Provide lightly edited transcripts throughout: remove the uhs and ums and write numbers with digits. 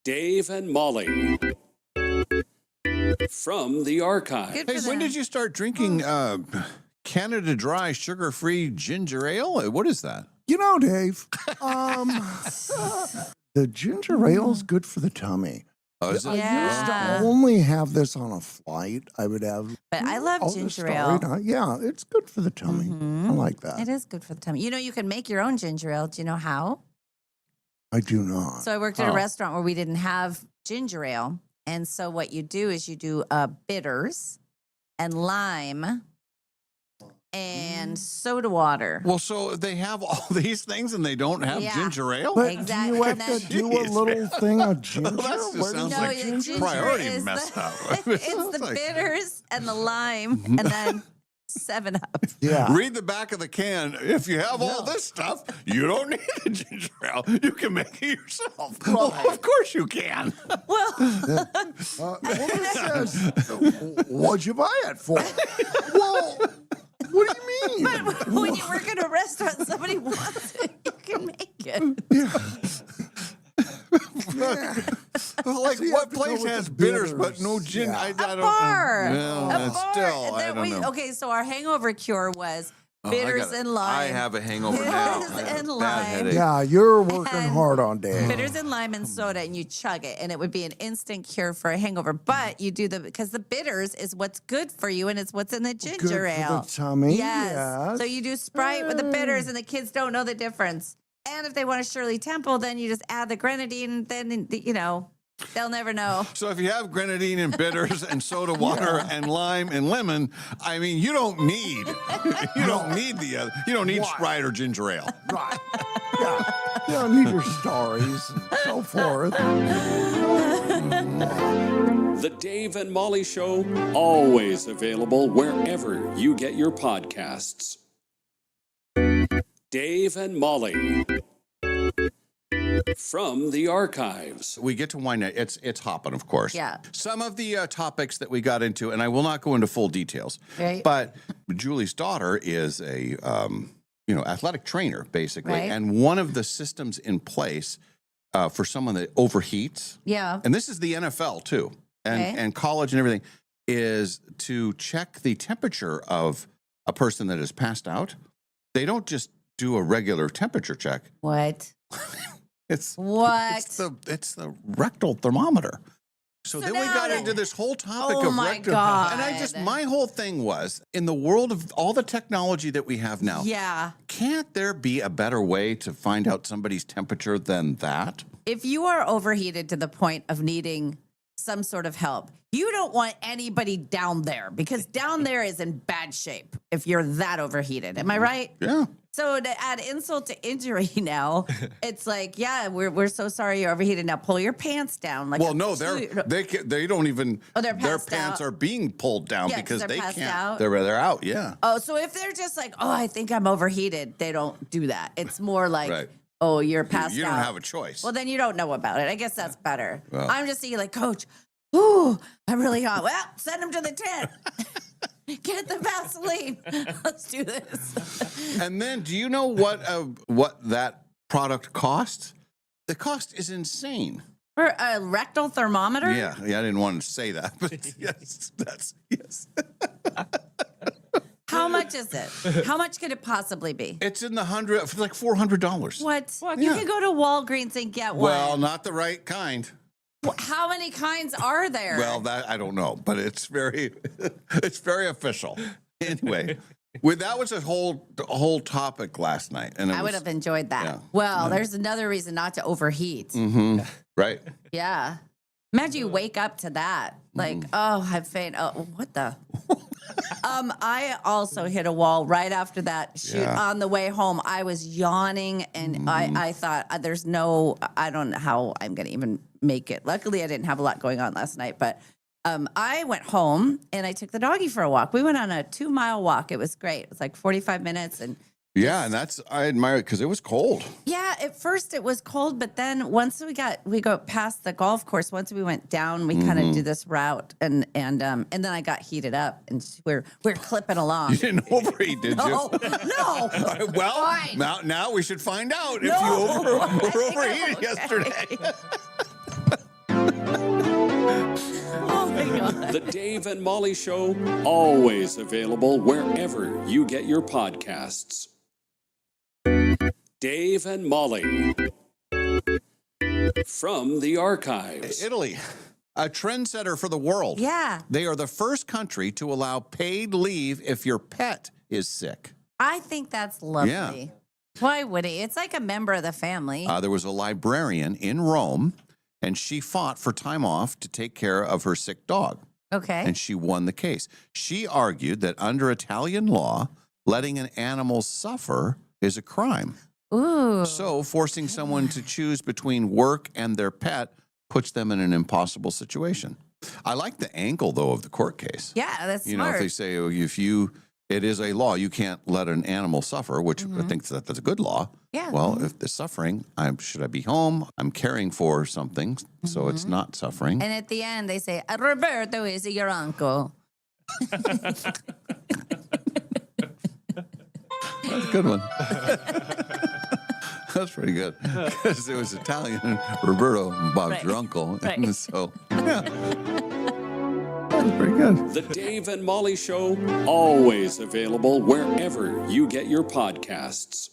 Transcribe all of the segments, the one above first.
Dave and Molly from the archive. Hey, when did you start drinking Canada Dry sugar-free ginger ale? What is that? You know, Dave, the ginger ale is good for the tummy. Oh, is it? I used to only have this on a flight. I would have. But I love ginger ale. Yeah, it's good for the tummy. I like that. It is good for the tummy. You know, you can make your own ginger ale. Do you know how? I do not. So I worked at a restaurant where we didn't have ginger ale. And so what you do is you do bitters and lime and soda water. Well, so they have all these things and they don't have ginger ale? But Exactly. do you have to do a little thing of ginger? That just sounds No, like the ginger priority is messed up. It's the bitters and the lime and then 7-Up. Yeah. Read the back of the can. If you have all this stuff, you don't need a ginger ale. You can make it yourself. Well, of course you can. Well, It says, what'd you buy it for? Well, what do you mean? but when you work at a restaurant, somebody wants it, you can make it. Like, So you what have to go place with has the bitters but bitters. no gin? Yeah. I A don't bar. know. A Well, bar. still, And I then don't know. Okay, so our hangover cure was Oh, bitters and lime. I have a hangover now. Bitters I have and a lime. bad headache. Yeah, you're working And hard on Dave. Bitters and lime and soda, and you chug it, and it would be an instant cure for a hangover. But you do because the bitters is what's good for you, and it's what's in the ginger Good ale. for the tummy. Yes. So you do Sprite with the bitters, and the kids don't know the difference. And if they want a Shirley Temple, then you just add the grenadine. Then they'll never know. So if you have grenadine and bitters and soda water and lime and lemon, I mean, you don't need Sprite or ginger ale. Right. Yeah. You don't need your stories and so forth. The Dave and Molly Show, always available wherever you get your podcasts. Dave and Molly from the archives. We get to wind it. It's hopping, of course. Yeah. Some of the topics that we got into, and I will not go into full details, Right. but Julie's daughter is a athletic trainer, basically, Right. and one of the systems in place for someone that overheats, Yeah. and this is the NFL too, and college and everything, is to check the temperature of a person that has passed out. They don't just do a regular temperature check. What? It's What? It's the rectal thermometer. So then we now got that- into this whole topic Oh of my rectal. God. And my whole thing was, in the world of all the technology that we have now, Yeah. can't there be a better way to find out somebody's temperature than that? If you are overheated to the point of needing some sort of help, you don't want anybody down there because down there is in bad shape if you're that overheated. Am I right? Yeah. So to add insult to injury now, it's like, yeah, we're so sorry you're overheated. Now pull your pants down. Like, Well, no, they don't even. Oh, they're their passed pants out. are being pulled down Yeah, 'cause because they're they passed can't. out. They're out. Yeah. Oh, so if they're just like, oh, I think I'm overheated, they don't do that. It's more like, Right. oh, you're passed You out. don't have a choice. Well, then you don't know about it. I guess that's better. Well. I'm just thinking like, Coach, ooh, I'm really hot. Well, send him to the tent. Get the Vaseline. Let's do this. And then, do you know what that product costs? The cost is insane. For a rectal thermometer? Yeah, I didn't want to say that, but yes. How much is it? How much could it possibly be? It's in the it's like $400. What? You Yeah. can go to Walgreens and get one. Well, not the right kind. How many kinds are there? Well, that I don't know, but it's very official. Anyway, that was a whole topic last night, and I would have enjoyed that. Yeah. Well, there's another reason not to overheat. right. Yeah. Imagine you wake up to that. Like, oh, I've fainted. Oh, what the? I also hit a wall right after that shoot. Yeah. On the way home, I was yawning, and I thought, I don't know how I'm going to even make it. Luckily, I didn't have a lot going on last night, but I went home, and I took the doggy for a walk. We went on a 2-mile walk. It was great. It was like 45 minutes, and Yeah, and I admire it because it was cold. yeah, at first it was cold, but then once we go past the golf course, once we went down, we kind of do this route, and then I got heated up, and we're clipping along. You didn't overeat, did you? No, no. Well, Fine. now we should find out if No, you I think I'm overheated okay. yesterday. Oh my God. The Dave and Molly Show, always available wherever you get your podcasts. Dave and Molly from the archives. Italy, a trendsetter for the world. Yeah. They are the first country to allow paid leave if your pet is sick. I think that's lovely. Yeah. Why would he? It's like a member of the family. There was a librarian in Rome, and she fought for time off to take care of her sick dog. Okay. And she won the case. She argued that under Italian law, letting an animal suffer is a crime. Ooh. So forcing someone to choose between work and their pet puts them in an impossible situation. I like the angle, though, of the court case. Yeah, that's You smart. know, if they say, oh, it is a law, you can't let an animal suffer, which I think that's a good law. Yeah. Well, if they're suffering, should I be home? I'm caring for something, so it's not suffering. And at the end, they say, Roberto is your uncle. That's a good one. That's pretty good. Because it was Italian, and Roberto, Bob's your uncle. Right. And so, yeah. That's pretty good. The Dave and Molly Show, always available wherever you get your podcasts.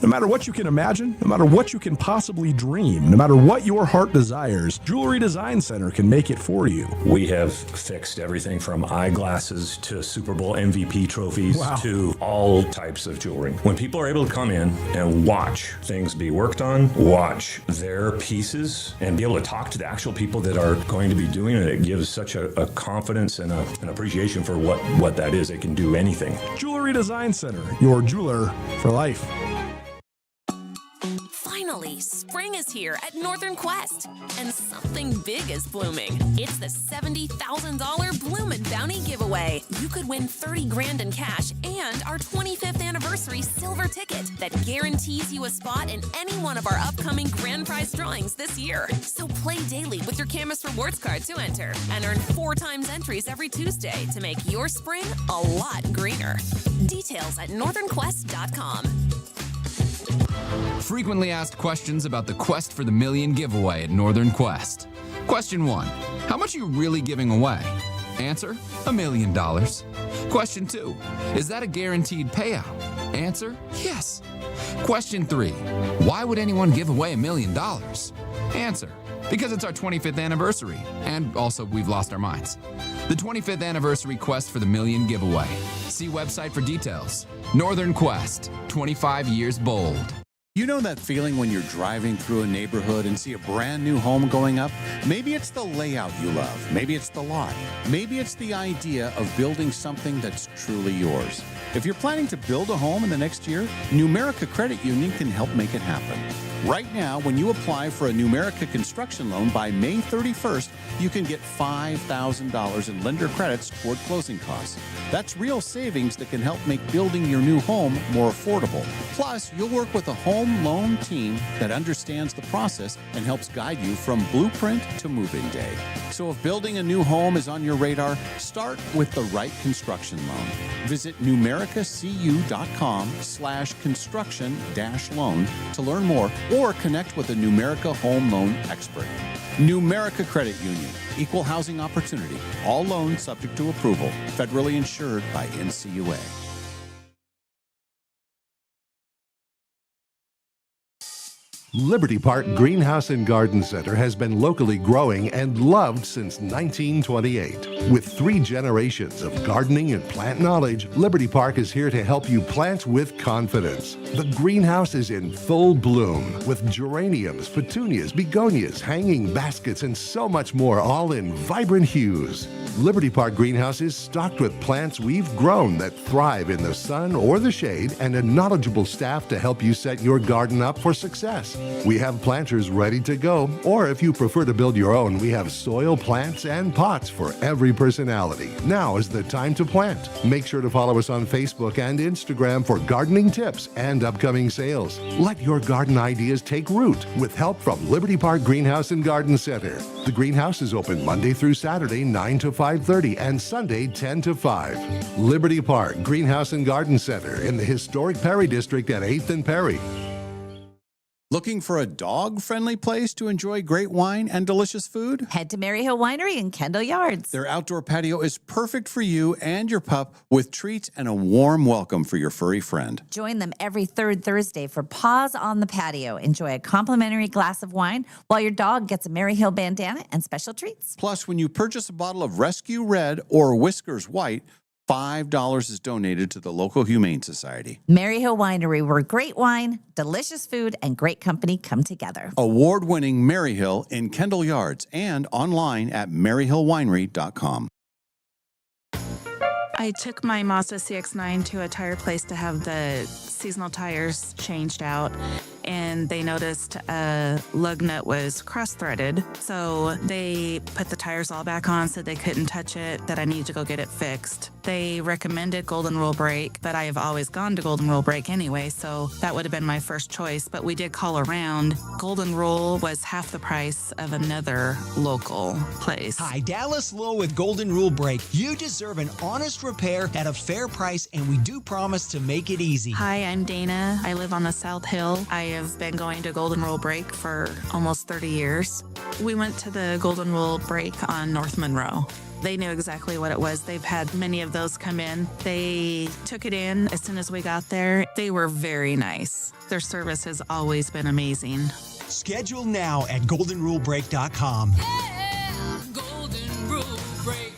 No matter what you can imagine, no matter what you can possibly dream, no matter what your heart desires, Jewelry Design Center can make it for you. We have fixed everything from eyeglasses to Super Bowl MVP trophies to all types of jewelry. When people are able to come in and watch things be worked on, watch their pieces, and be able to talk to the actual people that are going to be doing it, it gives such a confidence and an appreciation for what that is. They can do anything. Jewelry Design Center, your jeweler for life. Finally, spring is here at Northern Quest, and something big is blooming. It's the $70,000 Bloomin' Bounty giveaway. You could win $30,000 in cash and our 25th anniversary silver ticket that guarantees you a spot in any one of our upcoming grand prize drawings this year. So play daily with your Camus Rewards card to enter and earn 4 times entries every Tuesday to make your spring a lot greener. Details at northernquest.com. Frequently asked questions about the Quest for the Million giveaway at Northern Quest. Question 1. How much are you really giving away? Answer, $1 million. Question 2. Is that a guaranteed payout? Answer, yes. Question 3. Why would anyone give away $1 million? Answer, because it's our 25th anniversary, and also we've lost our minds. The 25th anniversary Quest for the Million giveaway. See website for details. Northern Quest, 25 years bold. You know that feeling when you're driving through a neighborhood and see a brand new home going up? Maybe it's the layout you love. Maybe it's the lot. Maybe it's the idea of building something that's truly yours. If you're planning to build a home in the next year, Numerica Credit Union can help make it happen. Right now, when you apply for a Numerica construction loan by May 31st, you can get $5,000 in lender credits toward closing costs. That's real savings that can help make building your new home more affordable. Plus, you'll work with a home loan team that understands the process and helps guide you from blueprint to move-in day. So if building a new home is on your radar, start with the right construction loan. Visit numericacu.com/construction-loan to learn more or connect with a Numerica home loan expert. Numerica Credit Union, equal housing opportunity, all loans subject to approval, federally insured by NCUA. Liberty Park Greenhouse and Garden Center has been locally growing and loved since 1928. With 3 generations of gardening and plant knowledge, Liberty Park is here to help you plant with confidence. The greenhouse is in full bloom with geraniums, petunias, begonias, hanging baskets, and so much more, all in vibrant hues. Liberty Park Greenhouse is stocked with plants we've grown that thrive in the sun or the shade, and a knowledgeable staff to help you set your garden up for success. We have planters ready to go, or if you prefer to build your own, we have soil, plants, and pots for every personality. Now is the time to plant. Make sure to follow us on Facebook and Instagram for gardening tips and upcoming sales. Let your garden ideas take root with help from Liberty Park Greenhouse and Garden Center. The greenhouse is open Monday through Saturday 9 to 5:30 and Sunday 10 to 5. Liberty Park Greenhouse and Garden Center in the historic Perry District at 8th and Perry. Looking for a dog-friendly place to enjoy great wine and delicious food? Head to Maryhill Winery in Kendall Yards. Their outdoor patio is perfect for you and your pup with treats and a warm welcome for your furry friend. Join them every third Thursday for Paws on the Patio. Enjoy a complimentary glass of wine while your dog gets a Maryhill bandana and special treats. Plus, when you purchase a bottle of Rescue Red or Whiskers White, $5 is donated to the local Humane Society. Maryhill Winery, where great wine, delicious food, and great company come together. Award-winning Maryhill in Kendall Yards and online at maryhillwinery.com. I took my Mazda CX-9 to a tire place to have the seasonal tires changed out, and they noticed a lug nut was cross-threaded. So they put the tires all back on, said they couldn't touch it, that I needed to go get it fixed. They recommended Golden Rule Brake, but I have always gone to Golden Rule Brake anyway, so that would have been my first choice. But we did call around. Golden Rule was half the price of another local place. Hi, Dallas Lowe with Golden Rule Brake. You deserve an honest repair at a fair price, and we do promise to make it easy. Hi, I'm Dana. I live on the South Hill. I have been going to Golden Rule Brake for almost 30 years. We went to the Golden Rule Brake on North Monroe. They knew exactly what it was. They've had many of those come in. They took it in as soon as we got there. They were very nice. Their service has always been amazing. Schedule now at goldenrulebrake.com. Yeah, Golden Rule Brake.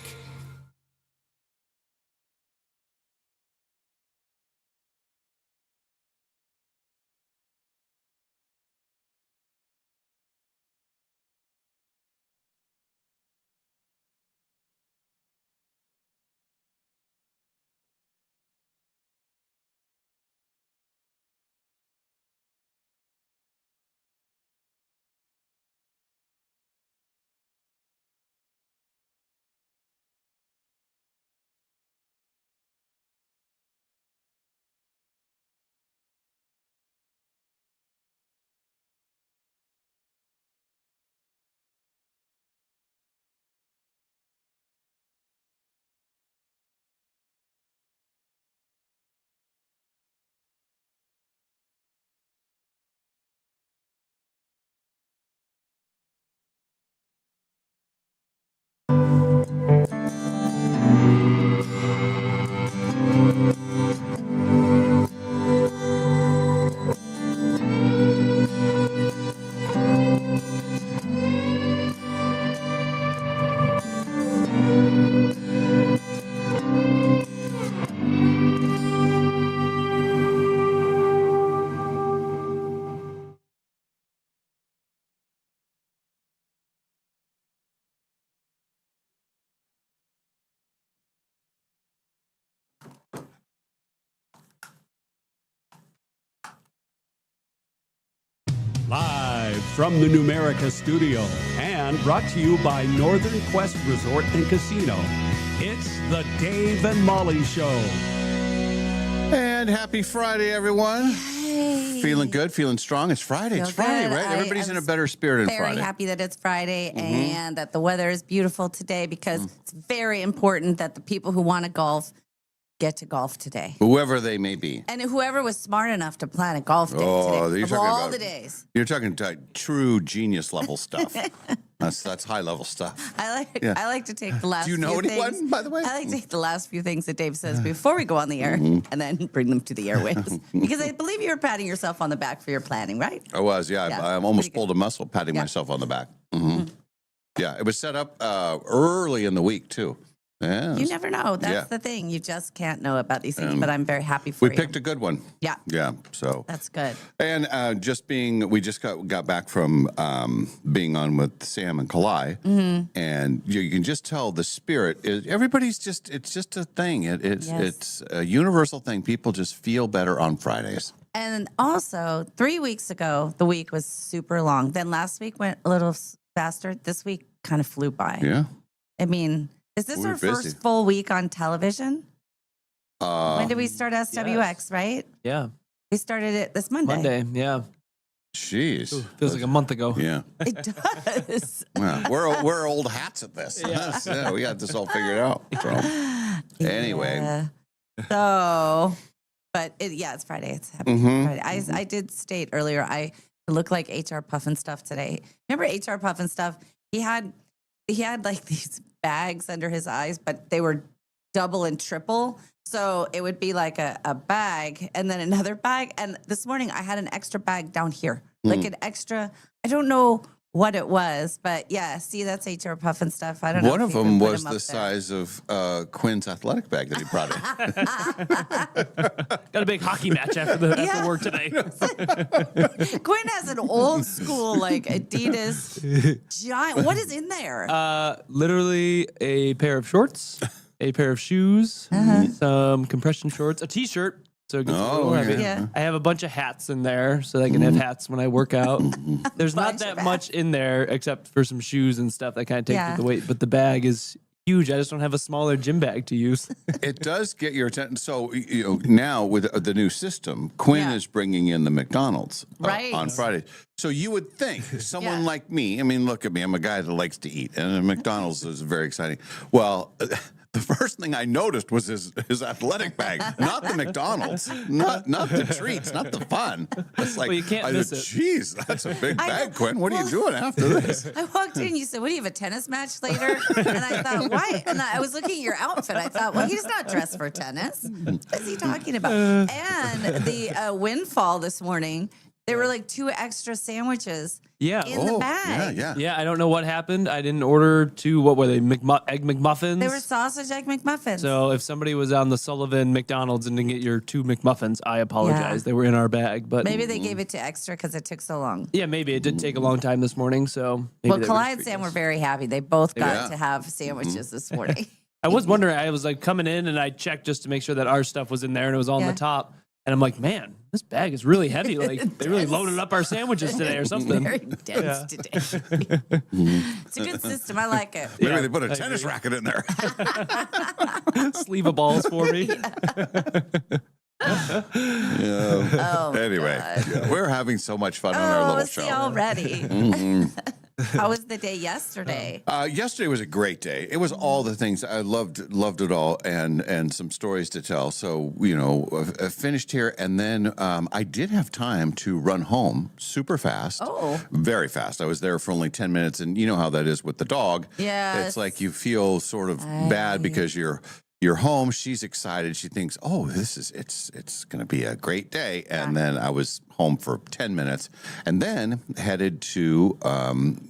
Live from the Numerica studio and brought to you by Northern Quest Resort and Casino, it's the Dave and Molly Show. And happy Friday, everyone. Hey. Feeling good, feeling strong. It's Friday. It's Feel Friday, good. right? Everybody's in a I'm better spirit on very Friday. happy that it's Friday and that the weather is beautiful today because it's very important that the people who want to golf get to golf today. Whoever they may be. And whoever was smart enough to plan a golf day today, of all the days. You're talking true genius level stuff. That's high level stuff. I like to take the last Do you know few anyone, things, by the way? I like to take the last few things that Dave says before we go on the air and then bring them to the airwaves. Because I believe you were patting yourself on the back for your planning, right? I was, yeah. Yeah, I almost pretty pulled a muscle patting myself on the back. Yeah, it was set up early in the week, too. Yeah. You never know. That's the thing. You just can't know about these things, but I'm very happy for you. We picked a good one. Yeah. Yeah, so. That's good. And we just got back from being on with Sam and Kalai, and you can just tell the spirit is everybody's just it's just a thing. It's a universal thing. People just feel better on Fridays. And also, 3 weeks ago, the week was super long. Then last week went a little faster. This week kind of flew by. Yeah. I mean, is this We were our first busy. full week on television? When did we start SWX, right? Yeah. We started it this Monday. Monday, yeah. Jeez. Feels like a month ago. Yeah. It does. Well, we're old hats at this. Yeah, we got this all figured out. So, anyway. Yeah. So, but it's Friday. It's happy Friday. I did state earlier, It looked like HR Puffin Stuff today. Remember HR Puffin Stuff? He had like these bags under his eyes, but they were double and triple. So it would be like a bag and then another bag. And this morning I had an extra bag down here, like an extra, I don't know what it was, but yeah, see, that's HR Puffin Stuff. I don't know. One of them was the size of Quinn's athletic bag that he brought in. Got a big hockey match after work today. Quinn has an old school, like Adidas giant. What is in there? Literally a pair of shorts, a pair of shoes, some compression shorts, a t-shirt. So it gets a little heavy. Yeah. I have a bunch of hats in there so I can have hats when I work out. There's not that much in there except for some shoes and stuff that kind of takes the weight. But the bag is huge. I just don't have a smaller gym bag to use. It does get your attention. So now with the new system, Quinn is bringing in the McDonald's on Friday. So you would think someone like me, I mean, look at me. I'm a guy that likes to eat, and McDonald's is very exciting. Well, the first thing I noticed was his athletic bag, not the McDonald's, not the treats, not the fun. It's like, you can't miss it. Geez, that's a big bag, Quinn. What are you doing after this? I walked in, you said, what, do you have a tennis match later? And I thought, why? And I was looking at your outfit. I thought, well, he's not dressed for tennis. What is he talking about? And the windfall this morning, there were like 2 extra sandwiches in the bag. Yeah, I don't know what happened. I didn't order 2, what were they, Egg McMuffins? They were sausage egg McMuffins. So if somebody was on the Sullivan McDonald's and didn't get your 2 McMuffins, I apologize. They were in our bag. But maybe they gave it to extra because it took so long. Yeah, maybe. It did take a long time this morning. So maybe Kalai and Sam were very happy. They both got to have sandwiches this morning. I was wondering, I was like coming in and I checked just to make sure that our stuff was in there and it was all on the top. And I'm like, man, this bag is really heavy. Like they really loaded up our sandwiches today or something. Very dense today. It's a good system. I like it. Maybe they put a tennis racket in there. Sleeve of balls for me. Anyway, we're having so much fun on our little show. Already. How was the day yesterday? Yesterday was a great day. It was all the things I loved it all, and some stories to tell. So I finished here, and then I did have time to run home super fast. Oh, very fast. I was there for only 10 minutes, and you know how that is with the dog. Yeah, it's like you feel sort of bad because you're home. She's excited. She thinks, "Oh, it's going to be a great day." And then I was home for 10 minutes, and then headed to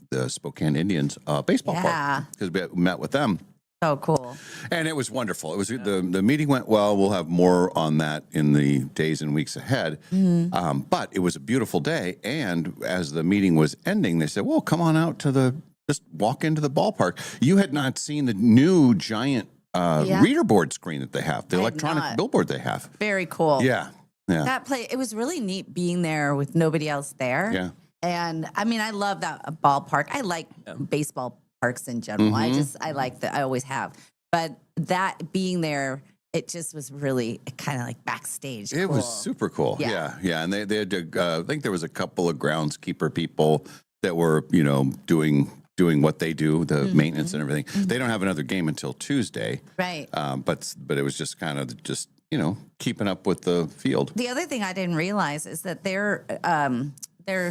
the Spokane Indians baseball park because we met with them. So cool. And it was wonderful. It was the meeting went well. We'll have more on that in the days and weeks ahead. But it was a beautiful day. And as the meeting was ending, they said, "Well, come on out to just walk into the ballpark." You had not seen the new giant reader board screen that they have, the electronic billboard they have. Very cool. Yeah. That it was really neat being there with nobody else there. Yeah. And I mean, I love that ballpark. I like baseball parks in general. I like that. I always have. But that being there, it just was really kind of like backstage. It was super cool. Yeah. And they had to, I think there was a couple of groundskeeper people that were, doing what they do, the maintenance and everything. They don't have another game until Tuesday. Right. But it was just kind of keeping up with the field. The other thing I didn't realize is that their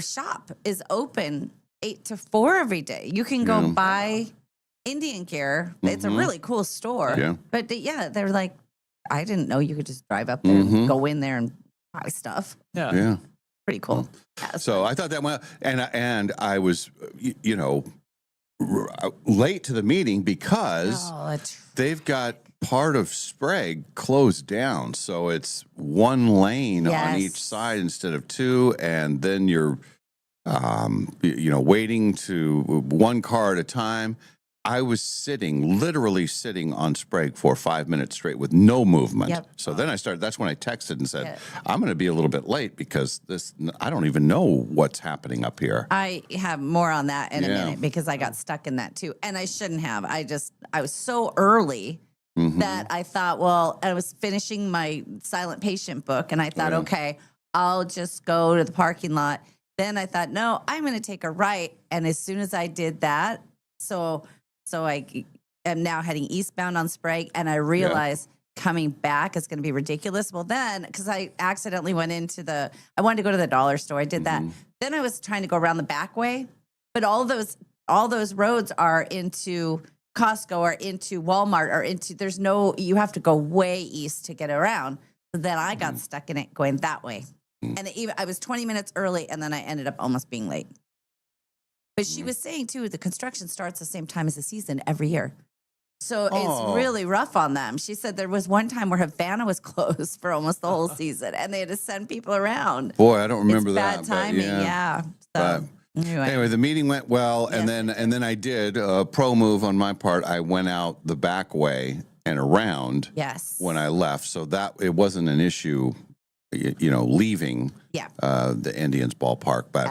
shop is open 8 to 4 every day. You can go buy Indian gear. It's a really cool store. Yeah. But they're like, I didn't know you could just drive up there and go in there and buy stuff. Yeah. Pretty cool. So I thought that went, and I was, late to the meeting because they've got part of Sprague closed down. So it's one lane on each side instead of 2. And then you're, waiting to one car at a time. I was literally sitting on Sprague for 5 minutes straight with no movement. Yep. So then that's when I texted and said, I'm going to be a little bit late because I don't even know what's happening up here. I have more on that in a minute because I got stuck in that too. And I shouldn't have. I was so early that I thought, well, I was finishing my silent patient book and I thought, okay, I'll just go to the parking lot. Then I thought, no, I'm going to take a right. And as soon as I did that, so I am now heading eastbound on Sprague, and I realized coming back is going to be ridiculous. Well, then, because I accidentally went into I wanted to go to the dollar store. I did that. Then I was trying to go around the back way, but all those roads are into Costco or into Walmart or you have to go way east to get around. So then I got stuck in it going that way. And I was 20 minutes early, and then I ended up almost being late. But she was saying, too, the construction starts the same time as the season every year. So it's really rough on them. She said there was one time where Havana was closed for almost the whole season, and they had to send people around. Boy, I don't remember Bad that. timing, yeah. So, anyway, the meeting went well, and then I did a pro move on my part. I went out the back way and around. Yes. When I left, so that it wasn't an issue. Leaving the Indians ballpark, but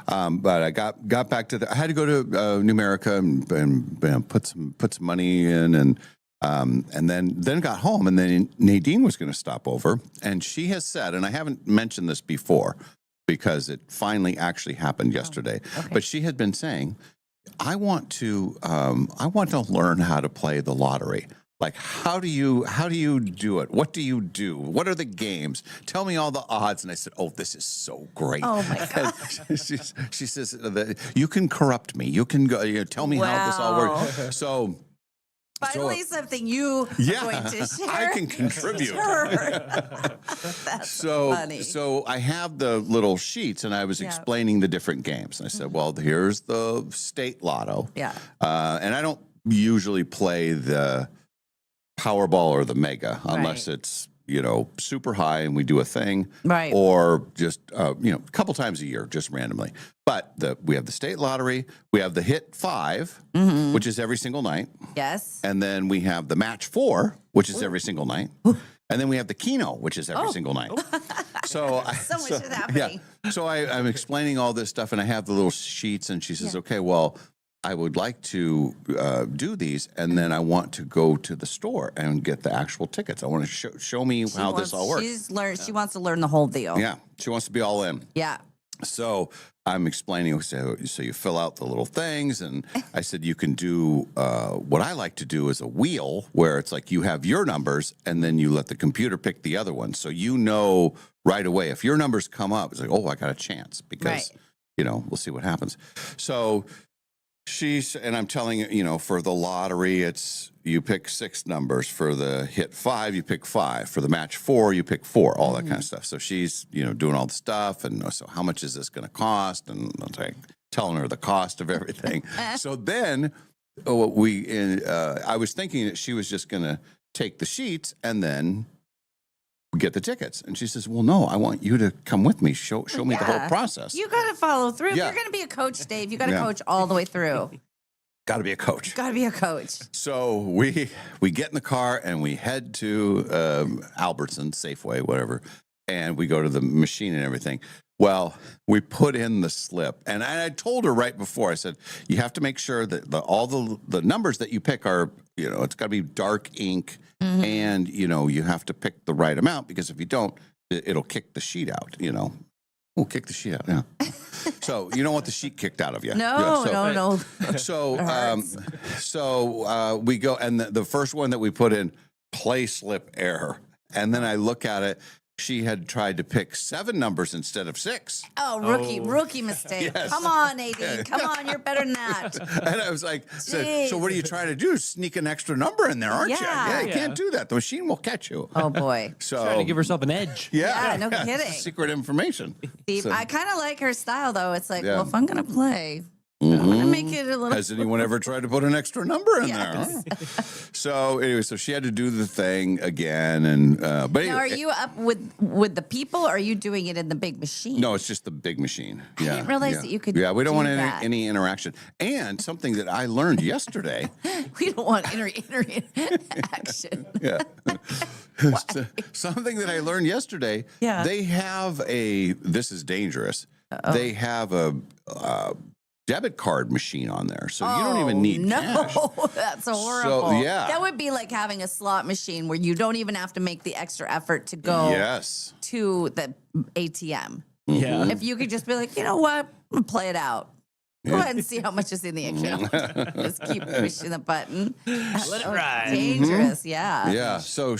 I got back to I had to go to Numerica and put some money in, and then got home, and then Nadine was going to stop over, and she has said, and I haven't mentioned this before because it finally actually happened yesterday, but she had been saying, I want to learn how to play the lottery. Like, how do you do it? What do you do? What are the games? Tell me all the odds. And I said, oh, this is so great. Oh, my God. she says, you can corrupt me. You can go, tell me how this all works. So finally something you are going to share. I can contribute. That's funny. So I have the little sheets, and I was explaining the different games. And I said, well, here's the state lotto. Yeah. And I don't usually play the Powerball or the Mega unless it's super high and we do a thing, right? Or just a couple times a year, just randomly. But we have the state lottery, we have the Hit 5, which is every single night. Yes. And then we have the Match 4, which is every single night. And then we have the Keno, which is every single night. So much is happening. Yeah. So I'm explaining all this stuff, and I have the little sheets, and she says, okay, well, I would like to do these, and then I want to go to the store and get the actual tickets. I want to show me how this all works. She wants to learn the whole deal. Yeah, she wants to be all in. Yeah. So I'm explaining, so you fill out the little things, and I said you can do, what I like to do is a wheel, where it's like you have your numbers, and then you let the computer pick the other one. So right away, if your numbers come up, it's like, oh, I got a chance, because, we'll see what happens. So and I'm telling you, for the lottery, you pick 6 numbers. For the Hit 5, you pick 5. For the Match 4, you pick 4, all that kind of stuff. So she's, doing all the stuff. And so how much is this going to cost? And I'm like, telling her the cost of everything. So then I was thinking that she was just going to take the sheets and then get the tickets. And she says, well, no, I want you to come with me. Show me the whole process. You got to follow through. If you're going to be a coach, Dave, you got to coach all the way through. Got to be a coach. Got to be a coach. So we get in the car and we head to Albertson, Safeway, whatever, and we go to the machine and everything. Well, we put in the slip, and I told her right before, I said, you have to make sure that all the numbers that you pick are, it's got to be dark ink, and, you have to pick the right amount, because if you don't, it'll kick the sheet out, Oh, kick the sheet out, yeah. So you don't want the sheet kicked out of you. No. So we go, and the first one that we put in, play slip error. And then I look at it. She had tried to pick 7 numbers instead of 6. Oh, rookie mistake. Yes. Come on, Nadine. Come on, you're better than that. And I was like, so what are you trying to do? Sneak an extra number in there, aren't you? Yeah, you can't do that. The machine will catch you. Oh, boy. So trying to give herself an edge. Yeah, no kidding. Secret information. Steve, I kind of like her style, though. It's like, well, if I'm going to play, I'm going to make it a little... Has anyone ever tried to put an extra number in there? Huh? So anyway, so she had to do the thing again, and but anyway, now, are you up with the people, or are you doing it in the big machine? No, it's just the big machine. I didn't realize that you could. Yeah, we don't want any interaction. And something that I learned yesterday. We don't want interaction. Yeah. Something that I learned yesterday. Yeah. They have this is dangerous. They have a debit card machine on there, so you don't even need cash. That's horrible. So, yeah. That would be like having a slot machine where you don't even have to make the extra effort to go to the ATM. Yeah. If you could just be like, you know what, I'm gonna play it out. Go ahead and see how much is in the account. Just keep pushing the button. Let it ride. Dangerous, yeah. Yeah. So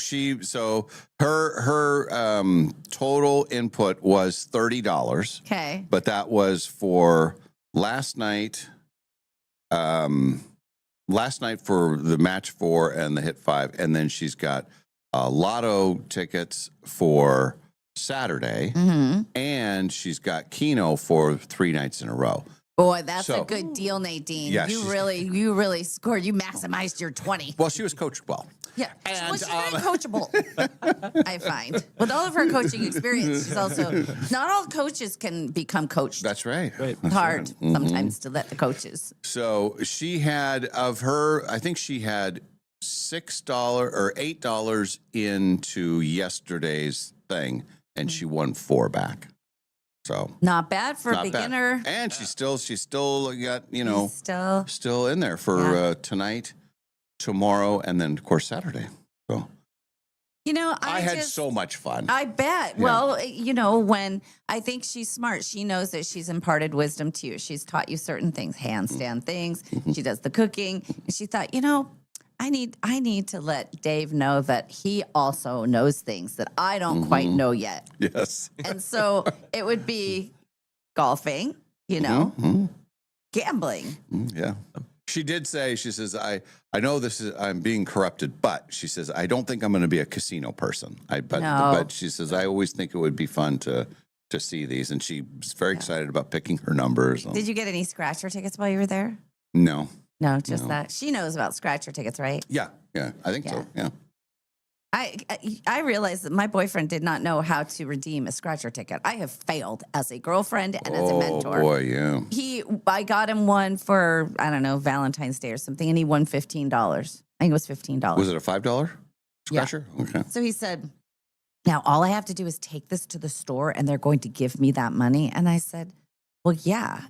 her total input was $30. Okay. But that was for last night. Last night for the match 4 and the hit 5, and then she's got lotto tickets for Saturday, and she's got Keno for 3 nights in a row. Boy, that's a good deal, Nadine. Yeah, you really scored. You maximized your 20. Well, she was coached well. Yeah, well, she's very coachable. I find with all of her coaching experience, she's also not all coaches can become coached. That's right. It's hard sometimes to let the coaches. So she had of her, I think she had $6 or $8 into yesterday's thing, and she won 4 back. So not bad for a beginner. Bad. And she's still got still in there for tonight, tomorrow, and then of course Saturday. So I had so much fun. I bet. Yeah. Well, when I think she's smart, she knows that she's imparted wisdom to you. She's taught you certain things, handstand things. She does the cooking. And she thought, I need to let Dave know that he also knows things that I don't quite know yet. Yes. And so it would be golfing, gambling. Yeah. She did say, she says, I know I'm being corrupted, but she says, I don't think I'm going to be a casino person. But she says, I always think it would be fun to see these. And she's very excited about picking her numbers. Did you get any scratcher tickets while you were there? No. No, just that. She knows about scratcher tickets, right? Yeah. I think so. Yeah. I realized that my boyfriend did not know how to redeem a scratcher ticket. I have failed as a girlfriend and as a mentor. Oh boy, yeah. I got him one for, I don't know, Valentine's Day or something, and he won $15. I think it was $15. Was it a $5 scratcher? Yeah. Okay. So he said, now all I have to do is take this to the store and they're going to give me that money. And I said, well, yeah.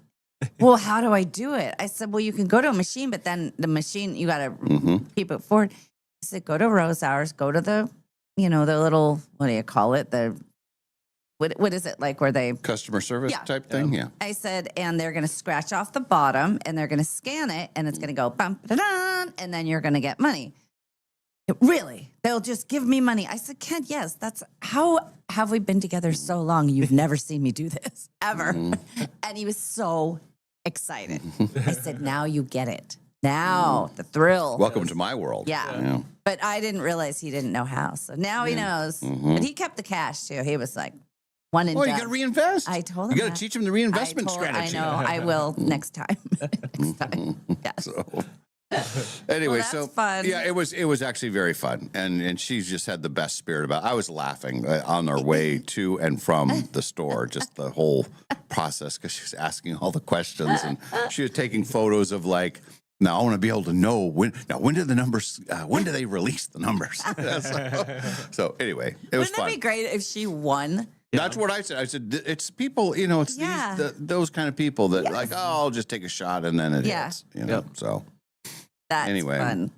Well, how do I do it? I said, well, you can go to a machine, but then the machine, you got to keep it forward. I said, go to Rose Hours, go to the, the little, what do you call it? What is it like where they? Customer service type thing? Yeah. I said, and they're going to scratch off the bottom and they're going to scan it and it's going to go bump, and then you're going to get money. Really? They'll just give me money. I said, Ken, yes, that's how have we been together so long? You've never seen me do this ever. And he was so excited. I said, now you get it. Now the thrill. Welcome to my world. Yeah. But I didn't realize he didn't know how. So now he knows. But he kept the cash too. He was like, one and done. You got to reinvest. I told him you got to teach him the reinvestment strategy. I know. I will next time. Next time. Yes. Anyway, well, fun. Yeah, it was actually very fun, and she's just had the best spirit about it. I was laughing on our way to and from the store, just the whole process, because she was asking all the questions and she was taking photos of like. Now I want to be able to know when did the numbers? When do they release the numbers? So anyway, it was fun. Wouldn't that be great if she won? That's what I said. I said it's people. It's those kind of people that like, I'll just take a shot and then it hits. So. That's fun.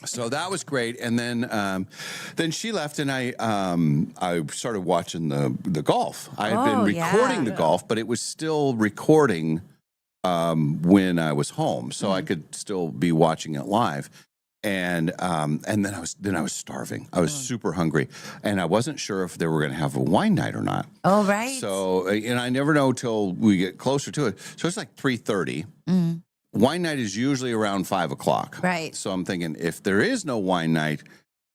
So that was great, and then she left, and I started watching the golf. I had been recording the golf, but it was still recording when I was home, so I could still be watching it live. And then I was starving. I was super hungry, and I wasn't sure if they were going to have a wine night or not. Oh, right. So and I never know till we get closer to it. So it's like 3:30. Wine night is usually around 5 o'clock. Right. So I'm thinking if there is no wine night,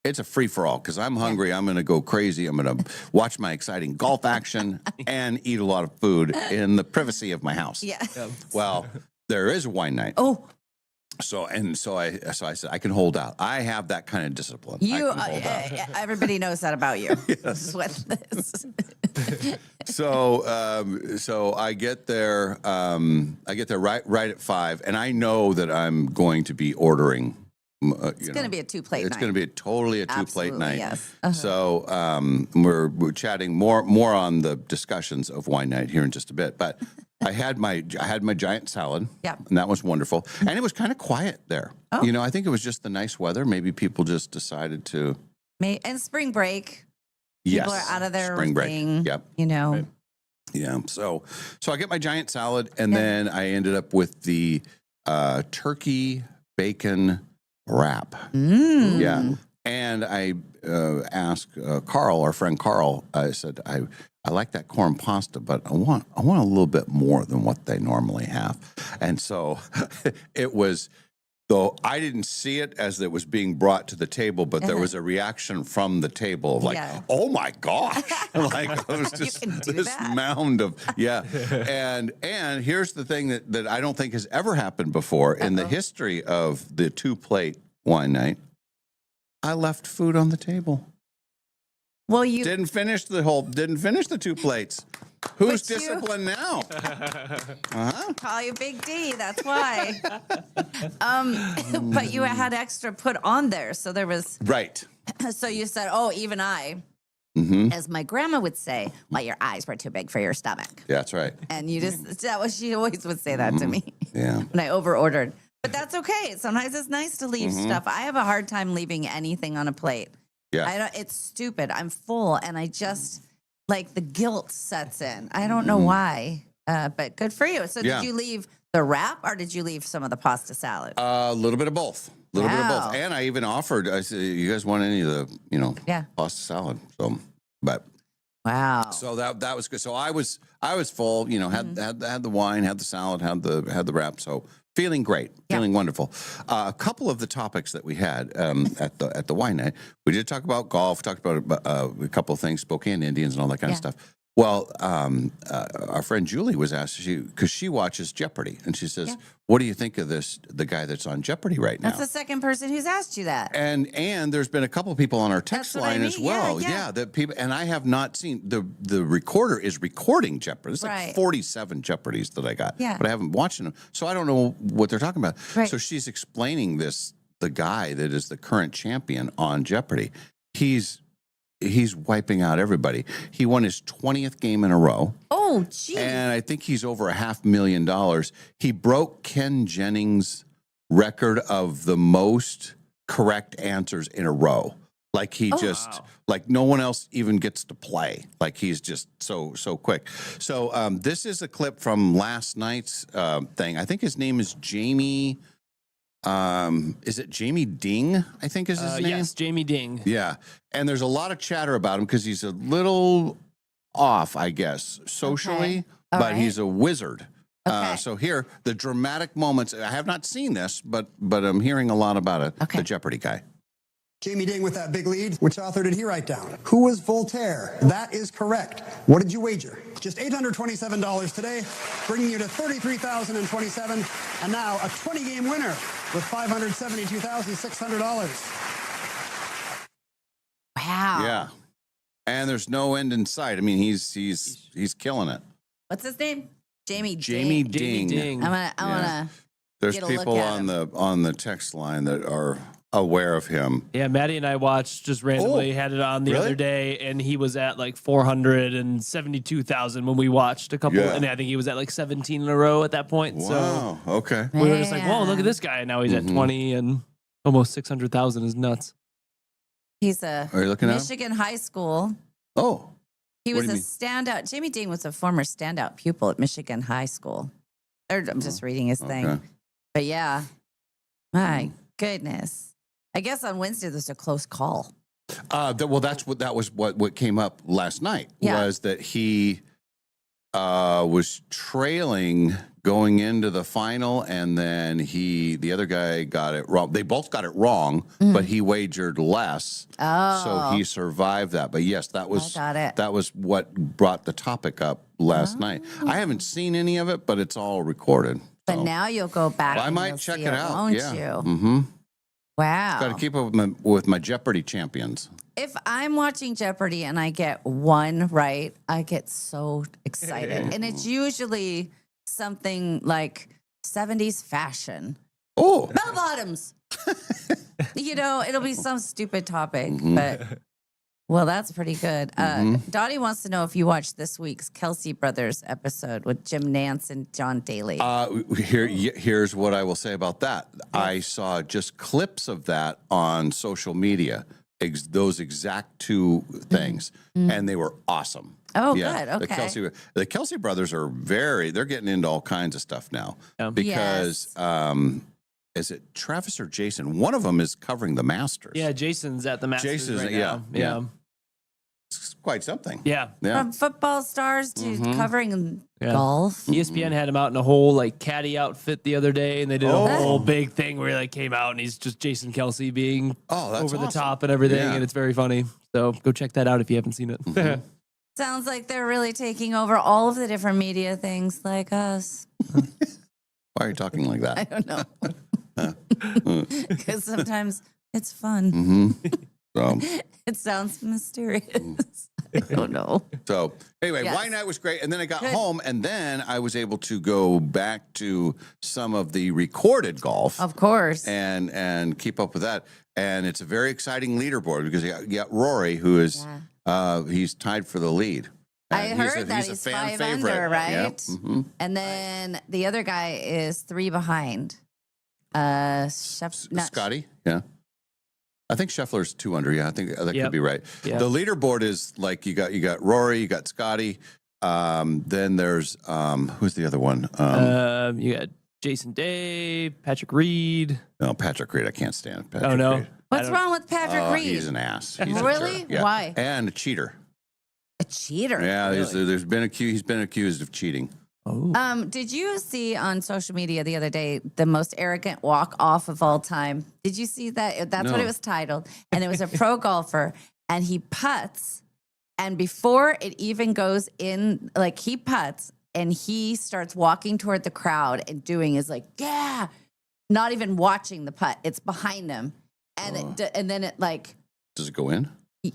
it's a free for all because I'm hungry. Yeah. I'm going to go crazy. I'm going to watch my exciting golf action and eat a lot of food in the privacy of my house. Yeah. Well, there is a wine night. Oh. So I said I can hold out. I have that kind of discipline. Everybody knows that about you. Yes. So so I get there. I get there right at 5, and I know that I'm going to be ordering. It's going to be a 2-plate night. It's going to be totally a 2-plate night. Yes. So we're chatting more on the discussions of wine night here in just a bit, but. I had my giant salad, and that was wonderful. And it was kind of quiet there. Oh. I think it was just the nice weather. Maybe people just decided to. And spring break. Yes. People are out of their spring break. Thing, yep. Right. Yeah. So I get my giant salad, and then I ended up with the turkey bacon wrap. Yeah. And I asked Carl, our friend Carl, I said, I like that corn pasta, but I want a little bit more than what they normally have. And so it was, though I didn't see it as it was being brought to the table, but there was a reaction from the table of like, oh my gosh. Like it was just this mound of, And here's the thing that I don't think has ever happened before in the history of the 2-plate wine night. I left food on the table. Well, you didn't finish the 2 plates. Who's disciplined now? Call you Big D. That's why. But you had extra put on there, so there was right. So you said, "Oh, even I," as my grandma would say, "Well, your eyes were too big for your stomach." Yeah, that's right. And you just—that was she always would say that to me. Yeah. When I over-ordered, but that's okay. Sometimes it's nice to leave stuff. I have a hard time leaving anything on a plate. Yeah. I don't. It's stupid. I'm full, and I just. Like the guilt sets in. I don't know why, but good for you. So did you leave the wrap or did you leave some of the pasta salad? A little bit of both. A little bit of both. And I even offered, I said, you guys want any of the, pasta salad? So, but. Wow. So that was good. So I was full, had the wine, had the salad, had the wrap. So feeling great, feeling wonderful. A couple of the topics that we had at the wine night, we did talk about golf, talked about a couple of things, Spokane Indians and all that kind of stuff. Well, our friend Julie was asked, because she watches Jeopardy, and she says, what do you think of the guy that's on Jeopardy right now? That's the second person who's asked you that. And there's been a couple of people on our text line as well. That people, and I have not seen, the recorder is recording Jeopardy. It's like 47 Jeopardies that I got, but I haven't watched them. So I don't know what they're talking about. Right. So she's explaining the guy that is the current champion on Jeopardy. He's wiping out everybody. He won his 20th game in a row. Oh, geez. And I think he's over $500,000. He broke Ken Jennings' record of the most correct answers in a row. Like like no one else even gets to play. Like he's just so quick. So this is a clip from last night's thing. I think his name is Jamie. Is it Jamie Ding? I think is his name. Yes, Jamie Ding. Yeah, and there's a lot of chatter about him because he's a little off, I guess, socially, but he's a wizard. So here, the dramatic moments. I have not seen this, but I'm hearing a lot about it. The Jeopardy guy. Jamie Ding with that big lead. Which author did he write down? Who was Voltaire? That is correct. What did you wager? Just $827 today, bringing you to $33,027, and now a 20-game winner with $572,600. Wow. Yeah, and there's no end in sight. I mean, he's killing it. What's his name? Jamie Ding. I wanna. There's get a people look at on the text line that are aware of him. Yeah, Maddie and I watched just randomly, had it on the other day, and he was at like 472,000 when we watched a couple, and I think he was at like 17 in a row at that point. Wow, so we were just like, whoa, look at this guy. And now he's at 20 and almost 600,000 is nuts. He's a Michigan high school. Oh. He was a standout. Jamie Ding was a former standout pupil at Michigan High School. I'm just reading his thing. But yeah, my goodness. I guess on Wednesday there's a close call. That was what came up last night was that he was trailing going into the final, and then the other guy got it wrong. They both got it wrong, but he wagered less, so he survived that. But yes, that was what brought the topic up last night. I haven't seen any of it, but it's all recorded. But now you'll go back. I might check it out. Won't you? Mm-hmm. Wow. Got to keep up with my Jeopardy champions. If I'm watching Jeopardy and I get one right, I get so excited. And it's usually something like 70s fashion. Oh. Bell bottoms. It'll be some stupid topic. But, well, that's pretty good. Dottie wants to know if you watched this week's Kelsey Brothers episode with Jim Nance and John Daly. Here's what I will say about that. I saw just clips of that on social media, those exact two things, and they were awesome. Oh, Yeah, good. Okay. The Kelsey brothers are they're getting into all kinds of stuff now because, is it Travis or Jason? One of them is covering the Masters. Yeah, Jason's at the Masters right now. Yeah. It's quite something. Yeah. From football stars to covering golf. ESPN had him out in a whole like caddy outfit the other day, and they did a whole big thing where he like came out and he's just Jason Kelsey being over the top and everything, and it's very funny. So go check that out if you haven't seen it. Sounds like they're really taking over all of the different media things like us. Why are you talking like that? I don't know. Because sometimes it's fun. It sounds mysterious. I don't know. So anyway, Wine Night was great. And then I got home, and then I was able to go back to some of the recorded golf. Of course. And keep up with that. And it's a very exciting leaderboard because you got Rory, who is he's tied for the lead. I heard that he's a fan 5 favorite. under, right? Yeah. And then the other guy is 3 behind. Scotty, yeah. I think Scheffler's 2 under. Yeah, I think that could be right. Yeah. The leaderboard is like you got Rory, you got Scotty. Then there's who's the other one? You got Jason Day, Patrick Reed. No, Patrick Reed. I can't stand Patrick Oh no, Reed. What's wrong with Patrick Reed? He's an ass. He's a Really? jerk. Yeah. Why? And a cheater. A cheater? Yeah, there's been accused. He's been accused of cheating. Oh. Did you see on social media the other day the most arrogant walk off of all time? Did you see that? That's what it was titled. And it was a pro golfer, and he putts, and before it even goes in, like he putts, and he starts walking toward the crowd and doing is like, yeah, not even watching the putt. It's behind him, and and then it like. Does it go in?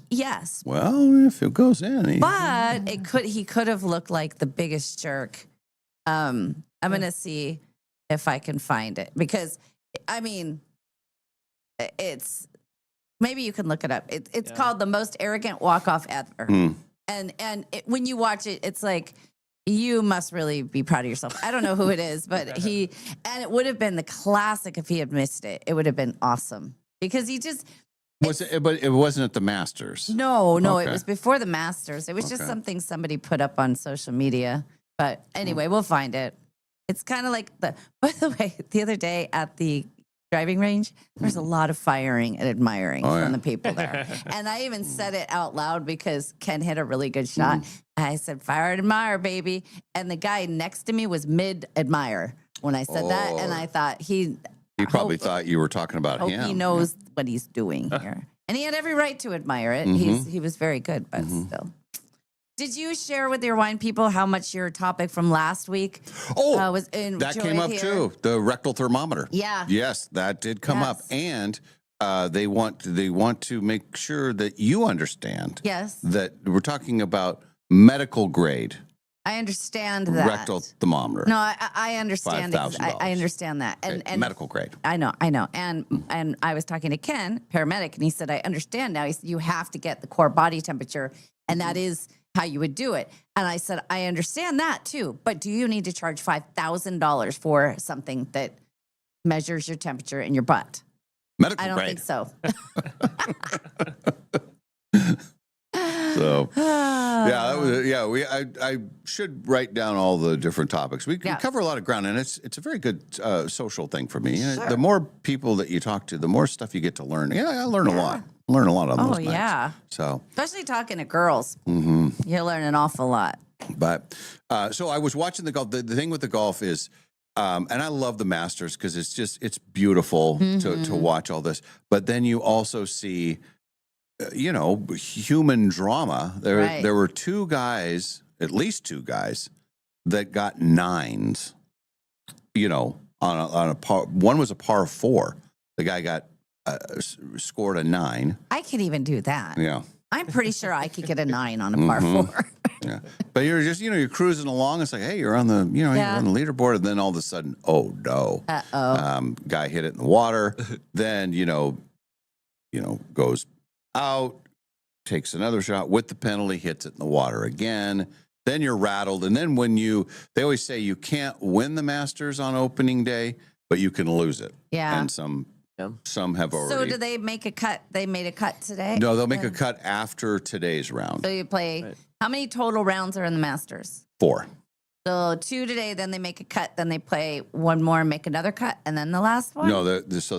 Yes. Well, if it goes in, but he could have looked like the biggest jerk. I'm gonna see if I can find it because I mean, it's maybe you can look it up. It's called the most arrogant walk off ever, and when you watch it, it's like you must really be proud of yourself. I don't know who it is, but it would have been the classic if he had missed it. It would have been awesome because he just. Was it? But it wasn't at the Masters. No, it was before the Masters. It was just something somebody put up on social media. But anyway, we'll find it. It's kind of like by the way, the other day at the driving range, there's a lot of firing and admiring from the people there. And I even said it out loud because Ken hit a really good shot. I said, fire and admire, baby. And the guy next to me was mid-admire when I said that. And I thought he probably thought you were talking about him. He knows what he's doing here. And he had every right to admire it. He was very good, but still. Did you share with your wine people how much your topic from last week was in? That came up too. The rectal thermometer. Yeah. Yes, that did come up, and they want to make sure that you understand. Yes. That we're talking about medical grade. I understand that. Rectal thermometer. No, I understand. I understand that. And medical grade. I know. And I was talking to Ken, paramedic, and he said, I understand now. He said, you have to get the core body temperature, and that is how you would do it. And I said, I understand that too, but do you need to charge $5,000 for something that measures your temperature in your butt? Medical I don't grade. think so. So, I should write down all the different topics. We cover a lot of ground, and it's a very good social thing for me. Sure. The more people that you talk to, the more stuff you get to learn. Yeah, I learn a lot. Learn a lot on those nights. Yeah. So, especially talking to girls, you learn an awful lot. But so I was watching the golf. The thing with the golf is, and I love the Masters because it's beautiful to watch all this. But then you also see, human drama. There were at least two guys, that got 9s. On a par. One was a par 4. The guy got scored a 9. I could even do that. Yeah. I'm pretty sure I could get a 9 on a par 4. Yeah. But you're just, you're cruising along. It's like, hey, you're on the, you're on the leaderboard. And then all of a sudden, oh no. Guy hit it in the water. Then, goes out, takes another shot with the penalty, hits it in the water again. Then you're rattled. And then they always say you can't win the Masters on opening day, but you can lose it. Yeah. And some Some have already. So do they make a cut? They made a cut today? No, they'll make a cut after today's round. So you play, how many total rounds are in the Masters? 4. So 2 today, then they make a cut, then they play one more and make another cut, and then the last one? No,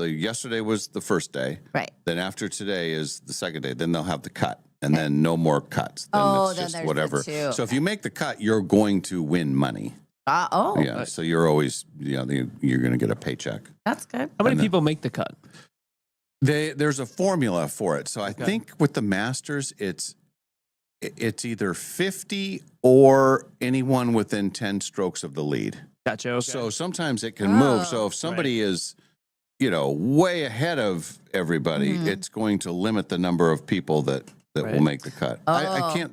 yesterday was the first day. Right. Then after today is the second day. Then they'll have the cut, and then no more cuts. Then Oh, it's then just there's the whatever. 2. So if you make the cut, you're going to win money. Yeah, so you're always, you're going to get a paycheck. That's good. How many people make the cut? There's a formula for it. So I think with the Masters, it's either 50 or anyone within 10 strokes of the lead. Gotcha. Okay. So sometimes it can move. So if somebody is, way ahead of everybody, it's going to limit the number of people that will make the cut. I can't.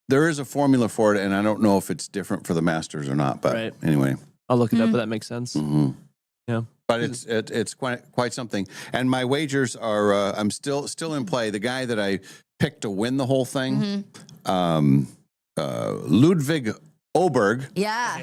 There is a formula for it, and I don't know if it's different for the Masters or not. But anyway, I'll look it up. But that makes sense. Yeah. But it's quite something. And my wagers are I'm still in play. The guy that I picked to win the whole thing, Ludwig Oberg. Yeah.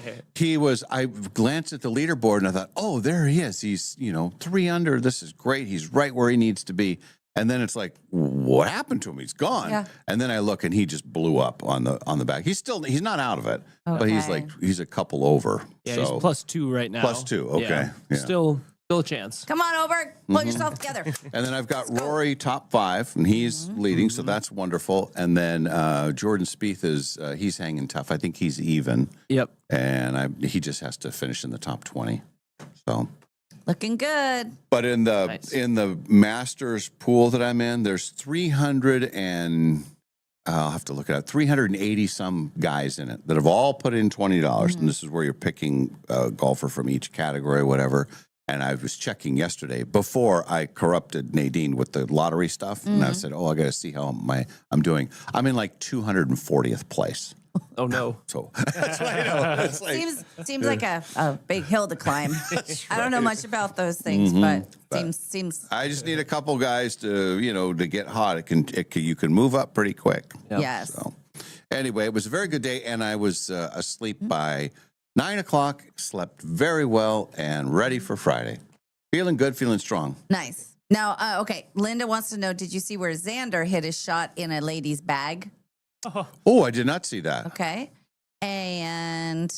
I glanced at the leaderboard and I thought, oh, there he is. He's 3 under. This is great. He's right where he needs to be. And then it's like, what happened to him? He's gone. Yeah. And then I look and he just blew up on the back. He's not out of it, but he's a couple over. Yeah, so. he's +2 right now. +2. Okay. Yeah. Still a chance. Come on, Oberg. Pull yourself together. And then I've got Rory top 5, and he's leading, so that's wonderful. And then Jordan Spieth he's hanging tough. I think he's even. Yep. And he just has to finish in the top 20. So. Looking good. But in the Masters pool that I'm in, there's 300 and I'll have to look it up. 380 some guys in it that have all put in $20, and this is where you're picking a golfer from each category, whatever. And I was checking yesterday before I corrupted Nadine with the lottery stuff, and I said, "Oh, I got to see how I'm doing." I'm in like 240th place. Oh no! So that's what I know. It's like, seems like a big hill to climb. I don't know much about those things, but seems. I just need a couple guys to get hot. You can move up pretty quick. Yep. Yes. So anyway, it was a very good day, and I was asleep by 9 o'clock. Slept very well and ready for Friday. Feeling good, feeling strong. Nice. Now, okay. Linda wants to know: did you see where Xander hit his shot in a lady's bag? Oh, I did not see that. Okay. And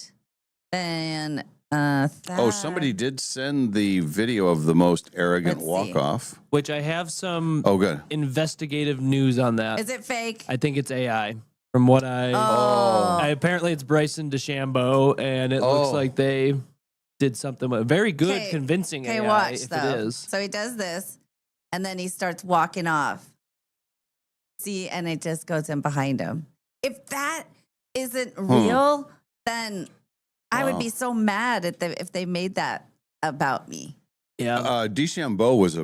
then somebody did send the video of the most arrogant walk-off. Which I have some good investigative news on that. Is it fake? I think it's AI. From what apparently it's Bryson DeChambeau, and it looks like they did something very good, convincing AI. Watch, if though. it is. So he does this, and then he starts walking off. See, and it just goes in behind him. If that isn't real, then I would be so mad if they made that about me. Yeah. DeChambeau was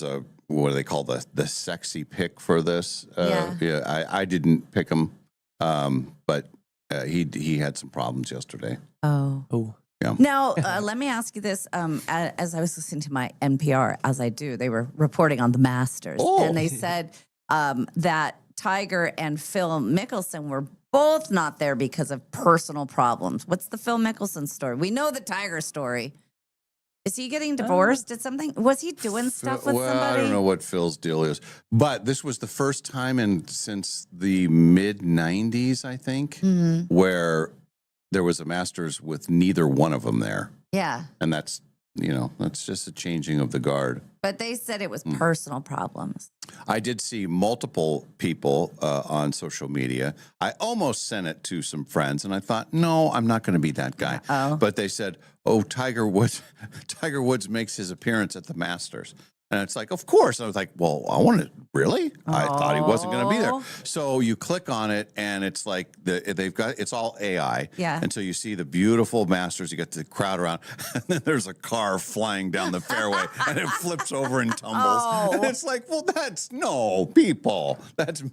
a what do they call the sexy pick for this? I didn't pick him, but he had some problems yesterday. Oh. Yeah. Now, let me ask you this. As I was listening to my NPR, as I do, they were reporting on the Masters, and they said that Tiger and Phil Mickelson were both not there because of personal problems. What's the Phil Mickelson story? We know the Tiger story. Is he getting divorced? Did something? Was he doing stuff with somebody? I don't know what Phil's deal is, but this was the first time since the mid '90s, I think, where there was a Masters with neither one of them there. Yeah, and that's just a changing of the guard. But they said it was personal problems. I did see multiple people on social media. I almost sent it to some friends, and I thought, no, I'm not going to be that guy. But they said, "Oh, Tiger Woods makes his appearance at the Masters." And it's like, of course. I was like, well, I want to, really? I thought he wasn't going to be there. So you click on it, and it's like, it's all AI. Yeah. And so you see the beautiful Masters, you get the crowd around, and then there's a car flying down the fairway, and it flips over and tumbles. And it's like, well, that's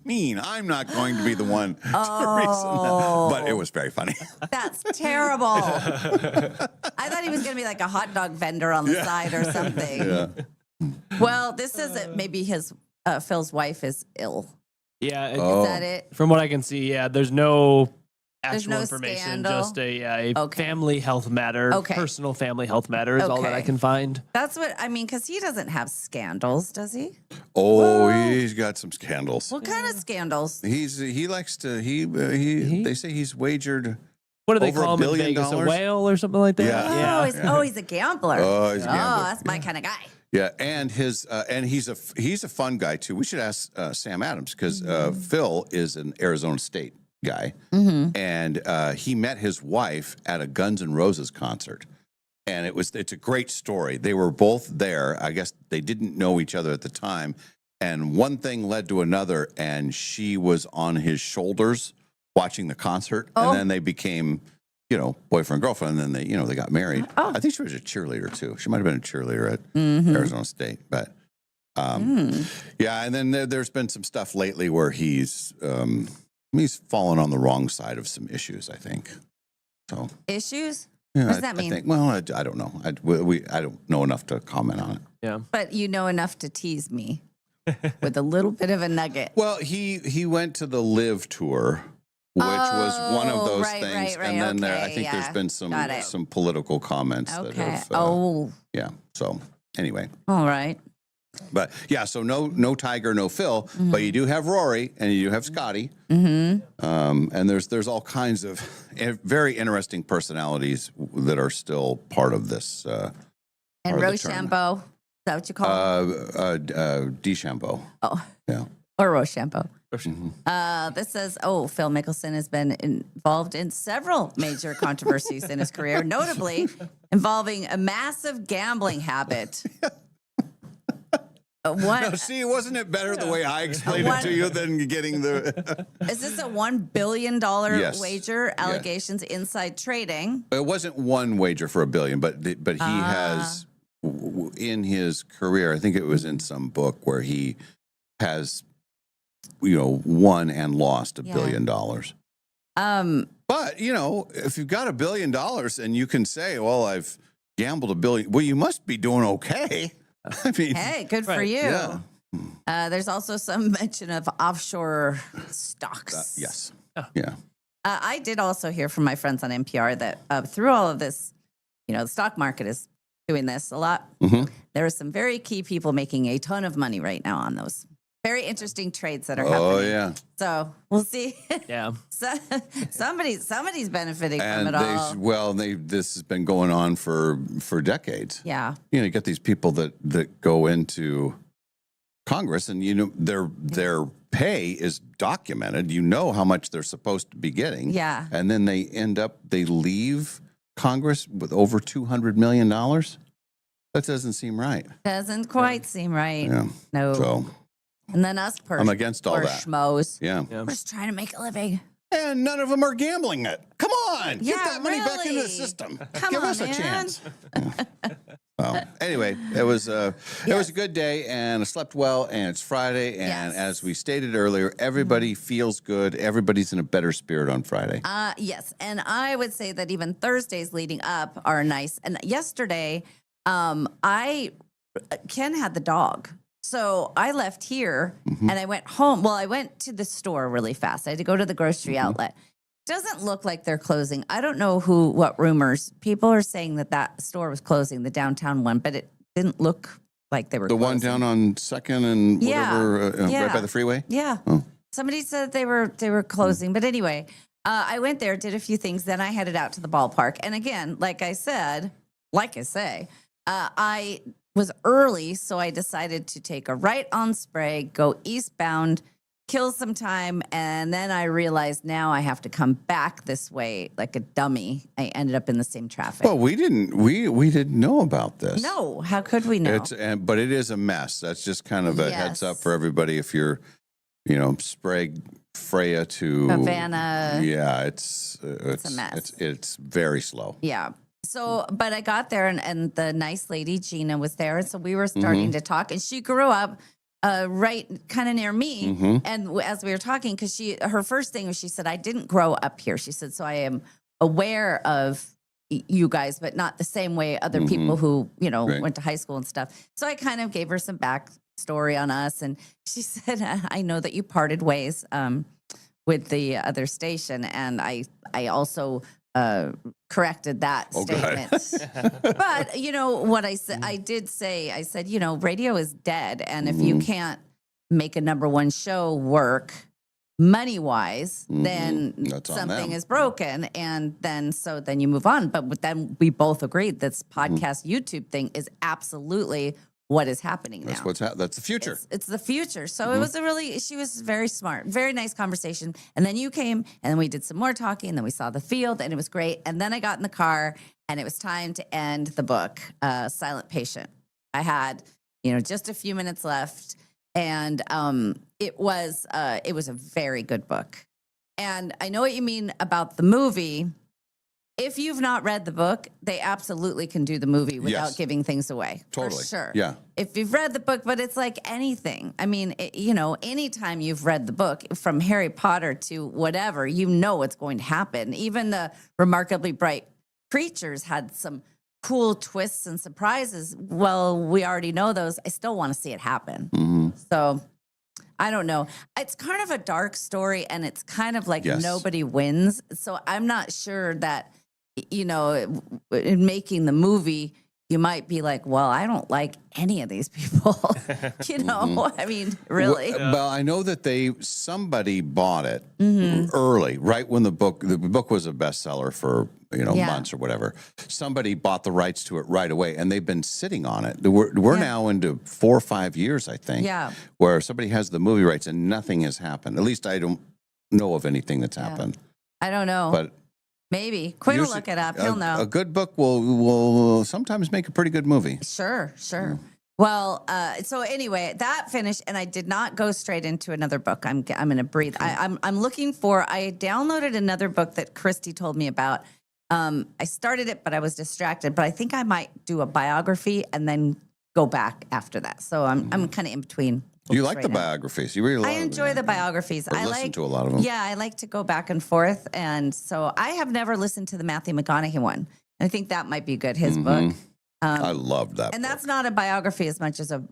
mean. I'm not going to be the one to reason that. But it was very funny. That's terrible. I thought he was going to be like a hot dog vendor on the side or something. Yeah. Well, this says that maybe Phil's wife is ill. Yeah. Is that it? From what I can see, there's no actual no information. scandal? Just a Okay. family health matter. Okay. Personal family health matter is all that I Okay. can find. That's what I mean, because he doesn't have scandals, does he? Oh, he's got some scandals. What kind of scandals? He likes to they say he's wagered What do they over call $1 him in billion. Vegas? A whale or something like that? Yeah. He's a gambler. Oh, he's a gambler. that's my kind of guy. Yeah, and he's a fun guy too. We should ask Sam Adams because Phil is an Arizona State guy, and he met his wife at a Guns N' Roses concert, and it's a great story. They were both there. I guess they didn't know each other at the time, and one thing led to another, and she was on his shoulders watching the concert, and then they became, boyfriend, girlfriend, and then they got married. I think she was a cheerleader too. She might have been a cheerleader at Arizona State, but yeah. And then there's been some stuff lately where he's fallen on the wrong side of some issues, I think. So Issues? yeah, What does that mean? I don't know. I don't know enough to comment on it. Yeah. But you know enough to tease me with a little bit of a nugget. Well, he went to the Live tour, which was one of those things, right, and then I okay, think there's yeah. been Got it. some political comments that Okay. have. Yeah. So anyway, All right. but yeah, so no Tiger, no Phil, but you do have Rory and you do have Scotty, and there's all kinds of very interesting personalities that are still part of this. And Rochambeau. Is that what you call him? DeChambeau. Oh. Yeah. Or Rochambeau. This says, Phil Mickelson has been involved in several major controversies in his career, notably involving a massive gambling habit. No, see, wasn't it better the way I explained it to you than getting the... Is this a $1 billion Yes. wager? Allegations inside trading. It wasn't one wager for $1 billion, but he has in his career. I think it was in some book where he has, won and lost $1 billion. But if you've got $1 billion and you can say, "Well, I've gambled $1 billion," well, you must be doing okay. I mean, Hey, good for you. Yeah. There's also some mention of offshore stocks. Yes. Yeah. I did also hear from my friends on NPR that through all of this, the stock market is doing this a lot. There are some very key people making a ton of money right now on those very interesting trades that are happening. Oh yeah. So we'll see. Yeah. So, somebody's benefiting from it all. This has been going on for decades. Yeah. You get these people that go into Congress, and their pay is documented. You know how much they're supposed to be getting. Yeah. And then they leave Congress with over $200 million. That doesn't seem right. Doesn't quite seem right. Yeah. No. So And then us I'm against all that. schmoes. Yeah. We're just trying to make a living. And none of them are gambling it. Come on. Yeah, Get that money back into the really. system. Come Give on, us a man. chance. Well, anyway, it was a good day, and I slept well, and it's Friday, and as we stated earlier, everybody feels good. Everybody's in a better spirit on Friday. Yes. And I would say that even Thursdays leading up are nice. And yesterday, Ken had the dog. So I left here and I went home. Well, I went to the store really fast. I had to go to the grocery outlet. Doesn't look like they're closing. I don't know what rumors. People are saying that store was closing, the downtown one, but it didn't look like they were The closing. one down on 2nd and whatever, right by the freeway? Yeah. Oh. Somebody said they were closing. But anyway, I went there, did a few things. Then I headed out to the ballpark. And again, like I say, I was early, so I decided to take a right on Sprague, go eastbound, kill some time, and then I realized now I have to come back this way like a dummy. I ended up in the same traffic. Well, we didn't know about this. No, how could we know? But it is a mess. That's just kind of a heads up for everybody. If you're, Sprague, Freya to Havana. Yeah, it's a mess. It's very slow. Yeah. So, but I got there and the nice lady, Gina, was there. And so we were starting to talk, and she grew up right kind of near me. And as we were talking, because her first thing was she said, I didn't grow up here. She said, so I am aware of you guys, but not the same way other people who, went to high school and stuff. So I kind of gave her some backstory on us. And she said, I know that you parted ways with the other station, and I also corrected that statement. But you know what I said? I did say, I said, you know, radio is dead, and if you can't make a number one show work money wise, then something is broken, and then you move on. But then we both agreed this podcast YouTube thing is absolutely what is happening now. That's the future. It's the future. So it was she was very smart, very nice conversation. And then you came, and then we did some more talking, and then we saw the field, and it was great. And then I got in the car, and it was time to end the book, Silent Patient. I had, just a few minutes left. And it was a very good book. And I know what you mean about the movie. If you've not read the book, they absolutely can do the movie without giving things away. Totally. For sure. Yeah. If you've read the book, but it's like anything. I mean, anytime you've read the book, from Harry Potter to whatever, you know what's going to happen. Even the Remarkably Bright Creatures had some cool twists and surprises. Well, we already know those. I still want to see it happen. So I don't know. It's kind of a dark story, and it's kind of like nobody wins. So I'm not sure that, in making the movie, you might be like, well, I don't like any of these people. I mean, really. Well, I know that somebody bought it early, right when the book was a bestseller for months or whatever. Somebody bought the rights to it right away, and they've been sitting on it. We're now into 4 or 5 years, I think, where somebody has the movie rights and nothing has happened. At least I don't know of anything that's happened. I don't know, but maybe Quinn will look it up. He'll know. A good book will sometimes make a pretty good movie. Sure. Well, so anyway, that finished, and I did not go straight into another book. I'm going to breathe. I'm looking for. I downloaded another book that Christy told me about. I started it, but I was distracted. But I think I might do a biography and then go back after that. So I'm kind of in between. You like the biographies? You really like. I enjoy the biographies. I listen to a lot of them. Yeah, I like to go back and forth, and so I have never listened to the Matthew McConaughey one. I think that might be good. His book. I loved that. And book. that's not a biography as much as a.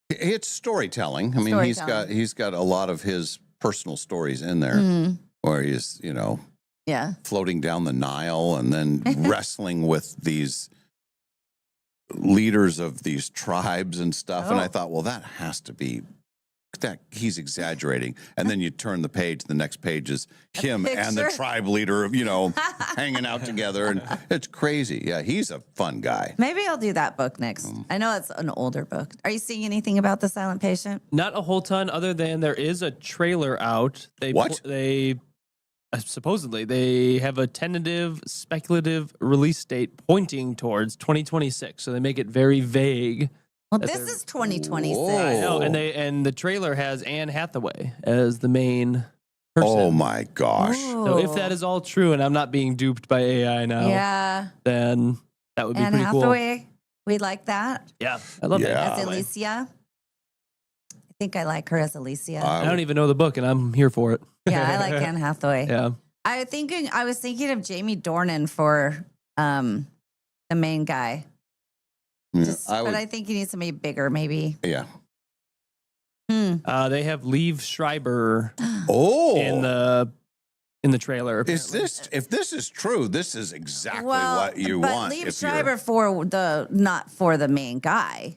It's storytelling. I mean, he's got a lot of his personal stories in there, where he's floating down the Nile and then wrestling with these leaders of these tribes and stuff. And I thought, well, that has to be that he's exaggerating. And then you turn the page, the next page is him and the tribe leader, hanging out together. And it's crazy. Yeah, he's a fun guy. Maybe I'll do that book next. I know it's an older book. Are you seeing anything about The Silent Patient? Not a whole ton, other than there is a trailer out. Supposedly, they have a tentative, speculative release date pointing towards 2026. So they make it very vague. Well, this is 2026. I know, and the trailer has Anne Hathaway as the main person. Oh my gosh! So if that is all true, and I'm not being duped by AI now, then that would be pretty Hathaway, cool. We like that. Yeah, I love that. As Alicia. I think I like her as Alicia. I don't even know the book, and I'm here for it. Yeah, I like Anne Hathaway. Yeah. I was thinking of Jamie Dornan for the main guy. But I think he needs somebody bigger, maybe. Yeah. They have Liev Schreiber in the trailer. Apparently. If this is true, this is exactly what you want. But Liev Schreiber not for the main guy.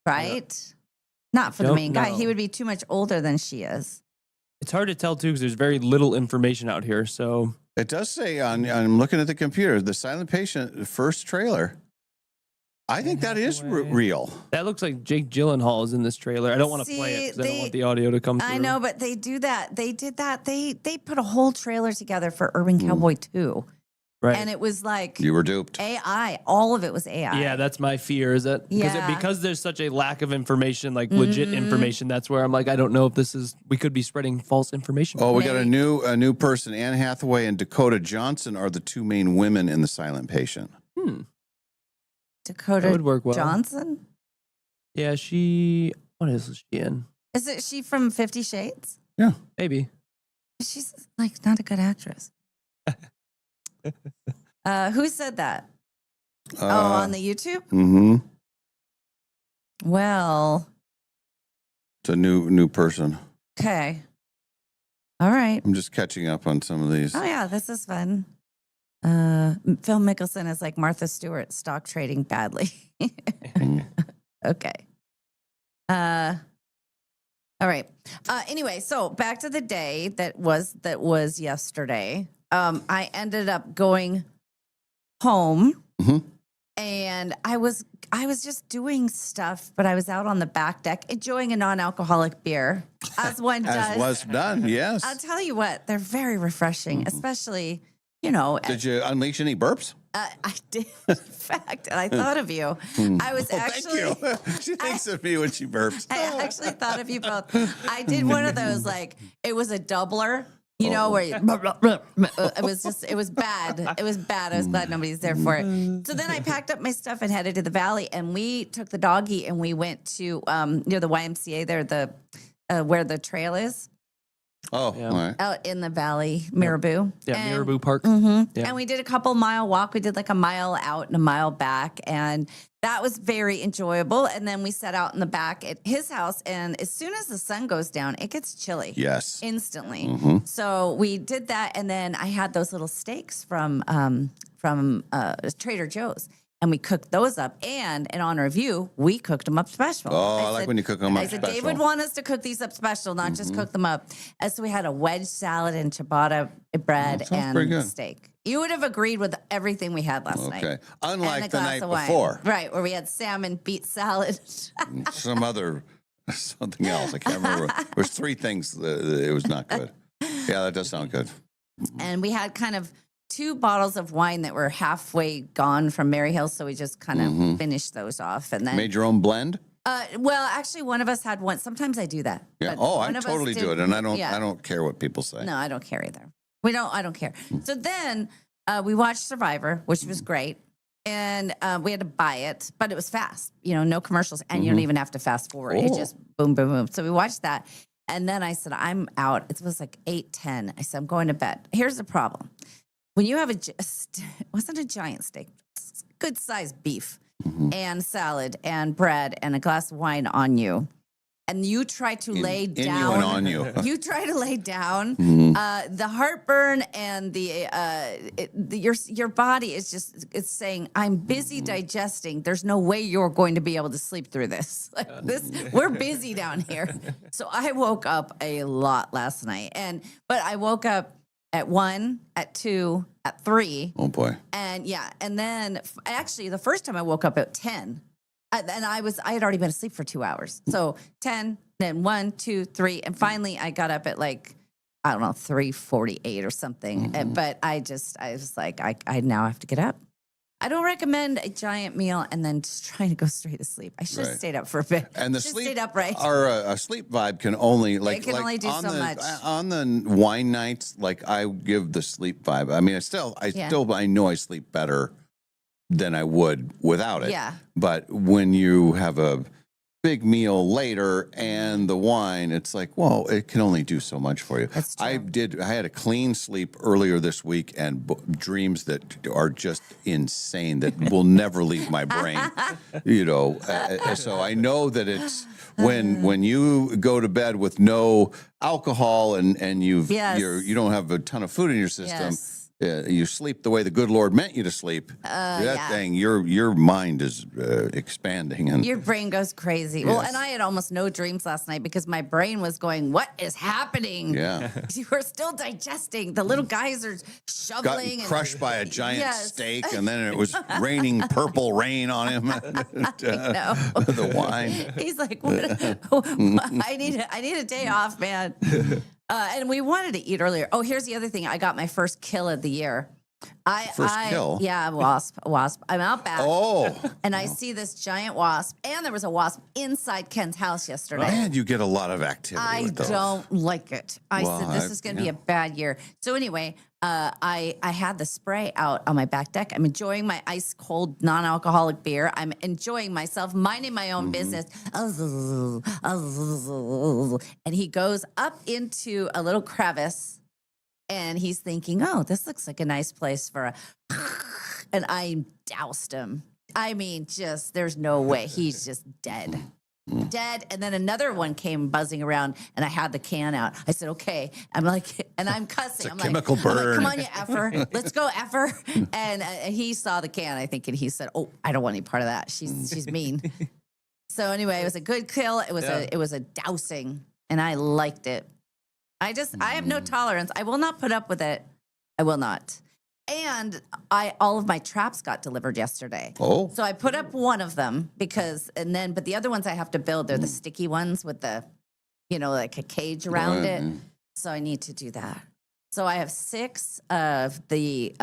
Right? Not for the main guy. He would be too much older than she is. It's hard to tell, too, because there's very little information out here. So it does say I'm looking at the computer, the Silent Patient first trailer. I think that is real. That looks like Jake Gyllenhaal is in this trailer. I don't want to play it because I don't want the audio to come through. I know, but they do that. They did that. They put a whole trailer together for Urban Cowboy 2. Right. And it was like you were duped. AI. All of it was AI. Yeah, that's my fear. Is that because there's such a lack of information, like legit information. That's where I'm like, I don't know if we could be spreading false information. Oh, we got a new person. Anne Hathaway and Dakota Johnson are the two main women in The Silent Patient. Dakota would work well. Johnson? Yeah, what is she in? Is she from 50 Shades? Yeah. Maybe. She's like not a good actress. Who said that? On the YouTube? Mm-hmm. Well. It's a new person. Okay. All right. I'm just catching up on some of these. Oh, yeah, this is fun. Phil Mickelson is like Martha Stewart, stock trading badly. Okay. All right. Anyway, so back to the day that was yesterday. I ended up going home, and I was just doing stuff, but I was out on the back deck enjoying a non-alcoholic beer, as one does. As was done, yes. I'll tell you what, they're very refreshing, especially, you know. Did you unleash any burps? I did, in fact, and I thought of you. I was actually. Thank you. She thinks of me when she burps. I actually thought of you both. I did one of those, like, it was a doubler, you know, where you, it was bad. It was bad. I was glad nobody's there for it. So then I packed up my stuff and headed to the valley, and we took the doggy and we went to near the YMCA there, where the trail is. Oh, Yeah. all right. Out in the valley, Marabou. Yeah, And- Marabou Park. Yeah. Yeah. And we did a couple mile walk. We did like a mile out and a mile back. And that was very enjoyable. And then we sat out in the back at his house. And as soon as the sun goes down, it gets chilly. Yes. Instantly. Mhm. So we did that. And then I had those little steaks from Trader Joe's. And we cooked those up. And in honor of you, we cooked them up special. Oh, I like when you cook them up I said, special. Dave would want us to cook these up special, not just cook them up. And so we had a wedge salad and ciabatta bread sounds pretty good. and steak. You would have agreed with everything we had last night. Okay. And Unlike a the glass night of wine. before. Right, where we had salmon, beet salad. Something else. I can't remember. There was three things. It was not good. Yeah, that does sound good. And we had kind of 2 bottles of wine that were halfway gone from Mary Hill, so we just kind of finished those off. And then Made your own blend? well, actually, one of us had one. Sometimes I do that. Yeah. but Oh, I one of us totally do did- it, and I yeah. don't care what people say. No, I don't care either. I don't care. So then we watched Survivor, which was great. And we had to buy it, but it was fast. You know, no commercials, and you don't even have to fast forward. It Oh. just boom, boom, boom. So we watched that. And then I said, I'm out. It was like 8:10. I said, I'm going to bed. Here's the problem. When you have wasn't a giant steak, good sized beef and salad and bread and a glass of wine on you, and you try to lay in you down, and on you. you try to lay down, the heartburn and your body is just, it's saying, I'm busy digesting. There's no way you're going to be able to sleep through this. Like this, we're busy down here. So I woke up a lot last night, but I woke up at 1, at 2, at 3. Oh boy. And yeah, and then actually the first time I woke up at 10, and I had already been asleep for 2 hours. So 10, then 1, 2, 3, and finally I got up at like, I don't know, 3:48 or something. But I was like, I now have to get up. I don't recommend a giant meal and then just trying to go straight to sleep. I should have Right. stayed up for a bit. And the Should have sleep, stayed upright. a sleep vibe can only only do on so the, much. on the wine nights. Like I give the sleep vibe. I mean, I know I sleep better than I would without it. Yeah. But when you have a big meal later and the wine, it's like, well, it can only do so much for you. That's true. I had a clean sleep earlier this week and dreams that are just insane that will never leave my brain. You know, so I know that it's when you go to bed with no alcohol and you don't have a ton of food in your system. Yes. You sleep the way the good Lord meant you to sleep. That thing, your mind is expanding, and Your brain goes crazy. Well, and I had almost no dreams last night because my brain was going, what is happening? Yeah. You were still digesting. The little guys are shoveling. got and crushed by a giant Yes. steak, and then it was raining purple rain on him. The wine. He's like, what? I need a day off, man. And we wanted to eat earlier. Oh, here's the other thing. I got my first kill of the year. First kill? Yeah, a wasp. I'm out back. Oh. And I see this giant wasp. And there was a wasp inside Ken's house yesterday. Man, you get a lot of activity I with those. don't like it. I Well, said, this is going to be a bad year. So anyway, I had the spray out on my back deck. I'm enjoying my ice cold non-alcoholic beer. I'm enjoying myself, minding my own business. And he goes up into a little crevice and he's thinking, oh, this looks like a nice place for a... And I doused him. I mean, there's no way. He's just dead. Dead. And then another one came buzzing around and I had the can out. I said, okay. I'm like, and I'm cussing. I'm chemical I'm like, burn. come on, you effer. Let's go, effer. And he saw the can, I think, and he said, oh, I don't want any part of that. She's mean. So anyway, it was a good kill. It was a dousing and I liked it. I have no tolerance. I will not put up with it. I will not. And all of my traps got delivered yesterday. Oh. So I put up one of them but the other ones I have to build. They're the sticky ones with the, like a cage around it. So I need to do that. So I have 6 of the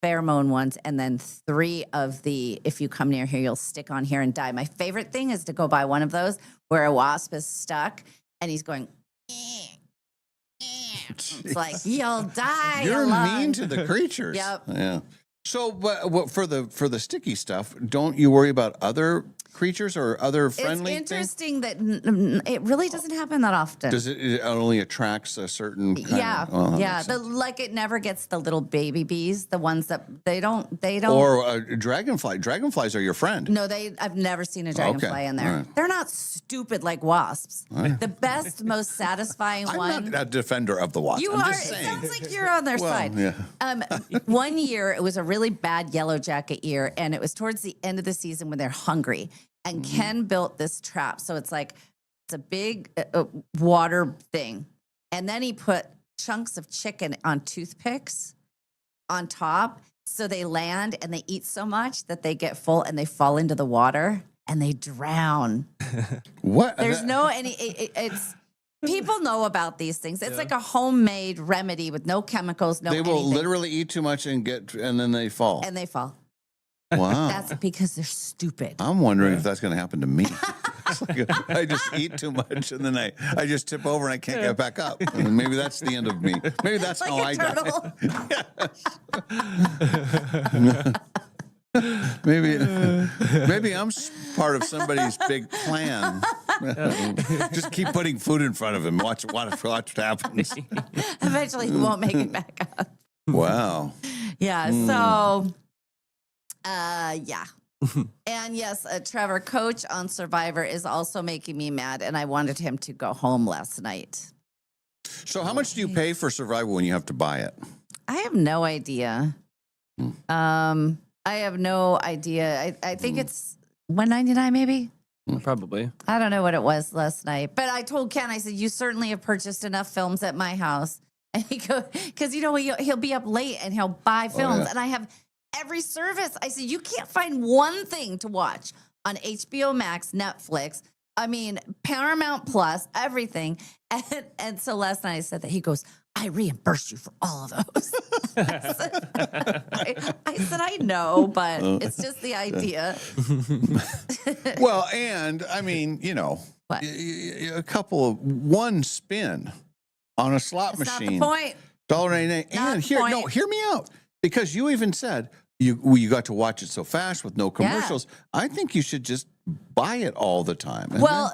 pheromone ones and then 3 of the, if you come near here, you'll stick on here and die. My favorite thing is to go by one of those where a wasp is stuck and he's going, it's like, you'll die. You're alone. mean to the creatures. Yep. Yeah. So, but for the sticky stuff, don't you worry about other creatures or other friendly It's interesting that it really doesn't happen that often. Does it only attracts a certain kind of, it never gets the little baby bees, the ones that they don't or dragonfly. Dragonflies are your friend. No, I've never seen a dragonfly in there. Right. They're not stupid like wasps. Right. The best, most satisfying I'm one. not a defender of the wasp. You I'm are. just It saying. sounds like you're on their side. Yeah. One year, it was a really bad yellow jacket year, and it was towards the end of the season when they're hungry. And Ken built this trap. So it's a big water thing. And then he put chunks of chicken on toothpicks on top. So they land and they eat so much that they get full and they fall into the water and they drown. What? There's it's people know about these things. It's like a homemade remedy with no chemicals, no They will anything. literally eat too much and then they fall. And they fall. Wow. That's because they're stupid. I'm wondering if that's going to happen to me. It's like I just eat too much and then I just tip over and I can't get back up. And maybe that's the end of me. Maybe that's Like how a I turtle. die. Maybe I'm part of somebody's big plan. Just keep putting food in front of him. Watch what happens. Eventually, he won't make it back up. Wow. Yeah. So, yeah. And yes, Trevor, coach on Survivor, is also making me mad, and I wanted him to go home last night. So how much do you pay for Survivor when you have to buy it? I have no idea. I have no idea. I think it's $199 maybe. Probably. I don't know what it was last night, but I told Ken, I said, you certainly have purchased enough films at my house. And he goes, because he'll be up late and he'll buy films, and I have every service. I said, you can't find one thing to watch on HBO Max, Netflix. I mean, Paramount Plus, everything. And so last night I said that. He goes, I reimburse you for all of those. I said, I know, but it's just the idea. Well, and I mean, What? one spin on a slot That's machine. not the point. $1.99. And hear me out. Because you even said you got to watch it so fast with no commercials. Yeah. I think you should just buy it all the time. Well,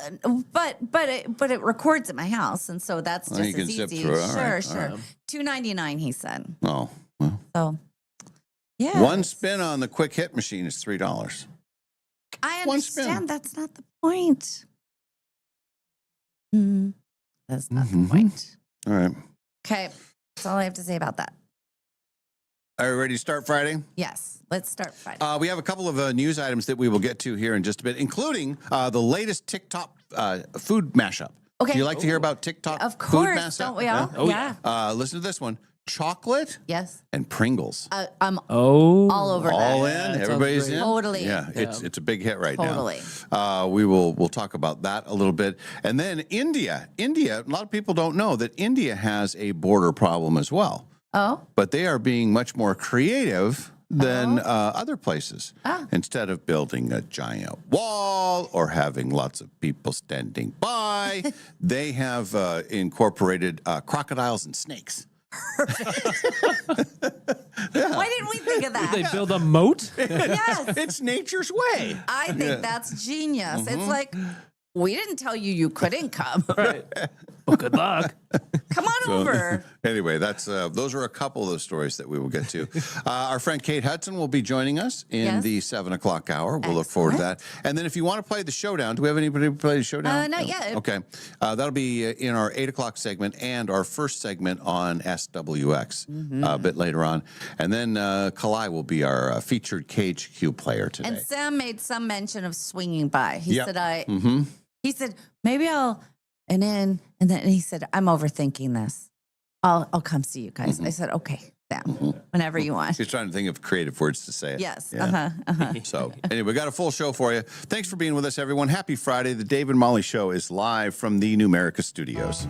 but it records at my house, and so that's just you can as zip easy. through it. Sure. Right. $2.99, he said. Oh, well. So, yeah. One spin on the quick hit machine is $3. I One spin. understand. That's not the point. That's not the point. All right. Okay. That's all I have to say about that. Are you ready to start Friday? Yes. Let's start Friday. We have a couple of news items that we will get to here in just a bit, including the latest TikTok food mashup. Okay. Do you like to hear about TikTok Of food course. mashup? Don't we all? Oh, yeah. Listen to this one. Chocolate Yes. and Pringles. I'm all over that. All in? Everybody's in? Totally. Yeah, it's a big hit right Totally. now. We'll talk about that a little bit. And then India, a lot of people don't know that India has a border problem as well. Oh. But they are being much more creative than other places. Instead of building a giant wall or having lots of people standing by, they have incorporated crocodiles and snakes. Why didn't we think of that? Did they build a moat? Yes. It's nature's way. I think that's genius. It's like, we didn't tell you couldn't come. Right. Well, good luck. Come on over. Anyway, that's those are a couple of the stories that we will get to. Our friend Kate Hudson will be joining us in the 7 o'clock hour. We'll look forward to that. And then if you want to play the showdown, do we have anybody play the showdown? Not yet. Okay. That'll be in our 8 o'clock segment and our first segment on SWX a bit later on. And then Kalai will be our featured KHQ player today. And Sam made some mention of swinging by. He said, he said, maybe I'll, and then he said, I'm overthinking this. I'll come see you guys. I said, okay, Sam, whenever you want. He's trying to think of creative words to say it. Yes. Yeah. So anyway, we got a full show for you. Thanks for being with us, everyone. Happy Friday. The Dave and Molly Show is live from the Numerica Studios.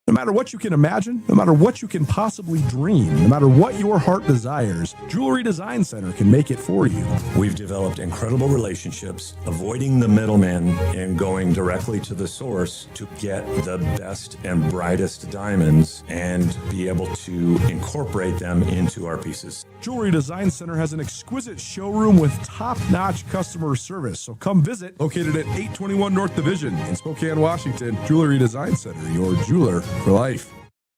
No matter what you can imagine, no matter what you can possibly dream, no matter what your heart desires, Jewelry Design Center can make it for you. We've developed incredible relationships, avoiding the middleman and going directly to the source to get the best and brightest diamonds and be able to incorporate them into our pieces. Jewelry Design Center has an exquisite showroom with top-notch customer service. So come visit, located at 821 North Division in Spokane, Washington. Jewelry Design Center, your jeweler for life.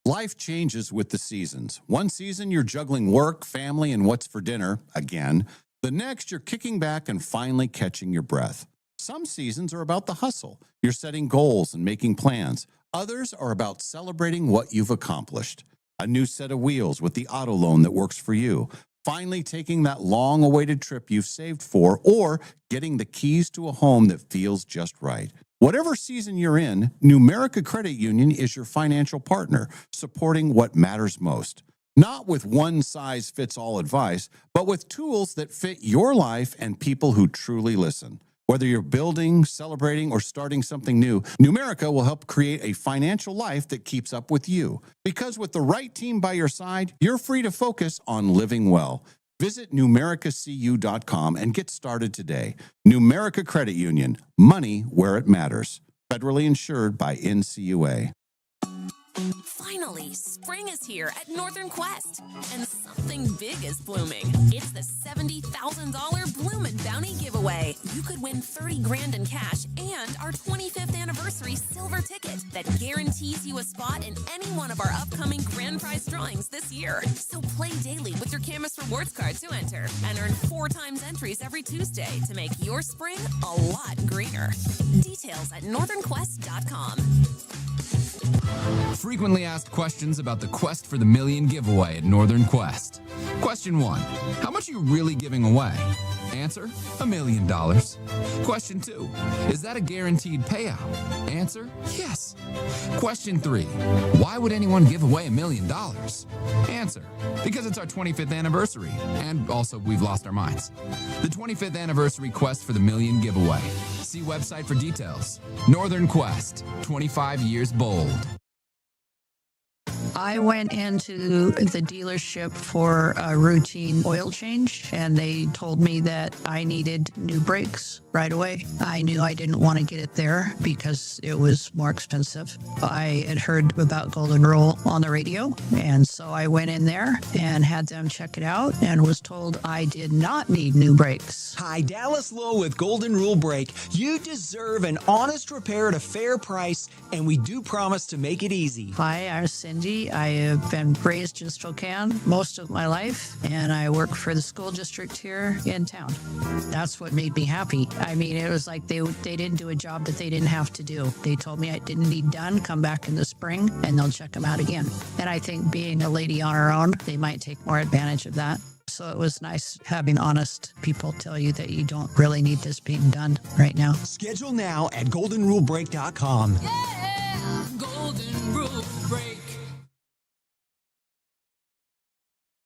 Life changes with the seasons. One season, you're juggling work, family, and what's for dinner, again. The next, you're kicking back and finally catching your breath. Some seasons are about the hustle. You're setting goals and making plans. Others are about celebrating what you've accomplished. A new set of wheels with the auto loan that works for you. Finally taking that long-awaited trip you've saved for, or getting the keys to a home that feels just right. Whatever season you're in, Numerica Credit Union is your financial partner, supporting what matters most. Not with one-size-fits-all advice, but with tools that fit your life and people who truly listen. Whether you're building, celebrating, or starting something new, Numerica will help create a financial life that keeps up with you. Because with the right team by your side, you're free to focus on living well. Visit numericacu.com and get started today. Numerica Credit Union, money where it matters. Federally insured by NCUA. Finally, spring is here at Northern Quest, and something big is blooming. It's the $70,000 Bloomin' Bounty giveaway. You could win 30 grand in cash and our 25th anniversary silver ticket that guarantees you a spot in any one of our upcoming grand prize drawings this year. So play daily with your Camus Rewards card to enter and earn 4 times entries every Tuesday to make your spring a lot greener. Details at northernquest.com. Frequently asked questions about the Quest for the Million giveaway at Northern Quest. Question 1. How much are you really giving away? Answer, $1 million. Question 2. Is that a guaranteed payout? Answer, yes. Question 3. Why would anyone give away $1 million? Answer, because it's our 25th anniversary, and also we've lost our minds. The 25th anniversary Quest for the Million giveaway. See website for details. Northern Quest, 25 years bold. I went into the dealership for a routine oil change, and they told me that I needed new brakes right away. I knew I didn't want to get it there because it was more expensive. I had heard about Golden Rule on the radio, and so I went in there and had them check it out and was told I did not need new brakes. Hi, Dallas Lowe with Golden Rule Brake. You deserve an honest repair at a fair price, and we do promise to make it easy. Hi, I'm Cindy. I have been raised in Spokane most of my life, and I work for the school district here in town. That's what made me happy. I mean, it was like they didn't do a job that they didn't have to do. They told me I didn't need done, come back in the spring, and they'll check them out again. And I think being a lady on her own, they might take more advantage of that. So it was nice having honest people tell you that you don't really need this being done right now. Schedule now at goldenrulebrake.com. Yeah, Golden Rule Break.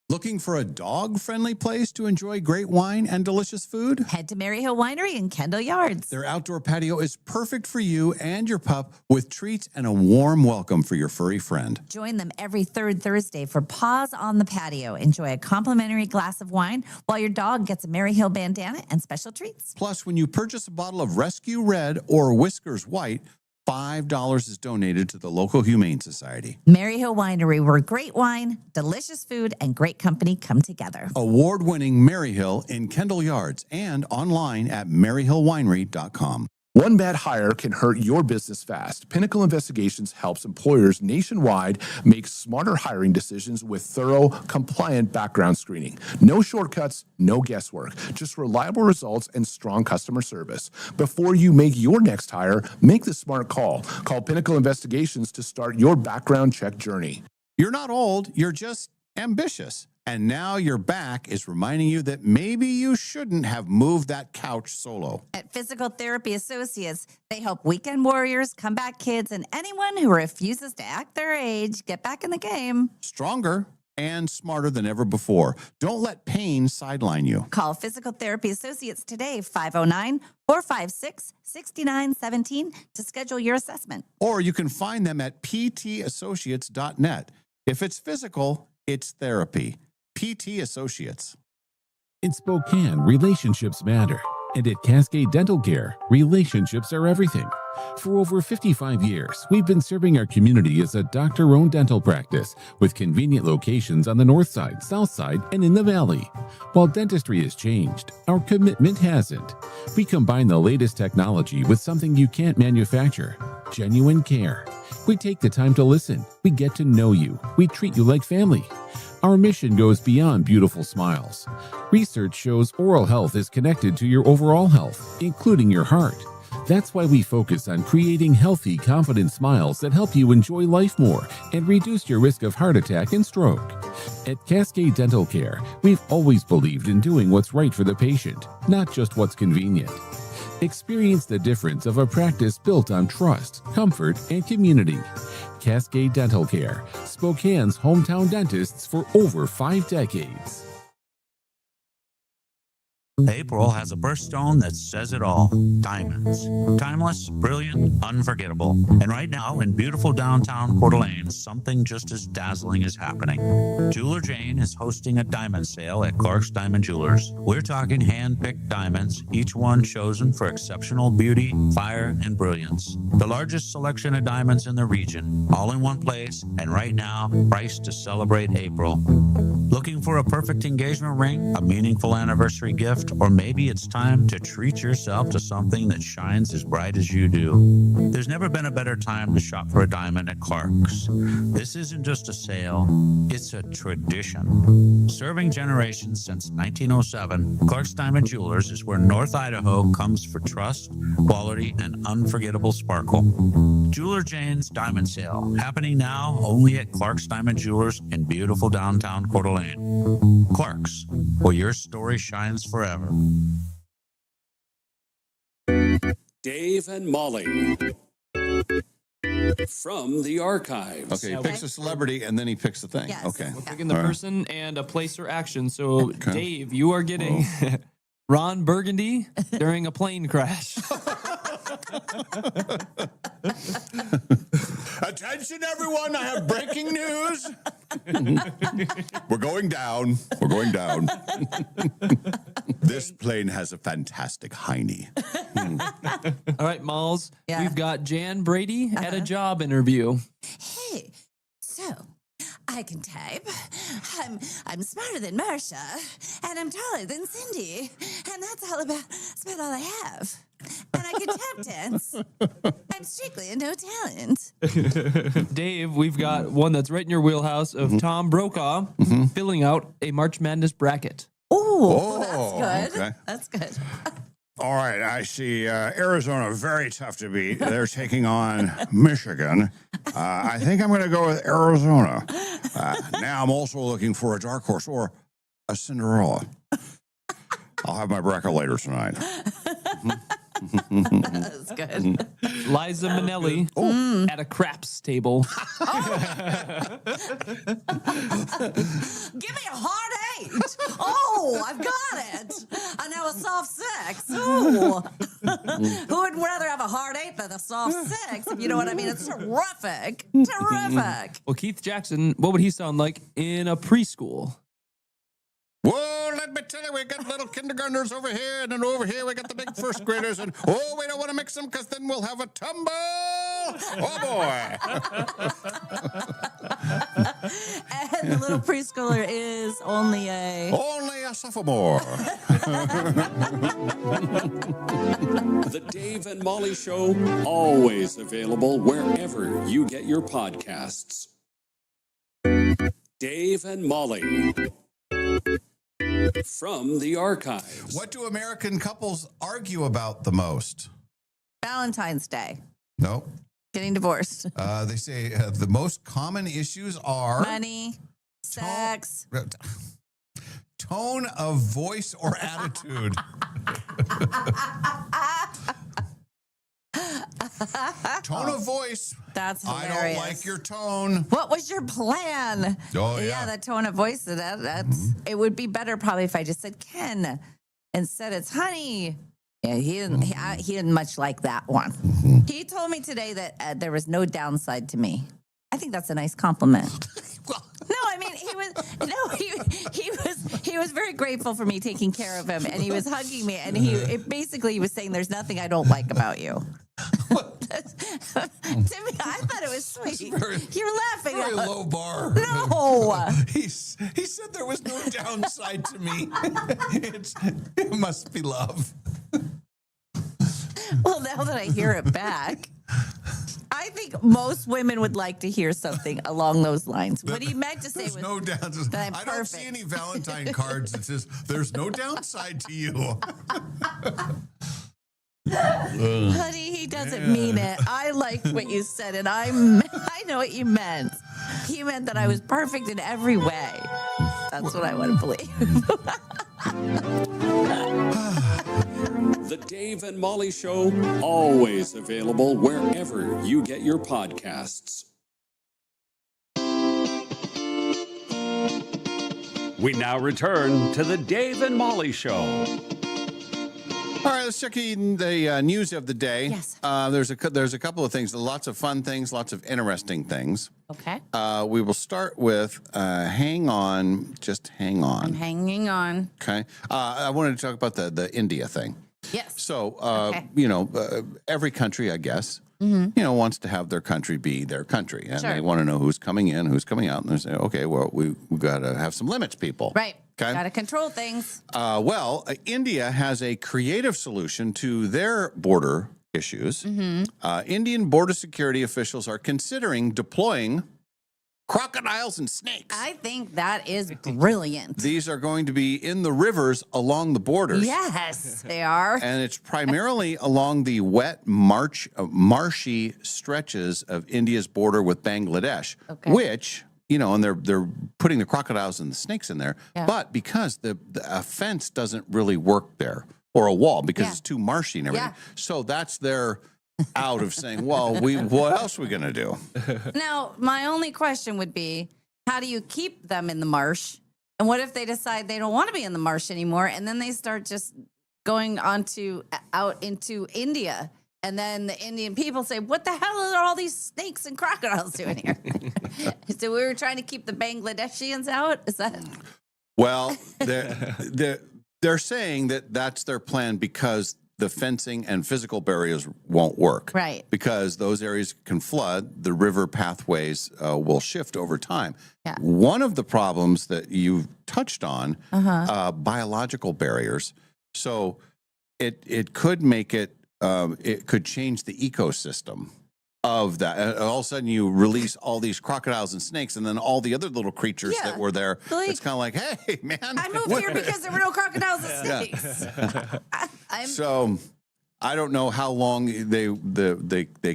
Looking for a dog-friendly place to enjoy great wine and delicious food? Head to Maryhill Winery in Kendall Yards. Their outdoor patio is perfect for you and your pup, with treats and a warm welcome for your furry friend. Join them every third Thursday for Paws on the Patio. Enjoy a complimentary glass of wine while your dog gets a Maryhill bandana and special treats. Plus, when you purchase a bottle of Rescue Red or Whiskers White, $5 is donated to the local Humane Society. Maryhill Winery, where great wine, delicious food, and great company come together. Award-winning Maryhill in Kendall Yards and online at maryhillwinery.com. One bad hire can hurt your business fast. Pinnacle Investigations helps employers nationwide make smarter hiring decisions with thorough, compliant background screening. No shortcuts, no guesswork, just reliable results and strong customer service. Before you make your next hire, make the smart call. Call Pinnacle Investigations to start your background check journey. You're not old, you're just ambitious. And now your back is reminding you that maybe you shouldn't have moved that couch solo. At Physical Therapy Associates, they help weekend warriors, comeback kids, and anyone who refuses to act their age get back in the game. Stronger and smarter than ever before. Don't let pain sideline you. Call Physical Therapy Associates today, 509-456-6917 to schedule your assessment. Or you can find them at ptassociates.net. If it's physical, it's therapy. PT Associates. In Spokane, relationships matter. And at Cascade Dental Care, relationships are everything. For over 55 years, we've been serving our community as a doctor-owned dental practice with convenient locations on the north side, south side, and in the valley. While dentistry has changed, our commitment hasn't. We combine the latest technology with something you can't manufacture: genuine care. We take the time to listen. We get to know you. We treat you like family. Our mission goes beyond beautiful smiles. Research shows oral health is connected to your overall health, including your heart. That's why we focus on creating healthy, confident smiles that help you enjoy life more and reduce your risk of heart attack and stroke. At Cascade Dental Care, we've always believed in doing what's right for the patient, not just what's convenient. Experience the difference of a practice built on trust, comfort, and community. Cascade Dental Care, Spokane's hometown dentists for over 5 decades. April has a birthstone that says it all. Diamonds. Timeless, brilliant, unforgettable. And right now, in beautiful downtown Coeur d'Alene, something just as dazzling is happening. Jeweler Jane is hosting a diamond sale at Clark's Diamond Jewelers. We're talking hand-picked diamonds, each one chosen for exceptional beauty, fire, and brilliance. The largest selection of diamonds in the region, all in one place, and right now, priced to celebrate April. Looking for a perfect engagement ring, a meaningful anniversary gift, or maybe it's time to treat yourself to something that shines as bright as you do. There's never been a better time to shop for a diamond at Clark's. This isn't just a sale, it's a tradition. Serving generations since 1907, Clark's Diamond Jewelers is where North Idaho comes for trust, quality, and unforgettable sparkle. Jeweler Jane's Diamond Sale, happening now only at Clark's Diamond Jewelers in beautiful downtown Coeur d'Alene. Clark's, where your story shines forever. Dave and Molly from the archives. Okay, he picks a celebrity and then he picks the thing. Yes. Okay. We're picking the All right. person and a place or action. So, Okay. Dave, you are getting Ron Burgundy during a plane crash. Attention, everyone. I have breaking news. We're going down. We're going down. This plane has a fantastic hiney. All right, Malls. Yeah. We've got Jan Brady at a job interview. Hey, so I can type. I'm smarter than Marcia, and I'm taller than Cindy, and that's about all I have. And I can tap dance. I'm strictly a no talent. Dave, we've got one that's right in your wheelhouse of Tom Brokaw filling out a March Madness bracket. Ooh, that's good. okay. That's good. All right, I see Arizona very tough to beat. They're taking on Michigan. I think I'm going to go with Arizona. Now I'm also looking for a dark horse or a Cinderella. I'll have my bracket later tonight. That's good. Liza Minnelli at a craps table. Give me a hard 8. Oh, I've got it. And now a soft 6. Ooh. Who would rather have a hard 8 than a soft 6? If you know what I mean. It's terrific. Terrific. Well, Keith Jackson, what would he sound like in a preschool? Whoa, let me tell you, we got little kindergartners over here, and then over here we got the big first graders, and oh, we don't want to mix them because then we'll have a tumble Oh boy. And the little preschooler is only a sophomore. The Dave and Molly Show, always available wherever you get your podcasts. Dave and Molly from the archives. What do American couples argue about the most? Valentine's Day. No. Getting divorced. They say the most common issues are Money, sex. Tone of voice or attitude. Tone of voice. That's hilarious. I don't like your tone. What was your plan? Oh, yeah. The tone of voice. It would be better probably if I just said Ken instead it's honey. Yeah, he didn't much like that one. He told me today that there was no downside to me. I think that's a nice compliment. No, I mean he was very grateful for me taking care of him, and he was hugging me, and he was saying there's nothing I don't like about you. To me, I thought it was sweet. You're laughing. Very low bar. No. He said there was no downside to me. It must be love. Well, now that I hear it back, I think most women would like to hear something along those lines. What he meant to say was no downside. that I'm I perfect. don't see any Valentine cards that says there's no downside to you. Honey, he doesn't mean it. I liked what you said, and I know what you meant. He meant that I was perfect in every way. That's what I want to believe. The Dave and Molly Show, always available wherever you get your podcasts. We now return to the Dave and Molly Show. All right, let's check in the news of the day. Yes. There's a couple of things, lots of fun things, lots of interesting things. Okay. We will start with hang on. I'm hanging on. Okay. I wanted to talk about the India thing. Yes. So, Okay. every country, I guess, Mm-hmm. wants to have their country be their country. And Sure. they want to know who's coming in, who's coming out. And they say, okay, well, we got to have some limits, people. Right. Okay. Got to control things. India has a creative solution to their border issues. Mm-hmm. Indian border security officials are considering deploying crocodiles and snakes. I think that is brilliant. These are going to be in the rivers along the borders. Yes, they are. And it's primarily along the wet, marshy stretches of India's border with Bangladesh, which, and they're putting the crocodiles and the snakes in there. Yeah. But because a fence doesn't really work there, or a wall, because it's too marshy and everything. Yeah. So that's their out of saying, well, what else are we going to do? Now, my only question would be, how do you keep them in the marsh? And what if they decide they don't want to be in the marsh anymore, and then they start just going out into India? And then the Indian people say, what the hell are all these snakes and crocodiles doing here? So we were trying to keep the Bangladeshians out? Is that? Well, they're saying that that's their plan because the fencing and physical barriers won't work. Right. Because those areas can flood, the river pathways will shift over time. Yeah. One of the problems that you've touched on, biological barriers. So it could make it could change the ecosystem of that. And all of a sudden you release all these crocodiles and snakes, and then all the other little creatures that were there. It's kind of like, hey, man. I moved here because there were no crocodiles and snakes. So I don't know how long they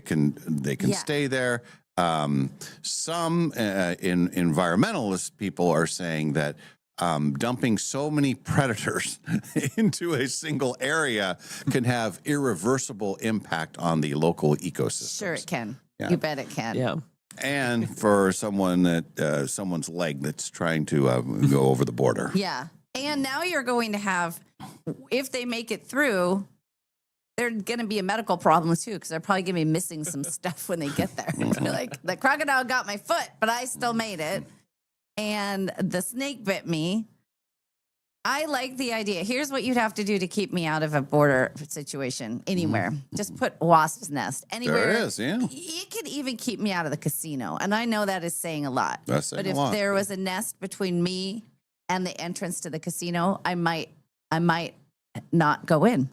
can stay there. Some environmentalist people are saying that dumping so many predators into a single area can have irreversible impact on the local ecosystem. Sure, it can. Yeah. You bet it can. Yeah. And for someone's leg that's trying to go over the border. Yeah. And now you're going to have, if they make it through, there's going to be a medical problem too, because they're probably going to be missing some stuff when they get there. Like, the crocodile got my foot, but I still made it. And the snake bit me. I like the idea. Here's what you'd have to do to keep me out of a border situation anywhere. Just put wasp's nest anywhere. There it is, yeah. It could even keep me out of the casino. And I know that is saying a lot. That's saying but a if lot. there was a nest between me and the entrance to the casino, I might not go in.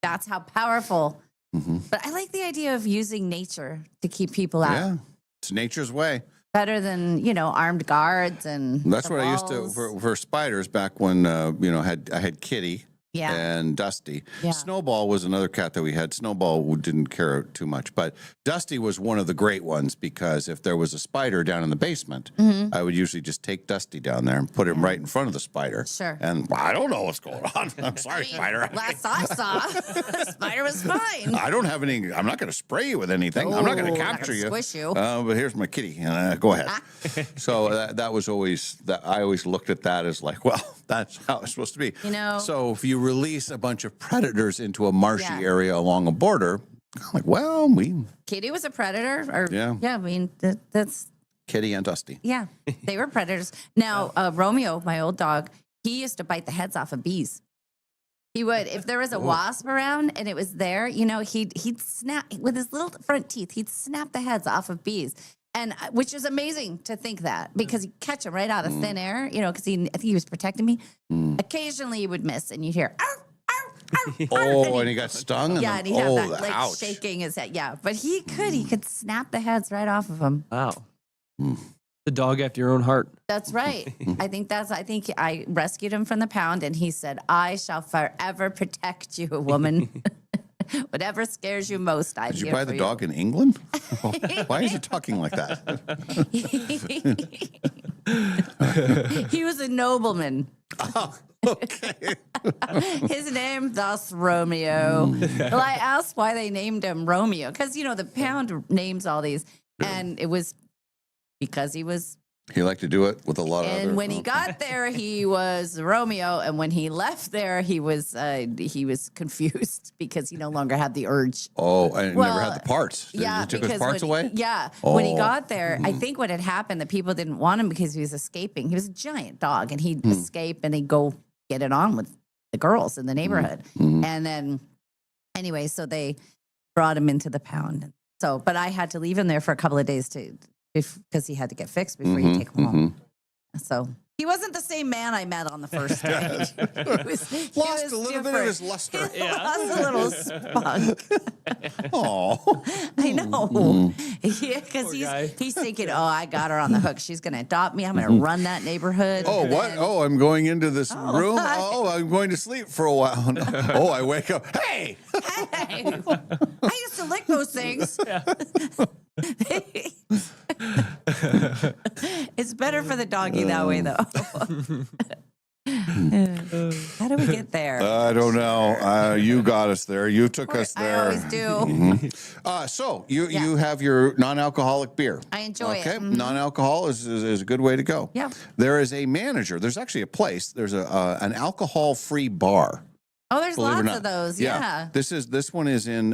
That's how powerful. But I like the idea of using nature to keep people out. Yeah, it's nature's way. Better than, armed guards and That's the what I used to walls. for spiders back when I had Kitty Yeah. and Dusty. Yeah. Snowball was another cat that we had. Snowball didn't care too much, but Dusty was one of the great ones because if there was a spider down in the basement, I would usually just take Dusty down there and put him right in front of the spider. Sure. And I don't know what's going on. I'm sorry, spider. Last I saw, the spider was fine. I don't have any. I'm not going to spray you with anything. I'm not going Oh, to not capture gonna you. squish you. But here's my kitty. Go ahead. So that was always that. I always looked at that as like, well, that's how it's supposed to be. So if you release a bunch of predators into a marshy area along a border, like, well, Kitty was a predator. Or, Yeah. I mean, that's, Kitty and Dusty. yeah, they were predators. Now, Romeo, my old dog, he used to bite the heads off of bees. He would, if there was a wasp around and it was there, he'd snap with his little front teeth. He'd snap the heads off of bees, and which is amazing to think that because he'd catch them right out of thin air. Because I think he was protecting me. Occasionally, he would miss, and you'd hear, "Ow, ow, ow, ow," And he got stung. yeah, and he'd have that like ouch. shaking his head. Yeah, but he could snap the heads right off of them. Wow. The dog after your own heart. That's right. I think I rescued him from the pound, and he said, "I shall forever protect you, woman. Whatever scares you most, I'm Did you here buy for the dog in England? Why is he talking like that? He was a nobleman. Okay. His name, thus Romeo. Well, I asked why they named him Romeo because the pound names all these, and it was because he was. He liked to do it with a lot of. And when he got there, he was Romeo, and when he left there, he was confused because he no longer had the urge. Oh, and never had the parts. Yeah, He took his parts when away. When he got there, I think what had happened, the people didn't want him because he was escaping. He was a giant dog, and he'd escape and he'd go get it on with the girls in the neighborhood. And then, anyway, so they brought him into the pound. So, but I had to leave him there for a couple of days because he had to get fixed before you take him home. So he wasn't the same man I met on the first day. He Lost a little bit of his luster. He lost a little spunk. Oh, I know. Yeah, because he's thinking, oh, I got her on the hook. She's going to adopt me. I'm going to run that neighborhood. Oh, what? Oh, I'm going into this room. Oh, I'm going to sleep for a while. Oh, I wake up. Hey! Hey, I used to lick those things. It's better for the doggy that way, though. How do we get there? I don't know. You got us there. You took us there. I always do. So you have your non-alcoholic beer. I enjoy it. Okay, non-alcohol is a good way to go. Yeah. There is a manager. There's actually a place. There's an alcohol-free bar. Oh, there's Believe it or lots not. of those. Yeah. This one is in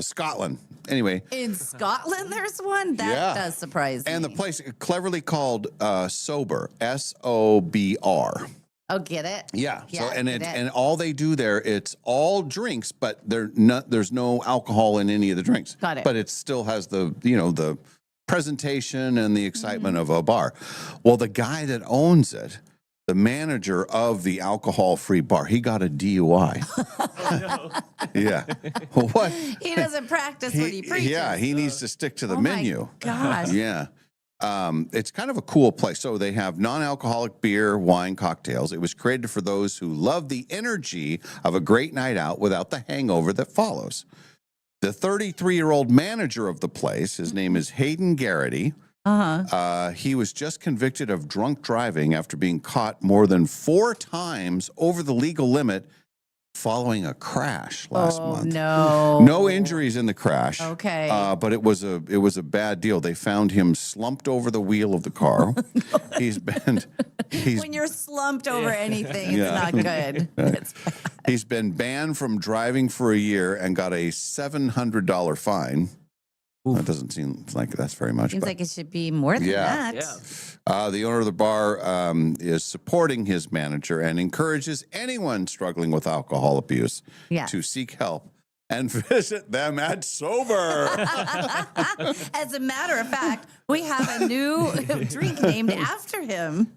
Scotland. Anyway. In Scotland, there's one? That does surprise me. And the place cleverly called Sober, SOBR. Oh, get it? Yeah. So get it. and all they do there, it's all drinks, but there's no alcohol in any of the drinks. Got it. But it still has the presentation and the excitement of a bar. Well, the guy that owns it, the manager of the alcohol-free bar, he got a DUI. Yeah. What? He doesn't practice what he preaches. Yeah, he needs to stick to the Oh menu. my gosh. Yeah. It's kind of a cool place. So they have non-alcoholic beer, wine, cocktails. It was created for those who love the energy of a great night out without the hangover that follows. The 33-year-old manager of the place, his name is Hayden Garrity. He was just convicted of drunk driving after being caught more than 4 times over the legal limit following a crash last month. No injuries in the crash. Okay. But it was a bad deal. They found him slumped over the wheel of the car. When you're slumped over anything, it's not good. He's been banned from driving for a year and got a $700 fine. That doesn't seem like that's very much. Seems but like it should be more than that. Yeah. The owner of the bar is supporting his manager and encourages anyone struggling with alcohol abuse to seek help and visit them at Sober. As a matter of fact, we have a new drink named after him.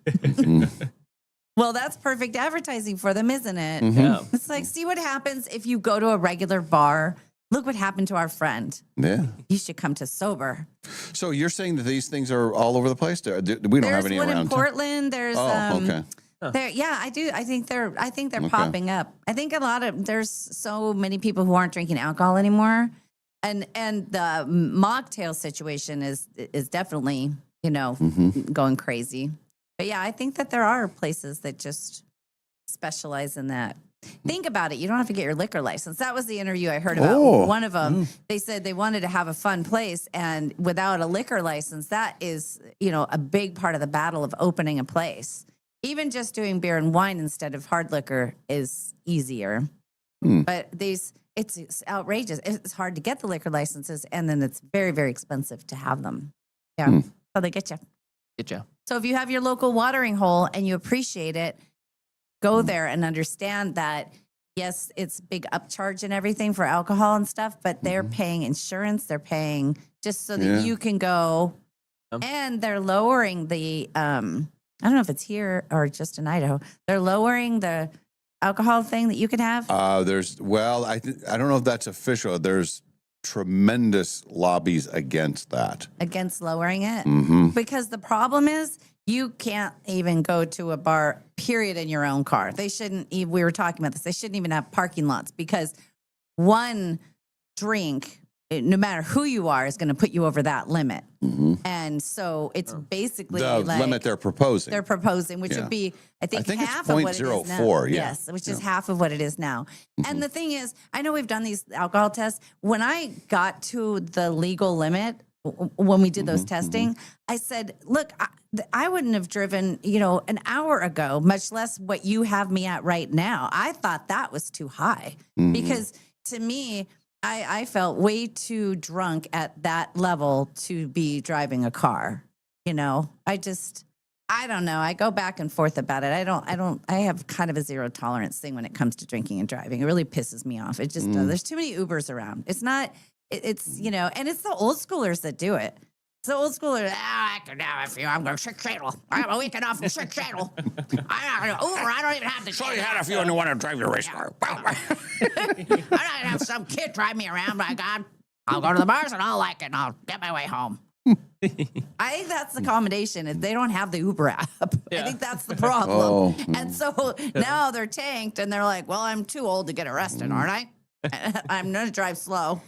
Well, that's perfect advertising for them, isn't it? Yeah. It's like, see what happens if you go to a regular bar. Look what happened to our friend. Yeah. You should come to Sober. So you're saying that these things are all over the place? We don't have any There's one around. in Portland. There's okay. There, yeah, I do. I think they're popping up. I think there's so many people who aren't drinking alcohol anymore, and the mocktail situation is definitely going crazy. But yeah, I think that there are places that just specialize in that. Think about it. You don't have to get your liquor license. That was the interview I heard about. One of them, they said they wanted to have a fun place, and without a liquor license, that is, a big part of the battle of opening a place. Even just doing beer and wine instead of hard liquor is easier. But it's outrageous. It's hard to get the liquor licenses, and then it's very, very expensive to have them. Yeah. So they get you. So if you have your local watering hole and you appreciate it, go there and understand that, yes, it's big upcharge and everything for alcohol and stuff, but they're paying insurance. They're paying just so that you can go. And they're lowering the, I don't know if it's here or just in Idaho. They're lowering the alcohol thing that you can have. I don't know if that's official. There's tremendous lobbies against that. Against lowering it? Because the problem is, you can't even go to a bar, period, in your own car. They shouldn't, we were talking about this, they shouldn't even have parking lots because one drink, no matter who you are, is going to put you over that limit. And so it's basically the limit they're proposing. Which would be, I think half it's of what it is now. 0.04, Yes, which is half of what it is now. And the thing is, I know we've done these alcohol tests. When I got to the legal limit, when we did those testing, I said, look, I wouldn't have driven, an hour ago, much less what you have me at right now. I thought that was too high because to me, I felt way too drunk at that level to be driving a car. I don't know. I go back and forth about it. I have kind of a zero tolerance thing when it comes to drinking and driving. It really pisses me off. It just does. There's too many Ubers around. It's not, it's, and it's the old schoolers that do it. The old schoolers, I can have a few. I'm going to shake cradle. I have a weekend off and shake cradle. I don't even have to. So you had a few and you want to drive your race car. I don't have some kid drive me around. My God, I'll go to the bars and I'll like it. And I'll get my way home. I think that's the combination. Is they don't have the Uber app. I think that's the problem. And so now they're tanked and they're like, well, I'm too old to get arrested, aren't I? I'm going to drive slow.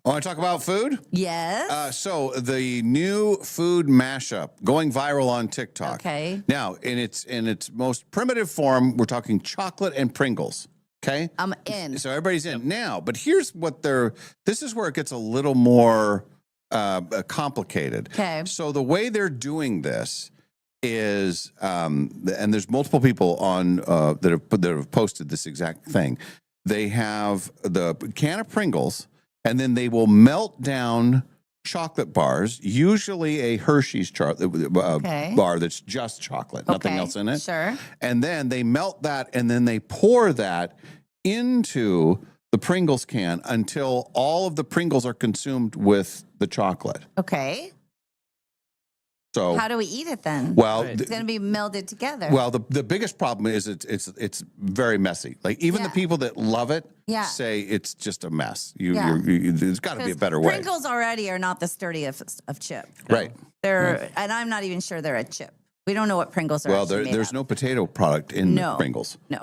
Want to talk about food? Yes. So the new food mashup going viral on TikTok. Okay. Now, in its most primitive form, we're talking chocolate and Pringles. Okay. I'm in. So everybody's in now. But here's what this is where it gets a little more complicated. Okay. So the way they're doing this is, and there's multiple people on that have posted this exact thing. They have the can of Pringles. And then they will melt down chocolate bars, usually a Hershey's bar that's just chocolate, nothing else in it. Sure. And then they melt that and then they pour that into the Pringles can until all of the Pringles are consumed with the chocolate. Okay. So how do we eat it then? Well, it's going to be melded together. Well, the biggest problem is it's very messy. Like even the people that love it say it's just a mess. There's got to be a better way. Pringles already are not the sturdiest of chip. Right. And I'm not even sure they're a chip. We don't know what Pringles are. Well, there's no potato product in the Pringles. No.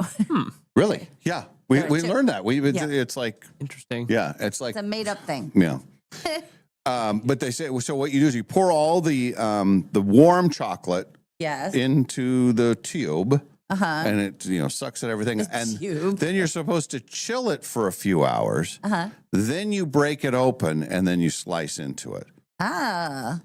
Really? Yeah. We learned that. It's like interesting. Yeah. It's like it's a made up thing. Yeah. But they say, so what you do is you pour all the warm chocolate into the tube, and it sucks at everything, then you're supposed to chill it for a few hours. Then you break it open, and then you slice into it. All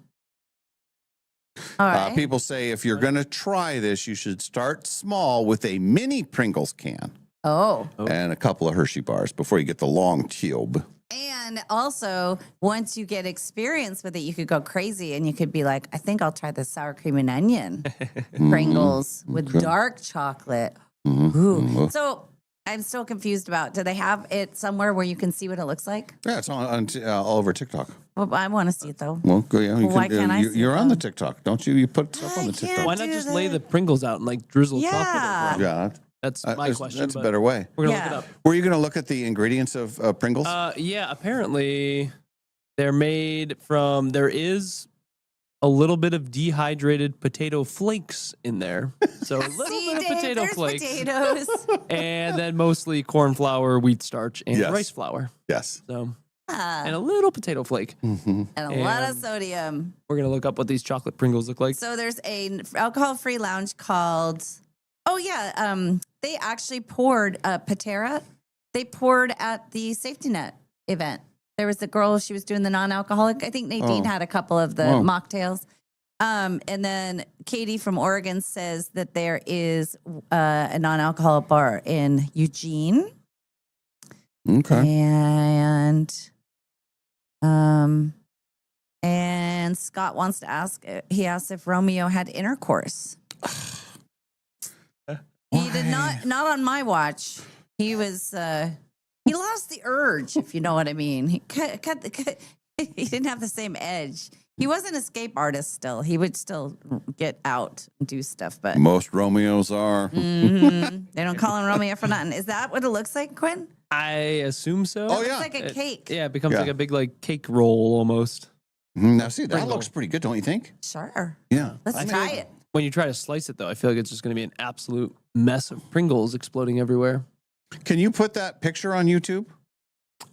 right. People say if you're going to try this, you should start small with a mini Pringles can. Oh. and a couple of Hershey bars before you get the long tube. And also, once you get experience with it, you could go crazy and you could be like, I think I'll try the sour cream and onion Pringles with dark chocolate. Ooh. So I'm still confused about, do they have it somewhere where you can see what it looks like? Yeah, it's on all over TikTok. Well, I want to see it though. Well, yeah, Why can't I see you're it, on the though? TikTok, don't you? You put stuff on the TikTok. Why not just lay the Pringles out and like drizzle chocolate over them? Yeah, That's my question. That's a but better way. We're gonna look it up. Were you going to look at the ingredients of Pringles? Yeah, apparently they're made from, there is a little bit of dehydrated potato flakes in there. So a little bit of potato flakes. Potatoes. And then mostly corn flour, wheat starch, and Yes. rice flour. Yes. So, and a little potato flake. And a lot of sodium. We're going to look up what these chocolate Pringles look like. So there's a alcohol-free lounge called, they actually poured Patera. They poured at the Safety Net event. There was a girl, she was doing the non-alcoholic. I think Nadine had a couple of the mocktails. And then Katie from Oregon says that there is a non-alcoholic bar in Eugene. Okay. And Scott wants to ask, he asked if Romeo had intercourse. He did not on my watch. He was, he lost the urge, if you know what I mean. He he didn't have the same edge. He was an escape artist still. He would still get out and do stuff, but Most Romeos are. they don't call him Romeo for nothing. Is that what it looks like, Quinn? I assume so. It looks like a cake. Yeah, it becomes like a big like cake roll almost. Now, see, that looks pretty good, don't you think? Sure. Yeah. Let's try it. When you try to slice it, though, I feel like it's just going to be an absolute mess of Pringles exploding everywhere. Can you put that picture on YouTube?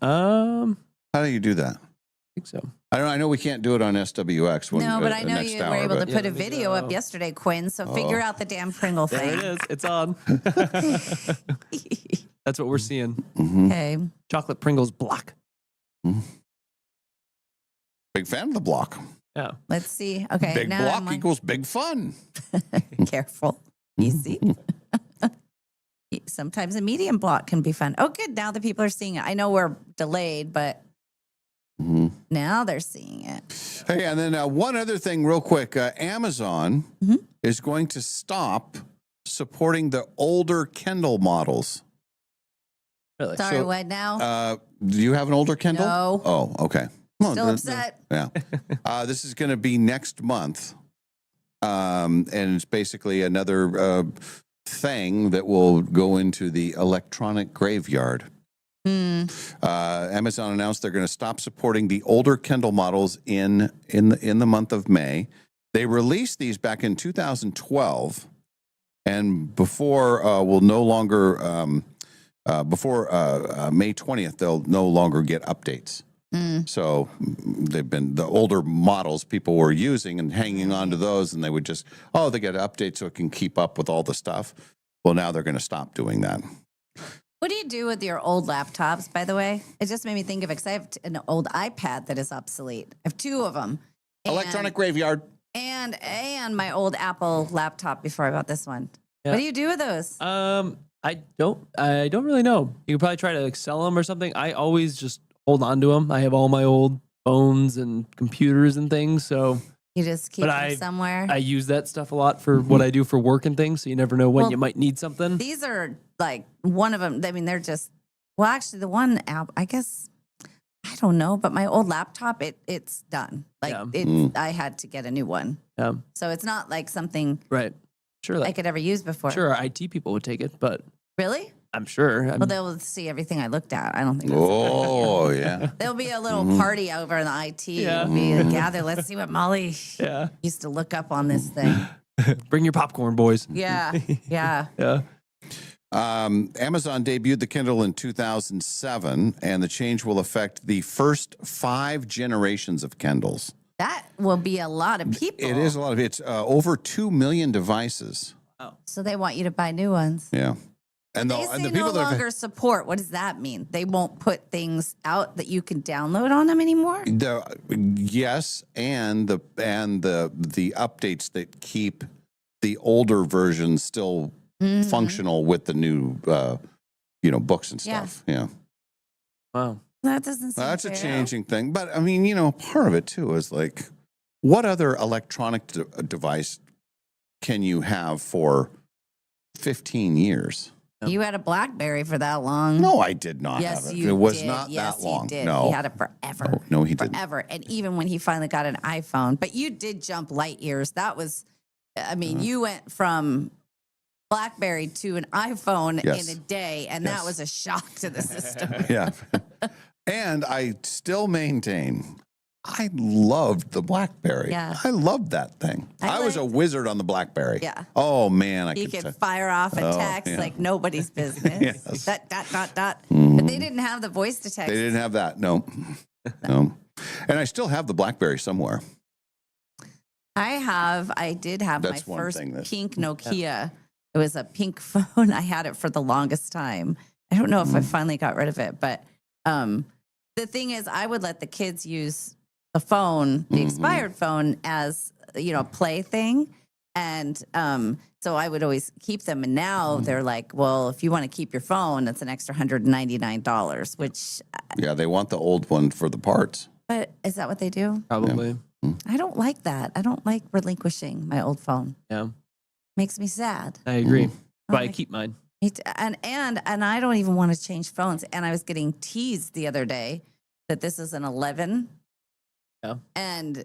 How do you do that? I think so. I know we can't do it on SWX. No, but I know you were able to put a video up yesterday, Quinn. So figure out the damn Pringle There thing. it is. It's on. That's what we're seeing. Okay. Chocolate Pringles block. Big fan of the block. Yeah. Let's see. Okay. Big now block I'm like, equals big fun. careful. Easy. Sometimes a medium block can be fun. Oh, good. Now the people are seeing it. I know we're delayed, but now they're seeing it. Hey, and then one other thing, real quick. Amazon is going to stop supporting the older Kindle models. Really? Sorry, what now? Do you have an older Kindle? No. Oh, okay. Still upset. Yeah. This is going to be next month. And it's basically another thing that will go into the electronic graveyard. Amazon announced they're going to stop supporting the older Kindle models in the month of May. They released these back in 2012, and before will no longer before May 20th they'll no longer get updates. So they've been the older models people were using and hanging on to those, and they would just they get updates so it can keep up with all the stuff. Well, now they're going to stop doing that. What do you do with your old laptops, by the way? It just made me think of it because I have an old iPad that is obsolete. I have two of them. Electronic graveyard. And my old Apple laptop before I bought this one. Yeah. What do you do with those? I don't really know. You could probably try to like sell them or something. I always just hold on to them. I have all my old phones and computers and things. So you just keep them somewhere. I use that stuff a lot for what I do for work and things. So you never know when you might need something. These are like one of them. I mean, they're just, well, actually the one app, I guess, I don't know, but my old laptop, it's done. Like I had to get a new one. Yeah. So it's not like something Sure. I could ever use before. Sure. Our IT people would take it, but really? I'm sure. Well, they'll see everything I looked at. I don't think. Yeah. There'll be a little party over in the IT. Yeah. It'll be gather. Let's see what Molly used to look up on this thing. Bring your popcorn, boys. Yeah. Yeah. Yeah. Amazon debuted the Kindle in 2007, and the change will affect the first 5 generations of Kindles. That will be a lot of people. It is a lot of it's over 2 million devices. Oh. So they want you to buy new ones. Yeah. And They say no longer support. What does that mean? They won't put things out that you can download on them anymore? Yes, and the updates that keep the older versions still functional with the new books and Yeah. stuff. Yeah. Wow. That doesn't seem That's a fair. changing thing. But I mean, part of it too is like, what other electronic device can you have for 15 years? You had a BlackBerry for that long. No, I did not Yes, have it. you It was did. not Yes, that long. He did. No. He had it forever. No, he didn't. Forever. And even when he finally got an iPhone, but you did jump light years. That was, I mean, you went from BlackBerry to an iPhone Yes. in a day, and that was a shock to the system. Yeah. And I still maintain I loved the BlackBerry. Yeah. I loved that thing. I was a wizard on the BlackBerry. Yeah. Oh man, You could fire off a text yeah. like nobody's business. Yes. Dot, dot, dot, dot. But they didn't have the voice to text. They didn't have that. No. No. And I still have the BlackBerry somewhere. I did have That's my one first thing that- pink Nokia. It was a pink phone. I had it for the longest time. I don't know if I finally got rid of it, but the thing is, I would let the kids use the phone, the expired phone, as a play thing, and so I would always keep them. And now they're like, well, if you want to keep your phone, it's an extra $199, which. Yeah, they want the old one for the parts. But is that what they do? Probably. I don't like that. I don't like relinquishing my old phone. Yeah. Makes me sad. I agree. But I like- keep mine. And I don't even want to change phones. And I was getting teased the other day that this is an 11. Yeah. And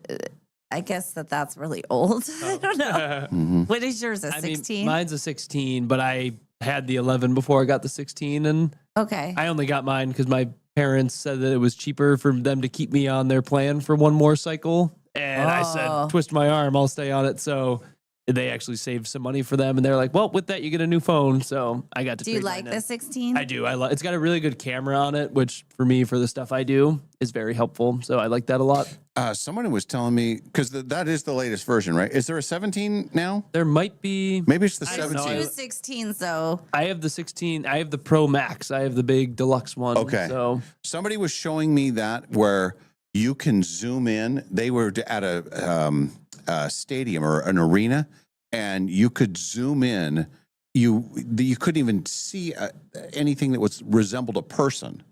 I guess that's really old. I don't know. What is yours? A 16? Mine's a 16, but I had the 11 before I got the 16, and Okay. I only got mine because my parents said that it was cheaper for them to keep me on their plan for one more cycle. And I Oh. said, twist my arm, I'll stay on it. So they actually saved some money for them. And they're like, well, with that, you get a new phone. So I got to Do you trade like mine in. the 16? I do. It's got a really good camera on it, which for me, for the stuff I do, is very helpful. So I like that a lot. Someone was telling me, because that is the latest version, right? Is there a 17 now? There might be. Maybe it's the I have 17. two 16s, though. I have the 16. I have the Pro Max. I have the big deluxe one. Okay. So Somebody was showing me that where you can zoom in. They were at a stadium or an arena, and you could zoom in. You couldn't even see anything that resembled a person,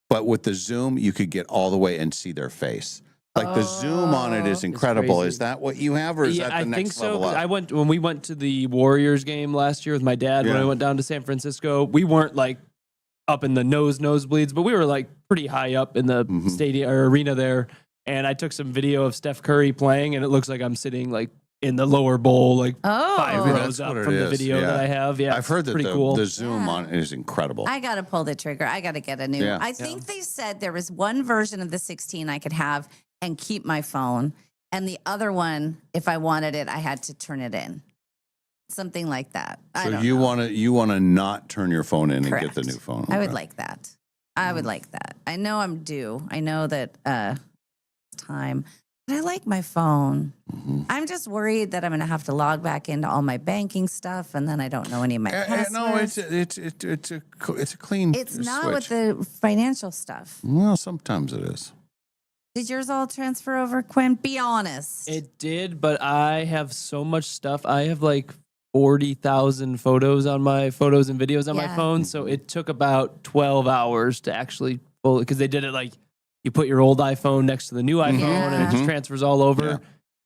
but with the zoom, you could get all the way and see their face. Like the zoom on it is incredible. crazy. Is that what you have, or is that the I next think so. level 'Cause up? when we went to the Warriors game last year with my dad. When Yeah. I went down to San Francisco, we weren't like up in the nosebleeds, but we were like pretty high up in the stadium or arena there. And I took some video of Steph Curry playing, and it looks like I'm sitting like in the lower bowl, like 5 Maybe rows that's up what it from the is. video that I have. Yeah, I've heard that pretty cool. the zoom on it is incredible. I got to pull the trigger. I got to get a new Yeah. one. I think they said there was one version of the 16 I could have and keep my phone. And the other one, if I wanted it, I had to turn it in. Something like that. I So don't you know. want to not turn your phone in and Correct. get the new phone. I would Okay. like that. I would like that. I know I'm due. I know that it's time. But I like my phone. I'm just worried that I'm going to have to log back into all my banking stuff, and then I don't know any of my passwords. No, it's a clean. It's not switch. with the financial stuff. Well, sometimes it is. Did yours all transfer over, Quinn? Be honest. It did, but I have so much stuff. I have like 40,000 photos and videos on my Yeah. phone. So it took about 12 hours to actually pull it, because they did it like you put your old iPhone next to the new iPhone and it just transfers all over.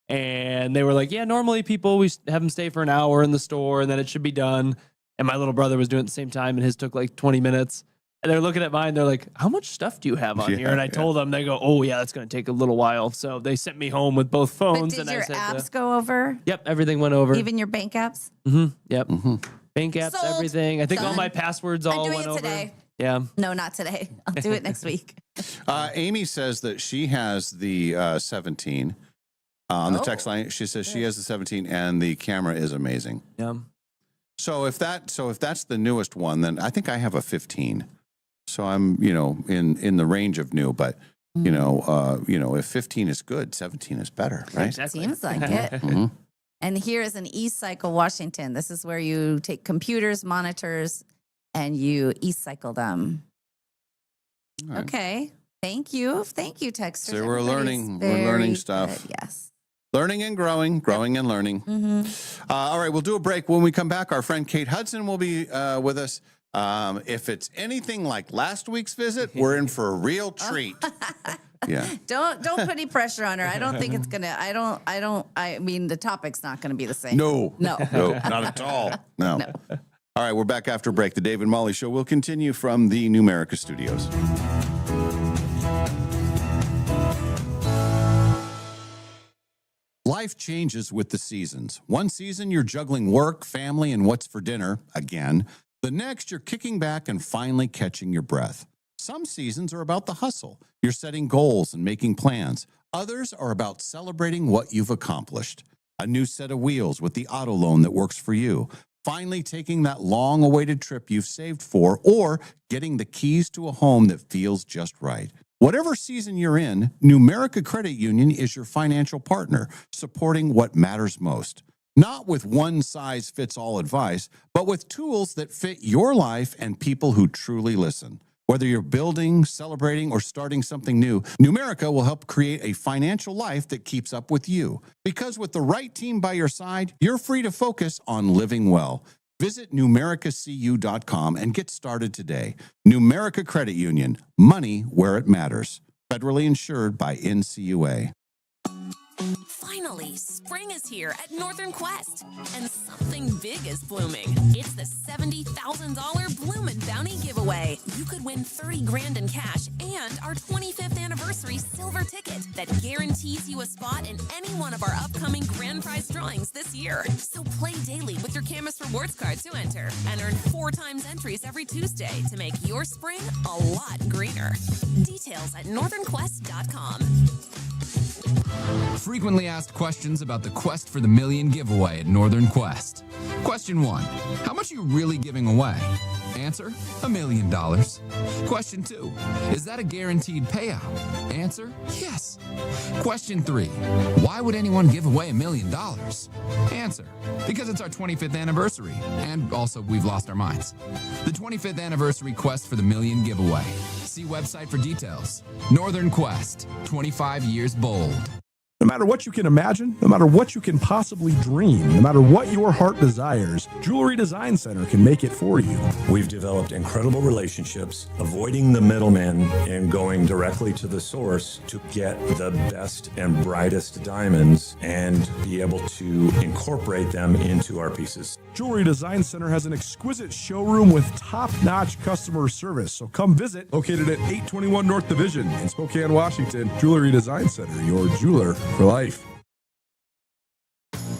And they were like, yeah, normally we have them stay for an hour in the store and then it should be done. And my little brother was doing it at the same time and his took like 20 minutes. And they're looking at mine. They're like, how much stuff do you have on here? And I told them, they go, oh, yeah, that's going to take a little while. So they sent me home with both But phones. did and your I said, apps go over? Yep, everything went over. Even your bank apps? Yep. Bank apps, Sold. everything. I think all Done. my passwords all I'm doing went it over. today. Yeah. No, not today. I'll do it next week. Amy says that she has the 17 on the text line. She says she has the 17 and the camera is amazing. Yeah. So if that's the newest one, then I think I have a 15. So I'm, in the range of new, but if 15 is good, 17 is better, right? Exactly. Seems like it. And here is an e-cycle Washington. This is where you take computers, monitors, and you e-cycle them. All right. Okay. Thank you. Thank you, Texters. So we're learning Very stuff. good. Yes. Learning and growing and learning. All right, we'll do a break. When we come back, our friend Kate Hudson will be with us. If it's anything like last week's visit, we're in for a real treat. Yeah. Don't put any pressure on her. I don't think it's gonna. I mean, the topic's not gonna be the same. No, no, not at all. No. All right, we're back after break. The Dave and Molly Show will continue from the Numerica studios. Life changes with the seasons. One season, you're juggling work, family, and what's for dinner again. The next, you're kicking back and finally catching your breath. Some seasons are about the hustle. You're setting goals and making plans. Others are about celebrating what you've accomplished. A new set of wheels with the auto loan that works for you. Finally taking that long-awaited trip you've saved for, or getting the keys to a home that feels just right. Whatever season you're in, Numerica Credit Union is your financial partner, supporting what matters most. Not with one-size-fits-all advice, but with tools that fit your life and people who truly listen. Whether you're building, celebrating, or starting something new, Numerica will help create a financial life that keeps up with you. Because with the right team by your side, you're free to focus on living well. Visit numericacu.com and get started today. Numerica Credit Union, money where it matters. Federally insured by NCUA. Finally, spring is here at Northern Quest, and something big is blooming. It's the $70,000 Bloomin' Bounty giveaway. You could win 30 grand in cash and our 25th anniversary silver ticket that guarantees you a spot in any one of our upcoming grand prize drawings this year. So play daily with your Camus Rewards card to enter and earn 4 times entries every Tuesday to make your spring a lot greener. Details at northernquest.com. Frequently asked questions about the Quest for the Million giveaway at Northern Quest. Question 1. How much are you really giving away? Answer, $1 million. Question 2. Is that a guaranteed payout? Answer, yes. Question 3. Why would anyone give away $1 million? Answer, because it's our 25th anniversary, and also we've lost our minds. The 25th anniversary Quest for the Million giveaway. See website for details. Northern Quest, 25 years bold. No matter what you can imagine, no matter what you can possibly dream, no matter what your heart desires, Jewelry Design Center can make it for you. We've developed incredible relationships, avoiding the middleman and going directly to the source to get the best and brightest diamonds and be able to incorporate them into our pieces. Jewelry Design Center has an exquisite showroom with top-notch customer service. So come visit, located at 821 North Division in Spokane, Washington. Jewelry Design Center, your jeweler for life.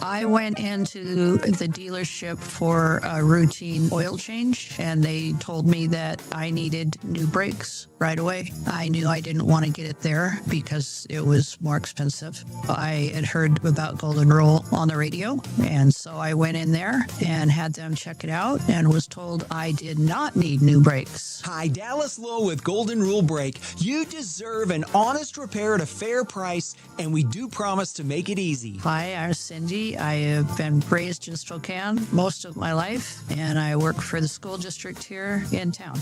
I went into the dealership for a routine oil change, and they told me that I needed new brakes right away. I knew I didn't want to get it there because it was more expensive. I had heard about Golden Rule on the radio, and so I went in there and had them check it out and was told I did not need new brakes. Hi, Dallas Lowe with Golden Rule Brake. You deserve an honest repair at a fair price, and we do promise to make it easy. Hi, I'm Cindy. I have been raised in Spokane most of my life, and I work for the school district here in town.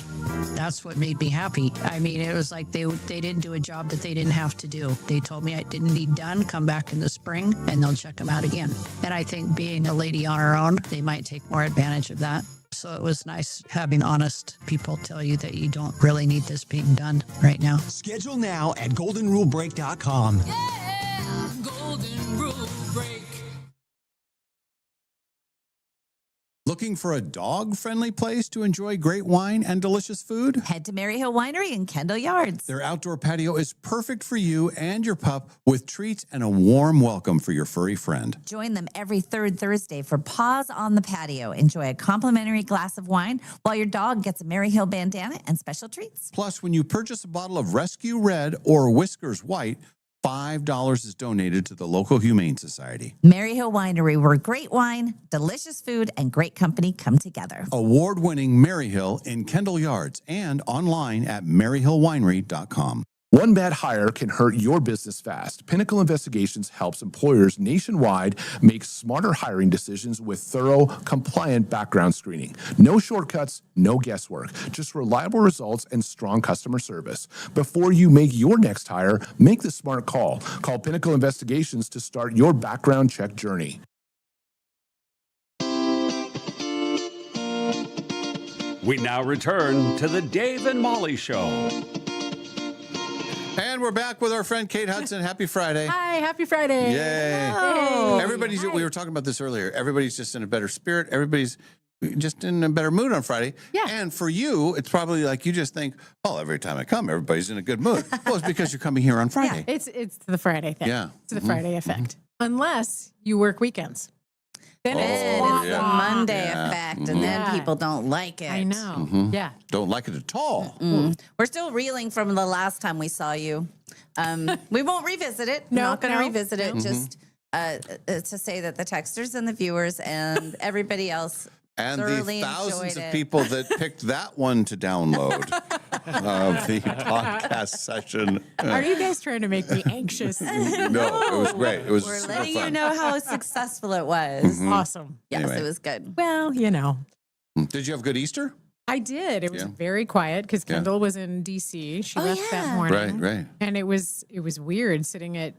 That's what made me happy. I mean, it was like they didn't do a job that they didn't have to do. They told me I didn't need done, come back in the spring, and they'll check them out again. And I think being a lady on her own, they might take more advantage of that. So it was nice having honest people tell you that you don't really need this being done right now. Schedule now at goldenrulebreak.com. Yeah, Golden Rule Break. Looking for a dog-friendly place to enjoy great wine and delicious food? Head to Maryhill Winery in Kendall Yards. Their outdoor patio is perfect for you and your pup, with treats and a warm welcome for your furry friend. Join them every third Thursday for Paws on the Patio. Enjoy a complimentary glass of wine while your dog gets a Maryhill bandana and special treats. Plus, when you purchase a bottle of Rescue Red or Whiskers White, $5 is donated to the local Humane Society. Maryhill Winery, where great wine, delicious food, and great company come together. Award-winning Maryhill in Kendall Yards and online at maryhillwinery.com. One bad hire can hurt your business fast. Pinnacle Investigations helps employers nationwide make smarter hiring decisions with thorough, compliant background screening. No shortcuts, no guesswork, just reliable results and strong customer service. Before you make your next hire, make the smart call. Call Pinnacle Investigations to start your background check journey. We now return to the Dave and Molly Show. And we're back with our friend Kate Hudson. Happy Friday. Hi, happy Friday. Yay. Hello. Everybody's, we were talking about this earlier. Everybody's just in a better spirit. Everybody's just in a better mood on Friday. Yeah. And for you, it's probably like you just think, well, every time I come, everybody's in a good mood. Well, it's because you're coming here on Friday. Yeah, it's the Friday thing. Yeah. It's the Friday effect. Unless you work weekends. Then it's the Monday Yeah. effect, and then people don't like it. I know. Yeah. Don't like it at all. We're still reeling from the last time we saw you. We won't revisit it. No, Not going to no, revisit it. no. Just to say that the texters and the viewers and everybody else And the thoroughly thousands enjoyed of it. people that picked that one to download of the podcast session. Are you guys trying to make me anxious? No, it was great. It was We're super letting fun. you know how successful it was. Awesome. Yes, Anyway. it was good. Well, you know. Did you have a good Easter? I did. It was Yeah. very quiet because Yeah. Kendall was in DC. She left that Right, morning. right. And it was weird sitting at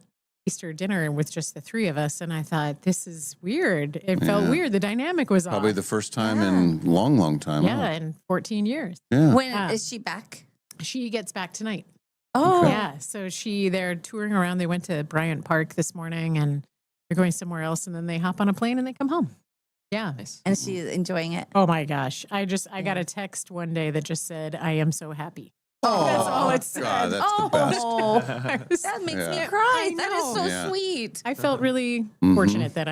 Easter dinner with just the three of us. And I thought, this is weird. It felt Yeah. weird. The dynamic was Probably off. the first time in long time. Yeah, in 14 years. Yeah. When is she back? She gets back tonight. Oh. Yeah. So they're touring around. They went to Bryant Park this morning and they're going somewhere else. And then they hop on a plane and they come home. Yeah. And she's enjoying it. Oh my gosh. I got a text one day that just said, I am so happy. Oh, That's all it said. God, that's the best. That makes Yeah. me cry. I That is know. so Yeah. sweet. I felt really Mhm. fortunate that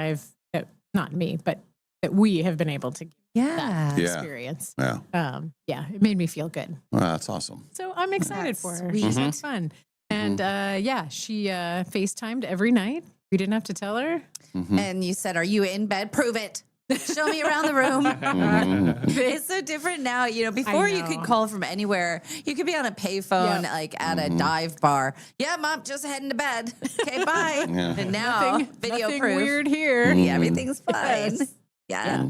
not me, but that we have been able to get that Yeah. experience. Yeah. It made me feel good. Well, that's awesome. So I'm excited That's for her. sweet. She's had fun. And she FaceTimed every night. We didn't have to tell her. And you said, "Are you in bed? Prove it. Show me around the room." It's so different now. You know, before you could know. call from anywhere. You could be on a payphone, like at a dive bar. Yeah, Mom, just heading to bed. Okay, bye. Yeah. And now, video nothing proof. weird here. Yeah, everything's fine. Yes. Yeah.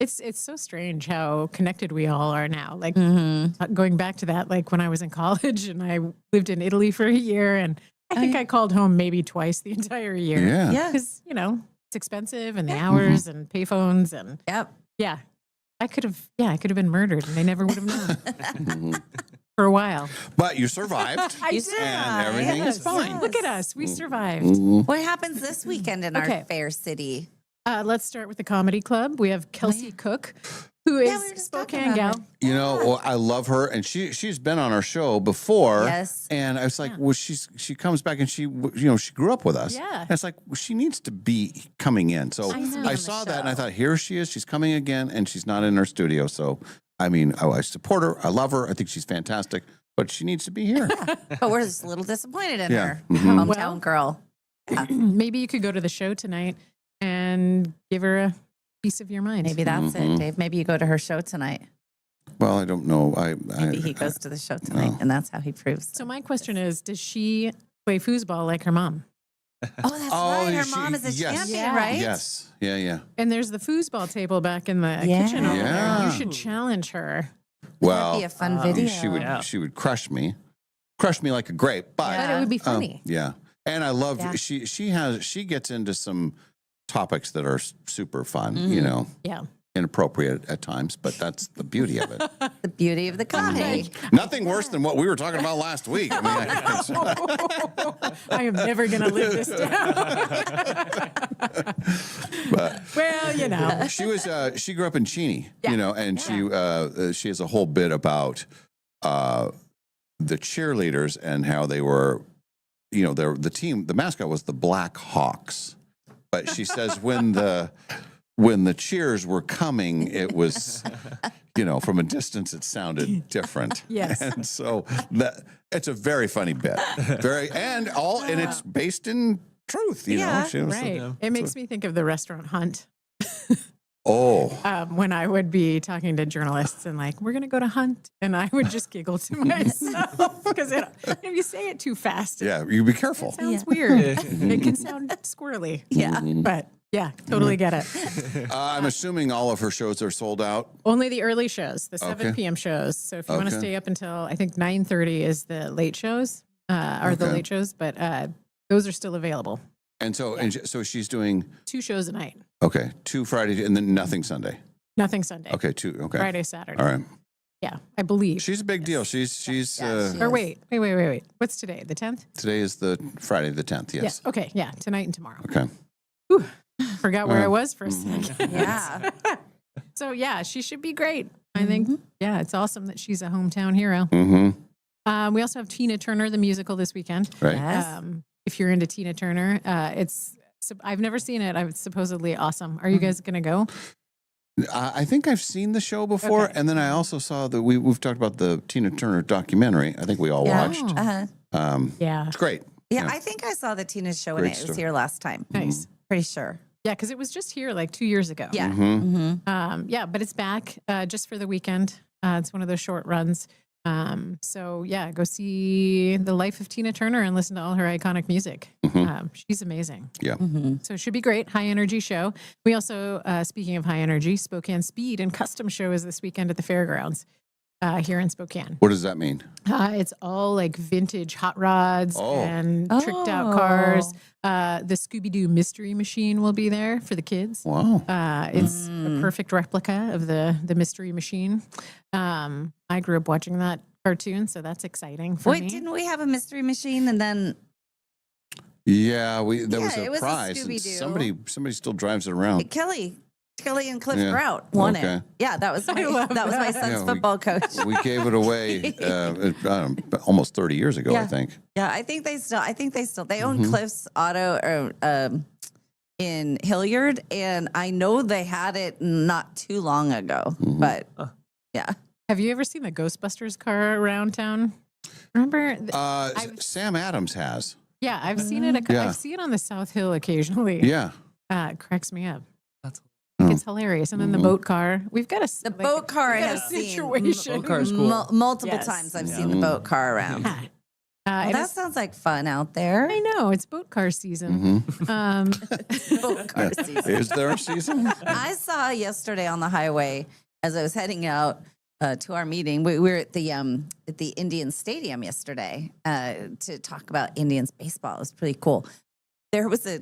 It's so strange how connected we all are now. Like Mm-hmm. going back to that, like when I was in college and I lived in Italy for a year, and I think I called home maybe twice the entire year. Yeah. Yeah. Because it's expensive and the hours and payphones and Yep. yeah. I could have been murdered and they never would have known for a while. But you survived. I You did. and everything is Yes. fine. Look at us. We survived. What happens this weekend in our Okay. fair city? Let's start with the comedy club. We have Kelsey Cook, who is Yeah, we were just talking Spokane about gal. You know, well, I love her, and she's been on our show before. Yes. And I was like, well, she comes back, and she grew up with us. Yeah. And it's like, well, she needs to be coming in. So I know. I saw that, and I thought, here she is. She's coming again, and she's not in our studio. So I mean, I support her. I love her. I think she's fantastic, but she needs to be here. But we're just a little disappointed in Yeah. her. Mhm. Hometown Well, girl. Maybe you could go to the show tonight and give her a piece of your mind. Maybe that's Mhm. it, Dave. Maybe you go to her show tonight. Well, I don't know. Maybe he goes to the show tonight, and that's how he proves. So my question is, does she play foosball like her mom? Oh, that's right. Her mom is a yes. champion, right? Yes. Yeah, yeah. And there's the foosball table back in the Yeah. kitchen over there. Yeah. You should challenge her. Well, be a fun video. She would crush me like a grape. But, But it would be funny. yeah, and I love Yeah. she gets into some topics that are super fun. You know, Yeah. inappropriate at times, but that's the beauty of it. The beauty of the comedy. Nothing worse than what we were talking about last week. I mean, I am never going to live this down. but Well, you know. she grew up in Cheney, you know, and she has a whole bit about the cheerleaders and how they were, you know, the team, the mascot was the Black Hawks, but she says when the cheers were coming, it was, you know, from a distance, it sounded different. Yes. And so it's a very funny bit, and it's based in truth, you know. She was- Right. It makes me think of the restaurant Hunt. Oh, When I would be talking to journalists and like, we're going to go to Hunt. And I would just giggle to myself because if you say it too fast, yeah, you be careful. it sounds weird. It can sound squirrely. Yeah. But yeah, totally get it. I'm assuming all of her shows are sold out. Only the early shows, the 7 Okay. p.m. shows. So if you want to Okay. stay up until, I think 9:30 is the late shows, or the Okay. late shows, but those are still available. And so she's doing 2 shows a night. 2 Friday and then nothing Sunday. Nothing Sunday. Okay, 2. Okay. Friday, Saturday. All right. Yeah, I believe. She's a big deal. She's. Or wait. What's today? The 10th? Today is the Friday the 10th. Yes. Yeah. Okay. Yeah. Tonight and tomorrow. Okay. Whew. Forgot where I was for a second. Yeah. So yeah, she should be great. I think. Yeah, it's awesome that she's a hometown hero. Mm-hmm. We also have Tina Turner the musical this weekend. Right. Yes. If you're into Tina Turner, I've never seen it. It's supposedly awesome. Are you guys gonna go? I think I've seen the show before, Okay. and then I also saw that we've talked about the Tina Turner documentary. I think we all watched. Yeah. It's great. Yeah, I think I saw the Tina show when Great it was story. here last time. Nice. Pretty sure. Yeah, because it was just here like 2 years ago. Yeah. Yeah, but it's back just for the weekend. It's one of those short runs. So yeah, go see the life of Tina Turner and listen to all her iconic music. She's amazing. Yeah. So it should be great. High energy show. We also, speaking of high energy, Spokane Speed and Custom Show is this weekend at the fairgrounds here in Spokane. What does that mean? It's all like vintage hot rods and tricked out Oh. cars. The Scooby-Doo Mystery Machine will be there for the kids. Wow. It's a perfect replica of the Mystery Machine. I grew up watching that cartoon, so that's exciting for Wait, me. didn't we have a mystery machine and then Yeah, there Yeah, was it a was a prize, and Scooby-Doo. somebody still drives it around. Kelly and Cliff Yeah. Grout won Okay. it. Yeah, that was my love that was my that. son's Yeah, football coach. We gave it away I don't know, almost 30 years ago, I Yeah. think. Yeah, I think they still they own Cliff's Auto in Hilliard, and I know they had it not too long ago. But yeah, Have you ever seen the Ghostbusters car around town? Remember? Sam Adams has. Yeah, I've seen it. Yeah. I see it on the South Hill occasionally. Yeah. It cracks me up. That's It's hilarious. And then the boat car. We've got the boat car I have seen situation. Boat car is cool. multiple Yes. times. I've seen the boat car around. Well, That sounds like fun out there. I know it's boat car season. Boat car season. Is there a season? I saw yesterday on the highway as I was heading out to our meeting. We were at the Indians Stadium yesterday to talk about Indians baseball. It was pretty cool. There was a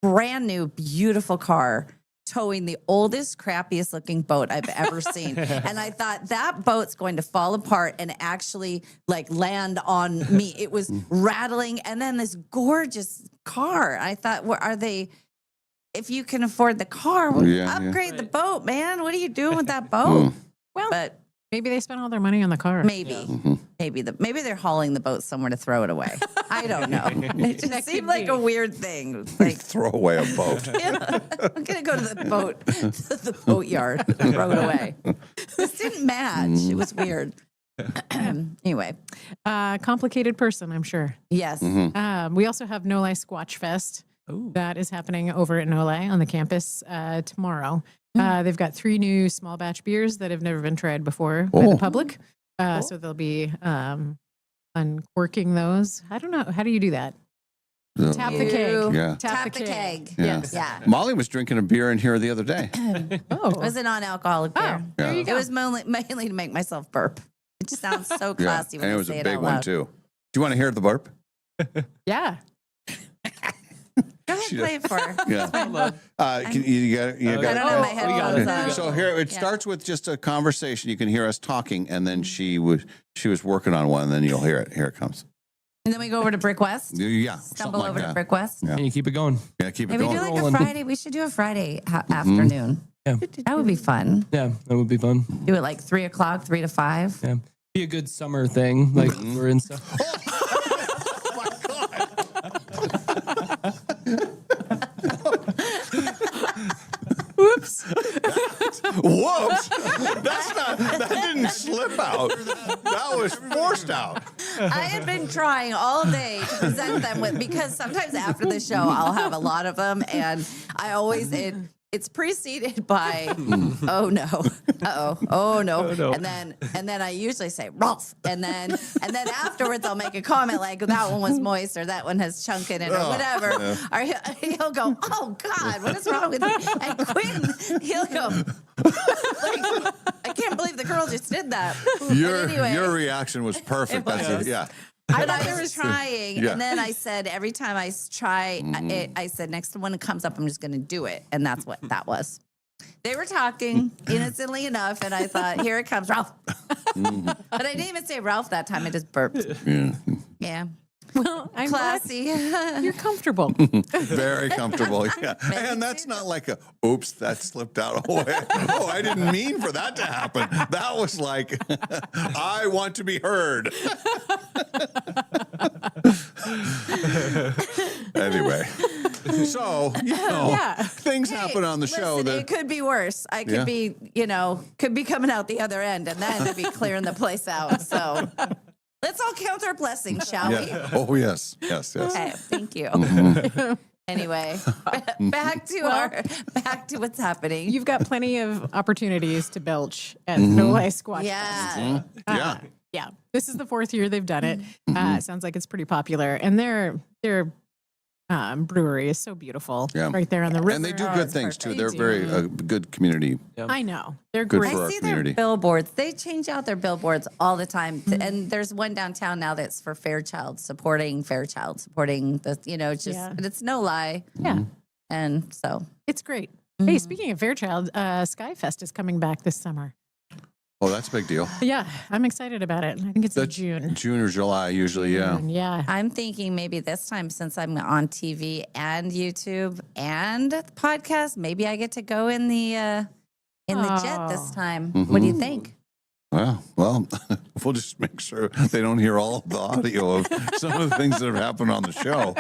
brand new, beautiful car towing the oldest, crappiest looking boat I've ever seen. And I thought that boat's going to fall apart and actually like land on me. It was rattling. And then this gorgeous car. I thought, well, are they, if you can afford the car, well, upgrade the boat, man. What are you doing with that boat? Well, but maybe they spent all their money on the car. maybe, maybe they're hauling the boat somewhere to throw it away. I don't know. It just seemed like a weird thing. It's like, Throw away a boat. yeah, I'm gonna go to the boat yard, and throw it away. This didn't match. It was weird. Anyway, Complicated person, I'm sure. yes. We also have No Lie Squatch Fest. That is happening over at No Lie on the campus tomorrow. They've got 3 new small batch beers that have never been tried before by the public. So they'll be uncorking those. I don't know. How do you do that? Tap the keg. Yeah. Tap the keg. Yeah. Yes. Yeah. Molly was drinking a beer in here the other day. It was a non-alcoholic beer. there you It was mainly to make myself burp. It just sounds so classy when and it I was say a it big out one loud. too. Do you want to hear the burp? Yeah. Go ahead, play it for her. Yeah. You got I don't have my headphones on. So here it starts with just a conversation. You can hear us talking, and then she was working on one, and then you'll hear it. Here it comes. And then we go over to Brick West. Yeah. Stumble over to Brick West. Yeah. And you keep it going. Yeah, keep it Maybe going. do like a Friday. We should do a Friday afternoon. Yeah. That would be fun. Yeah, that would be fun. Do it like 3 o'clock, 3 to 5. Yeah. Be a good summer thing, like we're in stuff. Whoops. Whoops! That didn't slip out. That was forced out. I had been trying all day to present them with, because sometimes after the show I'll have a lot of them, and I always it's preceded by oh no, oh no, and then I usually say Rolf, and then afterwards I'll make a comment like that one was moist, or that one has chunk in it, or whatever. Or he'll go, oh God, what is wrong with me? And Quentin, he'll go, like, I can't believe the girl just did that. Your reaction was perfect. That's it. Yeah. But I was trying, Yeah. and then I said every time I try it, I said next one that comes up, I'm just going to do it, and that's what that was. They were talking innocently enough, and I thought, here it comes, Ralph. But I didn't even say Ralph that time. I just burped. Yeah. Well, I'm classy. You're comfortable. Very comfortable. Yeah. And that's not like a, oops, that slipped out. Oh, I didn't mean for that to happen. That was like, I want to be heard. Anyway. So, things happen on the show. It could be worse. I could be, could be coming out the other end and then to be clearing the place out. So let's all count our blessings, shall we? Oh, yes. Yes, yes. Okay, thank you. Anyway, back to what's happening. You've got plenty of opportunities to belch at No Ice Squash Yeah. Fest. Yeah. This is the 4th year they've done it. It sounds like it's pretty popular. And their brewery is so beautiful. Right there on the river. And they do good things, too. They're very good community. I know. They're Good great. for our I see community. their billboards. They change out their billboards all the time. And there's one downtown now that's for supporting the, but it's no lie. Yeah. And so it's great. Hey, speaking of Fairchild, Skyfest is coming back this summer. Oh, that's a big deal. Yeah, I'm excited about it. I think it's in June. June or July, usually, Yeah. I'm thinking maybe this time, since I'm on TV and YouTube and the podcast, maybe I get to go in the jet this time. What do you think? Well, we'll just make sure they don't hear all of the audio of some of the things that have happened on the show.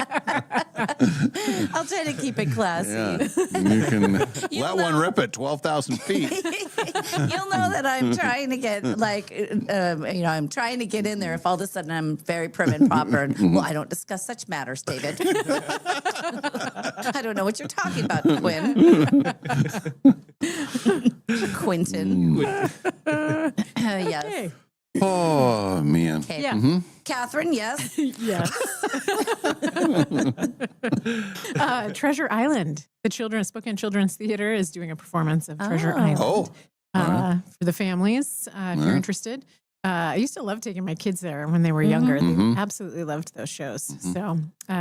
I'll try to keep it classy. Yeah. You can let one rip at 12,000 feet. You'll know that I'm trying to get I'm trying to get in there if all of a sudden I'm very prim and proper. And, well, I don't discuss such matters, David. I don't know what you're talking about, Quinn. Quentin. Yes. Oh, man. Okay. Yeah. Catherine, yes. Yes. Treasure Island. The Spokane Children's Theater is doing a performance of Treasure Island. For the families, if you're interested. I used to love taking my kids there when they were younger. They absolutely loved those shows. So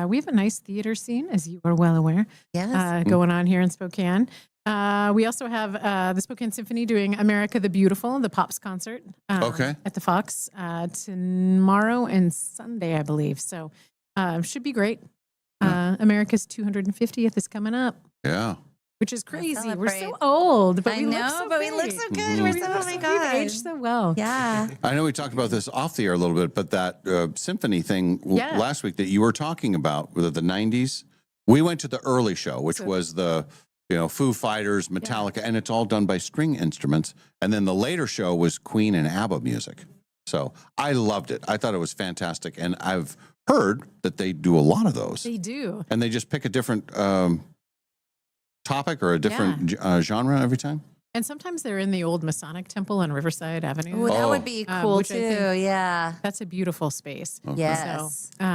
we have a nice theater scene, as you are well aware, going on here in Spokane. We also have the Spokane Symphony doing America the Beautiful, the Pops concert at the Fox tomorrow and Sunday, I believe. So should be great. America's 250th is coming up. Yeah. Which is crazy. We're so old, but we look so we look so good. We're so, oh my We've God. aged so well. Yeah. I know we talked about this off the air a little bit, but that symphony thing last week that you were talking about with the 90s, we went to the early show, which was the Foo Fighters, Metallica, and it's all done by string instruments. And then the later show was Queen and ABBA music. So I loved it. I thought it was fantastic. And I've heard that they do a lot of those. They do. And they just pick a different topic or a different genre every time. And sometimes they're in the old Masonic Temple on Riverside Avenue. Ooh, that would be cool too. Yeah. That's a beautiful space. Okay. Yes. So,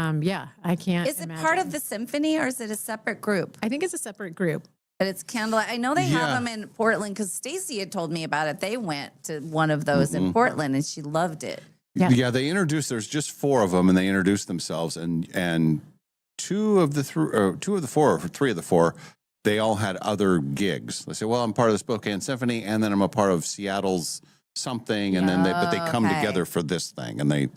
I can't. Is it part of the symphony or is it a separate group? I think it's a separate group. But it's candlelight. I know they have them in Portland because Stacy had told me about it. They went to one of those in Portland and she loved it. Yeah, they introduced. There's just 4 of them, and they introduced themselves, and 2 of the 4, or 3 of the 4, they all had other gigs. They say, "Well, I'm part of the Spokane Symphony, and then I'm a part of Seattle's something," and then they come together for this thing, and they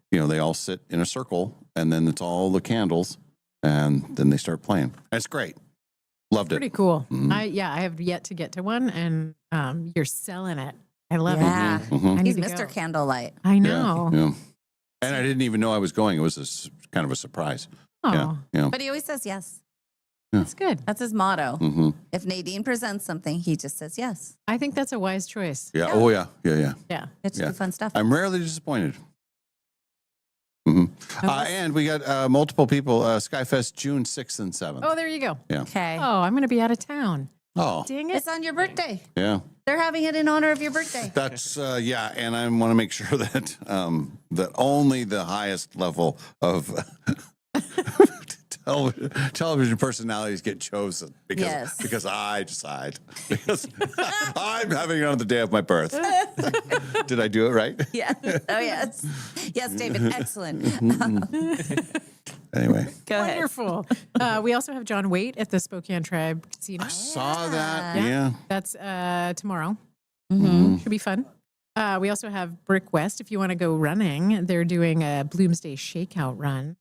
they all sit in a circle, and then it's all the candles, and then they start playing. It's great. Loved it. Pretty cool. I have yet to get to one, and you're selling it. I love it. He's Mr. Candlelight. I know. Yeah. And I didn't even know I was going. It was kind of a surprise. Oh. Yeah. But he always says yes. That's good. That's his motto. Mm-hmm. If Nadine presents something, he just says yes. I think that's a wise choice. Yeah. Oh, yeah. Yeah. Yeah. It's good fun stuff. I'm rarely disappointed. And we got multiple people. Skyfest June 6th and 7th. Oh, there you go. Yeah. Okay. Oh, I'm going to be out of town. Oh. Dang it. It's on your birthday. Yeah. They're having it in honor of your birthday. That's and I want to make sure that that only the highest level of television personalities get chosen because I decide because I'm having it on the day of my birth. Did I do it right? Yeah. Oh yes. Yes, David. Excellent. Anyway. Go ahead. Wonderful. We also have John Waite at the Spokane Tribe Casino. I saw that. Yeah. That's tomorrow. Mm-hmm. Should be fun. We also have Brick West. If you want to go running, they're doing a Bloomsday Shakeout run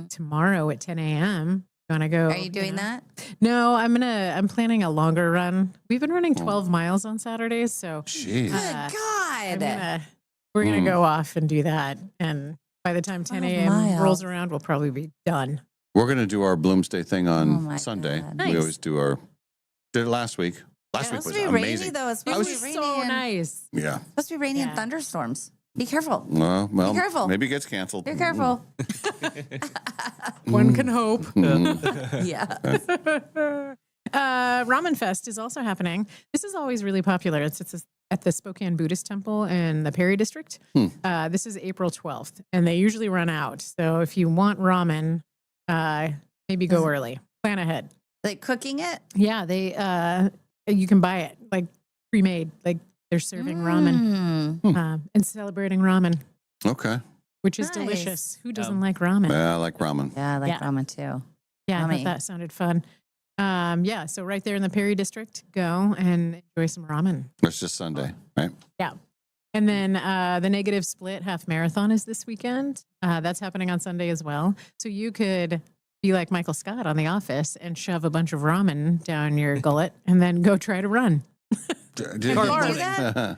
tomorrow at 10 a.m. You want to go? Are you doing that? No, I'm planning a longer run. We've been running 12 miles on Saturdays, so jeez. Good God. We're gonna go off and do that. And by the time 10 a.m. miles. rolls around, we'll probably be done. We're going to do our Bloomsday thing on Sunday. God. Nice. We always do did it last week. Last week It's was supposed to be rainy, amazing. though. It's It supposed was to be rainy. so and- nice. Yeah. It's supposed to be rainy and thunderstorms. Be careful. Well, Be careful. maybe it gets canceled. Be careful. One can hope. Yeah. Ramen Fest is also happening. This is always really popular. It's at the Spokane Buddhist Temple in the Perry District. This is April 12th, and they usually run out. So if you want ramen, maybe go early. Plan ahead. Like cooking it? Yeah, you can buy it like pre-made. Like they're serving ramen and celebrating ramen, Okay. which is Nice. delicious. Who doesn't like ramen? Yeah, I like ramen. Yeah, I like Yeah. ramen too. Yeah, I Yummy. thought that sounded fun. So right there in the Perry District, go and enjoy some ramen. It's just Sunday, right? Yeah. And then the Negative Split Half Marathon is this weekend. That's happening on Sunday as well. So you could be like Michael Scott on The Office and shove a bunch of ramen down your gullet and then go try to run. Did he do that?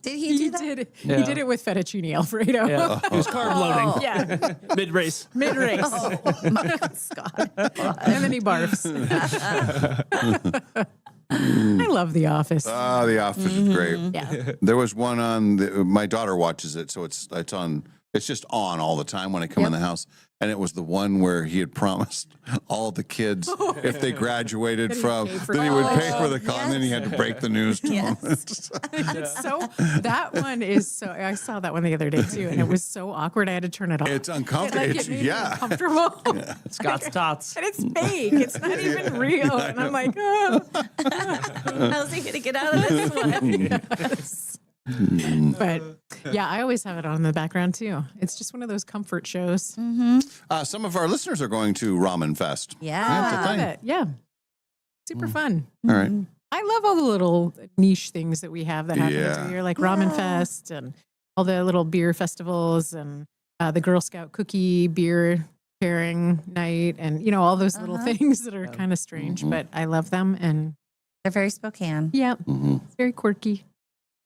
Did he do that? He did it with fettuccine Alfredo. Yeah. It was carb loading. Yeah. Mid-race. Mid-race. Oh, Michael Scott. And then he barfs. I love The Office. Oh, The Office is great. Yeah. There was one on. My daughter watches it, so it's on. It's just on all the time when I come in the house. And it was the one where he had promised all the kids if they graduated That he'd from, pay for then he would pay college. for the college. And then he had to break the news to them. It's so that one is so. I saw that one the other day too, and it was so awkward. I had to turn it off. It's uncomfortable. It made me Yeah. uncomfortable. Scott's tots. And it's fake. It's not even real. And I'm like, oh. How's he going to get out of this one? Yes. But yeah, I always have it on in the background too. It's just one of those comfort shows. Some of our listeners are going to Ramen Fest. Yeah. That's a I love thing. it. Yeah. Super fun. All right. I love all the little niche things that we have that happen Yeah. every year, like Ramen Fest and all the little beer festivals and the Girl Scout cookie beer pairing night and, all those little things that are kind of strange, but I love them. And they're very Spokane. Yeah. It's very quirky,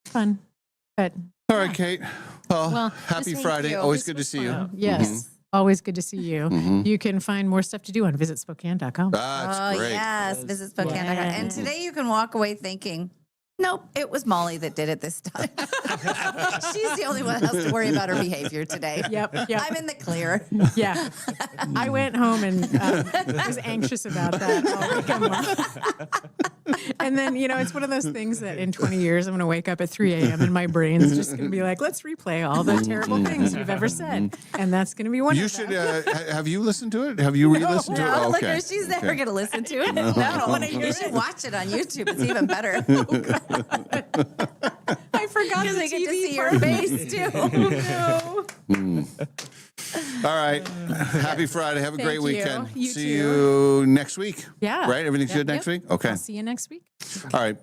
fun. But all right, Kate. Well, happy thank Friday. you. Always This good to was see you. fun. Yes. Always good to see you. You can find more stuff to do on visitspokane.com. That's great. Yes, visit Spokane. Yeah. And today you can walk away thinking, nope, it was Molly that did it this time. She's the only one that has to worry about her behavior today. Yep. I'm in the clear. Yeah. I went home and was anxious about that all weekend long. And then, it's one of those things that in 20 years, I'm going to wake up at 3 a.m. and my brain's just going to be like, let's replay all the terrible things you've ever said. And that's going to be one You of should. them. Have you listened to it? Have you re-listened to it? No, Oh, look, okay. she's never Okay. going to listen to it. No. No, you should watch it on YouTube. It's even better. I forgot Because the we get to TV see your part. face, too. No. All right. Happy Friday. Have a Thank great you. weekend. You See too. you next week. Yeah. Right? Everything's Yep, good next yep. week? Okay. I'll see you next week. All right.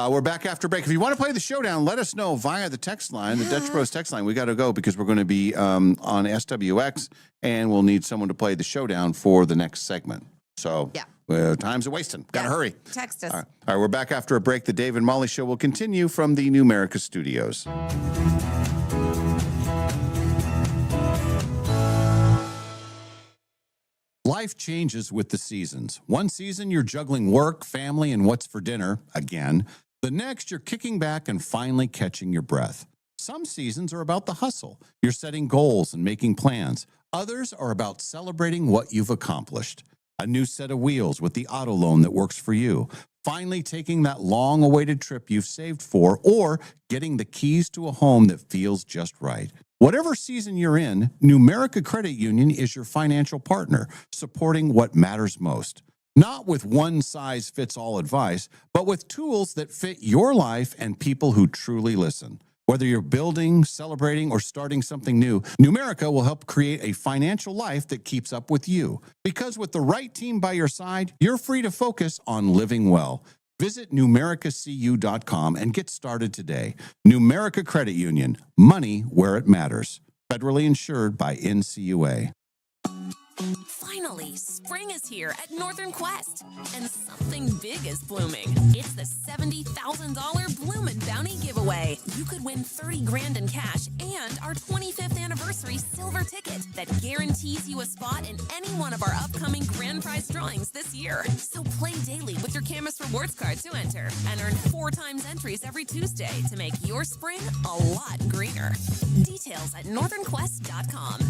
We're back after break. If you want to play the showdown, let us know via the text line, the Dutch Bros text line. We got to go because we're going to be on SWX and we'll need someone to play the showdown for the next segment. So time's a wasting. Got to hurry. Text us. All right. We're back after a break. The Dave and Molly Show will continue from the Numerica studios. Life changes with the seasons. One season, you're juggling work, family, and what's for dinner, again. The next, you're kicking back and finally catching your breath. Some seasons are about the hustle. You're setting goals and making plans. Others are about celebrating what you've accomplished. A new set of wheels with the auto loan that works for you. Finally taking that long-awaited trip you've saved for, or getting the keys to a home that feels just right. Whatever season you're in, Numerica Credit Union is your financial partner, supporting what matters most. Not with one-size-fits-all advice, but with tools that fit your life and people who truly listen. Whether you're building, celebrating, or starting something new, Numerica will help create a financial life that keeps up with you. Because with the right team by your side, you're free to focus on living well. Visit numericacu.com and get started today. Numerica Credit Union, money where it matters. Federally insured by NCUA. Finally, spring is here at Northern Quest, and something big is blooming. It's the $70,000 Bloomin' Bounty giveaway. You could win 30 grand in cash and our 25th anniversary silver ticket that guarantees you a spot in any one of our upcoming grand prize drawings this year. So play daily with your Camus Rewards card to enter and earn 4 times entries every Tuesday to make your spring a lot greener. Details at northernquest.com.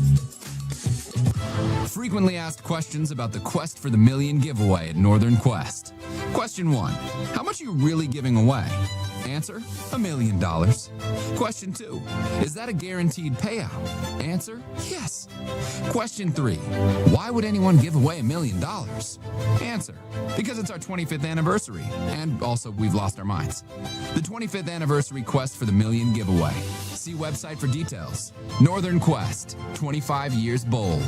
Frequently asked questions about the Quest for the Million giveaway at Northern Quest. Question 1. How much are you really giving away? Answer, $1 million. Question 2. Is that a guaranteed payout? Answer, yes. Question 3. Why would anyone give away $1 million? Answer, because it's our 25th anniversary, and also we've lost our minds. The 25th anniversary Quest for the Million giveaway. See website for details. Northern Quest, 25 years bold.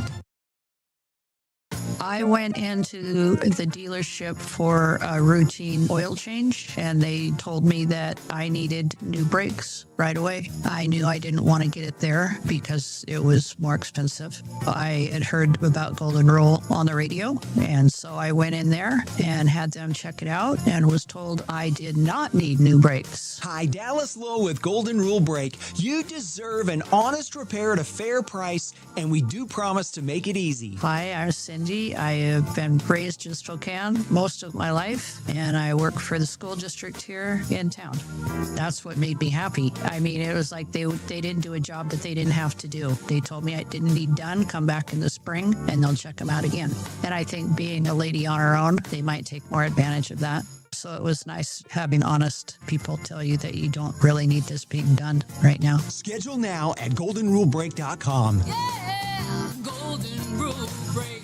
I went into the dealership for a routine oil change, and they told me that I needed new brakes right away. I knew I didn't want to get it there because it was more expensive. I had heard about Golden Rule on the radio, and so I went in there and had them check it out and was told I did not need new brakes. Hi, Dallas Lowe with Golden Rule Brake. You deserve an honest repair at a fair price, and we do promise to make it easy. Hi, I'm Cindy. I have been raised in Spokane most of my life, and I work for the school district here in town. That's what made me happy. I mean, it was like they didn't do a job that they didn't have to do. They told me I didn't need done, come back in the spring, and they'll check them out again. And I think being a lady on her own, they might take more advantage of that. So it was nice having honest people tell you that you don't really need this being done right now. Schedule now at goldenrulebrake.com. Yeah, Golden Rule Break.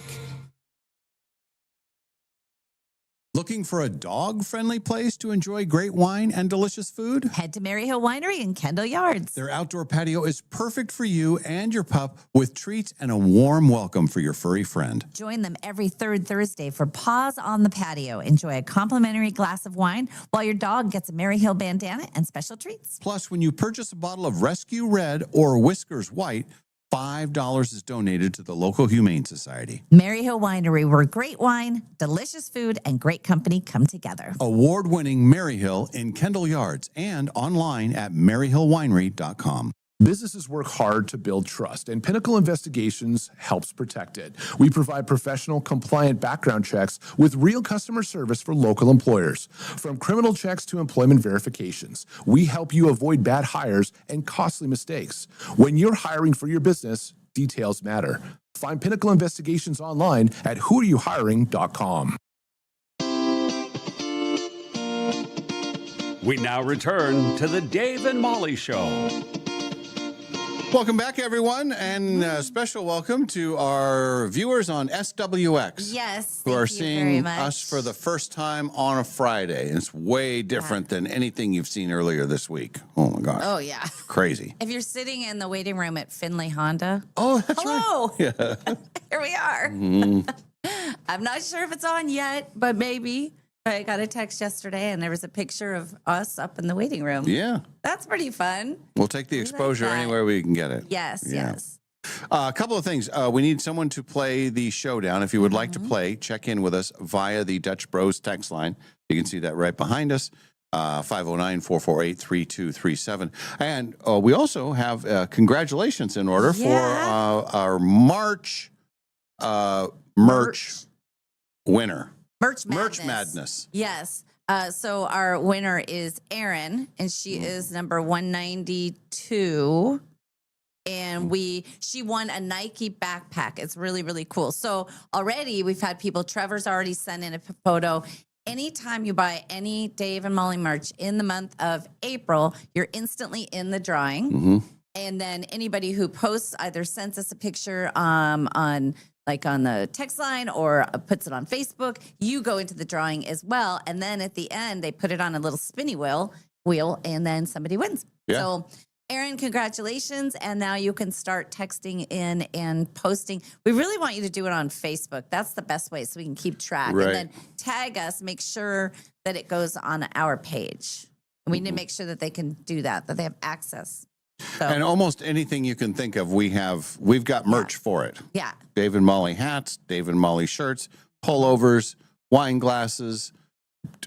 Looking for a dog-friendly place to enjoy great wine and delicious food? Head to Maryhill Winery in Kendall Yards. Their outdoor patio is perfect for you and your pup, with treats and a warm welcome for your furry friend. Join them every third Thursday for Paws on the Patio. Enjoy a complimentary glass of wine while your dog gets a Maryhill bandana and special treats. Plus, when you purchase a bottle of Rescue Red or Whiskers White, $5 is donated to the local Humane Society. Maryhill Winery, where great wine, delicious food, and great company come together. Award-winning Maryhill in Kendall Yards and online at maryhillwinery.com. Businesses work hard to build trust, and Pinnacle Investigations helps protect it. We provide professional, compliant background checks with real customer service for local employers. From criminal checks to employment verifications, we help you avoid bad hires and costly mistakes. When you're hiring for your business, details matter. Find Pinnacle Investigations online at whoareyouhiring.com. We now return to the Dave and Molly Show. Welcome back, everyone, and a special welcome to our viewers on SWX. Yes, who are thank you very seeing much. us for the first time on a Friday. And it's way different than anything you've seen earlier this week. Oh, my gosh. Oh, yeah. Crazy. If you're sitting in the waiting room at Findlay Honda. Oh, that's hello. right. Yeah. Here we are. Mhm. I'm not sure if it's on yet, but maybe. I got a text yesterday, and there was a picture of us up in the waiting room. Yeah. That's pretty fun. We'll take the exposure that. anywhere we can get it. Yes, Yeah. yes. A couple of things. We need someone to play the showdown. If you would like to play, check in with us via the Dutch Bros text line. You can see that right behind us, 509-448-3237. And we also have congratulations in order for our March merch winner. Merch Madness. Yes. So our winner is Erin, and she is number 192. And she won a Nike backpack. It's really, really cool. So already we've had people, Trevor's already sent in a photo. Anytime you buy any Dave and Molly merch in the month of April, you're instantly in the drawing. Mm-hmm. And then anybody who posts either sends us a picture on the text line or puts it on Facebook, you go into the drawing as well. And then at the end, they put it on a little spinny wheel, and then somebody wins. Yeah. So Aaron, congratulations. And now you can start texting in and posting. We really want you to do it on Facebook. That's the best way so we can keep track. Right. And then tag us, make sure that it goes on our page. And we need to make sure that they can do that they have access. So, And almost anything you can think of, we've got merch for it. yeah. Dave and Molly hats, Dave and Molly shirts, pullovers, wine glasses.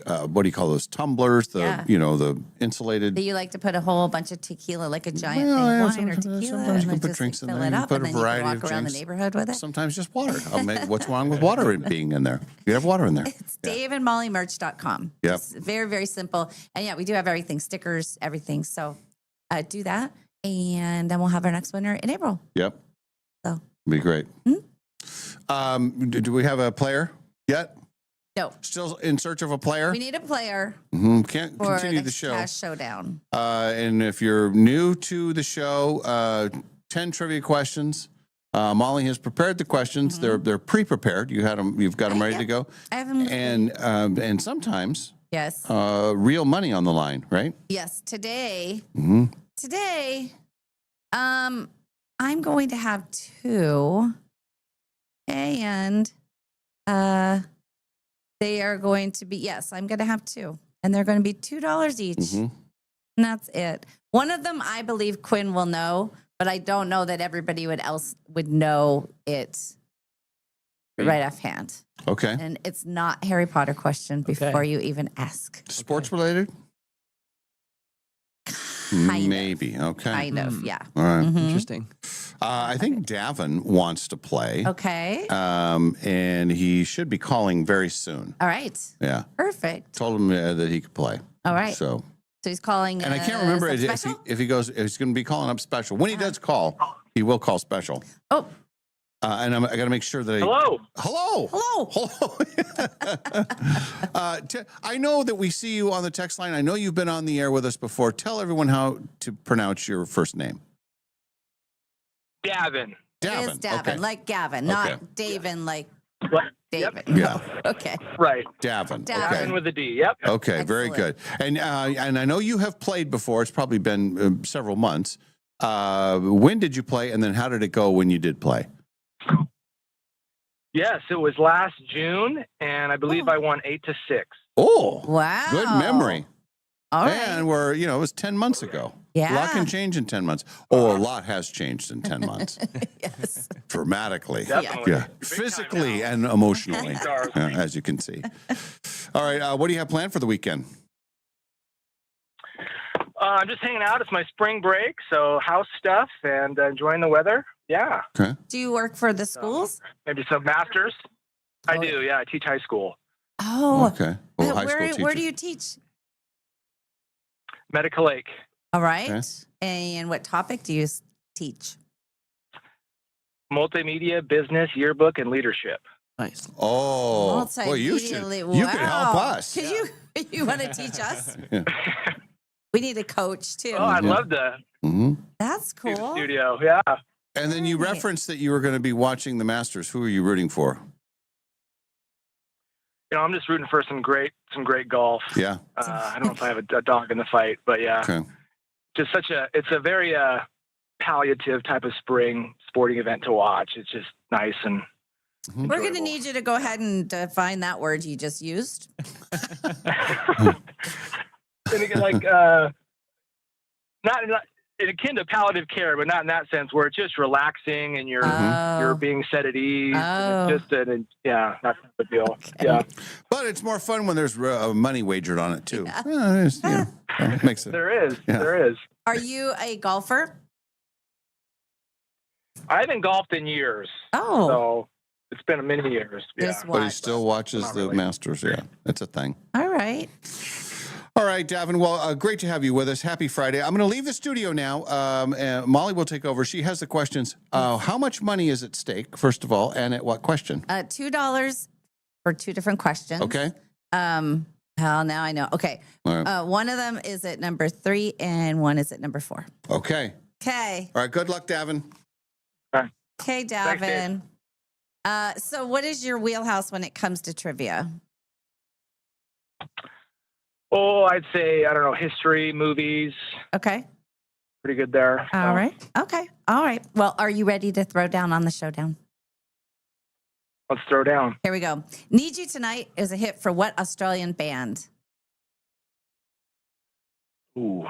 What do you call those? Tumblers, the insulated. Do you like to put a whole bunch of tequila, like a giant Well, yeah, thing, wine or tequila, sometimes you can and put just drinks in fill there. it You up, put and a then you variety can of walk around the drinks. neighborhood with it? Sometimes just water. What's wrong with water being in there? You have water in there. It's daveandmollymerch.com. Yep. It's very, very simple. And yeah, we do have everything, stickers, everything. So do that. And then we'll have our next winner in April. Yep. So. Be great. Do we have a player yet? No. Still in search of a player? We need a player Can't for continue the the show. Cash Showdown. And if you're new to the show, 10 trivia questions. Molly has prepared the questions. They're pre-prepared. You've got them ready to go. I have them. And sometimes Yes. real money on the line, right? Yes. Today, Mm-hmm. I'm going to have two. And they are going to be, yes, I'm going to have two. And they're going to be $2 each. Mm-hmm. And that's it. One of them, I believe Quinn will know, but I don't know that everybody else would know it right offhand. Okay. And it's not Harry Potter question before you even ask. Sports related? Kind Maybe. Okay. Kind of, yeah. All right. Mhm. Interesting. I think Davin wants to play. Okay. And he should be calling very soon. All right. Yeah. Perfect. Told him that he could play. All right. So he's calling. And I can't remember is it if special? he goes, he's going to be calling up special. When he does call, he will call special. Oh. And I got to make sure that Hello. Hello. I know that we see you on the text line. I know you've been on the air with us before. Tell everyone how to pronounce your first name. Davin. It is Davin, Okay. like Gavin, Okay. not Davin, like David. Yeah. Okay. Right. Davin. Davin with a D. Yep. Okay, very good. And I know you have played before. It's probably been several months. When did you play, and then how did it go when you did play? Yes, it was last June, and I believe I won 8-6. Oh, wow! Good memory. All right. And it was 10 months ago. Yeah. A lot can change in 10 months. Oh, a lot has changed in 10 months. Yes. Dramatically. Definitely. Yeah. Physically and emotionally, as you can see. All right. What do you have planned for the weekend? I'm just hanging out. It's my spring break, so house stuff and enjoying the weather. Yeah. Okay. Do you work for the schools? Maybe some masters. I do. Yeah, I teach high school. Oh. Okay. Well, high where school do teacher. you teach? Medical Lake. All right. Okay. And what topic do you teach? Multimedia, business, yearbook, and leadership. Nice. Oh, well, you should. You can help us. Could you want to teach us? Yeah. We need a coach too. Oh, I'd love to. Mm-hmm. That's do the cool. studio. Yeah. And then you referenced that you were going to be watching the Masters. Who are you rooting for? I'm just rooting for some great golf. Yeah. I don't know if I have a dog in the fight, but yeah. Okay. Just it's a very palliative type of spring sporting event to watch. It's just nice and We're going to need you to go ahead and define that word you just used. like not akin to palliative care, but not in that sense where it's just relaxing and you're being set at ease. Oh. It's just that's not a deal. Okay. Yeah, But it's more fun when there's money wagered on it too. It makes it. there is. Yeah. There is. Are you a golfer? I haven't golfed in years. Oh. So it's been many years. Yeah. But he still watches the Masters. Yeah, it's a thing. All right. All right, Davin. Well, great to have you with us. Happy Friday. I'm going to leave the studio now. And Molly will take over. She has the questions. How much money is at stake, first of all, and at what question? $2 for two different questions. Okay. Now I know. Okay. All right. One of them is at number 3 and one is at number 4. Okay. Okay. All right. Good luck, Davin. Okay, Thanks, Davin. So what is your wheelhouse when it comes to trivia? Oh, I'd say, I don't know, history, movies. Okay. pretty good there. All right. Okay. All right. Well, are you ready to throw down on the showdown? Let's throw down. Here we go. Need You Tonight is a hit for what Australian band? Ooh,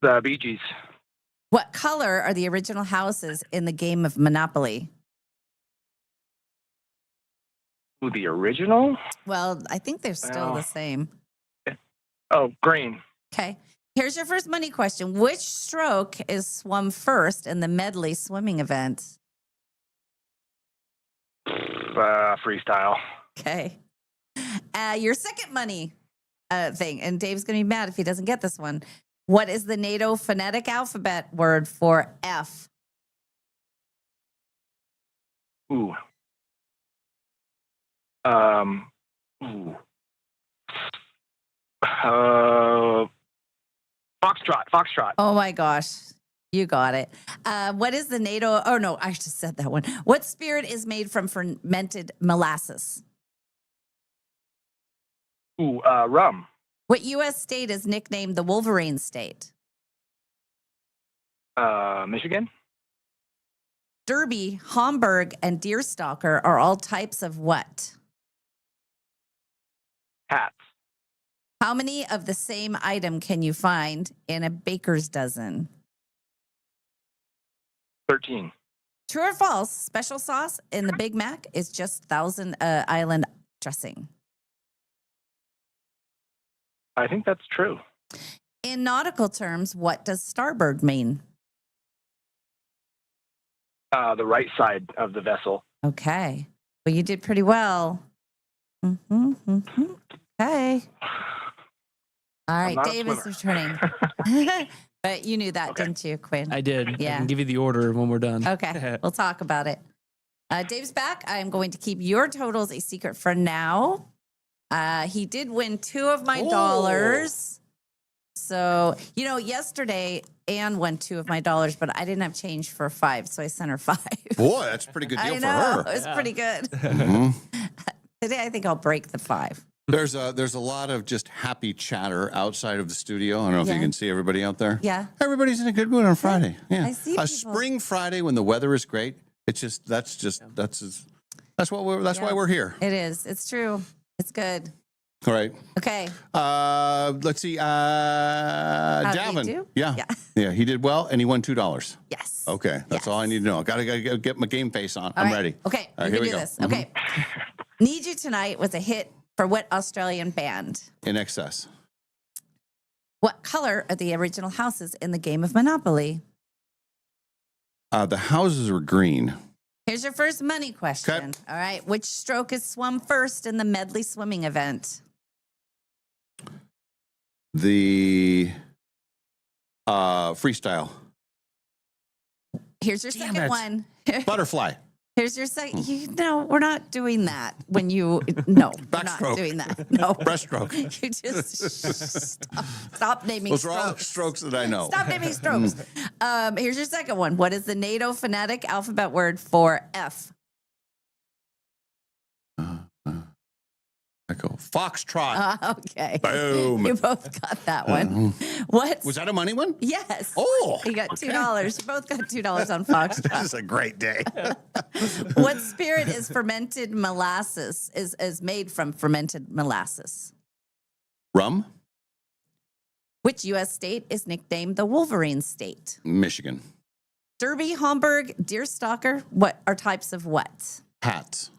the Bee Gees. What color are the original houses in the game of Monopoly? Ooh, the original? Well, I think they're still Well. the same. Oh, green. Okay. Here's your first money question. Which stroke is swum first in the medley swimming event? Freestyle. Okay. Your second money thing, and Dave's going to be mad if he doesn't get this one. What is the NATO phonetic alphabet word for F? Ooh. Ooh. Foxtrot. Oh my gosh. You got it. What is the NATO? Oh no, I just said that one. What spirit is made from fermented molasses? Ooh, rum. What U.S. state is nicknamed the Wolverine State? Michigan. Derby, Hamburg, and Deerstalker are all types of what? Hats. How many of the same item can you find in a baker's dozen? 13. True or false? Special sauce in the Big Mac is just Thousand Island dressing. I think that's true. In nautical terms, what does starboard mean? The right side of the vessel. Okay. Well, you did pretty well. Okay. All right, not a Dave is swimmer. returning. But you knew that, didn't you, Quinn? I did. I Yeah. can give you the order when we're done. Okay. We'll talk about it. Dave's back. I'm going to keep your totals a secret for now. He did win 2 of my dollars. So, yesterday Anne won 2 of my dollars, but I didn't have change for 5, so I sent her 5. Boy, that's a pretty good deal I for know. her. It was pretty good. Mhm. Today, I think I'll break the 5. There's a lot of just happy chatter outside of the studio. I don't know if Yeah. you can see everybody out there. Yeah. Everybody's in a good mood on Friday. Yeah. I see a people. spring Friday when the weather is great. That's why we're here. It is. It's true. It's good. All right. Okay. Let's see. did he Davin. do? Yeah, he did well, and he won $2. Yes. Okay, that's all I need to know. Gotta get my game face on. All I'm right. ready. Okay. All right, we here can we do go. this. Okay. Need You Tonight was a hit for what Australian band? In excess. What color are the original houses in the game of Monopoly? The houses were green. Here's your first money question. All right. Which stroke is swum first in the medley swimming event? The freestyle. Here's your Damn second it. one. Butterfly. Here's your second. No, we're not doing that. We're not Backstroke. doing that. No. Breaststroke. You just stop naming Those are all strokes. strokes that I know. Stop naming strokes. Here's your second one. What is the NATO phonetic alphabet word for F? Echo. Foxtrot. Okay. Boom. You both got that one. What? Was that a money one? Yes. Oh, You got $2. You both got $2 on Foxtrot. This is a great day. What spirit is fermented molasses? Is made from fermented molasses? Rum. Which U.S. state is nicknamed the Wolverine State? Michigan. Derby, Hamburg, Deerstalker. What are types of what? Hats.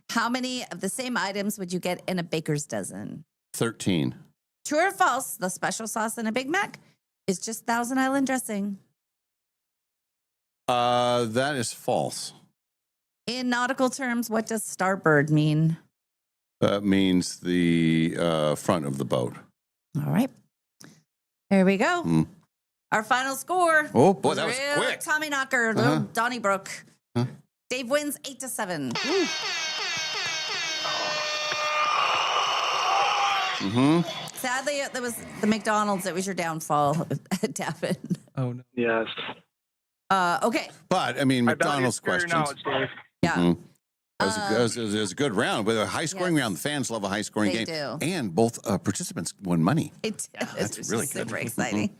How many of the same items would you get in a baker's dozen? 13. True or false? The special sauce in a Big Mac is just Thousand Island dressing. That is false. In nautical terms, what does starboard mean? That means the front of the boat. All right. There we go. Our final score. Oh, boy, that was Real quick. Tommy Knocker, little Donnybrook. Dave wins 8-7. Sadly, that was the McDonald's. It was your downfall, Davin. Oh no. Yes. Okay. But, I mean, I value McDonald's your questions. knowledge, Dave. Yeah. Mhm. That was a good round, but a high-scoring round. The fans love a high-scoring They game. do. And both participants won money. It that's was really super good. exciting.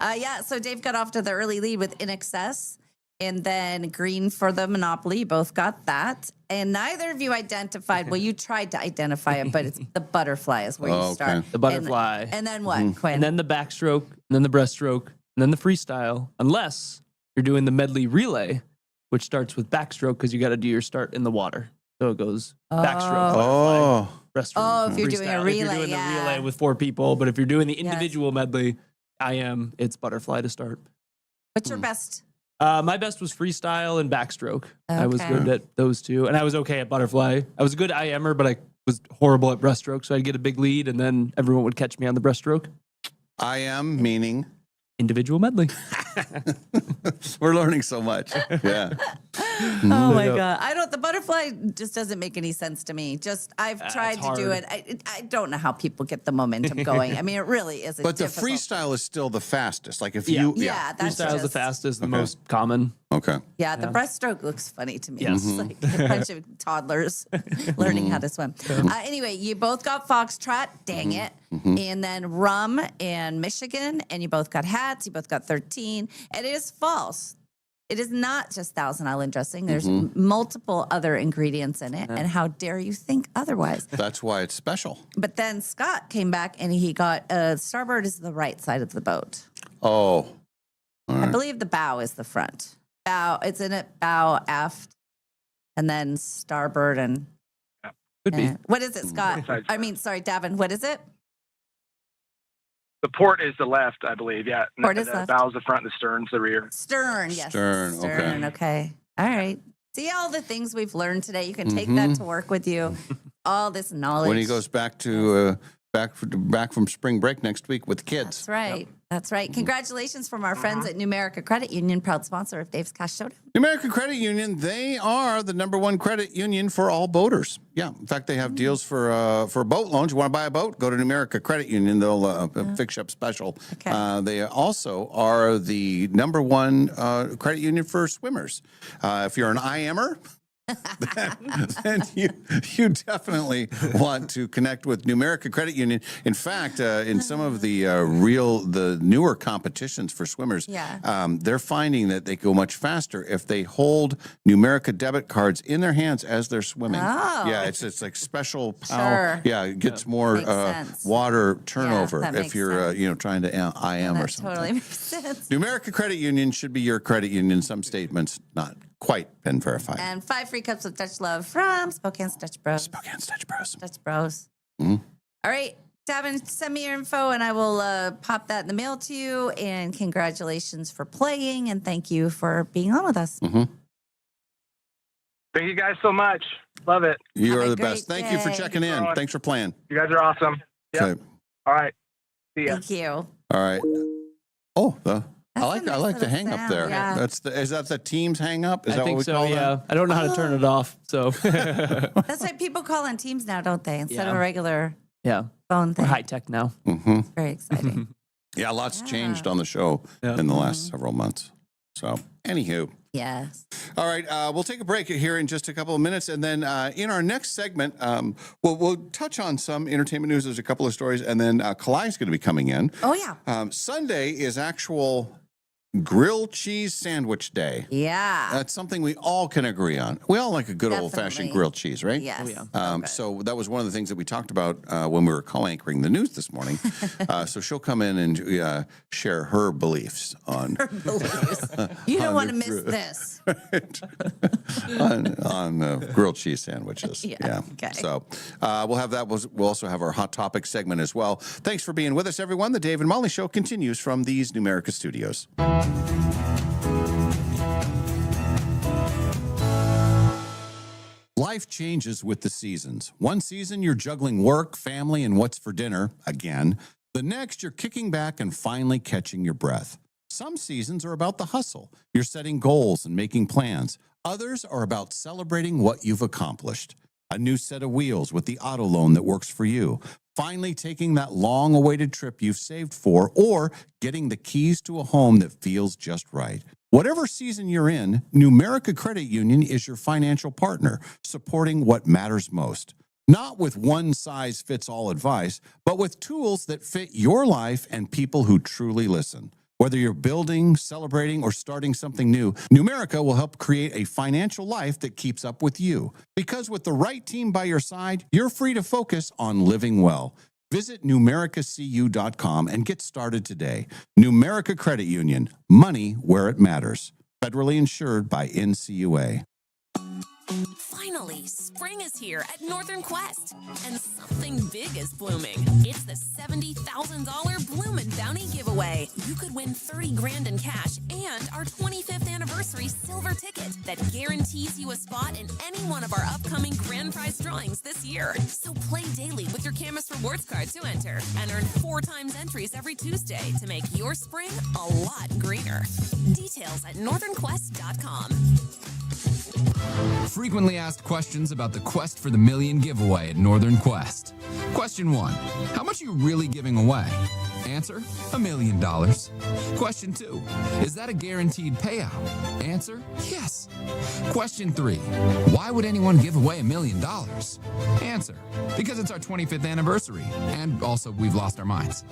Yeah, so Dave got off to the early lead with In Excess, and then green for the Monopoly. You both got that. And neither of you identified, well, you tried to identify it, but it's the butterfly is where you start. The butterfly. And then what, Quinn? And then the backstroke, and then the breaststroke, and then the freestyle, unless you're doing the medley relay, which starts with backstroke because you got to do your start in the water. So it goes backstroke, butterfly, breaststroke. Oh, if you're doing a freestyle. relay, If you're doing yeah. the relay with 4 people, but if you're doing the individual medley, it's butterfly to start. What's your best? My best was freestyle and backstroke. I was Okay. good at those two, and I was okay at butterfly. I was a good IMer, but I was horrible at breaststroke, so I'd get a big lead, and then everyone would catch me on the breaststroke. IM meaning? Individual medley. We're learning so much. Yeah. Oh my God. The butterfly just doesn't make any sense to me. I've tried to do hard. it. I don't know how people get the momentum going. I mean, it really is. But the difficult. freestyle is still the fastest. Like if Yeah. you, Yeah, that's freestyle is the just- fastest, the Okay. most common. Okay. Yeah, the breaststroke looks funny to me. Yes. It's like a bunch of toddlers learning how to swim. Anyway, you both got Foxtrot, dang it. And then Rum and Michigan, and you both got hats. You both got 13. And it is false. It is not just Thousand Island dressing. There's multiple other ingredients in it. And how dare you think otherwise? That's why it's special. But then Scott came back and he got starboard is the right side of the boat. Oh. All I right. believe the bow is the front. Bow, it's in it, bow, aft, and then starboard and. Could be. What is it, Scott? I mean, sorry, Davin, what is it? The port is the left, I believe. Yeah. Port is the left. bow's the front, the stern's the rear. Stern, yes. Stern, okay. Okay. All right. See all the things we've learned today. You can take that to work with you. All this knowledge. When he goes back to back from spring break next week with the kids. That's right. That's right. Congratulations from our friends at Numerica Credit Union, proud sponsor of Dave's Cash Showdown. American Credit Union, they are the #1 credit union for all boaters. Yeah, in fact, they have deals for boat loans. You want to buy a boat? Go to Numerica Credit Union. They'll fix you up special. Okay. They also are the #1 credit union for swimmers. If you're an IMer, then you definitely want to connect with Numerica Credit Union. In fact, in some of the newer competitions for swimmers, they're finding that they go much faster if they hold Numerica debit cards in their hands as they're swimming. Oh. Yeah, it's like special power. Sure. Yeah, it gets more Makes sense. water turnover that if makes you're trying to IM or That something. totally makes sense. Numerica Credit Union should be your credit union. Some statements not quite been verified. And 5 free cups of Dutch love from Spokane's Dutch Bros. Spokane's Dutch Bros. Dutch Bros. Mhm. All right, Davin, send me your info and I will pop that in the mail to you. And congratulations for playing and thank you for being on with us. Mm-hmm. Thank you guys so much. Love it. You Have are a the great best. Thank you for day. checking in. Thanks for playing. You guys are awesome. Yep. Okay. All right. See ya. Thank you. All right. Oh, I like the little hang up sound, there. yeah. Is that the Teams hang up? Is I that think what we so, call yeah. that? I don't know how to turn it off, so. That's why people call on Teams now, don't they? Instead of a regular Yeah. phone We're thing. high tech now. Mm-hmm. Very exciting. Yeah, lots changed on the show in the last several months. So, anywho. Yes. All right, we'll take a break here in just a couple of minutes, and then in our next segment, we'll touch on some entertainment news. There's a couple of stories, and then Kalai's going to be coming in. Oh, yeah. Sunday is actual grilled cheese sandwich day. Yeah. That's something we all can agree on. We all like a good old-fashioned Definitely. grilled cheese, right? Yes. So that was one of the things that we talked about when we were co-anchoring the news this morning. So she'll come in and share her beliefs on You don't on want to the miss gr- this. on grilled cheese sandwiches. Yeah, okay. So we'll have that. We'll also have our Hot Topic segment as well. Thanks for being with us, everyone. The Dave and Molly Show continues from these Numerica studios. Life changes with the seasons. One season, you're juggling work, family, and what's for dinner, again. The next, you're kicking back and finally catching your breath. Some seasons are about the hustle. You're setting goals and making plans. Others are about celebrating what you've accomplished. A new set of wheels with the auto loan that works for you. Finally taking that long-awaited trip you've saved for, or getting the keys to a home that feels just right. Whatever season you're in, Numerica Credit Union is your financial partner, supporting what matters most. Not with one-size-fits-all advice, but with tools that fit your life and people who truly listen. Whether you're building, celebrating, or starting something new, Numerica will help create a financial life that keeps up with you. Because with the right team by your side, you're free to focus on living well. Visit numericacu.com and get started today. Numerica Credit Union, money where it matters. Federally insured by NCUA. Finally, spring is here at Northern Quest, and something big is blooming. It's the $70,000 Bloomin' Bounty giveaway. You could win 30 grand in cash and our 25th anniversary silver ticket that guarantees you a spot in any one of our upcoming grand prize drawings this year. So play daily with your Camus Rewards card to enter and earn 4 times entries every Tuesday to make your spring a lot greener. Details at northernquest.com. Frequently asked questions about the Quest for the Million giveaway at Northern Quest. Question 1. How much are you really giving away? Answer, $1 million. Question 2. Is that a guaranteed payout? Answer, yes. Question 3. Why would anyone give away $1 million? Answer, because it's our 25th anniversary, and also we've lost our minds.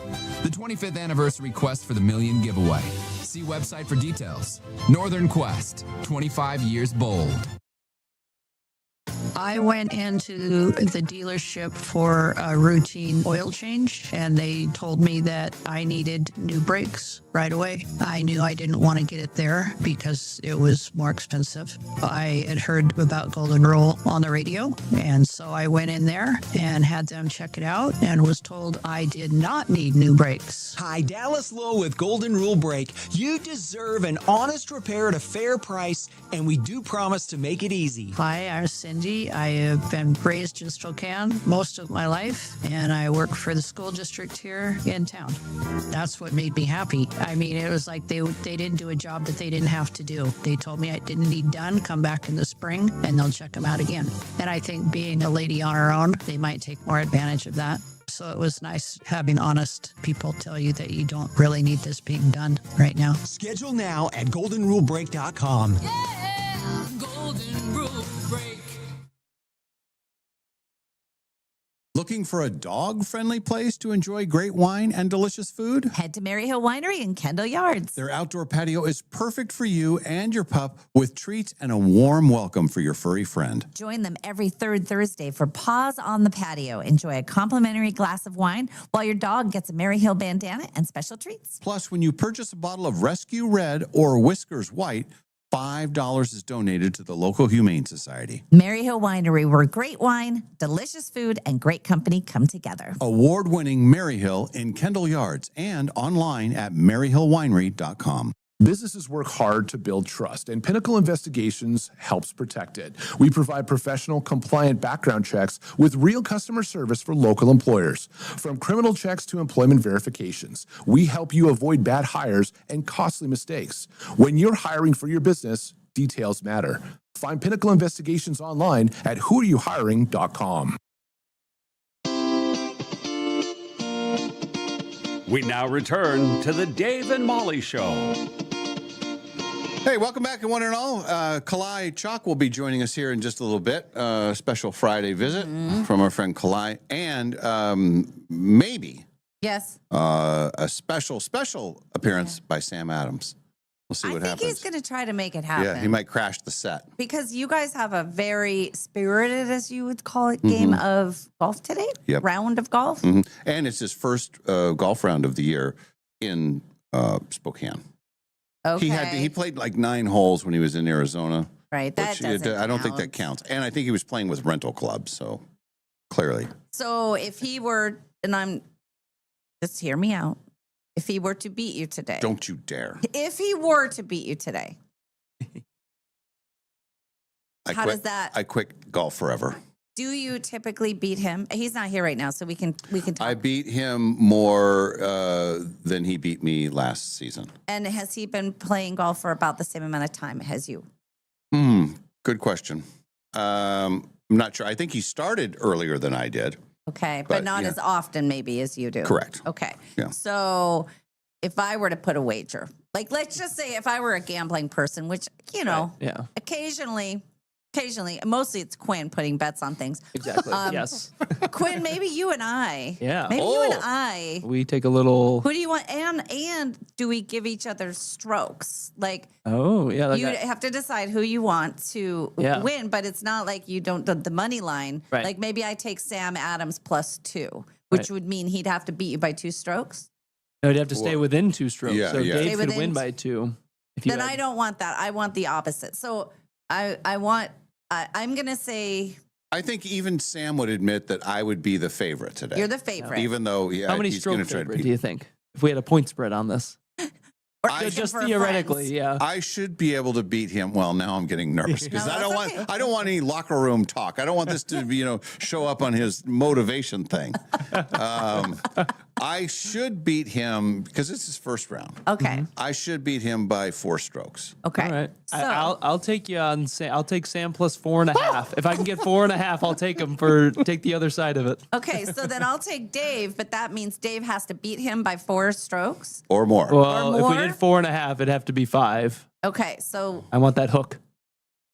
The 25th anniversary Quest for the Million giveaway. See website for details. Northern Quest, 25 years bold. I went into the dealership for a routine oil change, and they told me that I needed new brakes right away. I knew I didn't want to get it there because it was more expensive. I had heard about Golden Rule on the radio, and so I went in there and had them check it out and was told I did not need new brakes. Hi, Dallas Lowe with Golden Rule Brake. You deserve an honest repair at a fair price, and we do promise to make it easy. Hi, I'm Cindy. I have been raised in Spokane most of my life, and I work for the school district here in town. That's what made me happy. I mean, it was like they didn't do a job that they didn't have to do. They told me I didn't need done, come back in the spring, and they'll check them out again. And I think being a lady on her own, they might take more advantage of that. So it was nice having honest people tell you that you don't really need this being done right now. Schedule now at goldenrulebrake.com. Yeah, Golden Rule Break. Looking for a dog-friendly place to enjoy great wine and delicious food? Head to Maryhill Winery in Kendall Yards. Their outdoor patio is perfect for you and your pup, with treats and a warm welcome for your furry friend. Join them every third Thursday for Paws on the Patio. Enjoy a complimentary glass of wine while your dog gets a Maryhill bandana and special treats. Plus, when you purchase a bottle of Rescue Red or Whiskers White, $5 is donated to the local Humane Society. Maryhill Winery, where great wine, delicious food, and great company come together. Award-winning Maryhill in Kendall Yards and online at maryhillwinery.com. Businesses work hard to build trust, and Pinnacle Investigations helps protect it. We provide professional, compliant background checks with real customer service for local employers. From criminal checks to employment verifications, we help you avoid bad hires and costly mistakes. When you're hiring for your business, details matter. Find Pinnacle Investigations online at whoareyouhiring.com. We now return to the Dave and Molly Show. Hey, welcome back, one and all. Kalai Chalk will be joining us here in just a little bit. Special Friday visit from our friend Kalai, and maybe a special appearance by Sam Adams. We'll see what happens. I think he's going to try to make it happen. Yeah, he might crash the set. Because you guys have a very spirited, as you would call it, game of golf today? Yep. Round of golf? And it's his first golf round of the year in Spokane. Okay. He played like 9 holes when he was in Arizona. Right, that doesn't I don't think that count. counts. And I think he was playing with rental clubs, so clearly. So if he were, just hear me out. If he were to beat you today. Don't you dare. If he were to beat you today. Does that? I quit golf forever. Do you typically beat him? He's not here right now, so we can talk. I beat him more than he beat me last season. And has he been playing golf for about the same amount of time as you? Good question. I'm not sure. I think he started earlier than I did. Okay, but not as often maybe as you do. Correct. Okay. Yeah. So if I were to put a wager, like let's just say if I were a gambling person, which, occasionally occasionally, mostly it's Quinn putting bets on things. Exactly. Yes. Quinn, maybe you and I. Yeah. Maybe you and I. We take a little. Who do you want? And do we give each other strokes? Like, Oh, yeah. you have to decide who you want to win, but it's not like you don't the money line. Right. Like maybe I take Sam Adams +2, which would mean he'd have to beat you by 2 strokes. No, you'd have to stay within 2 strokes. Yeah, so yeah. Dave Stay could within win by 2. If you Then had- I don't want that. I want the opposite. So I'm going to say I think even Sam would admit that I would be the favorite today. you're the favorite. Even though How many he's stroke going to try to favorite beat do you think? If we had a point spread on this. Or Just for theoretically, friends. yeah. I should be able to beat him. Well, now I'm getting nervous because No, I don't that's want I don't want any locker room talk. I don't want this to show up on his motivation thing. I should beat him because it's his first round. Okay. I should beat him by 4 strokes. Okay. All right. So, I'll take you on. I'll take Sam +4.5. If I can get 4.5, I'll take him take the other side of it. okay, so then I'll take Dave, but that means Dave has to beat him by 4 strokes. Or more. Well, Or if we more? did 4.5, it'd have to be 5. Okay, so I want that hook.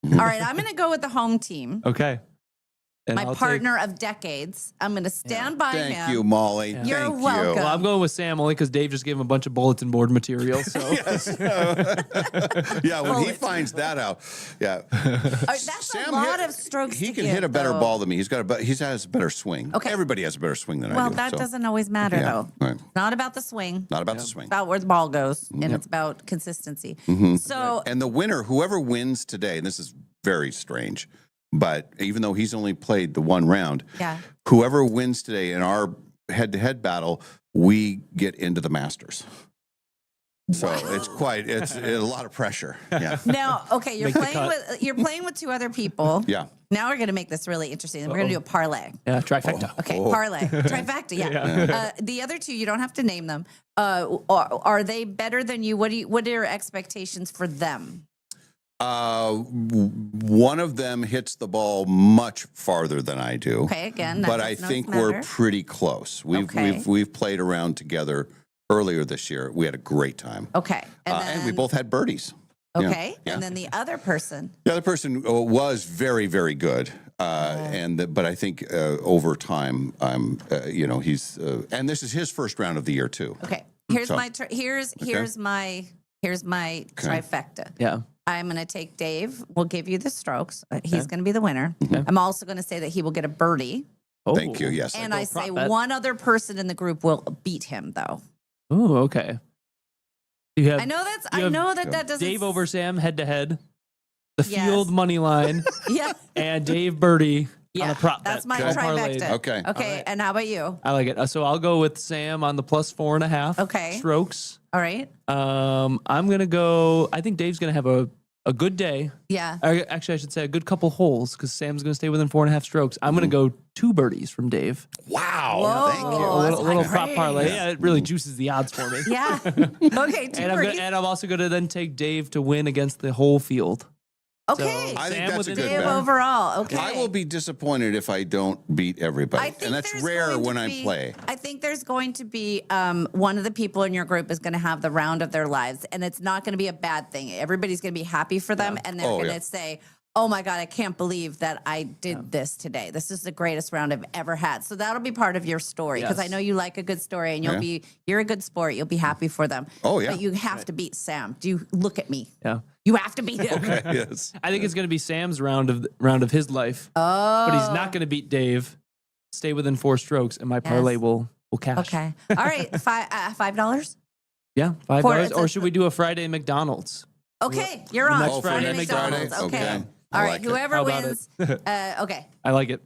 all right, I'm going to go with the home team. Okay. And My I'll take- partner of decades. I'm going to stand by him. Thank you, Molly. Yeah. You're Thank welcome. Well, I'm going with Sam only because Dave just gave him a bunch of bulletin board material. So Yeah, when he finds that out, yeah. That's a lot of strokes. He to can give, hit a better though. ball than me. He has a better swing. Okay. Everybody has a better swing than I Well, do. that so. doesn't always matter, Yeah, though. right. Not about the swing. Not about the swing. It's about where the ball goes, and Yep. it's about consistency. Mhm. So, And the winner, whoever wins today, and this is very strange, but even though he's only played the 1 round, yeah. whoever wins today in our head-to-head battle, we get into the Masters. So it's a lot of pressure. Yeah. Now, okay, you're Make the playing with 2 other people. Yeah. Now we're going to make this really interesting. We're going to do a parlay. yeah, trifecta. Okay, Oh. parlay, trifecta. Yeah. The other 2, you don't have to name them. Are they better than you? What are your expectations for them? One of them hits the ball much farther than I do. Okay, again, that but I does think not we're matter. pretty close. We've played around together earlier this year. We had a great time. Okay, And we both had birdies. Yeah. Okay, Yeah. and then the other person. The other person was very, very good, but I think over time, he's and this is his first round of the year too. Okay, here's So- my here's my trifecta. Yeah. I'm going to take Dave. We'll give you the strokes. He's going to be the winner. I'm also going to say that he will get a birdie. Thank you. Yes. And I say one other person in the group will beat him, though. Oh, okay. You have, I know that's. you I have know that doesn't. Dave over Sam head to head, the Yes. field money line, Yeah. and Dave birdie on Yeah. a prop. That's bet. my All parlayed. trifecta. Okay. Okay. And how about you? I like it. So I'll go with Sam on the +4.5. Okay. Strokes. All right. I'm gonna go. I think Dave's gonna have a good day. Yeah. Actually, I should say a good couple holes because Sam's gonna stay within 4.5 strokes. I'm gonna go 2 birdies from Dave. Wow. Whoa, Thank you. A that's little high prop praise. parlay. Yeah, it really juices the odds for me. Yeah. Okay. And I'm also gonna then take Dave to win against the whole field. Okay. I think Sam that's with a the good Dave bet. overall. Okay. I will be disappointed if I don't beat everybody, I think and that's there's rare going to when I be- play. I think there's going to be one of the people in your group is going to have the round of their lives, and it's not going to be a bad thing. Everybody's going to be happy for them, and they're Oh, going to yeah. say, "Oh my God, I can't believe that I did this today. This is the greatest round I've ever had." So that'll be part of your story because I Yes. know you like a good story, and Yeah. you're a good sport. You'll be happy for them. Oh, yeah. But you have to beat Sam. Do you look at me? Yeah. You have to beat him. Yes. I think it's gonna be Sam's round of his life, Oh. but he's not gonna beat Dave. Stay within 4 strokes, and my parlay Yes. will cash. Okay. All right. $5. Yeah, For- $5. it's Or a- should we do a Friday McDonald's? Okay, you're on. Next Friday, Friday McDonald's. McDonald's. Okay. Okay. All I right. like it. Whoever How about wins. Okay. I like it.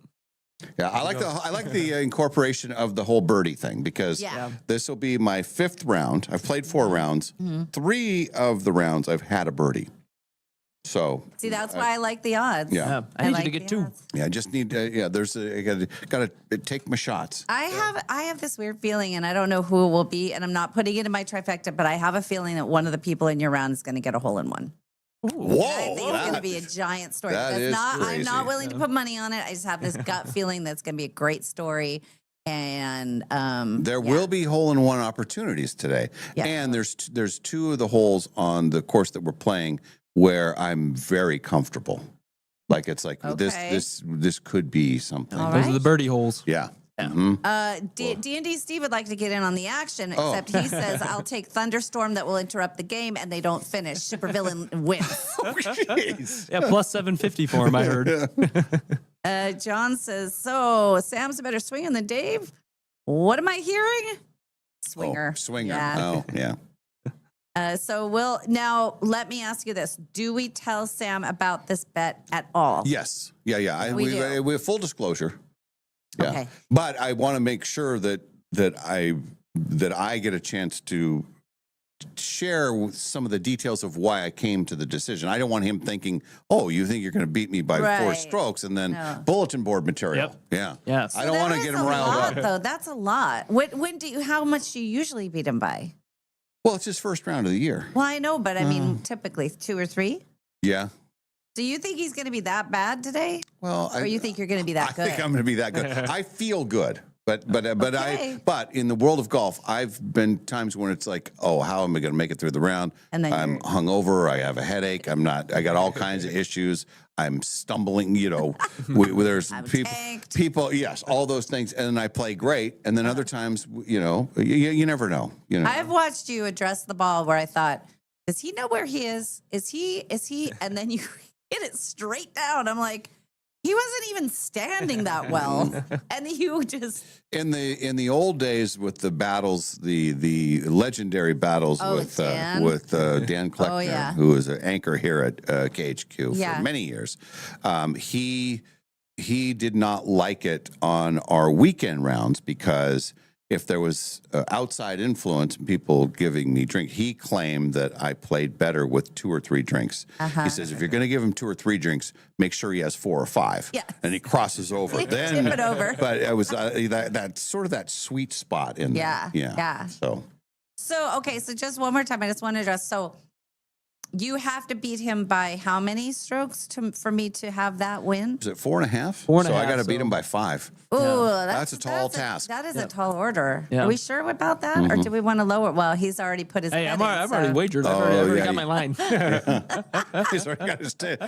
Yeah, I like the incorporation of the whole birdie thing because Yeah. this will be my 5th round. I've played 4 rounds. 3 of the rounds I've had a birdie. So See, that's why I like the odds. yeah, I need like you to get the 2. odds. yeah. I just need I got to take my shots. I have this weird feeling, and I don't know who it will be, and I'm not putting it in my trifecta, but I have a feeling that one of the people in your round is going to get a hole in one. Whoa, I think it's going to be a giant story. that That's is not. I'm crazy. not willing to put money on it. I just have this gut feeling that's going to be a great story, and There will be hole-in-one opportunities today, Yeah. and there's 2 of the holes on the course that we're playing where I'm very comfortable. Like it's like Okay. this could be something. All Those right. are the birdie holes. Yeah. Mhm. D&D Steve would like to get in on the action, except he says, I'll take thunderstorm that will interrupt the game and they don't finish. Supervillain wins. Yeah, plus 750 for him, I heard. John says, so Sam's a better swinger than Dave? What am I hearing? Swinger. Swinger. Yeah. Oh, yeah. So now let me ask you this. Do we tell Sam about this bet at all? Yes. Yeah. We do. We have full disclosure. Yeah. Okay. But I want to make sure that I get a chance to share with some of the details of why I came to the decision. I don't want him thinking, "Oh, you think you're going to beat me by 4 Right. strokes," and then No. bulletin board material. Yep. Yeah. Yes. I don't want to get him riled lot, up. though. That's a lot. How much do you usually beat him by? Well, it's his first round of the year. Well, I know, but I mean, typically 2 or 3. Yeah. Do you think he's going to be that bad today? Well, or you think you're going to be that good? I think I'm going to be that good. I feel good, but Okay. but in the world of golf, I've been times when it's like, oh, how am I going to make it through the round? And then I'm hungover. I have a headache. I got all kinds of issues. I'm stumbling. There's people. Yes, all those things, and then I play great, and then other times, you never know. I've watched you address the ball where I thought, does he know where he is? Is he? And then you hit it straight down. I'm like, he wasn't even standing that well. And you just. In the old days with the battles, the legendary battles with Dan Kleckner, who was an anchor here at KHQ for many years, he did not like it on our weekend rounds because if there was outside influence and people giving me drink, he claimed that I played better with 2 or 3 drinks. He says, if you're going to give him 2 or 3 drinks, make sure he has 4 or 5. Yeah. And he crosses over. Tip it over. But it was that sort of that sweet spot in there. Yeah. So, okay. So just one more time. I just want to address. So you have to beat him by how many strokes for me to have that win? Is it 4.5? 4.5, So I got to beat him by 5. Ooh, that's a tall task. That is a tall order. Yeah. Are we sure about that? Or do we want to lower? Well, he's already put his Hey, bet I've in, already so- wagered. I've already got my line.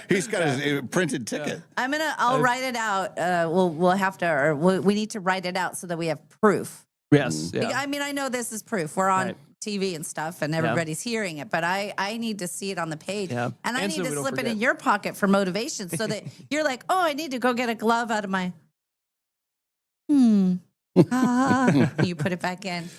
He's got his printed ticket. I'll write it out. We'll have to, or we need to write it out so that we have proof. Yes. Yeah. I mean, I know this is proof. We're on TV and stuff and everybody's hearing it, but I need to see it on the page. Yeah. And I And need so to we don't slip it forget. in your pocket for motivation so that you're like, oh, I need to go get a glove out of my, you put it back in.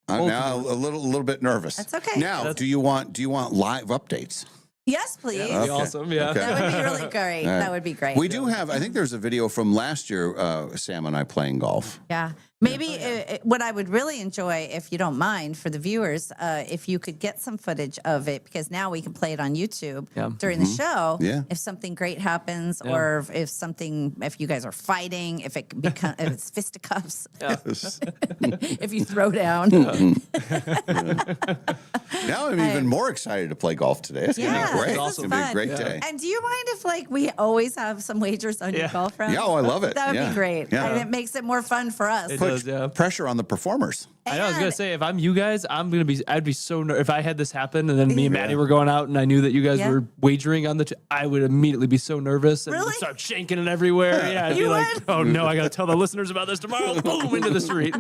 I'm now a little bit nervous. That's okay. Now, do you want live updates? Yes, please. That'd be awesome. Yeah. Okay. That would be really great. All right. That would be great. We do have, I think there's a video from last year, Sam and I playing golf. Yeah. Maybe what I would really enjoy, if you don't mind, for the viewers, if you could get some footage of it, because now we can play it on YouTube during the show. Yeah. If something great happens, or if you guys are fighting, if it's fisticuffs, if you throw down. Now I'm even more excited to play golf today. It's going to be great. this It's is going to be a fun. great day. And do you mind if we always have some wagers on your golf round? Yeah, I love it. That would Yeah. be great. Yeah. And it makes it more fun for us. It does, yeah. Pressure on the performers. I know. I was gonna say, if I'm you guys, I'd be so if I had this happen and then me and Maddie were going out and I knew that you guys were wagering on I would immediately be so nervous and would start shanking it everywhere. Yeah, I'd be like, oh no, I gotta tell the listeners about this tomorrow. Boom, into the street.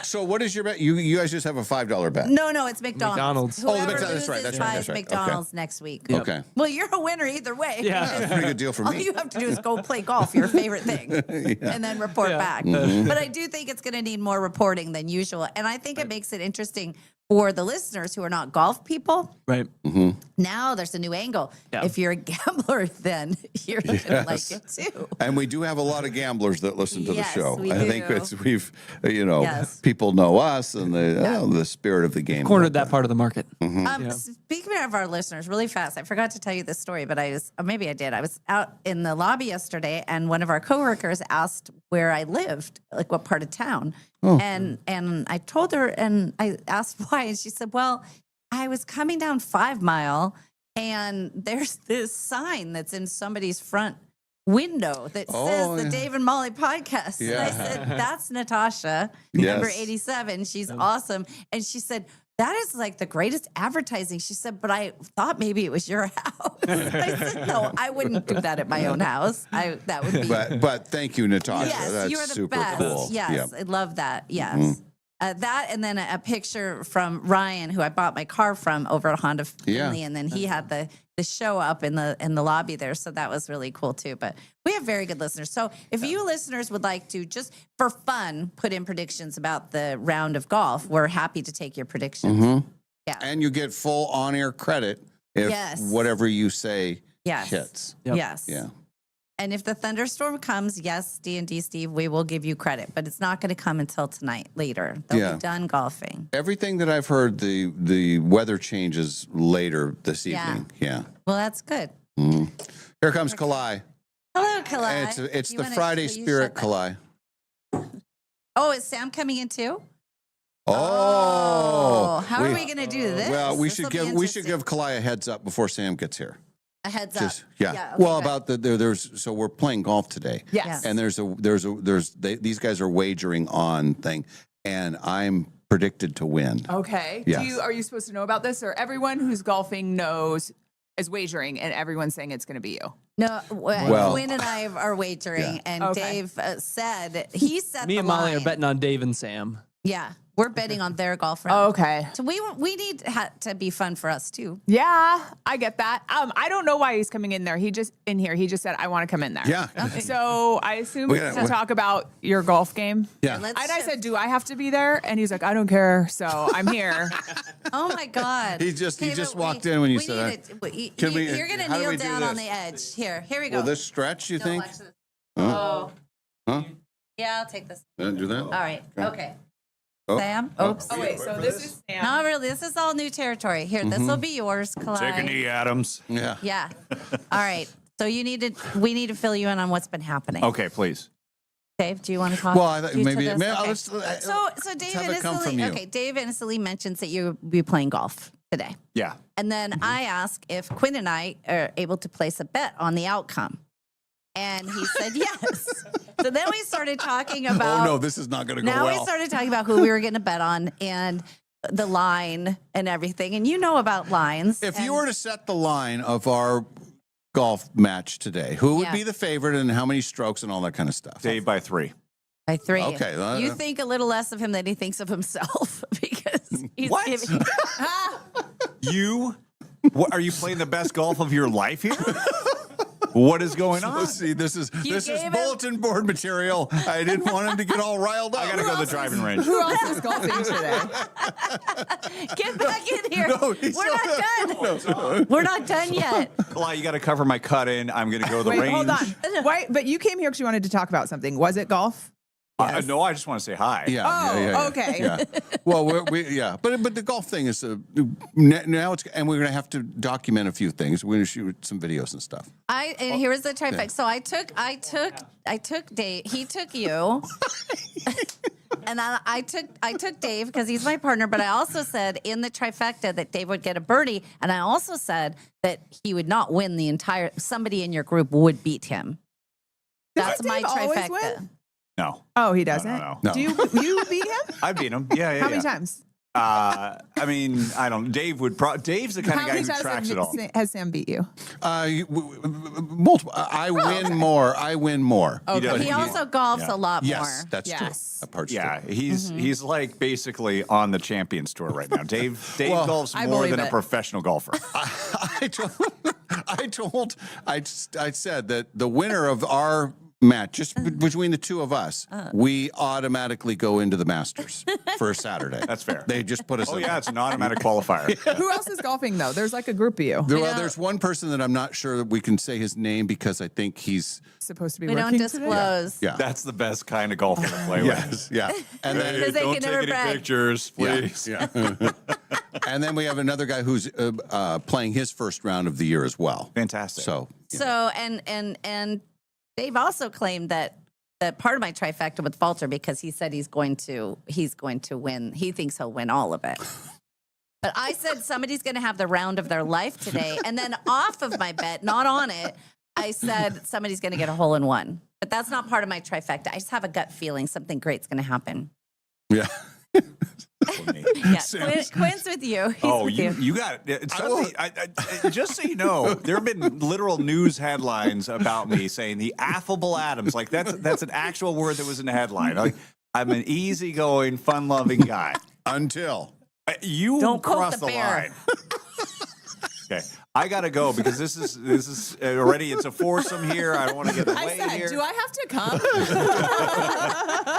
So what is your bet? You guys just have a $5 bet. No, it's McDonald's. McDonald's. Oh, the Whoever McDonald's. That's right. loses That's right. buys That's right. McDonald's next week. Okay. Well, you're a winner either way. Yeah, pretty good deal for All me. you have to do is go play golf, your favorite thing, and then report back. Mhm. But I do think it's going to need more reporting than usual. And I think it makes it interesting for the listeners who are not golf people. Right. Mm-hmm. Now there's a new angle. Yeah. If you're a gambler, then you're going to like it too. And we do have a lot of gamblers that listen to Yes, the show. we I do. think we've Yes. people know us and the spirit of the game. Cornered that part of the market. Mm-hmm. Speaking of our listeners, really fast, I forgot to tell you this story, but maybe I did. I was out in the lobby yesterday, and one of our coworkers asked where I lived, like what part of town. Oh. And I told her, and I asked why, and she said, well, I was coming down 5 Mile, and there's this sign that's in somebody's front window that says the Dave and Molly podcast. And I said, that's Natasha, number 87. She's awesome. And she said, that is like the greatest advertising. She said, but I thought maybe it was your house. I said, no, I wouldn't do that at my own house. That would be. But thank you, Natasha. Yes, That's you're the super best. cool. Yes, I love that. Yes. That and then a picture from Ryan, who I bought my car from over at Honda Finley, and then he had the show up in the lobby there, so that was really cool too. But we have very good listeners. So if you listeners would like to just for fun put in predictions about the round of golf, we're happy to take your predictions. Yeah, and you get full on-air credit if whatever you say hits. Yes. Yeah. And if the thunderstorm comes, yes, D&D Steve, we will give you credit, but it's not going to come until tonight, later. They'll be done golfing. Everything that I've heard, the weather changes later this evening. Yeah. Well, that's good. Here comes Kalai. Hello, Kalai. And it's the Friday Spirit Kalai. Oh, is Sam coming in too? Oh. How are we going to do this? Well, we should give Kalai a heads up before Sam gets here. A heads up. Yeah. Okay, well, good. about so we're playing golf today. Yes. And these guys are wagering on thing, and I'm predicted to win. Okay. Yes. Are you supposed to know about this, or everyone who's golfing is wagering, and everyone's saying it's going to be you? No, Well- Quinn and I are wagering, and Dave said he set Me the and Molly line. are betting on Dave and Sam. Yeah, we're betting on their golf round. Okay. So we need to be fun for us too. Yeah, I get that. I don't know why he's coming in there. He just said, I want to come in there. Yeah. So I assume to talk about your golf game. Yeah. And I said, do I have to be there? And he's like, I don't care. So I'm here. Oh my God. He just walked in when you said that. You're going to how do kneel we do down on this? the edge. Here we go. Will this stretch, you think? Watch this. Huh? Huh? Yeah, I'll take this. Do that? All right. Okay. Oh. Sam? Oops. Oh, wait. So this is Sam. Not really. This is all new territory. Here, this will be yours, Kalai. Take a knee, Adams. Yeah. Yeah. All right. So we need to fill you in on what's been happening. Okay, please. Dave, do you want to talk? Well, I thought to maybe this? Okay. let's Dave have it come from you. Dave innocently mentions that you'll be playing golf today. Yeah. And then I ask if Quinn and I are able to place a bet on the outcome. And he said yes. So then we started talking about. Oh no, this is not going to go now well. we started talking about who we were going to bet on and the line and everything. And you know about lines. If you were to set the line of our golf match today, who would Yeah. be the favorite and how many strokes and all that kind of stuff? Dave by 3. By 3. Okay. You think a little less of him than he thinks of himself because he's What? giving. What, are you playing the best golf of your life here? What is going on? Let's see, this is gave him- bulletin board material. I didn't want him to get all riled up. I got to go to the driving range. Who else is golfing today? Get back in here. No, he's We're not done. We're not done yet. Well, you got to cover my cut in. I'm going to go to the Wait, range. hold on. Wait, but you came here because you wanted to talk about something. Was it golf? No, I just want to say hi. Oh, okay. Yeah. Well, but the golf thing is now it's and we're gonna have to document a few things. We're gonna shoot some videos and stuff. And here was the trifecta. Okay. So I took Dave. He took you. And I took Dave because he's my partner, but I also said in the trifecta that Dave would get a birdie, and I also said that he would not win the entire. Somebody in your group would beat him. That's my Dave always trifecta. win? No. Oh, he doesn't? No. Do you beat him? I beat him. Yeah. How many times? I mean, I don't. Dave would. Dave's the kind How of guy many who times tracks it all. has Sam beat you? Multiple. I win more. I win more. Okay. He also golfs a lot more. Yes, that's true. That part's Yeah, true. he's like basically on the Champions Tour right now. Dave golfs I more believe than a it. professional golfer. I said that the winner of our match, just between the two of us, we automatically go into the Masters for a Saturday. That's fair. They just put us. Oh in. yeah, it's an automatic qualifier. Who else is golfing, though? There's like a group of you. There's one person that I'm not sure that we can say his name because I think he's supposed to be We don't working disclose. Yeah. That's the best kind of golfer to play yes, yeah. And then Because they don't can take never any brag. pictures, please. Yeah. And then we have another guy who's playing his first round of the year as well. Fantastic. So So and Dave also claimed that part of my trifecta would falter because he said he's going to win. He thinks he'll win all of it. But I said somebody's going to have the round of their life today, and then off of my bet, not on it, I said somebody's going to get a hole in one, but that's not part of my trifecta. I just have a gut feeling something great's going to happen. Yeah. Yeah, Quinn's with you. He's with you got it. Just so you know, there have been literal news headlines about me saying the affable Adams. Like that's an actual word that was in the headline. Like, I'm an easygoing, fun-loving guy. Until you Don't quote cross the the bear. line. Okay, I gotta go because this is already. It's a foursome here. I don't want to get away I said, here. do I have to come?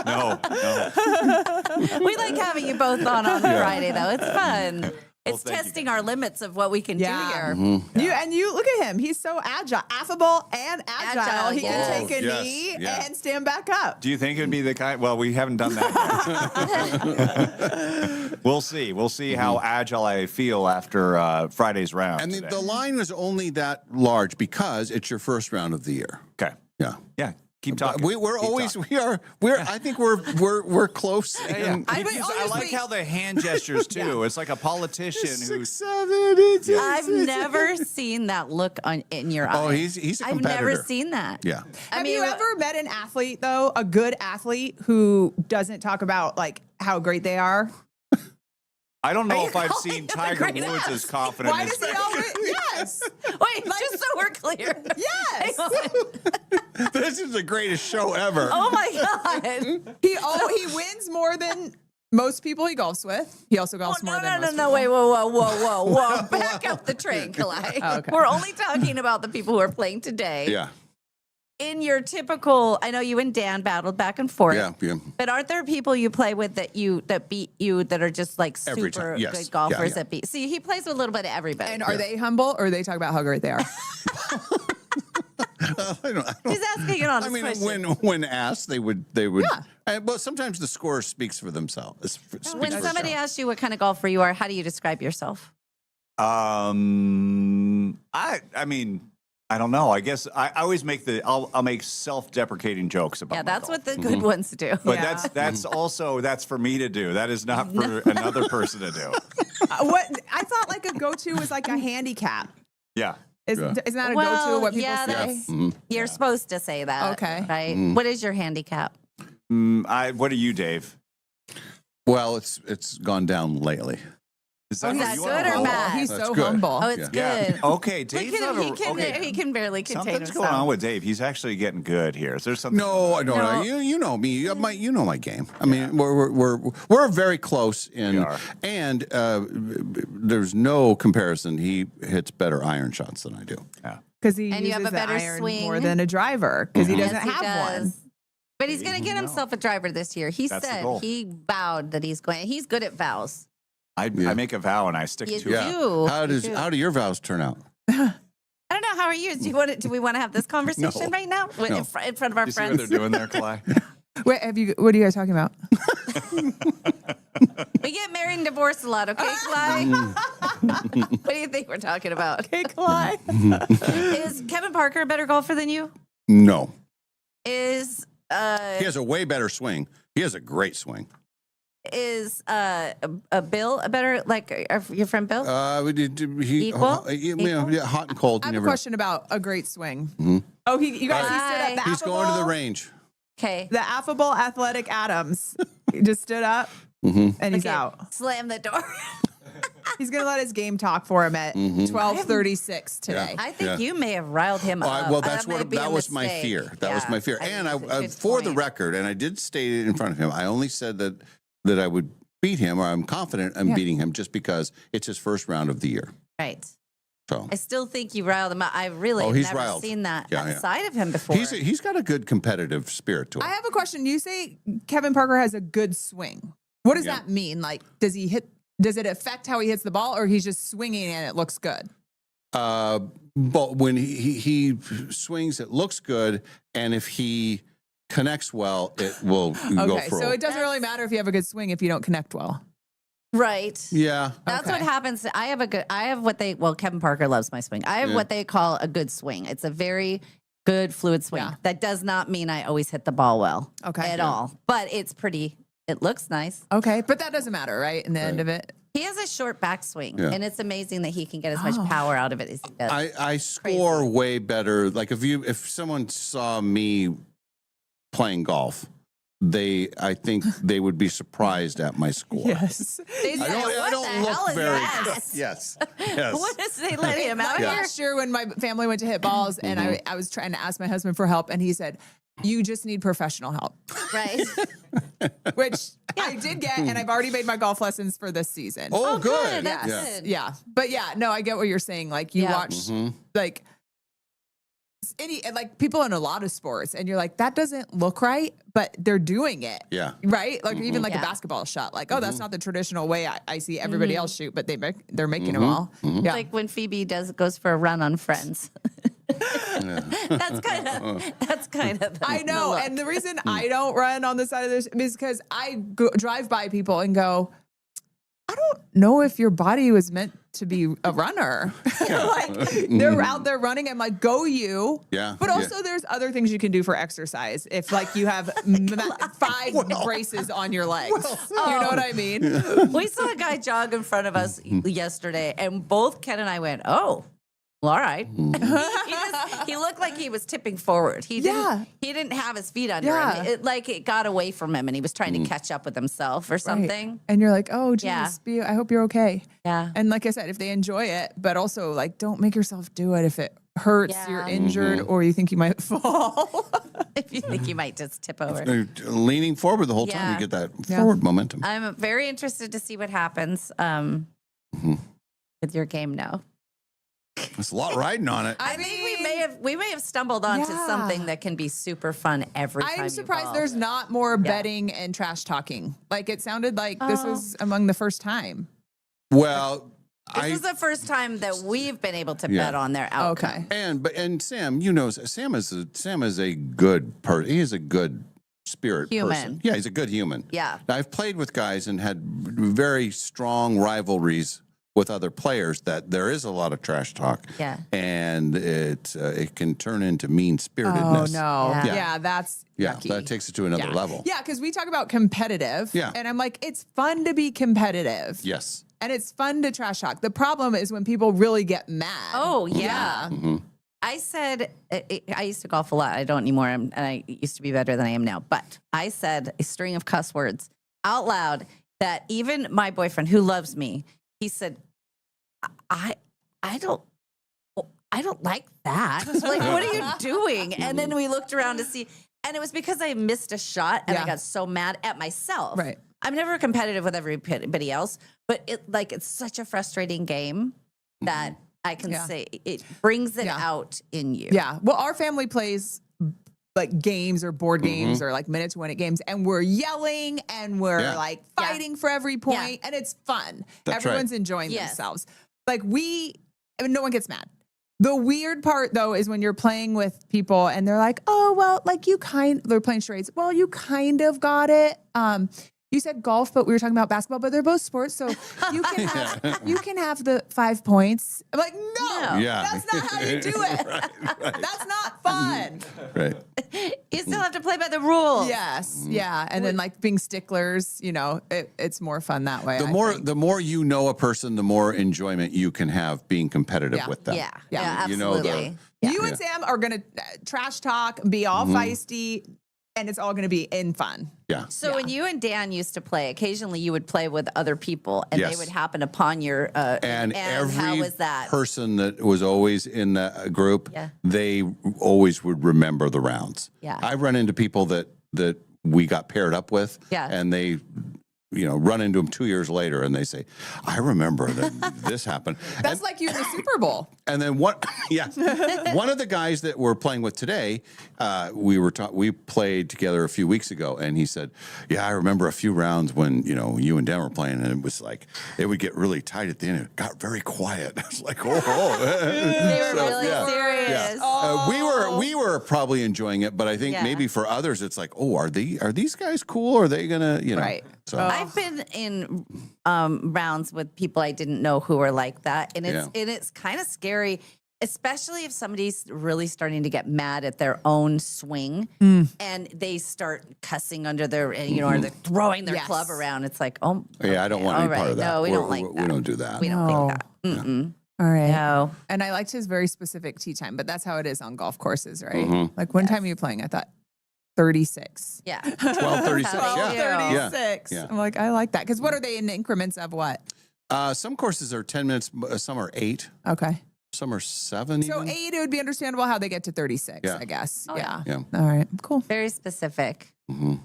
No. We like having you both on Friday, though. It's fun. It's thank you, testing our limits of what we can do here. You look at him. He's so agile, affable and agile. He yes. can take a Yes, knee yeah. and stand back up. Do you think it'd be the kind? Well, we haven't done that yet. We'll see. We'll see how agile I feel after Friday's round. And the line was only that large because it's your first round of the year. Okay. Yeah. Yeah. Keep talking. I think we're close. Yeah. I like how the hand gestures too. It's like a politician who's 7. I've never seen that look in your eyes. Oh, he's a I've competitor. never seen that. Yeah. Have you ever met an athlete though, a good athlete who doesn't talk about like how great they are? I don't know if I've seen Tiger Woods as confident. Why as does he always? Yes. Wait, just so we're clear. Yes. This is the greatest show ever. Oh my God. He wins more than most people he golfs with. He also golfs more than most people. Wait, whoa. Back up the train, Kalai. Oh, okay. We're only talking about the people who are playing today. Yeah. In your typical, I know you and Dan battled back and forth. Yeah. But aren't there people you play with that beat you that are just like Every super time, yes. good golfers Yeah. that beat? See, he plays with a little bit of everybody. And are they humble or they talk about how great they are? He's asking an honest I mean, question. when asked, they would. Yeah. But sometimes the score speaks for themselves. When somebody asks you what kind of golfer you are, how do you describe yourself? I mean, I don't know. I guess I always make I'll make self-deprecating jokes about. Yeah, that's golf. what the good ones do. But that's also for me to do. That is not for another person to do. What I thought like a go-to was like a handicap. Yeah. Isn't that a go-to? What people say? You're supposed to say that. Okay. Right. What is your handicap? What are you, Dave? Well, it's gone down lately. Is Is that good or bad? He's That's so good. humble. Oh, it's Yeah. good. Okay, Look Dave's at him. not He can barely contain Something's himself. going on with Dave. He's actually getting good here. Is there something? No. You know me. You know my game. I mean, we're very close and there's no comparison. He hits better iron shots than I do. Yeah. Because he And you have uses a better the iron swing. more than a driver because he doesn't Yes, he have one. does. But he's going to get himself a driver this year. He That's the said goal. he vowed that he's going. He's good at vows. I make a vow and I stick You to do. it. How do your vows turn out? I don't know. How are you? Do we want to have this conversation right now in front of our You see friends? what they're doing there, Kalai? Wait, what are you guys talking about? We get married and divorced a lot, okay, Clyde? What do you think we're talking about? Okay, Clyde. Is Kevin Parker a better golfer than you? No. Is He has a way better swing. He has a great swing. Is Bill a better, like your friend Bill? Equal? Yeah, hot and cold. I have a question about a great swing. Mhm. Oh, you guys, he stood up. He's going to the range. Okay. The affable athletic Adams. He just stood up and he's out. Slam the door. He's going to let his game talk for him at 12:36 today. I think you may have riled him up. Well, that was my fear. That was my fear. And I for the record, and I did state it in front of him, I only said that I would beat him, or I'm confident I'm beating him just because it's his first round of the year. Right. So I still think you riled him up. I really have he's never riled. seen that Yeah. side of him before. He's got a good competitive spirit to him. I have a question. You say Kevin Parker has a good swing. What does that mean? Like, does it affect how he hits the ball, or he's just swinging and it looks good? But when he swings, it looks good, and if he connects well, it will go Okay, for so it doesn't really matter if you have a good swing if you don't connect well. Right. Yeah. That's what happens. Kevin Parker loves my swing. I have what they call a good swing. It's a very good fluid swing. That does not mean I always hit the ball well at all, but it's pretty, it looks nice. Okay, but that doesn't matter, right? In the end of it. He has a short backswing, Yeah. and it's amazing that he can get as much power out of it as he does. I score way better. Like if someone saw me playing golf, I think they would be surprised at my score. Yes. I don't look very good. Yes. Yes. What is they letting him out here? Last year when my family went to hit balls and I was trying to ask my husband for help and he said, you just need professional help. Right. Which I did get, and I've already made my golf lessons for this season. Oh, good. That's Yes. good. Yeah. But yeah, no, I get what you're saying. Like you watch like people in a lot of sports and you're like, that doesn't look right, but they're doing it. Yeah. Right? Like even like Yeah. a basketball shot. Like, oh, that's not the traditional way I see everybody else shoot, but they're making them all. Yeah. Like when Phoebe goes for a run on Friends. That's kind of. I know. And the reason I don't run on the side of this is because I drive by people and go, I don't know if your body was meant to be a runner. Like they're out there running. I'm like, go you. Yeah. But also there's other things you can do for exercise. If like you have 5 braces on your legs, you know what I mean? We saw a guy jog in front of us yesterday, and both Ken and I went, "Oh, well, all right." He looked like he was tipping forward. He didn't have his feet under him. It got away from him, and he was trying to catch up with himself or something. Right. And you're like, oh, geez, I hope you're okay. Yeah. And like I said, if they enjoy it, but also like, don't make yourself do it if it hurts, you're injured, or you think you might fall. If you think you might just tip over. Leaning forward the whole time, you get that forward momentum. I'm very interested to see what happens with your game now. There's a lot riding on it. I think we may have stumbled onto something that can be super fun every time. I'm surprised there's not more betting and trash talking. Like it sounded like this was among the first time. Well, this is the first time that we've been able to bet on their outcome. Okay. And Sam, Sam is a good person. He is a good spirit person. Yeah, he's a good human. Yeah. Now, I've played with guys and had very strong rivalries with other players that there is a lot of trash talk. Yeah. And it can turn into mean-spiritedness. Oh, no. Yeah, that's yucky. That takes it to another level. Yeah, because we talk about competitive. Yeah. And I'm like, it's fun to be competitive. Yes. And it's fun to trash talk. The problem is when people really get mad. Oh, yeah. I said, I used to golf a lot. I don't anymore. And I used to be better than I am now. But I said a string of cuss words out loud that even my boyfriend, who loves me, he said, I don't like that. Like, what are you doing? And then we looked around to see, and it was because I missed a shot and I got so mad at myself. Right. I'm never competitive with everybody else, but it's such a frustrating game that I can say it brings it out in you. Yeah. Well, our family plays like games or board games or like minute to win it games, and we're yelling and we're like fighting for every point, and it's fun. Everyone's enjoying themselves. Like no one gets mad. The weird part though is when you're playing with people and they're like, oh, well, like they're playing charades. Well, you kind of got it. You said golf, but we were talking about basketball, but they're both sports. So you can have the 5 points. I'm like, no, that's not how you do it. That's not fun. Right. You still have to play by the rules. Yes. Yeah. And then like being sticklers, it's more fun that way. The more you know a person, the more enjoyment you can have being competitive with them. Yeah. Absolutely. You and Sam are going to trash talk, be all feisty, and it's all going to be in fun. Yeah. So when you and Dan used to play, occasionally you would play with other people, and they would happen upon your. And every how was that? person that was always in the group, they always would remember the rounds. Yeah. I run into people that we got paired up with, and they run into them 2 years later, and they say, "I remember that this happened." That's like you in the Super Bowl. And then one of the guys that we're playing with today, we played together a few weeks ago, and he said, "Yeah, I remember a few rounds when you and Dan were playing, and it was like it would get really tight at the end. It got very quiet." I was like, "Oh, they were really serious." Yeah. We were probably enjoying it, but I think maybe for others, it's like, "Oh, are these guys cool? Are they gonna right?" So I've been in rounds with people I didn't know who were like that, and it's kind of scary especially if somebody's really starting to get mad at their own swing and they start cussing under their, or they're throwing their club around. It's like, oh, yeah, I don't want any part of that. No, we don't like that. We don't do that. We don't like that. Mm-mm. All right. No. And I liked his very specific tee time, but that's how it is on golf courses, right? Like one time you were playing, I thought 36. Yeah. 12:36. Yeah. 36. Yeah. I'm like, I like that. Because what are they in increments of what? Some courses are 10 minutes, some are 8. Okay. Some are 7 So even. 8, it would be understandable how they get to 36, Yeah. I guess. Oh, yeah. yeah. All right. Cool. Very specific. Mm-hmm.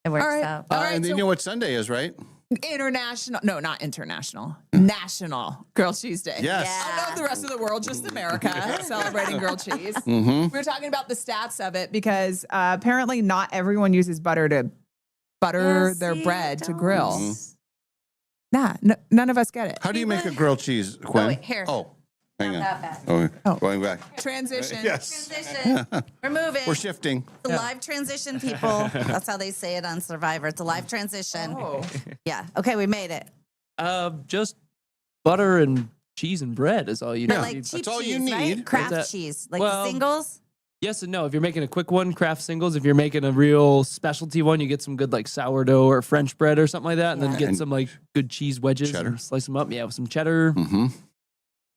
It works All right. out. All right, And then so- you know what Sunday is, right? International. No, not international. National Grilled Cheese Day. Yes. I know the rest of the world, just America, celebrating grilled cheese. Mm-hmm. We were talking about the stats of it because apparently not everyone uses butter to butter their bread to grill. Nah, none of us get it. How do you make a grilled cheese, Quinn? wait, here. Oh, hang Not on. that bad. Oh, going back. Transition. Yes. Transition. We're moving. We're shifting. It's a live transition, people. That's how they say it on Survivor. It's a live transition. Oh. Yeah. Okay, we made it. Just butter and cheese and bread is all you But need. like cheap That's all cheese, you right? need. Craft What's that? cheese, like Well, singles. Yes and no. If you're making a quick one, craft singles. If you're making a real specialty one, you get some good like sourdough or French bread or something like that, and then get And some like good cheese wedges cheddar. and slice them up. Yeah, with some cheddar. Mm-hmm.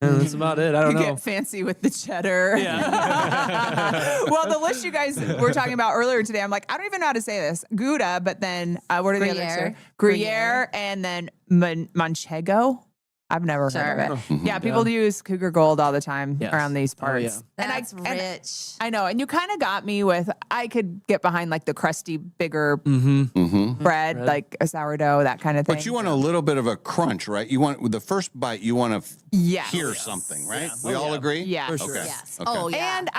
And that's about it. I don't You know. get fancy with the cheddar. Yeah. Well, the list you guys were talking about earlier today, I'm like, I don't even know how to say this. Gouda, but then what are the other Gruyere. two? Gruyere and then Manchego. I've never heard of it. Yeah, people use Cougar Gold all the time Yes. around these Oh, parts. yeah. That's rich. I know. And you kind of got me with, I could get behind like the crusty, bigger Mm-hmm. bread, like a sourdough, that kind of thing. But you want a little bit of a crunch, right? You want with the first bite, you want to Yes. hear something, right? Yeah. We all agree? Yeah. For sure. Okay. Yes. Okay. Oh, yeah. And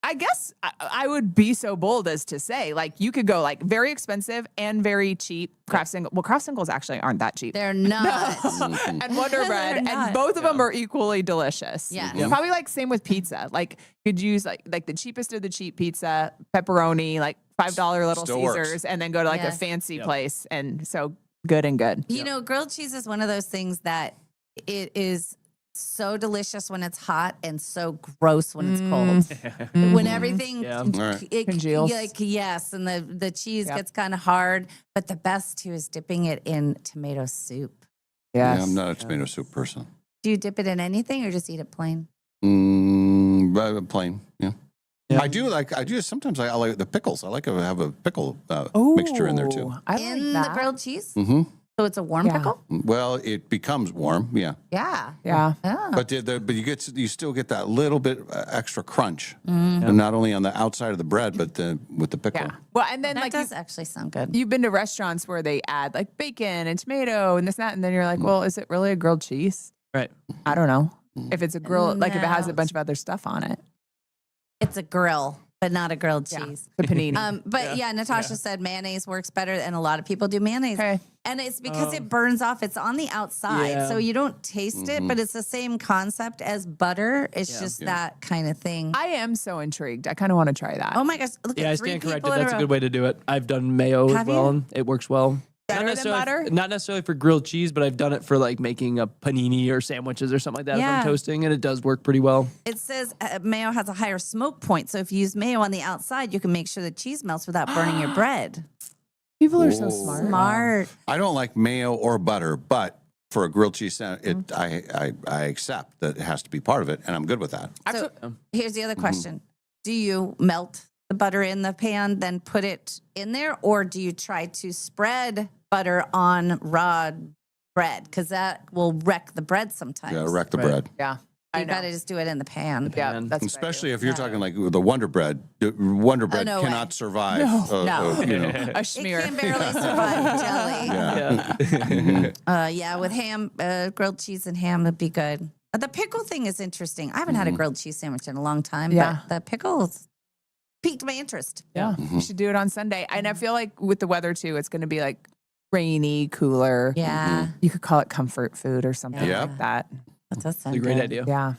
I guess I would be so bold as to say, like, you could go like very expensive and very cheap craft single. Well, craft singles actually aren't that cheap. They're not. Mm-hmm. And Wonder Bread, They're not. and both of them are equally delicious. Yeah. Yeah. Probably like same with pizza. Like you'd use like the cheapest of the cheap pizza, pepperoni, like $5 Little Still works. Caesars, and then go to like a Yes. fancy Yep. place, and so good and good. You know, grilled cheese is one of those things that it is so delicious when it's hot and so gross when it's cold. When everything Yeah. All right. it Congeals. like yes, and the cheese Yep. gets kind of hard. But the best too is dipping it in tomato soup. Yes. Yeah, I'm not a tomato soup person. Do you dip it in anything or just eat it plain? Plain, yeah. I do sometimes I like the pickles. I like to have a pickle mixture in there too. Ooh, I In like the that. grilled cheese? Mm-hmm. So it's a warm Yeah. pickle? Well, it becomes warm, yeah. Yeah. Yeah. Oh. But you still get that little bit extra crunch, and not only on the outside of the bread, but with the pickle. Yeah. Well, and then That like does actually sound good. you've been to restaurants where they add like bacon and tomato and this and that, and then you're like, well, is it really a grilled cheese? Right. I don't know. If it's a grill, like if it has No. a bunch of other stuff on it. It's a grill, but not a grilled cheese. The panini. But yeah, Natasha said mayonnaise works better, and a lot of people do mayonnaise. Okay. And it's because it burns off. It's on the outside, Yeah. so you don't taste it, but it's the same concept as butter. It's just that kind of thing. I am so intrigued. I kind of want to try that. Oh my gosh! Look Yeah, I at 3 stand people corrected. in That's a row. good way to do it. I've done mayo Have as well, you? and it works well. Better than butter? Not necessarily for grilled cheese, but I've done it for like making a panini or sandwiches or something like that if Yeah. I'm toasting, and it does work pretty well. It says mayo has a higher smoke point, so if you use mayo on the outside, you can make sure the cheese melts without burning your bread. People are so Whoa. smart. Smart. I don't like mayo or butter, but for a grilled cheese sandwich, I accept that it has to be part of it, and I'm good with that. So here's the other question: do you melt the butter in the pan, then put it in there, or do you try to spread butter on raw bread? Because that will wreck the bread sometimes. Yeah, wreck the bread. Yeah. You got to just do it in the pan. Yeah. That's Especially if you're talking like the Wonder Bread. The Wonder Bread no cannot way. survive. No. You know. a schmear. It can barely survive jelly. Yeah. Yeah, with ham, grilled cheese and ham would be good. The pickle thing is interesting. I haven't had a grilled cheese sandwich in a long time, Yeah. but the pickles piqued my interest. Yeah. You should do it on Sunday. And I feel like with the weather too, it's going to be like rainy, cooler. Yeah. You could call it comfort food or something Yeah. like that. That does sound It's a great good. idea. Yeah.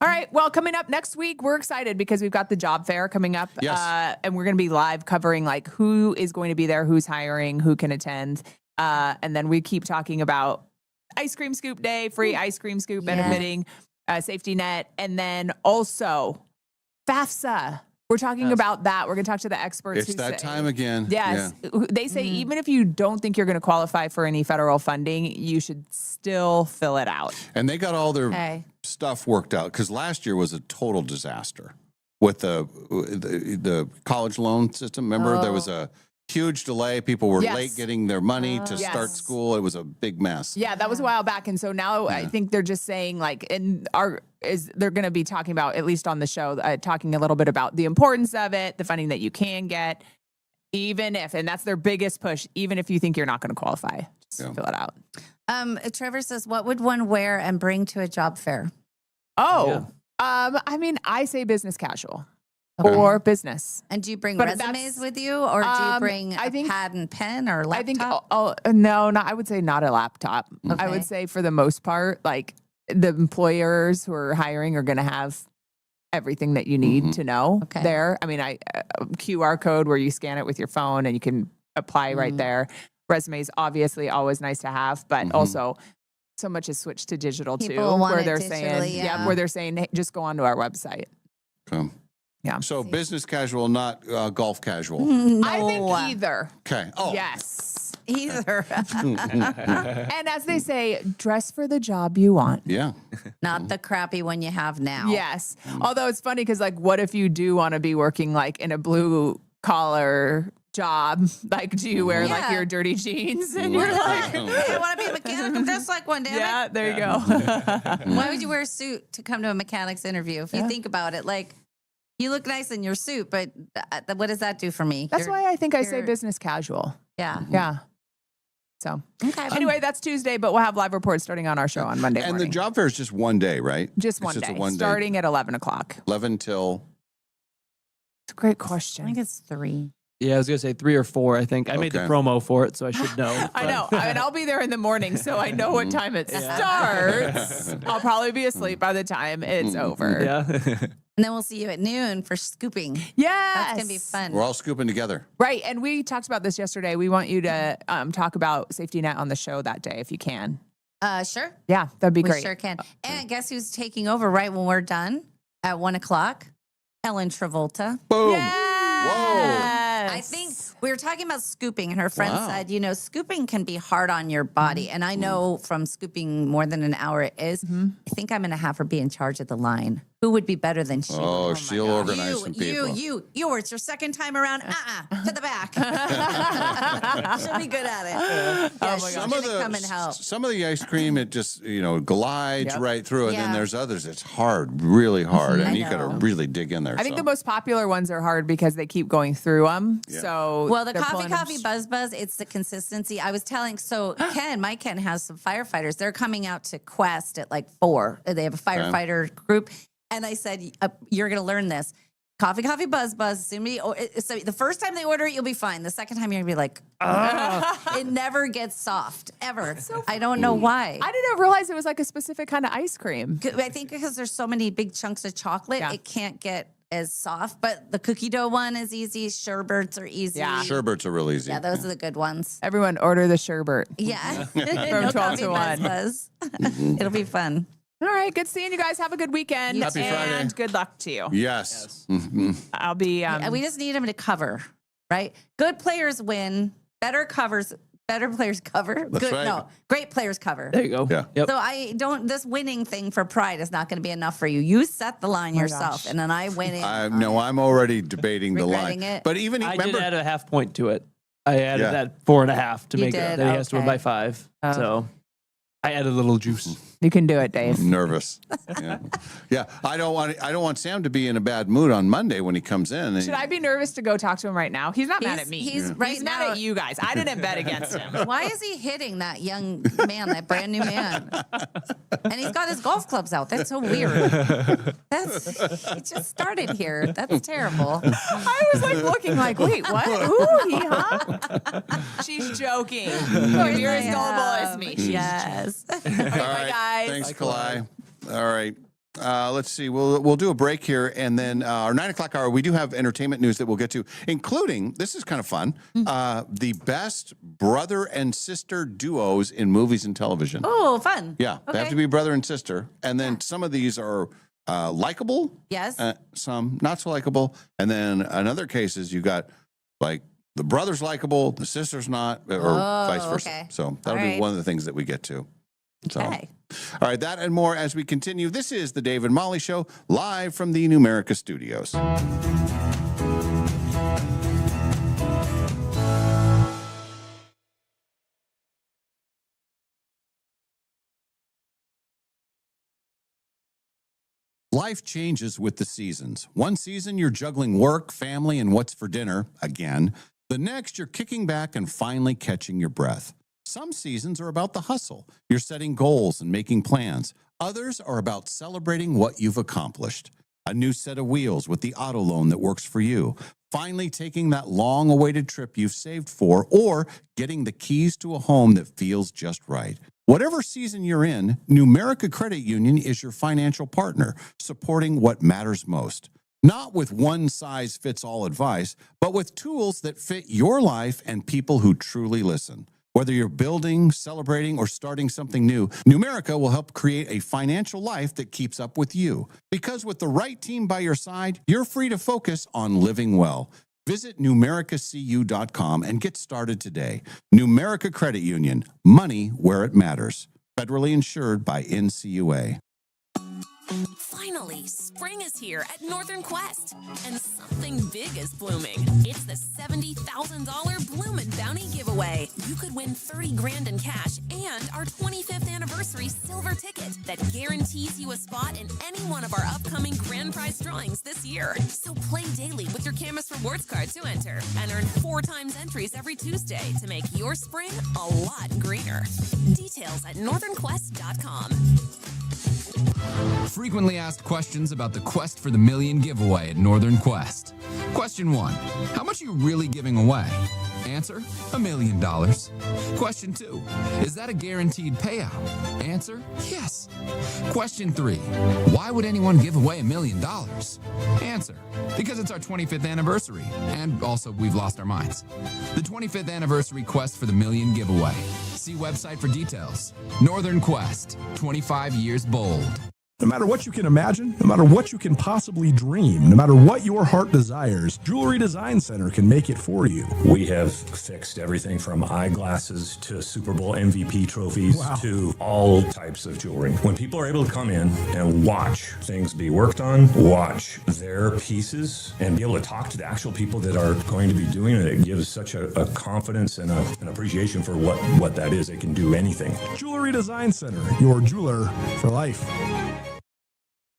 All right. Well, coming up next week, we're excited because we've got the job fair coming up. Yes. And we're going to be live covering like who is going to be there, who's hiring, who can attend. And then we keep talking about ice cream scoop day, free ice cream scoop benefiting safety net. And then also FAFSA. We're talking about that. We're going to talk to the experts. It's that time again. Yes. Yeah. They say even if you don't think you're going to qualify for any federal funding, you should still fill it out. And they got all their stuff worked out because last year was a total disaster with the college loan system. Remember, there was a huge delay. People were late getting their money to start school. It was a big mess. Yeah, that was a while back. And so now I think they're just saying they're going to be talking about, at least on the show, talking a little bit about the importance of it, the funding that you can get, even if, and that's their biggest push, even if you think you're not going to qualify, just fill it out. Trevor says, what would one wear and bring to a job fair? I mean, I say business casual. Or business. And do you bring resumes with you, or do you bring a pad and pen or laptop? I think, no, I would say not a laptop. Okay. I would say for the most part, like the employers who are hiring are going to have everything that you need to know there. I mean, QR code where you scan it with your phone and you can apply right there. Resumes, obviously, always nice to have, but also so much has switched to digital People too, want where it they're digitally, saying, where they're saying, hey, just go onto our website. Yeah. So business casual, not golf casual. No. I think either. Okay. Oh. Yes. Either. And as they say, dress for the job you want. Yeah. Not the crappy one you have now. Yes. Although it's funny because, like, what if you do want to be working like in a blue collar job? Like, do you wear like your dirty jeans and you're like, hey, I want to be a mechanic. I'm just like one, damn it. Yeah, there you go. Why would you wear a suit to come to a mechanic's interview? If you think about it, like, you look nice in your suit, but what does that do for me? That's why I think I say business casual. Yeah. Yeah. So, anyway, that's Tuesday, but we'll have live reports starting on our show on Monday morning. And the job fair is just one day, right? Just one day, starting at 11 o'clock. 11 till? It's a great question. I think it's 3. Yeah, I was going to say 3 or 4, I think. I made the promo for it, so I should know. I know. I mean, I'll be there in the morning, so I know what time it starts. I'll probably be asleep by the time it's over. Yeah. And then we'll see you at noon for scooping. Yes. That's going to be fun. We're all scooping together. Right. And we talked about this yesterday. We want you to talk about safety net on the show that day if you can. Sure. Yeah, that'd be great. We sure can. And guess who's taking over right when we're done at 1 o'clock? Ellen Travolta. Boom. Yes. Whoa. I think we were talking about scooping, and her friend said, you know, scooping can be hard on your body. And I know from scooping more than an hour it is. I think I'm going to have her be in charge of the line. Who would be better than she? Oh, she'll organize some people. It's your second time around. To the back. She'll be good at it. Yeah, she's going to come and help. Some of the ice cream, it just, glides right through. And then there's others, it's hard, really hard. And you got to really dig in there. I think the most popular ones are hard because they keep going through them. Yeah. So, well, the coffee buzz, it's the consistency. I was telling, my Ken has some firefighters. They're coming out to Quest at like 4. They have a firefighter group. And I said, you're going to learn this. Coffee, buzz. So the first time they order it, you'll be fine. The second time, you're going to be like, it never gets soft, ever. I don't know why. I didn't realize it was like a specific kind of ice cream. I think because there's so many big chunks of chocolate, it can't get as soft. But the cookie dough one is easy. Sherbets are easy. Yeah. Sherbets are real easy. Yeah, those are the good ones. Everyone order the sherbet. Yeah. From 12 to 1. Buzz. It'll be fun. All right. Good seeing you guys. Have a good weekend. Happy Friday. And good luck to you. Yes. I'll be. We just need them to cover, right? Good players win. Better players cover. That's right. No, great players cover. There you go. Yeah. Yep. So this winning thing for pride is not going to be enough for you. You set the line yourself, and then I win it. I'm already debating the line. It. But even I did add a half point to it. I added that 4.5 to make it. Then he has to win by 5. So I added a little juice. You can do it, Dave. Nervous. Yeah. I don't want Sam to be in a bad mood on Monday when he comes in. Should I be nervous to go talk to him right now? He's not mad at me. He's mad at you guys. I didn't bet against him. Why is he hitting that young man, that brand new man? And he's got his golf clubs out. That's so weird. He just started here. That's terrible. I was like looking like, wait, what? Ooh, She's joking. You're as gullible as me. Yes. All right, guys. Thanks, Kalai. All right. let's see. We'll do a break here, and then our 9 o'clock hour, we do have entertainment news that we'll get to, including, this is kind of fun, the best brother and sister duos in movies and television. Oh, fun. Yeah, they have to be brother and sister. And then some of these are likable. Yes. Some not so likable. And then in other cases, you got like the brother's likable, the sister's not, or vice versa. Okay. So that'll be one of the things that we get to. So, Okay. all right, that and more as we continue. This is the Dave and Molly Show, live from the Numerica studios. Life changes with the seasons. One season, you're juggling work, family, and what's for dinner, again. The next, you're kicking back and finally catching your breath. Some seasons are about the hustle. You're setting goals and making plans. Others are about celebrating what you've accomplished. A new set of wheels with the auto loan that works for you. Finally taking that long-awaited trip you've saved for, or getting the keys to a home that feels just right. Whatever season you're in, Numerica Credit Union is your financial partner, supporting what matters most. Not with one-size-fits-all advice, but with tools that fit your life and people who truly listen. Whether you're building, celebrating, or starting something new, Numerica will help create a financial life that keeps up with you. Because with the right team by your side, you're free to focus on living well. Visit numericacu.com and get started today. Numerica Credit Union, money where it matters. Federally insured by NCUA. Finally, spring is here at Northern Quest, and something big is blooming. It's the $70,000 Bloomin' Bounty giveaway. You could win 30 grand in cash and our 25th anniversary silver ticket that guarantees you a spot in any one of our upcoming grand prize drawings this year. So play daily with your Camus Rewards card to enter and earn 4 times entries every Tuesday to make your spring a lot greener. Details at northernquest.com. Frequently asked questions about the Quest for the Million giveaway at Northern Quest. Question 1. How much are you really giving away? Answer, $1 million. Question 2. Is that a guaranteed payout? Answer, yes. Question 3. Why would anyone give away $1 million? Answer, because it's our 25th anniversary, and also we've lost our minds. The 25th anniversary Quest for the Million giveaway. See website for details. Northern Quest, 25 years bold. No matter what you can imagine, no matter what you can possibly dream, no matter what your heart desires, Jewelry Design Center can make it for you. We have fixed everything from eyeglasses to Super Bowl MVP trophies to all types of jewelry. When people are able to come in and watch things be worked on, watch their pieces, and be able to talk to the actual people that are going to be doing it, it gives such a confidence and an appreciation for what that is. They can do anything. Jewelry Design Center, your jeweler for life.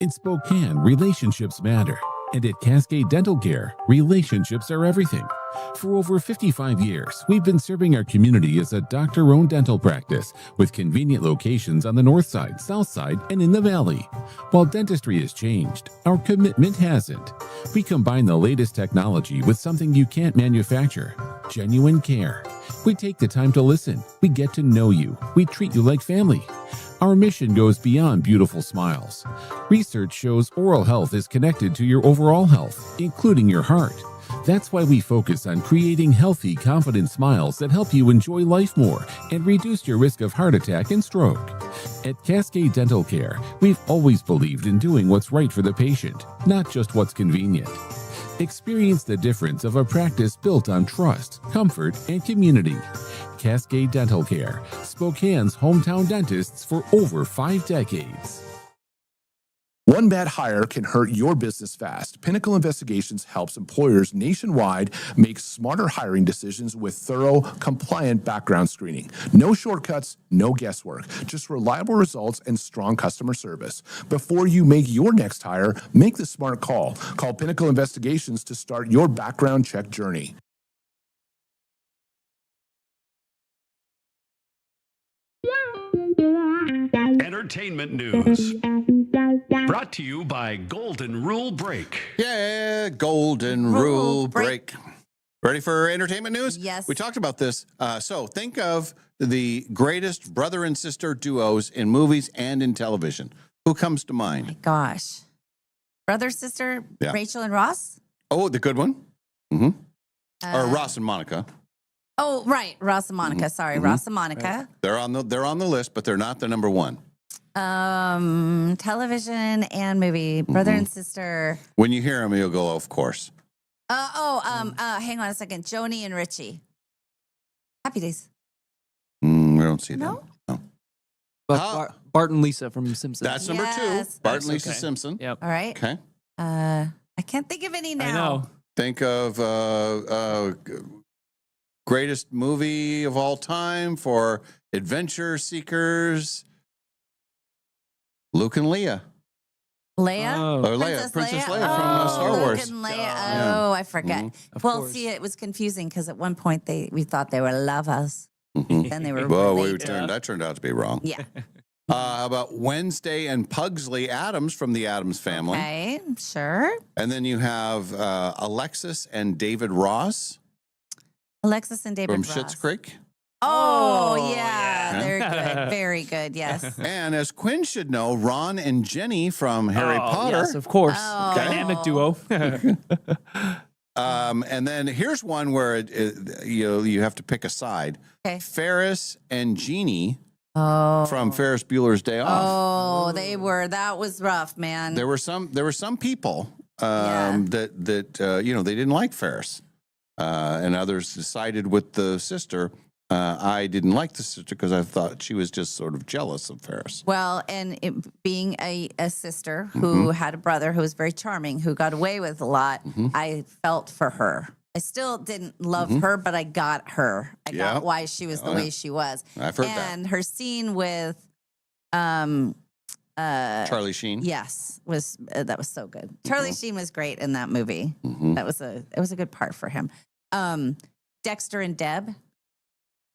In Spokane, relationships matter. And at Cascade Dental Care, relationships are everything. For over 55 years, we've been serving our community as a doctor-owned dental practice with convenient locations on the north side, south side, and in the valley. While dentistry has changed, our commitment hasn't. We combine the latest technology with something you can't manufacture: genuine care. We take the time to listen. We get to know you. We treat you like family. Our mission goes beyond beautiful smiles. Research shows oral health is connected to your overall health, including your heart. That's why we focus on creating healthy, confident smiles that help you enjoy life more and reduce your risk of heart attack and stroke. At Cascade Dental Care, we've always believed in doing what's right for the patient, not just what's convenient. Experience the difference of a practice built on trust, comfort, and community. Cascade Dental Care, Spokane's hometown dentists for over 5 decades. One bad hire can hurt your business fast. Pinnacle Investigations helps employers nationwide make smarter hiring decisions with thorough, compliant background screening. No shortcuts, no guesswork, just reliable results and strong customer service. Before you make your next hire, make the smart call. Call Pinnacle Investigations to start your background check journey. Entertainment news. Brought to you by Golden Rule Break. Yeah, Golden Rule Break. Ready for entertainment news? Yes. We talked about this. So think of the greatest brother and sister duos in movies and in television. Who comes to mind? My gosh. Brother, sister, Yeah. Rachel and Ross? Oh, the good one? Mm-hmm. Or Ross and Monica. Oh, right. Ross and Monica. Sorry, Ross and Monica. Right. They're on the list, but they're not the number one. Television and movie. Brother and sister. When you hear them, you'll go, of course. Hang on a second. Joni and Richie. Happy Days. I don't see that. No. Bart and Lisa from Simpsons. That's number two. Bart and Lisa Simpson. Yep. All right. Okay. I can't think of any now. I know. Think of greatest movie of all time for adventure seekers. Luke and Leah. Leia? Or Leia, Princess Leia from Star Wars. Luke and Leia. Oh, I forget. Well, see, it was confusing because at one point we thought they were lovers. Then they were that turned out to be wrong. Yeah. How about Wednesday and Pugsley Adams from the Addams Family? Okay, sure. And then you have Alexis and David Ross Alexis and David from Ross. Schitt's Creek. Oh, yeah. They're good. Very good, yes. And as Quinn should know, Ron and Jenny from Harry Potter. Yes, of course. Oh. Dynamic duo. And then here's one where you have to pick a side. Okay. Ferris and Jeannie from Ferris Bueller's Day Off. Oh, that was rough, man. There were some people that they didn't like Ferris, and others decided with the sister. I didn't like the sister because I thought she was just sort of jealous of Ferris. Well, and being a sister who had a brother who was very charming, who got away with a lot, I felt for her. I still didn't love her, but I got her. I got why she was the way she was. I've heard that. And her scene with Charlie Sheen. Yes, that was so good. Charlie Sheen was great in that movie. It was a good part for him. Dexter and Deb.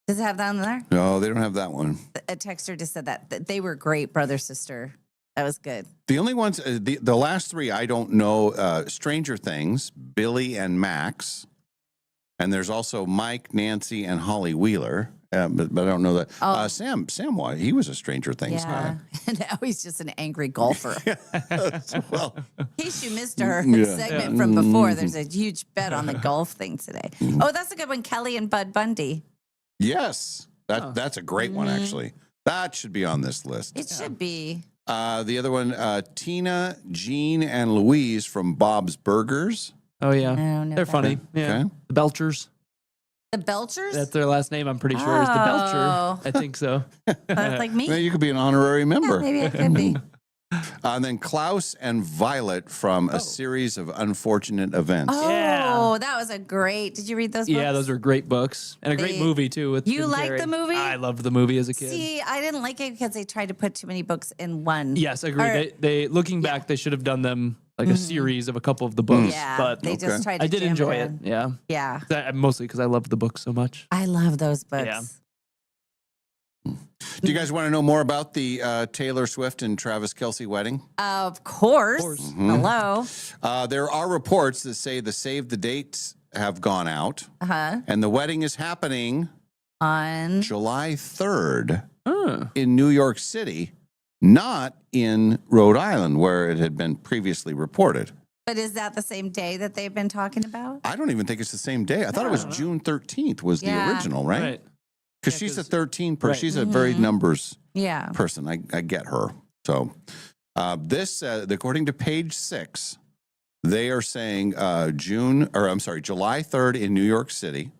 Does it have that on there? No, they don't have that one. A texter just said that they were great brother sister. That was good. The only ones, the last three, I don't know. Stranger Things, Billy and Max, and there's also Mike, Nancy, and Holly Wheeler. But I don't know that. Sam, he was a Stranger Things guy. And now he's just an angry golfer. Well, in case you missed our segment from before, there's a huge bet on the golf thing today. Oh, that's a good one. Kelly and Bud Bundy. Yes, that's a great one, actually. That should be on this list. It should be. The other one, Tina, Jean, and Louise from Bob's Burgers. Oh, yeah. They're funny. Yeah. Okay. The Belchers. The Belchers? That's their last name, I'm pretty sure, is the Belcher. I think so. That's like me. Well, you could be an honorary member. Yeah, maybe I could be. And then Klaus and Violet from A Series of Unfortunate Events. Oh, that was a great. Did you read those books? Yeah, those are great books. And a great movie, too. With You Jim liked Carrey. the movie? I loved the movie as a kid. See, I didn't like it because they tried to put too many books in one. Yes, I agree. They looking back, they should have done them like a series of a couple of the books. Yeah, but they just tried to I did jam enjoy it it. in. Yeah. Yeah. Mostly because I loved the book so much. I love those books. Yeah. Do you guys want to know more about the Taylor Swift and Travis Kelce wedding? Of course. Hello. There are reports that say the save the dates have gone out, and the wedding is happening on July 3rd in New York City, not in Rhode Island, where it had been previously reported. But is that the same day that they've been talking about? I don't even think it's the same day. I thought it was June 13th was the original, right? Because she's a 13 person. She's a very numbers person. I get her. So this, according to page 6, they are saying July 3rd in New York City.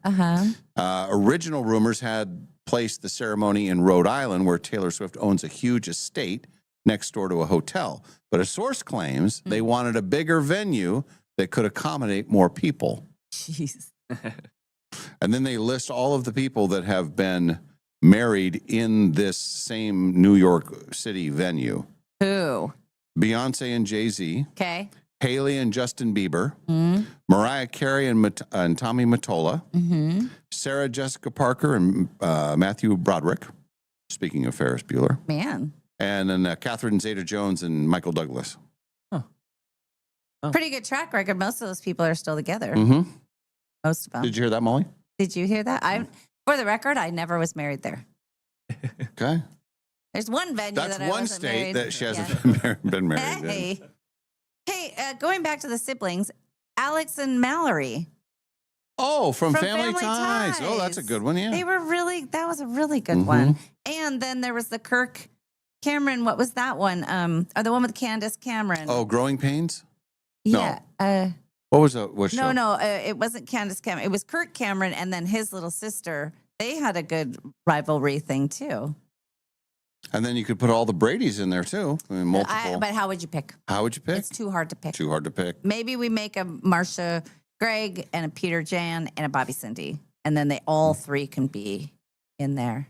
Original rumors had placed the ceremony in Rhode Island, where Taylor Swift owns a huge estate next door to a hotel. But a source claims they wanted a bigger venue that could accommodate more people. Jeez. And then they list all of the people that have been married in this same New York City venue. Who? Beyonce and Jay-Z. Okay. Haley and Justin Bieber. Mariah Carey and Tommy Mottola. Sarah Jessica Parker and Matthew Broderick. Speaking of Ferris Bueller. Man. And then Catherine Zeta-Jones and Michael Douglas. Pretty good track record. Most of those people are still together. Most of them. Did you hear that, Molly? Did you hear that? For the record, I never was married there. Okay. There's one venue That's that I one wasn't state married. that she Yeah. hasn't been married in. Hey, going back to the siblings, Alex and Mallory. Oh, from Family Ties. Oh, that's a good one. Yeah. That was a really good one. And then there was the Kirk Cameron. What was that one? Or the one with Candace Cameron. Oh, Growing Pains? Yeah. No. What was that? What show? No, it wasn't Candace Cameron. It was Kirk Cameron and then his little sister. They had a good rivalry thing too. And then you could put all the Bradys in there too. I mean, multiple. But how would you pick? How would you pick? It's too hard to pick. Too hard to pick. Maybe we make a Marsha Greg and a Peter Jan and a Bobby Cindy. And then they all three can be in there.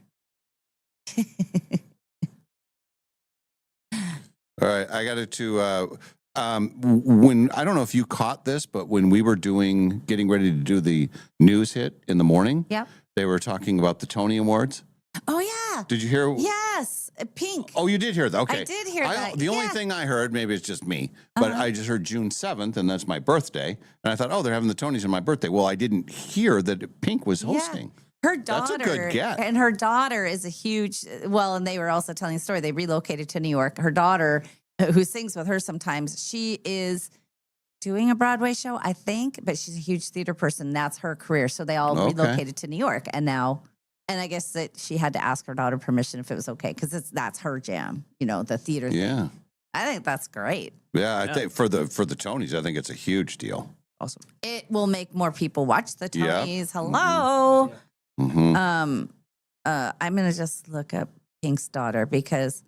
All right. I got to, when, I don't know if you caught this, but when we were getting ready to do the news hit in the morning, Yep. they were talking about the Tony Awards. Oh, yeah. Did you hear? Yes. Pink. Oh, you did hear that? Okay. I did hear that. The only thing I heard, maybe it's just me, but I just heard June 7th, and that's my birthday. And I thought, oh, they're having the Tonys on my birthday. Well, I didn't hear that Pink was hosting. Her daughter, That's a good get. And her daughter is a huge, and they were also telling a story. They relocated to New York. Her daughter, who sings with her sometimes, she is doing a Broadway show, I think, but she's a huge theater person. That's her career. So they all relocated to New York. And now, and I guess that she had to ask her daughter permission if it was okay, because that's her jam, the theater thing. Yeah. I think that's great. Yeah, I think for the Tonys, I think it's a huge deal. Awesome. It will make more people watch the Yeah. Tonys. Hello. Mm-hmm. I'm gonna just look up Pink's daughter because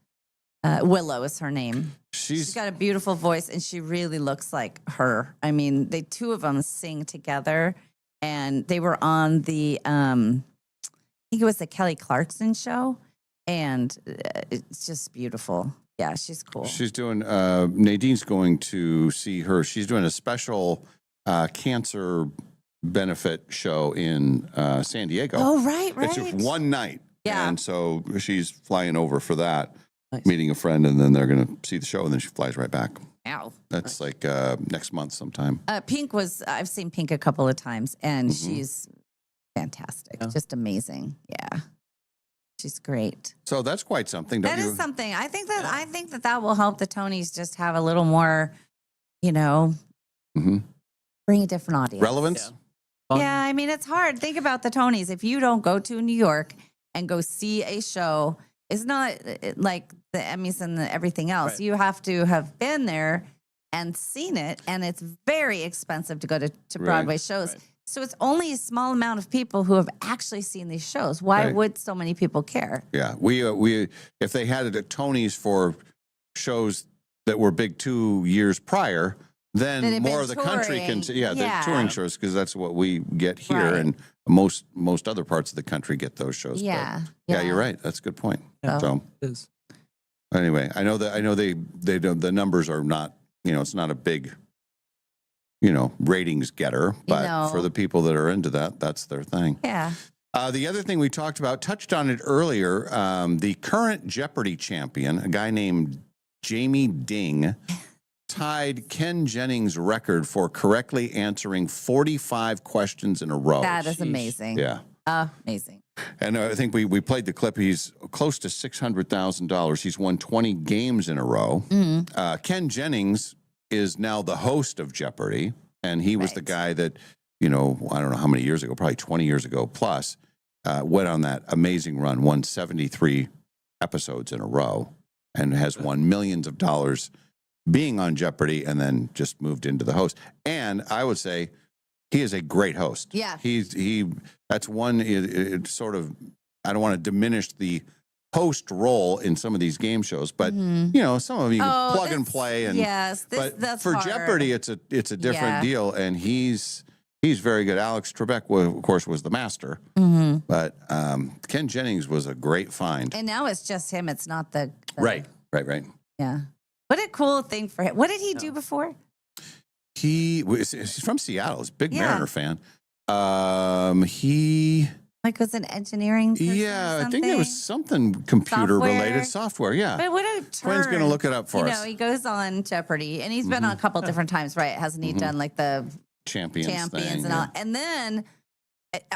Willow is her name. She's got a beautiful voice and she really looks like her. I mean, the two of them sing together, and they were on the I think it was the Kelly Clarkson show, and it's just beautiful. Yeah, she's cool. She's doing. Nadine's going to see her. She's doing a special cancer benefit show in San Diego. Oh, right. It's just one night. Yeah. And so she's flying over for that, meeting a friend, and then they're going to see the show, and then she flies right back. Ow. That's like next month sometime. I've seen Pink a couple of times, and she's fantastic. Just amazing. Yeah. She's great. So that's quite something. Don't That you? is something. I think that will help the Tonys just have a little more, bring a different audience. Relevance? Yeah, I mean, it's hard. Think about the Tonys. If you don't go to New York and go see a show, it's not like the Emmys and everything else. Right. You have to have been there and seen it, and it's very expensive to go to Broadway shows. Right. So it's only a small amount of people who have actually seen these shows. Why would so many people care? Yeah, we if they had it at Tony's for shows that were big 2 years prior, then more of the country can. They're touring shows because that's what we get here, and most other parts of the country get those shows. Yeah, but you're right. That's a good point. Yeah. So It is. anyway, I know they don't, the numbers are not. It's not a big. Ratings getter, but for the people that are into that, that's their thing. Yeah. The other thing we talked about, touched on it earlier, the current Jeopardy champion, a guy named Jamie Ding, tied Ken Jennings' record for correctly answering 45 questions in a row. That is amazing. Yeah. Amazing. And I think we played the clip. He's close to $600,000. He's won 20 games in a row. Mm-hmm. Ken Jennings is now the host of Jeopardy, and he was the guy that, I don't know how many years ago, probably 20 years ago plus, went on that amazing run, won 73 episodes in a row, and has won millions of dollars being on Jeopardy, and then just moved into the host. And I would say he is a great host. Yeah. That's one, it's sort of, I don't want to diminish the host role in some of these game shows, but some of them you can plug and play, and but that's for hard. Jeopardy it's a different deal, and he's very good. Alex Trebek, of course, was the master, but Ken Jennings was a great find. And now it's just him. It's not the right. Yeah. What a cool thing for him. What did he do before? He's from Seattle. He's a big Mariner fan. He was an engineering person I think it was something computer related software. Yeah. But what a turn. Quinn's going to look it up for us. He goes on Jeopardy, and he's been on a couple different times, right? Hasn't he done like the champions and all? And then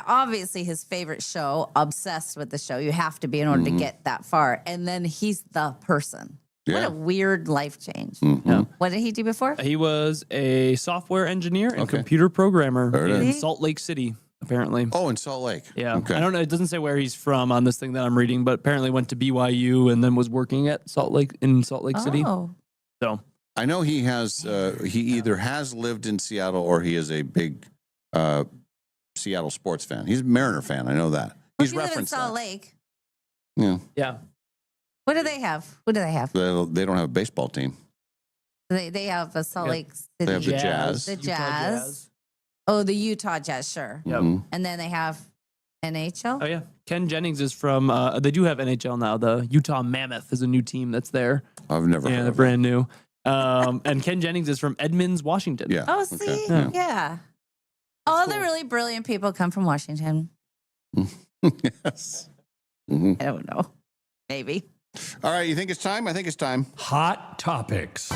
obviously his favorite show, obsessed with the show. You have to be in order to get that far. And then he's the person. What a weird life change. Yeah. What did he do before? He was a software engineer and computer programmer in Salt Lake City, apparently. Oh, in Salt Lake. Yeah. Okay. I don't know. It doesn't say where he's from on this thing that I'm reading, but apparently went to BYU and then was working at Salt Lake City. Oh. So I know he has. He either has lived in Seattle or he is a big Seattle sports fan. He's a Mariner fan. I know that. He's You live in referenced Salt that. Lake. Yeah. Yeah. What do they have? What do they have? They don't have a baseball team. They have a Salt Lake City. They have the Jazz. The Utah Jazz. Oh, the Utah Jazz, sure. Yep. And then they have NHL. Oh, yeah. Ken Jennings is from, they do have NHL now. The Utah Mammoth is a new team that's there. I've never heard they're of brand new. And Ken Jennings is from Edmonds, Washington. Yeah. Oh, see? Yeah. All the really brilliant people come from Washington. Yes. I don't know. Maybe. All right. You think it's time? I think it's time. Hot Topics.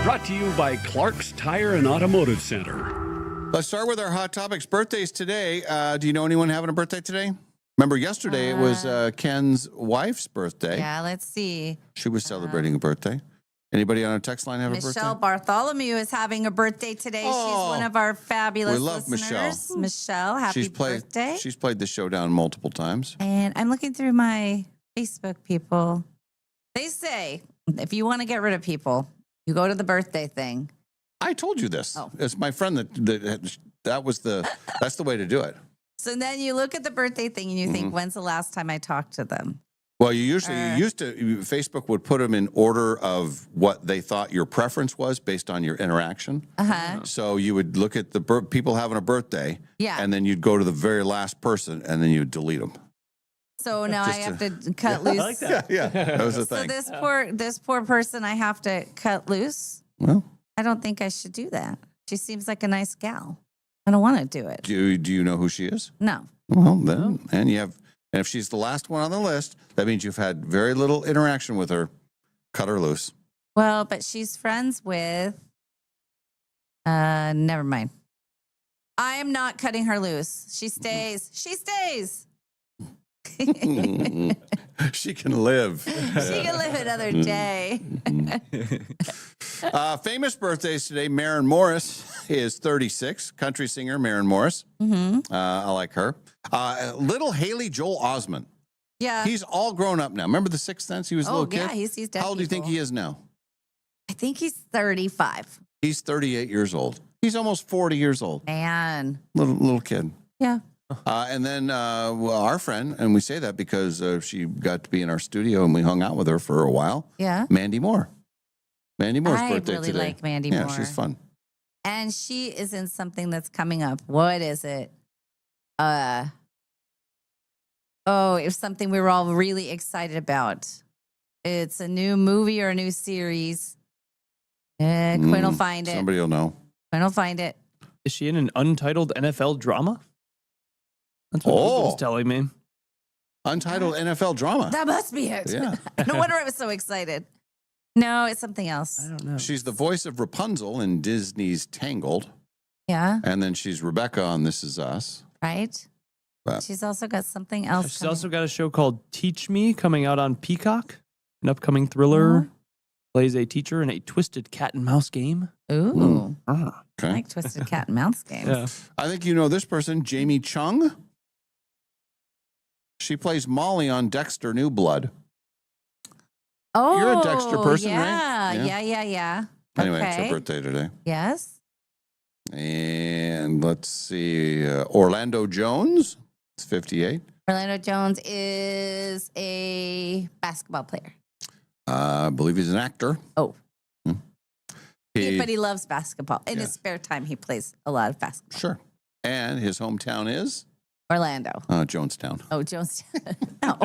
Brought to you by Clark's Tire and Automotive Center. Let's start with our hot topics. Birthdays today. Do you know anyone having a birthday today? Remember yesterday it was Ken's wife's birthday. Yeah, let's see. She was celebrating a birthday. Anybody on our text line have a birthday? Michelle Bartholomew is having a birthday today. She's one of our fabulous We love listeners. Michelle, happy birthday. She's played the show down multiple times. And I'm looking through my Facebook people. They say if you want to get rid of people, you go to the birthday thing. I told you this. It's my friend that's the way to do it. So then you look at the birthday thing and you think, when's the last time I talked to them? Well, you used to Facebook would put them in order of what they thought your preference was based on your interaction. So you would look at the people having a birthday, and then you'd go to the very last person, and then you'd delete them. So now I have to cut loose. I like that. Yeah, that was the thing. So this poor person, I have to cut loose. Well, I don't think I should do that. She seems like a nice gal. I don't want to do it. Do you know who she is? No. Well, then, and if she's the last one on the list, that means you've had very little interaction with her. Cut her loose. Well, but she's friends with. Never mind. I am not cutting her loose. She stays. She stays. She can live. She can live another day. Famous birthdays today. Maren Morris is 36. Country singer Maren Morris. I like her. Little Haley Joel Osment. Yeah. He's all grown up now. Remember The Sixth Sense? He was a little kid? Yeah, he's dead. How old do you think he is now? I think he's 35. He's 38 years old. He's almost 40 years old. Man. Little kid. Yeah. And then our friend, and we say that because she got to be in our studio and we hung out with her for a while. Yeah. Mandy Moore. Mandy Moore's birthday really today. like Mandy Moore. Yeah, she's fun. And she is in something that's coming up. What is it? It was something we were all really excited about. It's a new movie or a new series. Quinn will find it. Somebody will know. Quinn will find it. Is she in an untitled NFL drama? That's what Google's telling me. Untitled NFL drama. That must be it. Yeah. No wonder I was so excited. No, it's something else. I don't know. She's the voice of Rapunzel in Disney's Tangled. Yeah. And then she's Rebecca on This Is Us. Right? But She's also got something else. She's also got a show called Teach Me coming out on Peacock, an upcoming thriller. Plays a teacher in a twisted cat and mouse game. Ooh. Okay. I like twisted cat and mouse games. Yeah. I think you know this person, Jamie Chung. She plays Molly on Dexter New Blood. Oh, You're a Dexter person, yeah, right? Yeah. Anyway, it's Okay. her birthday today. Yes. And let's see, Orlando Jones. It's 58. Orlando Jones is a basketball player. I believe he's an actor. Oh. He- But he loves basketball. In his spare time, he plays a lot of basketball. Sure. And his hometown is? Orlando. Jonestown. Oh, Jones. No.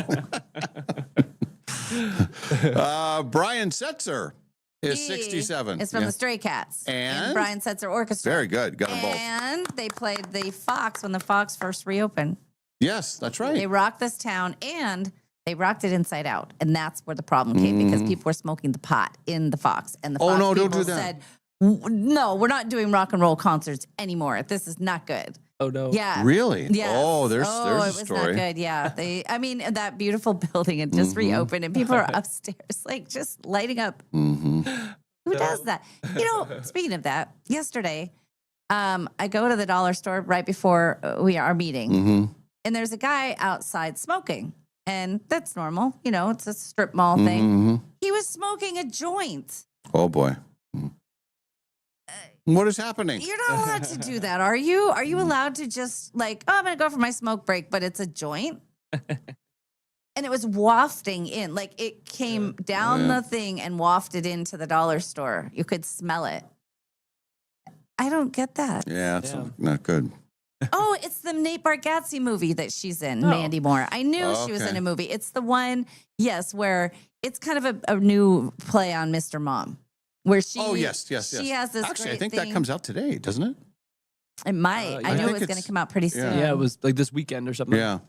Brian Setzer is 67. It's from the Stray Cats. And? Brian Setzer Orchestra. Very good. Got them both. And they played the Fox when the Fox first reopened. Yes, that's right. They rocked this town and they rocked it inside out. And that's where the problem came because people were smoking the pot in the Fox. And the Fox no, don't people do that. said, no, we're not doing rock and roll concerts anymore. This is not good. Oh no. Yeah. Really? Yes. Oh, there's it a was story. not good. Yeah. I mean, that beautiful building had just reopened and people are upstairs, like just lighting up. Mm-hmm. Who does that? You know, speaking of that, yesterday, I go to the dollar store right before our meeting, and there's a guy outside smoking, and that's normal. You know, it's a strip mall thing. He was smoking a joint. Oh boy. What is happening? You're not allowed to do that, are you? Are you allowed to just like, oh, I'm going to go for my smoke break, but it's a joint? And it was wafting in. Like it came down the thing and wafted into the dollar store. You could smell it. I don't get that. Yeah, it's not good. Oh, it's the Nate Bargatze movie that she's in, Mandy Moore. I knew she was in a movie. It's the one, where it's kind of a new play on Mr. Mom. Where she, yes. She has this. Actually, I great think thing. that comes out today, doesn't it? It might. I knew it was going to come out pretty soon. Yeah, it was like this weekend or something. Yeah.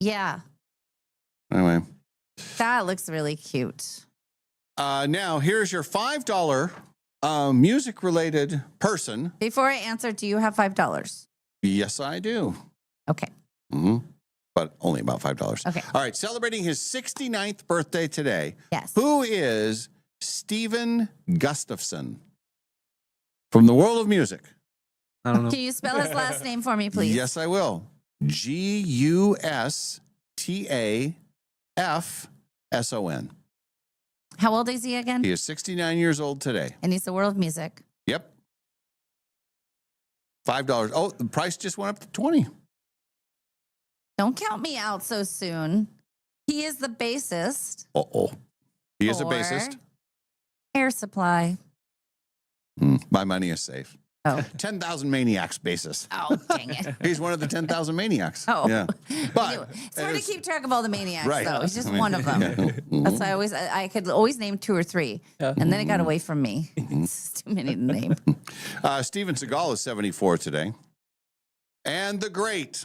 Yeah. Anyway, that looks really cute. Now here's your $5 music-related person. Before I answer, do you have $5? Yes, I do. Okay. But only about $5. Okay. All right. Celebrating his 69th birthday today. Yes. Who is Stephen Gustafson from the world of music? I don't know. Can you spell his last name for me, please? Yes, I will. Gustafson. How old is he again? He is 69 years old today. And he's the world of music. Yep. $5. Oh, the price just went up to 20. Don't count me out so soon. He is the bassist. Uh-oh. He is a for bassist. Air Supply. My money is safe. Oh. 10,000 Maniacs bassist. Oh, dang it. He's one of the 10,000 Maniacs. Oh. Yeah. But It's hard to keep track of all the maniacs, Right. though. He's just I mean, one of them. yeah. That's why I could always name 2 or 3. And then it got away from me. It's too many to name. Steven Seagal is 74 today. And the great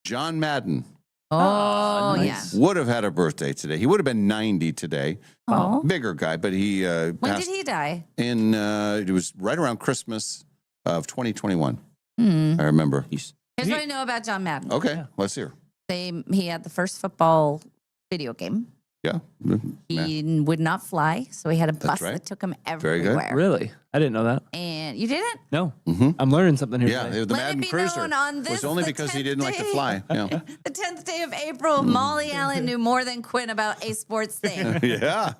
John Madden Oh, yeah. would have had a birthday today. He would have been 90 today. Oh. Bigger guy, but he When passed did he die? in it was right around Christmas of 2021. Hmm. I remember. Here's what I know about John Madden. Okay, let's hear. He had the first football video game. Yeah. He would not fly, so he had a bus right. that took him Very everywhere. good. Really? I didn't know that. And you didn't? No. I'm learning something here. Yeah, today. the Let it Madden be Cruiser known on this, was only the because he 10th didn't like to day. fly. Yeah. The 10th day of April, Molly Allen knew more than Quinn about a sports thing. Yeah.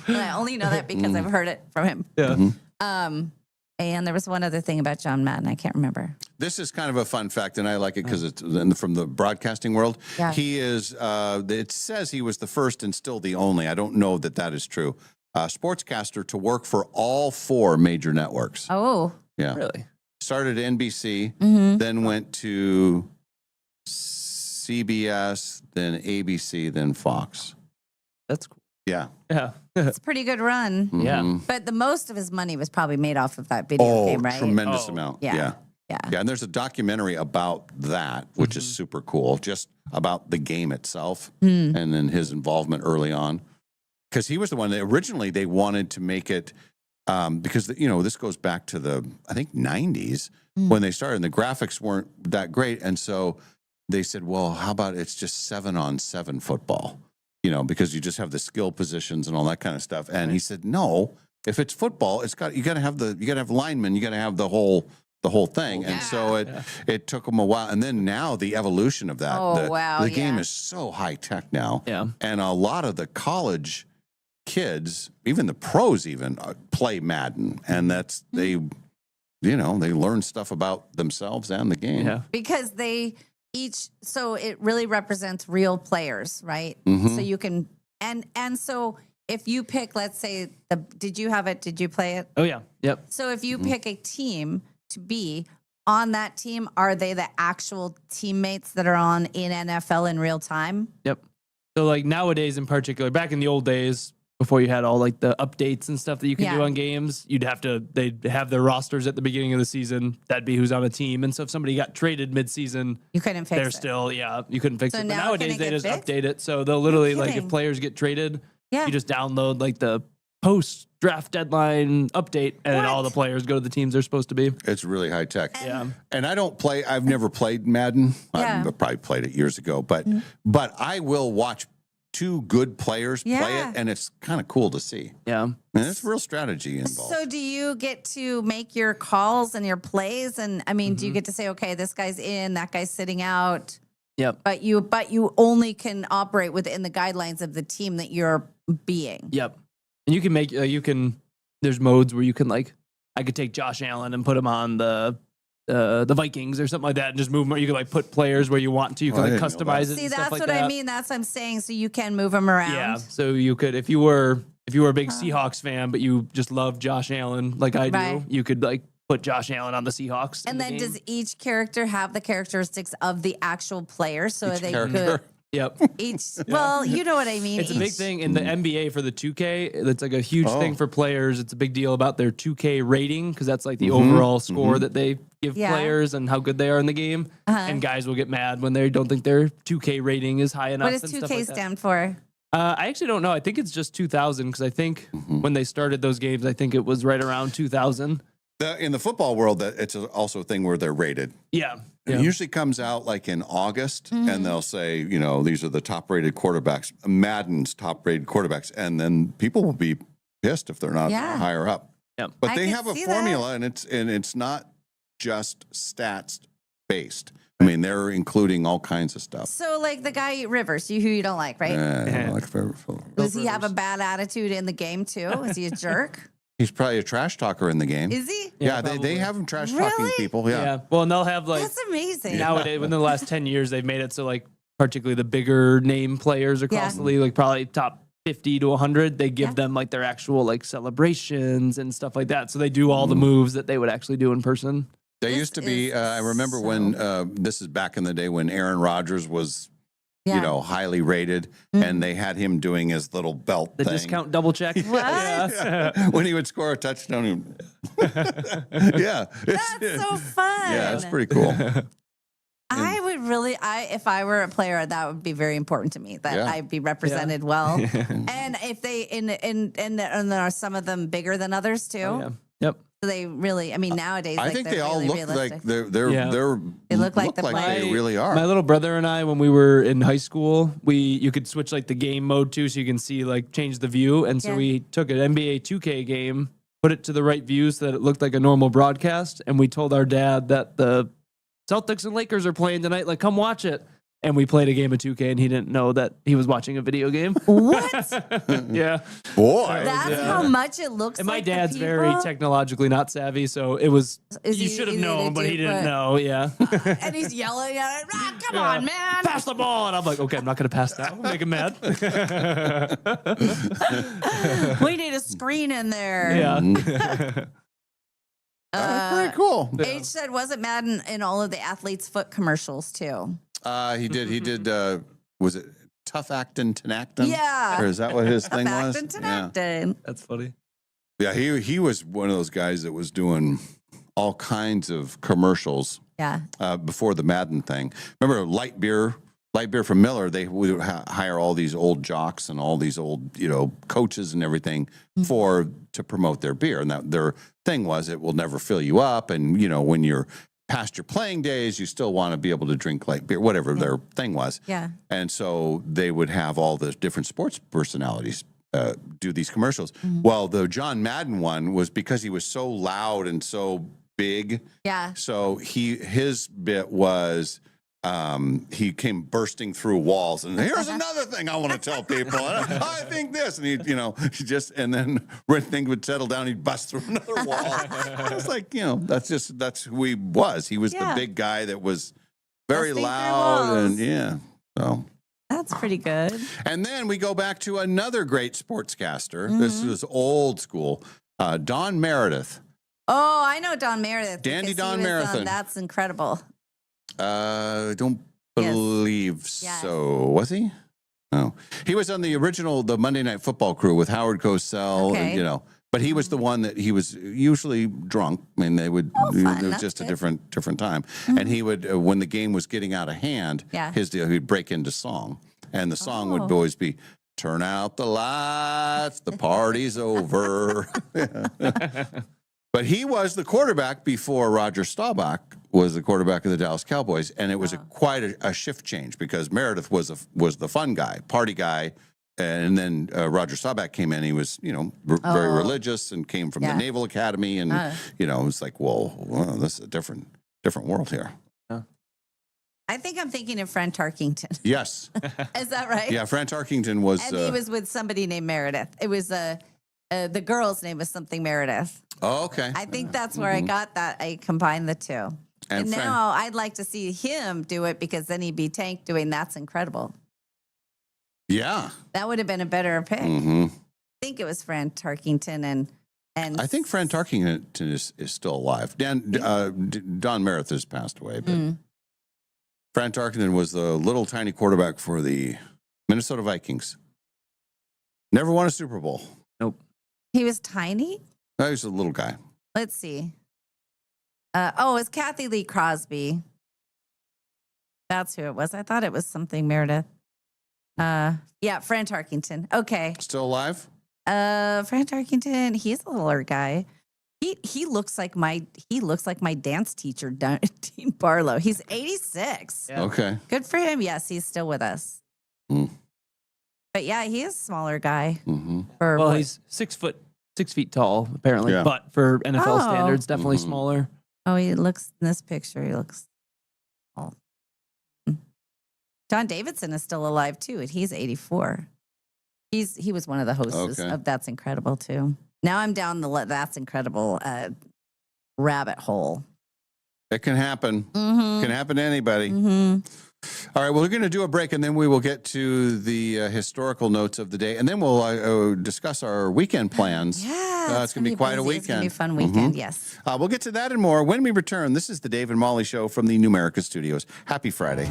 I only know that because I've heard it from him. Yeah. And there was one other thing about John Madden. I can't remember. This is kind of a fun fact, and I like it because it's from the broadcasting world. Yeah. He is, it says he was the first and still the only. I don't know that that is true. Sportscaster to work for all 4 major networks. Oh. Yeah. Really? Started at NBC, then went to CBS, then ABC, then Fox. That's cool. Yeah. Yeah. It's a pretty good run. Yeah. But the most of his money was probably made off of that video game, right? Tremendous amount. Yeah. Yeah. Yeah. And there's a documentary about that, which is super cool, just about the game itself and then his involvement early on. Because he was the one that originally they wanted to make it, because, this goes back to the, I think, 90s when they started, and the graphics weren't that great. And so they said, well, how about it's just 7-on-7 football? Because you just have the skill positions and all that kind of stuff. And he said, no, if it's football, you got to have linemen, you got to have the whole thing. And so it took them a while. And then now the evolution of that, the game is so high tech now. Yeah. And a lot of the college kids, even the pros play Madden. And that's, they learn stuff about themselves and the game. Yeah. Because so it really represents real players, right? So you can, and so if you pick, let's say, did you have it? Did you play it? Oh, yeah. Yep. So if you pick a team to be on that team, are they the actual teammates that are on in NFL in real time? Yep. So like nowadays in particular, back in the old days, before you had all like the updates and stuff that you could do on games, they'd have their rosters at the beginning of the season. That'd be who's on a team. And so if somebody got traded mid-season, you couldn't fix it. You couldn't fix So it. But now nowadays can it they get just fixed? update it. So they'll literally, like, kidding. if players get traded, Yeah. you just download like the post-draft deadline update, and then all the players go to the teams they're supposed to be. It's really high tech. Yeah. And I've never played Madden. Yeah. I've probably played it years ago, but I will watch two good players play it, and it's kind of cool to see. Yeah. And there's real strategy involved. So do you get to make your calls and your plays? And I mean, do you get to say, okay, this guy's in, that guy's sitting out? Yep. But you only can operate within the guidelines of the team that you're being. Yep. And you can make, there's modes where you can I could take Josh Allen and put him on the Vikings or something like that and just move them. You can put players where you want to. You can customize it. See, and that's stuff like what that. I mean. That's what I'm saying. So you can move them around. Yeah. So you could, if you were a big Seahawks fan, but you just love Josh Allen like I do, Right. you could put Josh Allen on the Seahawks. And then does each character have the characteristics of the actual player? So Each they character. could Yep. well, you know what I mean. It's a big thing in the NBA for the 2K. It's a huge thing for players. It's a big deal about their 2K rating because that's the overall score that they give players and how good they are in the game. And guys will get mad when they don't think their 2K rating is high enough. What does and 2K stuff like that. stand for? I actually don't know. I think it's just 2000 because I think when they started those games, I think it was right around 2000. In the football world, it's also a thing where they're rated. Yeah. It usually comes out in August, and they'll say, these are the top-rated quarterbacks, Madden's top-rated quarterbacks, and then people will be pissed if they're not higher up. Yep. But I they can have a see formula, and it's not just stats based. I mean, they're including all kinds of stuff. So, the guy Rivers, who you don't like, right? I don't like Does he have a bad attitude in the game too? Is he a jerk? He's probably a trash talker in the game. Is he? Yeah, they have him trash talking people. Yeah. Well, and they'll have That's amazing. nowadays, within the last 10 years, they've made it so particularly the bigger name players across the league, probably top 50 to 100, they give them their actual celebrations and stuff like that. So they do all the moves that they would actually do in person. There used to be, I remember when, this is back in the day when Aaron Rodgers was, highly rated, and they had him doing his little belt The thing. discount double check. Yeah. When he would score a touchdown. Yeah. That's so fun. Yeah, it's pretty cool. I would really, if I were a player, that would be very important to me that I'd be represented well. And if they, and there are some of them bigger than others too. Oh, yeah. Yep. So they really, nowadays, I think they're they all really look realistic. like they look like the players. they really are. My little brother and I, when we were in high school, you could switch the game mode too, so you can see change the view. And so we took an NBA 2K game, put it to the right view so that it looked like a normal broadcast, and we told our dad that the Celtics and Lakers are playing tonight. Come watch it. And we played a game of 2K, and he didn't know that he was watching a video game. What? Boy. Yeah. That's how much it looks And like. my dad's the very people. technologically not savvy, so it was, Is you he should have easy to known, but do, he didn't but- know. Yeah. And he's yelling at it. Come on, man. Pass the ball. And I'm like, okay, I'm not going to pass that. I'll make him mad. We need a screen in there. Yeah. That's pretty cool. H said, wasn't Madden in all of the athletes' foot commercials too? He did. Was it Tough Actin' Tenactin? Yeah. Or is that what his thing was? Yeah. That's funny. Yeah, he was one of those guys that was doing all kinds of commercials. Yeah. Before the Madden thing. Remember Light Beer from Miller? They would hire all these old jocks and all these old coaches and everything to promote their beer, and that their thing was it will never fill you up, and when you're past your playing days, you still want to be able to drink light beer, whatever their thing was. Yeah. And so they would have all the different sports personalities do these commercials. Well, the John Madden one was because he was so loud and so big. Yeah. So his bit was he came bursting through walls, and here's another thing I want to tell people. I think this, and he and then when things would settle down, he'd bust through another wall. It's that's who he was. He was the big guy that was very Busting through loud, walls. and so. That's pretty good. And then we go back to another great sportscaster. This is old school, Don Meredith. Oh, I know Don Meredith. Dandy because Don he was on Meredith. That's Incredible. I don't believe so. Was he? No. He was on the Monday Night Football crew with Howard Cosell, Okay. but he was the one that he was usually drunk. I mean, it was That's just a good. different time. And he would, when the game was getting out of hand, Yeah. his deal, he'd break into song. And the song would Oh. always be, turn out the lights, the party's over. But he was the quarterback before Roger Staubach was the quarterback of the Dallas Cowboys, and it was quite a shift change because Meredith was the fun guy, party guy, and then Roger Staubach came in. He was, very religious and came from the Naval Academy, and it's like, well, this is a different world here. I think I'm thinking of Fran Tarkington. Yes. Is that right? Yeah, Fran Tarkington was... And he was with somebody named Meredith. It was the girl's name was something Meredith. Oh, okay. I think that's where I got that. I combined the two. And now I'd like to see him do it because then he'd be Tank doing That's Incredible. Yeah. That would have been a better pick. Mm-hmm. I think it was Fran Tarkington and I think Fran Tarkington is still alive. Don Meredith has passed away, but Fran Tarkington was the little tiny quarterback for the Minnesota Vikings. Never won a Super Bowl. Nope. He was tiny? No, he was a little guy. Let's see. It's Kathy Lee Crosby. That's who it was. I thought it was something Meredith. Fran Tarkington. Okay. Still alive? Fran Tarkington, he's a littler guy. He looks like my dance teacher, Dean Barlow. He's 86. Yeah. Okay. Good for him. Yes, he's still with us. But yeah, he is a smaller guy. Well, he's 6 feet tall, apparently. Yeah. But for NFL standards, definitely smaller. Oh, he looks in this picture. He looks tall. John Davidson is still alive too, and he's 84. He was one of the hosts of That's Incredible too. Now I'm down the That's Incredible rabbit hole. It can happen. Can happen to anybody. All right, well, we're going to do a break, and then we will get to the historical notes of the day, and then we'll discuss our weekend plans. Yeah, it's going to be quite a weekend. It's going to be a fun weekend, yes. We'll get to that and more when we return. This is the Dave and Molly Show from the Numerica Studios. Happy Friday.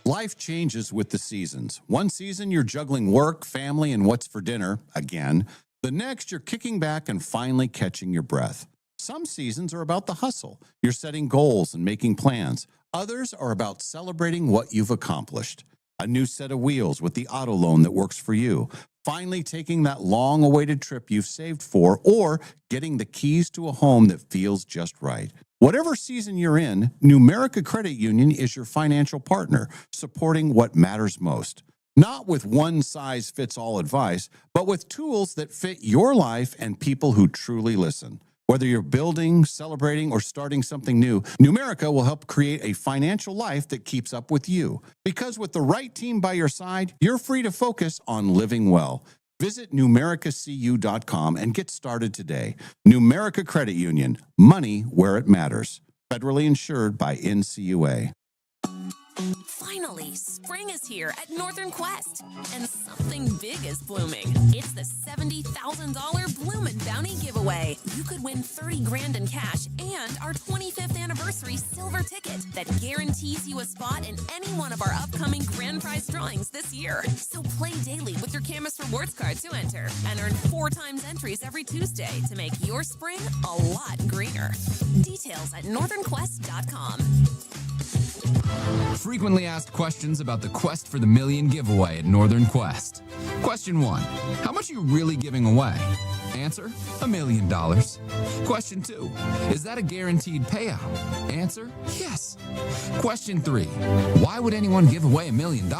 Life changes with the seasons. One season, you're juggling work, family, and what's for dinner, again. The next, you're kicking back and finally catching your breath. Some seasons are about the hustle. You're setting goals and making plans. Others are about celebrating what you've accomplished. A new set of wheels with the auto loan that works for you. Finally taking that long-awaited trip you've saved for, or getting the keys to a home that feels just right. Whatever season you're in, Numerica Credit Union is your financial partner, supporting what matters most. Not with one-size-fits-all advice, but with tools that fit your life and people who truly listen. Whether you're building, celebrating, or starting something new, Numerica will help create a financial life that keeps up with you. Because with the right team by your side, you're free to focus on living well. Visit numericacu.com and get started today. Numerica Credit Union, money where it matters. Federally insured by NCUA. Finally, spring is here at Northern Quest, and something big is blooming. It's the $70,000 Bloomin' Bounty giveaway. You could win $30,000 in cash and our 25th anniversary silver ticket that guarantees you a spot in any one of our upcoming grand prize drawings this year. So play daily with your Camus Rewards card to enter and earn 4 times entries every Tuesday to make your spring a lot greener. Details at northernquest.com. Frequently asked questions about the Quest for the Million giveaway at Northern Quest. Question 1. How much are you really giving away? Answer, $1 million. Question 2. Is that a guaranteed payout? Answer, yes. Question 3. Why would anyone give away $1 million?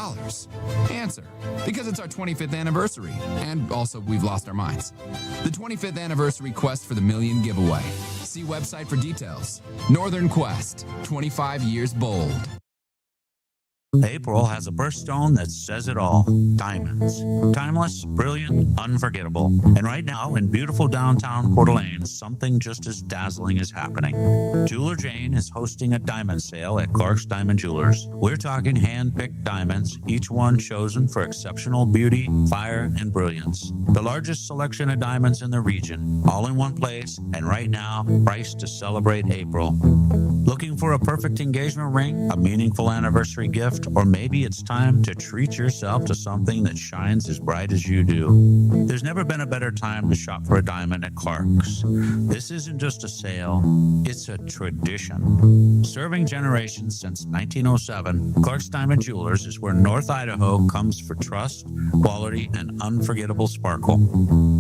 Answer, because it's our 25th anniversary, and also we've lost our minds. The 25th anniversary Quest for the Million giveaway. See website for details. Northern Quest, 25 years bold. April has a birthstone that says it all. Diamonds. Timeless, brilliant, unforgettable. And right now, in beautiful downtown Coeur d'Alene, something just as dazzling is happening. Jeweler Jane is hosting a diamond sale at Clark's Diamond Jewelers. We're talking hand-picked diamonds, each one chosen for exceptional beauty, fire, and brilliance. The largest selection of diamonds in the region, all in one place, and right now, priced to celebrate April. Looking for a perfect engagement ring, a meaningful anniversary gift, or maybe it's time to treat yourself to something that shines as bright as you do. There's never been a better time to shop for a diamond at Clark's. This isn't just a sale, it's a tradition. Serving generations since 1907, Clark's Diamond Jewelers is where North Idaho comes for trust, quality, and unforgettable sparkle.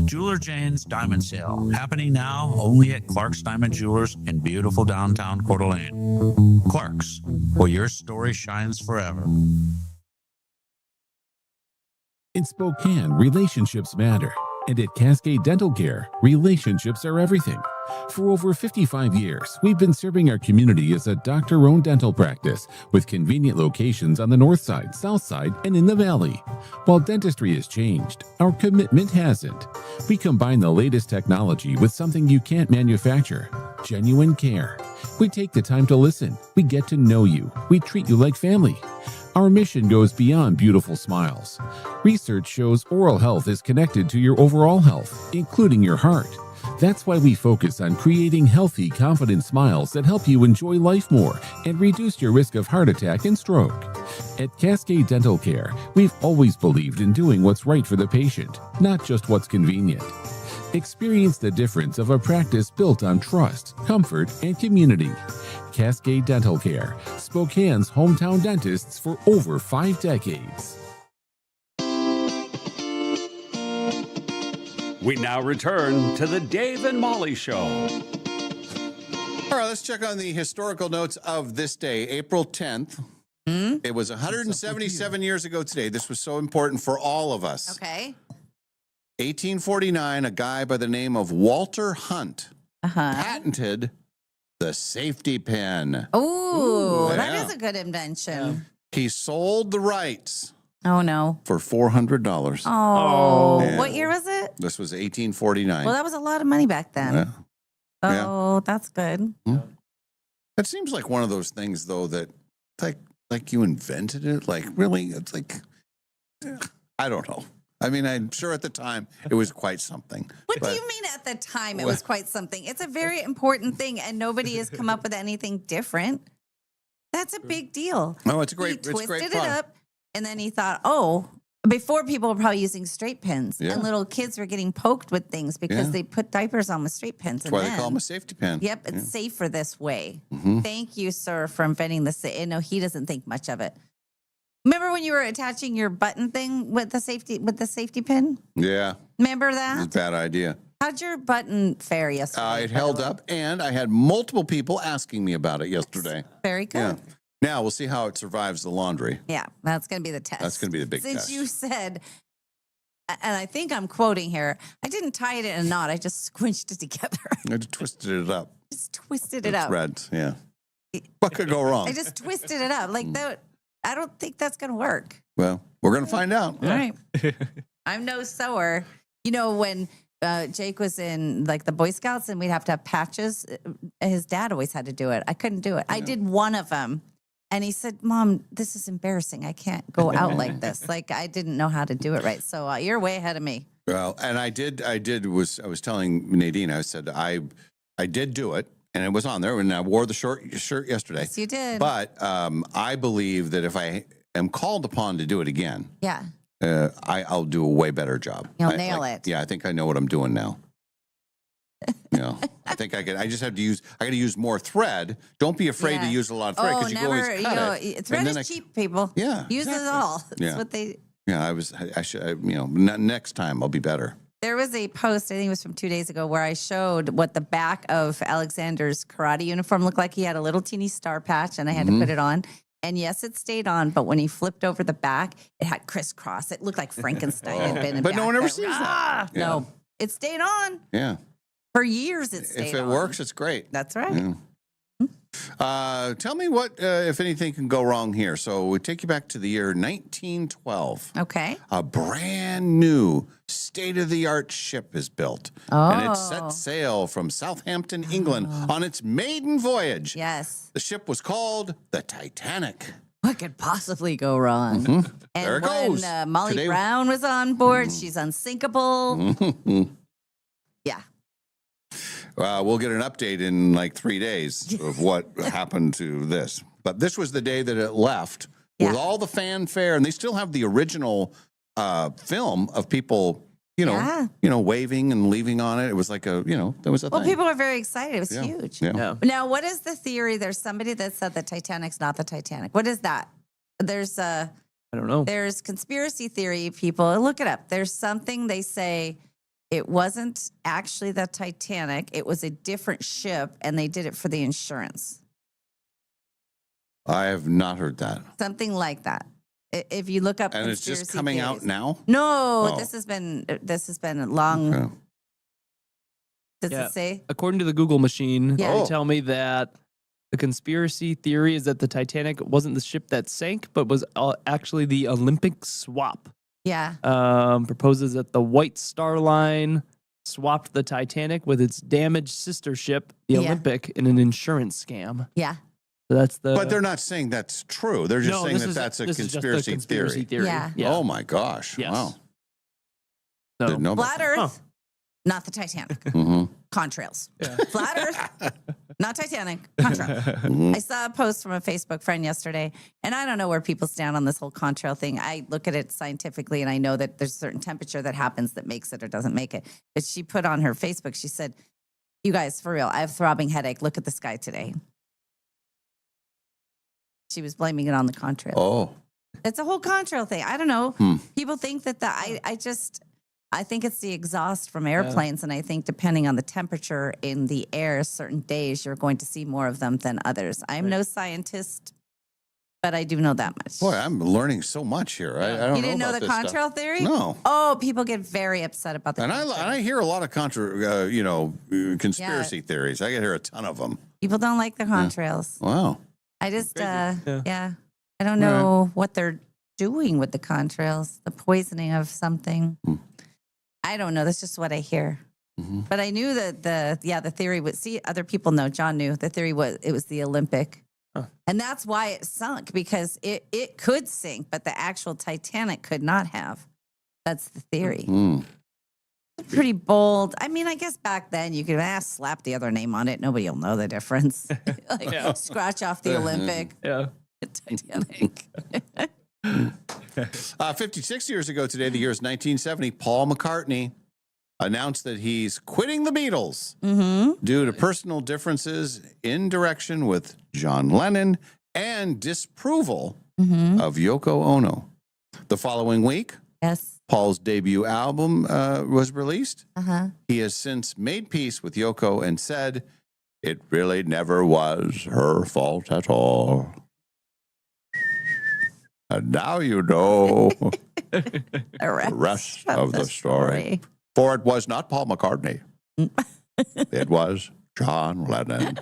Jeweler Jane's Diamond Sale, happening now only at Clark's Diamond Jewelers in beautiful downtown Coeur d'Alene. Clark's, where your story shines forever. In Spokane, relationships matter. And at Cascade Dental Care, relationships are everything. For over 55 years, we've been serving our community as a doctor-owned dental practice with convenient locations on the north side, south side, and in the valley. While dentistry has changed, our commitment hasn't. We combine the latest technology with something you can't manufacture: genuine care. We take the time to listen. We get to know you. We treat you like family. Our mission goes beyond beautiful smiles. Research shows oral health is connected to your overall health, including your heart. That's why we focus on creating healthy, confident smiles that help you enjoy life more and reduce your risk of heart attack and stroke. At Cascade Dental Care, we've always believed in doing what's right for the patient, not just what's convenient. Experience the difference of a practice built on trust, comfort, and community. Cascade Dental Care, Spokane's hometown dentists for over 5 decades. We now return to the Dave and Molly Show. All right, let's check on the historical notes of this day, April 10th. It was 177 years ago today. This was so important for all of us. Okay. 1849, a guy by the name of Walter Hunt patented the safety pin. Oh, that is a good invention. He sold the rights. Oh, no. For $400. Oh. And What year was it? this was 1849. Well, that was a lot of money back then. Yeah. Oh, that's good. It seems like one of those things, though, that like you invented it. Like, really? It's like, I don't know. I mean, I'm sure at the time it was quite something. What do you mean at the time it was quite something? It's a very important thing, and nobody has come up with anything different. That's a big deal. No, it's a great, He twisted it product. up, and then he thought, before people were probably using straight pins, Yeah. and little kids were getting poked with things because Yeah. they put diapers on with straight pins. That's why they call them a safety pin. Yep, it's safer this way. Mhm. Thank you, sir, for inventing this. No, he doesn't think much of it. Remember when you were attaching your button thing with the safety pin? Yeah. Remember It was that? a bad idea. How'd your button fare yesterday? It held up, and I had multiple people asking me about it yesterday. Very good. Yeah. Now we'll see how it survives the laundry. Yeah, that's going to be the test. That's going to be the big Since test. you said, and I think I'm quoting here, I didn't tie it in a knot. I just squinched it together. I just twisted it up. Just twisted it The up. threads, yeah. What could go wrong? I just twisted it up. Like that. I don't think that's going to work. Well, we're going to find out. All right. I'm no sewer. You know, when Jake was in like the Boy Scouts and we'd have to have patches, his dad always had to do it. I couldn't do it. I did one of them. And he said, Mom, this is embarrassing. I can't go out like this. Like, I didn't know how to do it right. So you're way ahead of me. Well, and I was telling Nadine, I said, I did do it, and it was on there, and I wore the shirt yesterday. Yes, you did. But I believe that if I am called upon to do it again, Yeah. I'll do a way better job. You'll nail it. Yeah, I think I know what I'm doing now. I think I could. I just have to use. I got to use more thread. Don't be afraid to use a lot of thread because you can always cut it. Thread is cheap, people. Yeah, use it all. That's what they. Yeah, I should. Next time I'll be better. There was a post, I think it was from 2 days ago, where I showed what the back of Alexander's karate uniform looked like. He had a little teeny star patch, and I had to put it on. And yes, it stayed on, but when he flipped over the back, it had crisscross. It looked like Frankenstein had been in But no back one ever there. sees that. Yeah. No, it stayed on. Yeah. For years, it stayed on. If it works, it's great. That's right. Yeah. Tell me what, if anything, can go wrong here. So we take you back to the year 1912. Okay. A brand new state-of-the-art ship is built. And it set sail from Southampton, England on its maiden voyage. Yes. The ship was called the Titanic. What could possibly go wrong? And There it when goes. Molly Today- Brown was on board, she's unsinkable. Yeah. We'll get an update in like 3 days of what happened to this. But this was the day that it left with all the fanfare, and they still have the original film of people, waving and leaving on it. It was like there was a Well, thing. people were very excited. It was huge. Yeah. Now, what is the theory? There's somebody that said the Titanic's not the Titanic. What is that? There's I don't know. There's conspiracy theory people. Look it up. There's something they say it wasn't actually the Titanic. It was a different ship, and they did it for the insurance. I have not heard that. Something like that. If you look up, And it's just coming theories. out now? No, Oh. this has been long. Okay. Does it say? According to the Google machine, Yeah. they tell me that the conspiracy theory is that the Titanic wasn't the ship that sank, but was actually the Olympic swap. Yeah. Proposes that the White Star Line swapped the Titanic with its damaged sister ship, the Yeah. Olympic, in an insurance scam. Yeah. So that's the. But they're not saying that's true. They're just No, saying this is- that's a this is just a conspiracy, conspiracy theory. Yeah. Yeah. Oh my gosh! Yes. Wow. So, Didn't know about Flat that. Earth, not the Titanic. Mhm. Contrails. Flat Earth, not Titanic. Contrail. I saw a post from a Facebook friend yesterday, and I don't know where people stand on this whole contrail thing. I look at it scientifically, and I know that there's a certain temperature that happens that makes it or doesn't make it. But she put on her Facebook, she said, "You guys, for real, I have a throbbing headache. Look at the sky today." She was blaming it on the contrail. Oh. It's a whole contrail thing. I don't know. Hmm. People think that I think it's the exhaust from airplanes. And I think depending on the temperature in the air, certain days you're going to see more of them than others. I'm no scientist, but I do know that much. Boy, I'm learning so much here. I don't You didn't know about the this contrail stuff. theory? No. Oh, people get very upset about the And contrail. I hear a lot of conspiracy theories. I hear a ton of them. People don't like the contrails. Wow. I just, Yeah. I don't know what they're doing with the contrails, the poisoning of something. I don't know. That's just what I hear. But I knew that the theory was, see, other people know, John knew the theory was, it was the Olympic. And that's why it sunk, because it could sink, but the actual Titanic could not have. That's the theory. Pretty bold. I mean, I guess back then you could slap the other name on it. Nobody will know the difference. Scratch off the Olympic. Yeah. Titanic. 56 years ago today, the year is 1970, Paul McCartney announced that he's quitting the Beatles due to personal differences in direction with John Lennon and disapproval of Yoko Ono. The following week, Paul's debut album was released. He has since made peace with Yoko and said, "It really never was her fault at all. And now you know the rest of the story. For it was not Paul McCartney. It was John Lennon."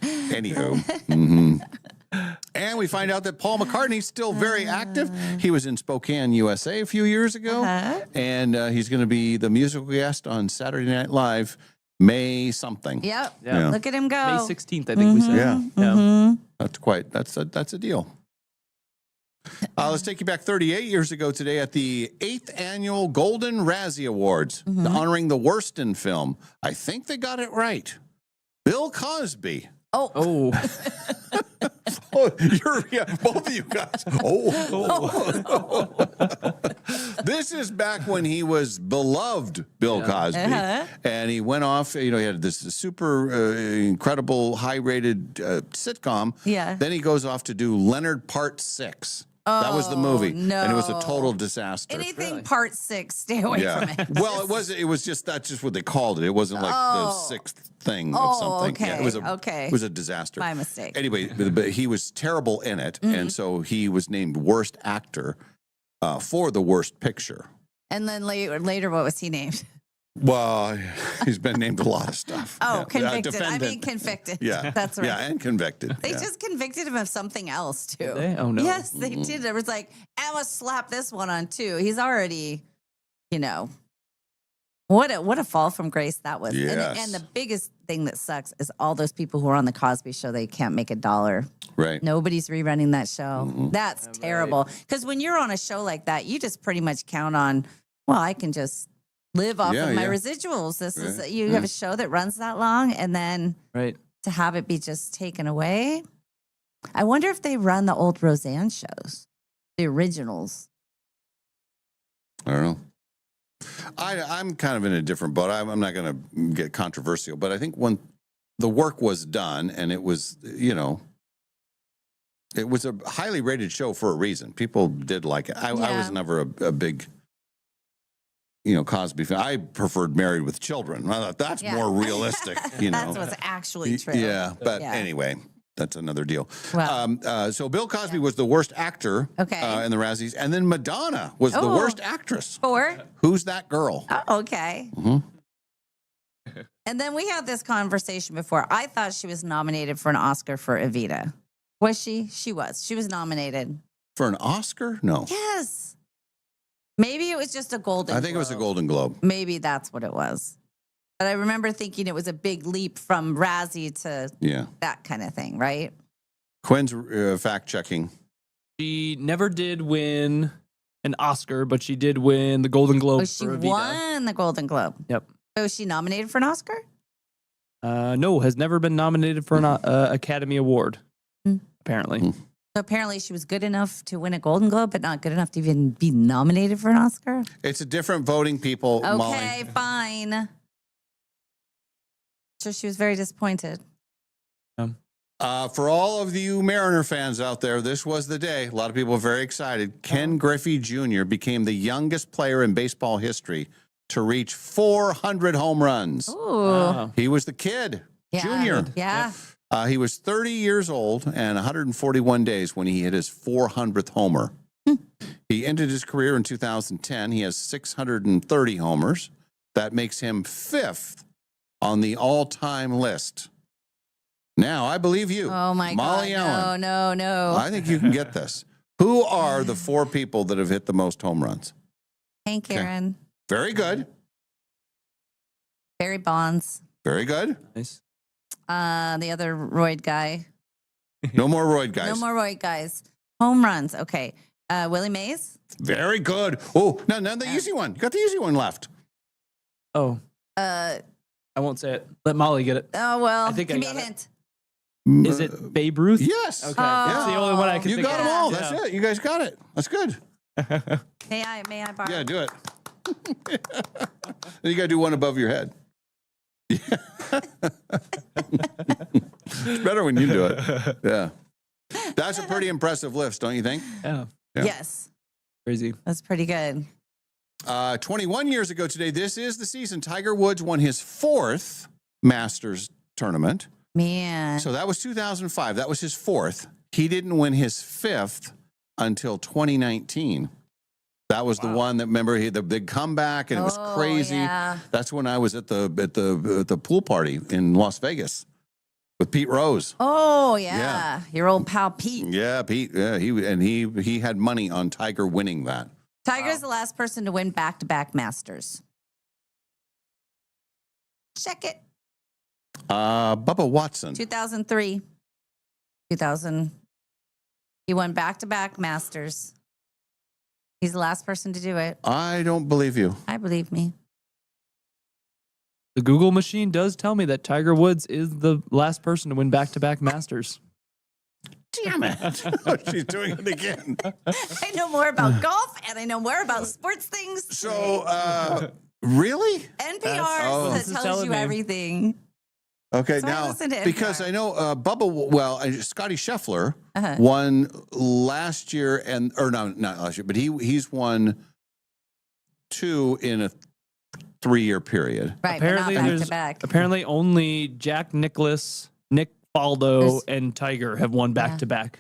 Anywho. And we find out that Paul McCartney's still very active. He was in Spokane, USA a few years ago. And he's going to be the musical guest on Saturday Night Live, May something. Yep. Yeah. Look at him go. May 16th, I think we said. Yeah. That's a deal. Let's take you back 38 years ago today at the 8th annual Golden Razzie Awards, honoring the worst in film. I think they got it right. Bill Cosby. Oh. Both of you guys. This is back when he was beloved Bill Cosby. And he went off, he had this super incredible high-rated sitcom. Yeah. Then he goes off to do Leonard Part 6. That was the movie. No. And it was a total disaster. Anything part 6, stay away from it. Well, it was just, that's just what they called it. It wasn't like the sixth thing of something. Okay. Yeah, it was a disaster. My mistake. Anyway, but he was terrible in it. And so he was named worst actor for the worst picture. And then later, what was he named? Well, he's been named a lot of stuff. Convicted. Defendant. Convicted. Yeah. That's right. Yeah, and convicted. They just convicted him of something else, too. They? Oh, no. Yes, they did. It was like, I'm going to slap this one on, too. He's already, what a fall from grace that was. Yes. And the biggest thing that sucks is all those people who are on the Cosby Show, they can't make $1. Right. Nobody's rerunning that show. That's terrible. Because when you're on a show like that, you just pretty much count on, well, I can just live off of my residuals. This is you have a show that runs that long, and then to have it be just taken away. I wonder if they run the old Roseanne shows, the originals. I don't know. I'm kind of in a different boat. I'm not going to get controversial, but I think when the work was done and it was, it was a highly rated show for a reason. People did like it. I was never a big, Cosby fan. I preferred Married with Children. I thought that's more realistic. That's what's actually true. Yeah, but anyway. That's another deal. Well, so Bill Cosby was the worst actor in the Razzies. And then Madonna was the worst actress. For? Who's that girl? Oh, okay. Mm-hmm. And then we had this conversation before. I thought she was nominated for an Oscar for Evita. Was she? She was. She was nominated. For an Oscar? No. Yes. Maybe it was just a Golden I think Globe. it was a Golden Globe. Maybe that's what it was. But I remember thinking it was a big leap from Razzie to that kind of thing, right? Quinn's fact checking. She never did win an Oscar, but she did win the Golden Globe Oh, she for Evita. won the Golden Globe. Yep. So was she nominated for an Oscar? No, has never been nominated for an Academy Award, apparently. So apparently she was good enough to win a Golden Globe, but not good enough to even be nominated for an Oscar? It's a different voting people, Molly. Okay, fine. So she was very disappointed. For all of you Mariner fans out there, this was the day. A lot of people are very excited. Ken Griffey Jr. became the youngest player in baseball history to reach 400 home runs. Ooh. He was the kid, Junior. Yeah. He was 30 years old and 141 days when he hit his 400th homer. He ended his career in 2010. He has 630 homers. That makes him 5th on the all-time list. Now, I believe you. Oh, my Molly God. Allen. No. I think you can get this. Who are the 4 people that have hit the most home runs? Hank Aaron. Very good. Barry Bonds. Very good. Nice. The other Royd guy. No more Royd guys. No more Royd guys. Home runs. Okay. Willie Mays. Very good. Oh, no, the easy one. You got the easy one left. Oh. I won't say it. Let Molly get it. Oh, well. I think give I me a got it. hint. Is it Babe Ruth? Yes. Okay. That's the only one I can You think got of. them all. Yeah. That's it. You guys got it. That's good. May I borrow? Yeah, do it. Then you got to do one above your head. It's better when you do it. Yeah. That's a pretty impressive list, don't you think? Yeah. Yes. Crazy. That's pretty good. 21 years ago today, this is the season. Tiger Woods won his 4th Masters tournament. Man. So that was 2005. That was his 4th. He didn't win his 5th until 2019. That was the one that, remember, he had the big comeback, and it was crazy. Yeah. That's when I was at the pool party in Las Vegas with Pete Rose. Oh, yeah. Your old pal Pete. Yeah, Pete. Yeah, he had money on Tiger winning that. Tiger's the last person to win back-to-back Masters. Check it. Bubba Watson. 2003. 2000. He won back-to-back Masters. He's the last person to do it. I don't believe you. I believe me. The Google machine does tell me that Tiger Woods is the last person to win back-to-back Masters. Damn it. She's doing it again. I know more about golf and I know more about sports things. So, really? NPR that tells you everything. Okay, So I now, listen to because NPR. I know Scotty Scheffler won last year, not last year, but he's won 2 in a 3-year period. Right, but not back-to-back. Apparently only Jack Nicklaus, Nick Faldo, and Tiger have won back-to-back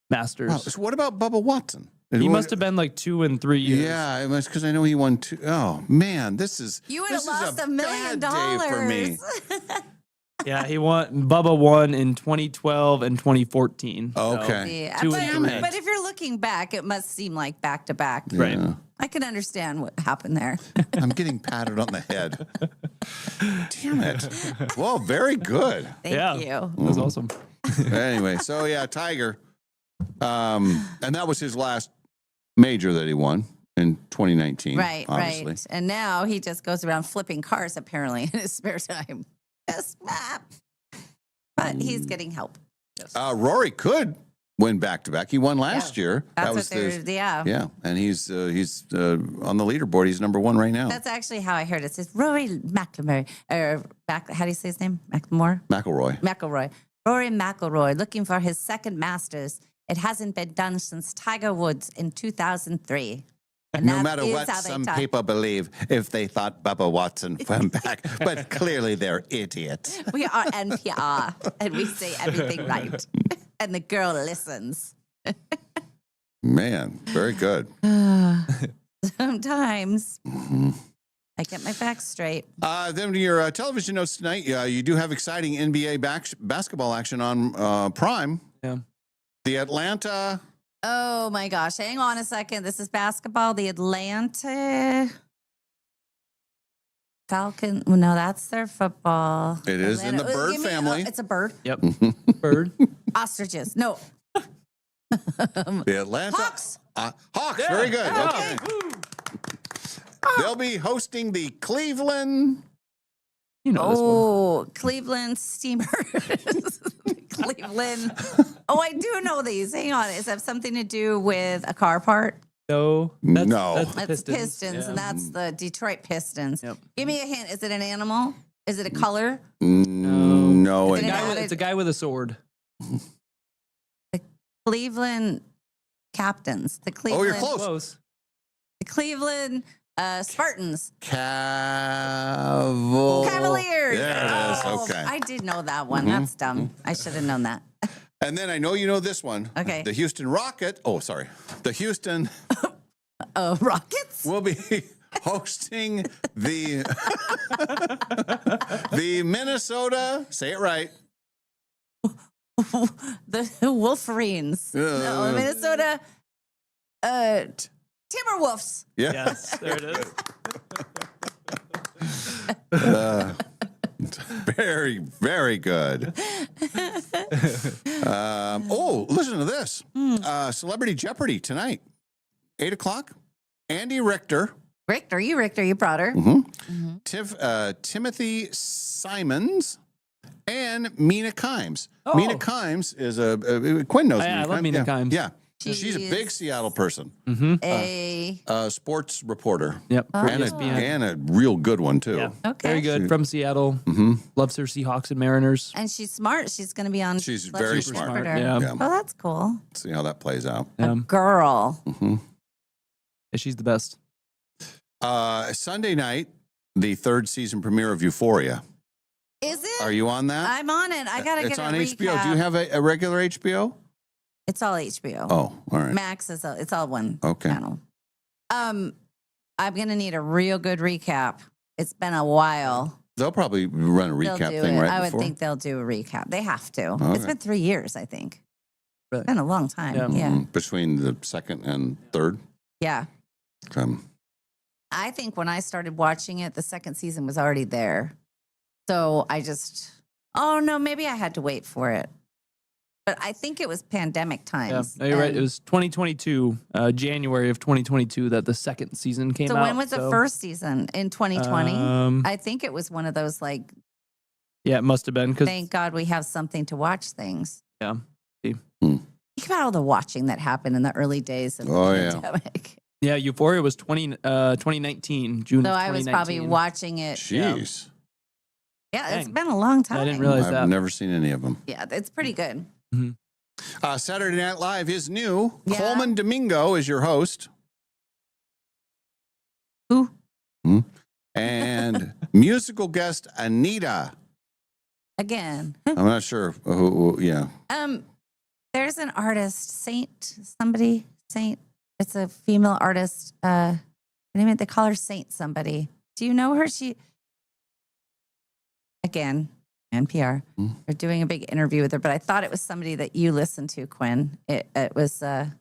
Masters. Oh, so what about Bubba Watson? He must have been like 2 in 3 years. Yeah, it was because I know he won 2. Oh, man, this is You would have lost $1 million. day for me. Yeah, Bubba won in 2012 and 2014. Okay. So 2 and 3. But if you're looking back, it must seem like back-to-back. Right. I can understand what happened there. I'm getting patted on the head. Damn it. Well, very good. Thank you. That was awesome. Anyway, so yeah, Tiger. And that was his last major that he won in 2019. Right, obviously. right. And now he just goes around flipping cars, apparently, in his spare time. Yes, but he's getting help. Rory could Win back-to-back. He won last year. That's Yeah, and he's on the leaderboard. He's number 1 right now. That's actually how I heard it. It says Rory McIlroy, how do you say his name? McIlroy. Rory McIlroy looking for his second Masters. It hasn't been done since Tiger Woods in 2003. And no matter what some people believe, if they thought Bubba Watson went back, but clearly they're idiots. We are NPR, and we say everything right. And the girl listens. Man, very good. Sometimes I get my facts straight. Then your television notes tonight, you do have exciting NBA basketball action on Prime. Yeah. The Atlanta... Oh my gosh. Hang on a second. This is basketball. The Atlanta Falcon. Well, no, that's their football. It is in the bird family. It's a bird. Yep. Bird. Ostriches. No. The Atlanta Hawks. Hawks. Yeah. Very good. Okay. They'll be hosting the Cleveland. Cleveland Steamers. Cleveland. Oh, I do know these. Hang on. Is that something to do with a car part? No. That's Pistons, and that's the Detroit Pistons. Yep. Give me a hint. Is it an animal? Is it a color? No. It's a guy with a sword. The Cleveland Captains. The Cleveland. Oh, you're close. The Cleveland Spartans. Cavaliers. There it is. Okay. I did know that one. That's dumb. I should have known that. And then I know you know this one. Okay. The Houston Rocket. Oh, sorry. The Houston Rockets will be hosting the the Minnesota. Say it right. The Wolverines. No, Minnesota. Timberwolves. Yeah. Yes, there it is. Very, very good. Listen to this. Celebrity Jeopardy tonight, 8 o'clock. Andy Richter. Richter, you brought her. Timothy Simons and Mina Kimes. Oh. Mina Kimes is Quinn knows Mina I love Mina Kimes. Yeah. She's a big Seattle person. A sports reporter. Yep. And a real good one, too. Yeah. Okay. Very good. From Seattle. Loves her Seahawks and Mariners. And she's smart. She's going to be on. She's very smart. Yeah. Oh, that's cool. See how that plays out. A girl. Yeah, she's the best. Sunday night, the 3rd season premiere of Euphoria. Is it? Are you on that? I'm on it. I got to get It's a on recap. HBO. Do you have a regular HBO? It's all HBO. Oh, all right. Max it's all one Okay. channel. I'm gonna need a real good recap. It's been a while. They'll probably run a recap thing right I before. would think they'll do a recap. They have to. Okay. It's been 3 years, I think. Really? It's been a long time. Yeah. Between the 2nd and 3rd. Yeah. I think when I started watching it, the 2nd season was already there. So maybe I had to wait for it. But I think it was pandemic times. Yeah, no, you're right. It was 2022, January of 2022, that the 2nd season came out. So when was the 1st season? In 2020? I think it was one of those yeah, it must have been. Thank God we have something to watch things. Yeah. Think about all the watching that happened in the early days of the pandemic. Yeah, Euphoria was 2019, June So of 2019. I was probably watching it. Jeez. Yeah, it's been a long time. I didn't realize that. I've never seen any of them. Yeah, it's pretty good. Saturday Night Live is new. Yeah. Coleman Domingo is your host. Who? And musical guest Anita. Again. I'm not sure who. Yeah. There's an artist, Saint. It's a female artist. They call her Saint somebody. Do you know her? Again, NPR. They're doing a big interview with her, but I thought it was somebody that you listened to, Quinn. It was, dang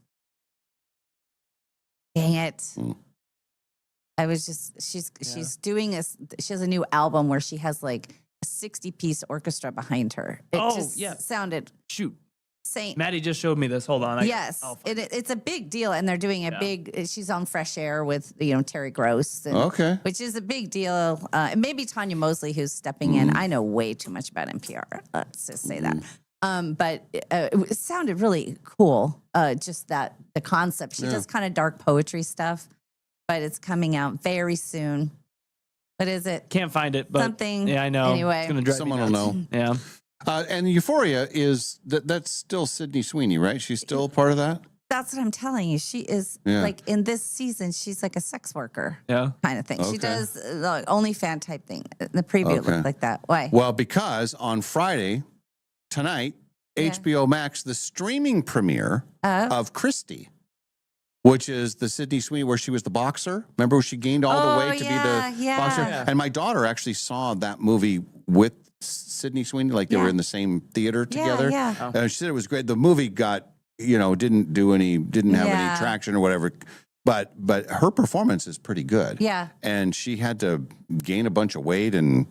it. I was just, she's doing this, she has a new album where she has a 60-piece orchestra behind her. It sounded. Shoot. Saint. Maddie just showed me this. Hold on. Yes. It's a big deal. And they're doing a big, she's on Fresh Air with, Terry Gross. Which is a big deal. And maybe Tanya Mosley, who's stepping in. I know way too much about NPR. Let's just say that. But it sounded really cool. Just the concept. She does kind of dark poetry stuff, but it's coming out very soon. What is it? Can't find it, but something. Yeah, I know. Anyway, it's gonna drive Someone me will nuts. know. Yeah. And Euphoria is that's still Sydney Sweeney, right? She's still part of that. that's what I'm telling you. She is like in this season, she's like a sex worker kind of thing. She does the OnlyFans type thing. The preview looked like that. Why? Well, because on Friday, tonight, HBO Max, the streaming premiere of Christie, which is the Sydney Sweeney where she was the boxer. Remember, she gained all the weight to be the boxer? And my daughter actually saw that movie with Sydney Sweeney, like they were in the same theater together. She said it was great. The movie got, didn't have any traction or whatever. But her performance is pretty good. Yeah. And she had to gain a bunch of weight and,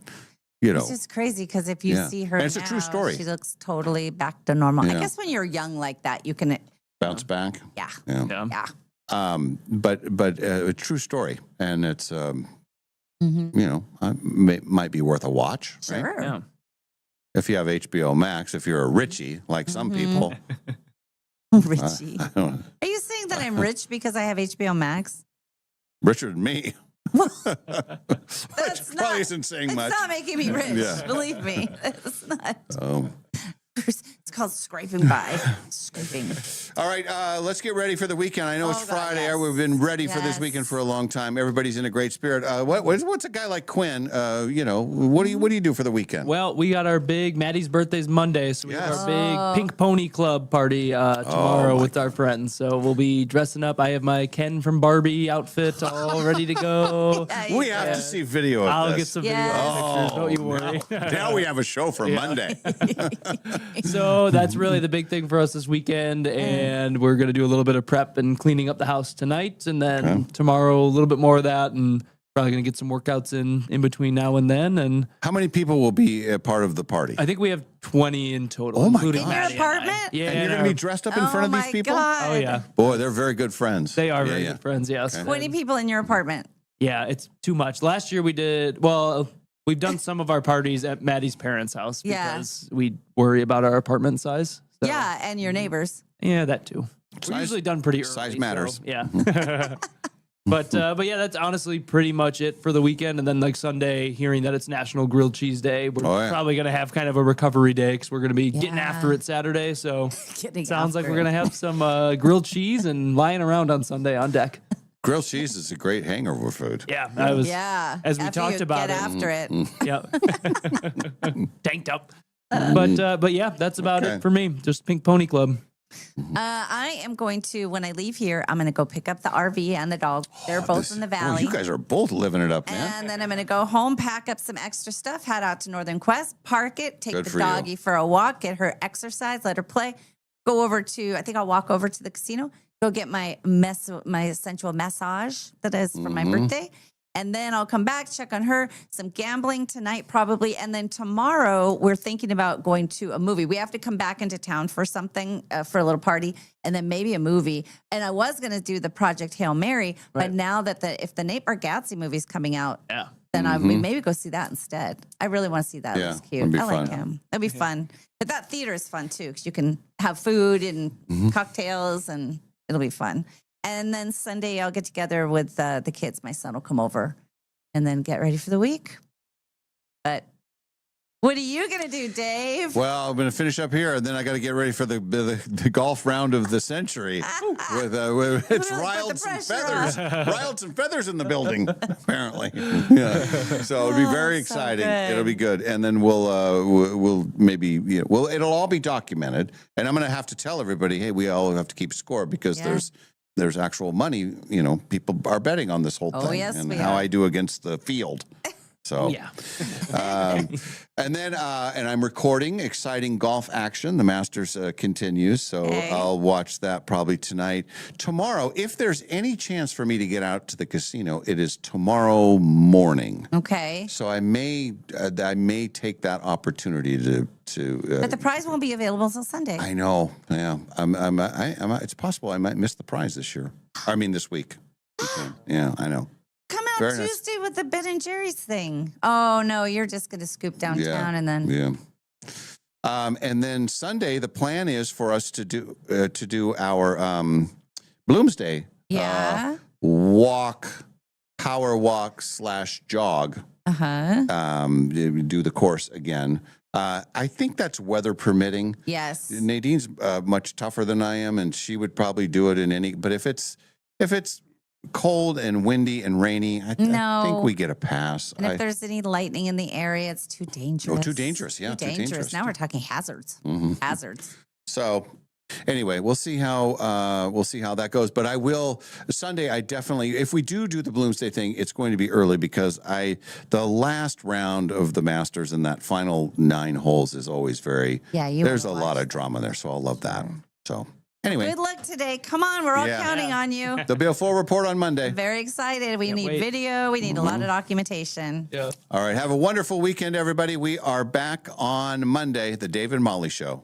It's just crazy because if you see her and it's now, a true story. she looks totally back to normal. I Yeah. guess when you're young like that, you can bounce back. Yeah. Yeah. But a true story, and it's might be worth a watch. Sure. Right? Yeah. If you have HBO Max, if you're a Richie like some people, Richie. I don't know. Are you saying that I'm rich because I have HBO Max? Richer than me. That's probably isn't saying much. It's not making me rich. Yeah. Believe me, it's not. Oh. It's called scraping by. Scraping. All right, let's get ready for the weekend. I know it's Friday. We've been ready for this weekend for a long time. Everybody's in a great spirit. What's a guy like Quinn? What do you do for the weekend? Well, we got our big Maddie's birthday's Monday, so we have our big Pink Pony Club party tomorrow with our friends. So we'll be dressing up. I have my Ken from Barbie outfit all ready to go. We have to see video of I'll this. get some video pictures. Don't you worry. Now we have a show for Monday. So that's really the big thing for us this weekend, and we're going to do a little bit of prep and cleaning up the house tonight, and then tomorrow a little bit more of that, and probably going to get some workouts in between now and then. And how many people will be a part of the party? I think we have 20 in total. Oh my including God. Maddie In your apartment? Yeah, And you're going to be dressed up in front of these people? God. Oh yeah, Boy, they're very good friends. they are very good friends. Yes, 20 people in your apartment. Yeah, it's too much. Last year we did well. We've done some of our parties at Maddie's parents' house because we worry about our apartment size. So, Yeah, and your neighbors. yeah, that too. We're usually done pretty early. Size so, matters. yeah. But yeah, that's honestly pretty much it for the weekend. And then like Sunday, hearing that it's National Grilled Cheese Day, we're probably going to have kind of a recovery day because we're going to be getting after it Saturday. So sounds like we're going to have some grilled cheese and lying around on Sunday on deck. Grilled cheese is a great hangover food. Yeah, I was. Yeah, as we after talked you about get it. after it. Yeah, tanked up. But yeah, that's about it for me. Just Pink Pony Club. I am going to, when I leave here, I'm going to go pick up the RV and the dog. They're both in the valley. You guys are both living it up, man. And then I'm going to go home, pack up some extra stuff, head out to Northern Quest, park it, take Good the for you. doggy for a walk, get her exercise, let her play, go over to, I think I'll walk over to the casino, go get my sensual massage that is for my birthday. And then I'll come back, check on her, some gambling tonight probably. And then tomorrow we're thinking about going to a movie. We have to come back into town for something, for a little party, and then maybe a movie. And I was going to do the Project Hail Mary, but now that if the Nate Bargatze movie's coming out, then I would maybe go see that instead. I really want to see that. Yeah, It's cute. that'd be I like fun. him. That'd be fun. But that theater is fun too, because you can have food and cocktails, and it'll be fun. And then Sunday, I'll get together with the kids. My son will come over and then get ready for the week. But what are you going to do, Dave? Well, I'm going to finish up here, and then I got to get ready for the golf round of the century with it's riled some feathers, riled some feathers in the building, apparently. Yeah. So it'll be very exciting. It'll be good, and then we'll maybe it'll all be documented, and I'm going to have to tell everybody, hey, we all have to keep score because there's actual money. People are betting on this whole thing, yes, and we how are. I do against the field. So and then and I'm recording exciting golf action. The Masters continues, so I'll watch that probably tonight. Tomorrow, if there's any chance for me to get out to the casino, it is tomorrow morning. Okay. So I may take that opportunity to. But the prize won't be available until Sunday. I know. Yeah, it's possible I might miss the prize this year. I mean, this week. Yeah, I know. Come out Very nice. Tuesday with the Ben and Jerry's thing. Oh, no, you're just going to scoop downtown and then. Yeah. And then Sunday, the plan is for us to do our Bloomsday power walk / jog. Do the course again. I think that's weather permitting. Yes. Nadine's much tougher than I am, and she would probably do it in any. But if it's cold and windy and rainy, I think we get a pass. And if there's any lightning in the area, it's too dangerous. Oh, too dangerous. Yeah, too dangerous. Now we're talking hazards. Hazards. So, anyway, we'll see how that goes. But I will Sunday. I definitely, if we do the Bloomsday thing, it's going to be early because the last round of the Masters and that final 9 holes is always very. Yeah, there's a lot of drama there, so I'll love that. So. Anyway. Good luck today. Come on, we're all counting on you. There'll be a full report on Monday. I'm very excited. We need video. We need a lot of documentation. Yeah. All right. Have a wonderful weekend, everybody. We are back on Monday, the Dave and Molly Show.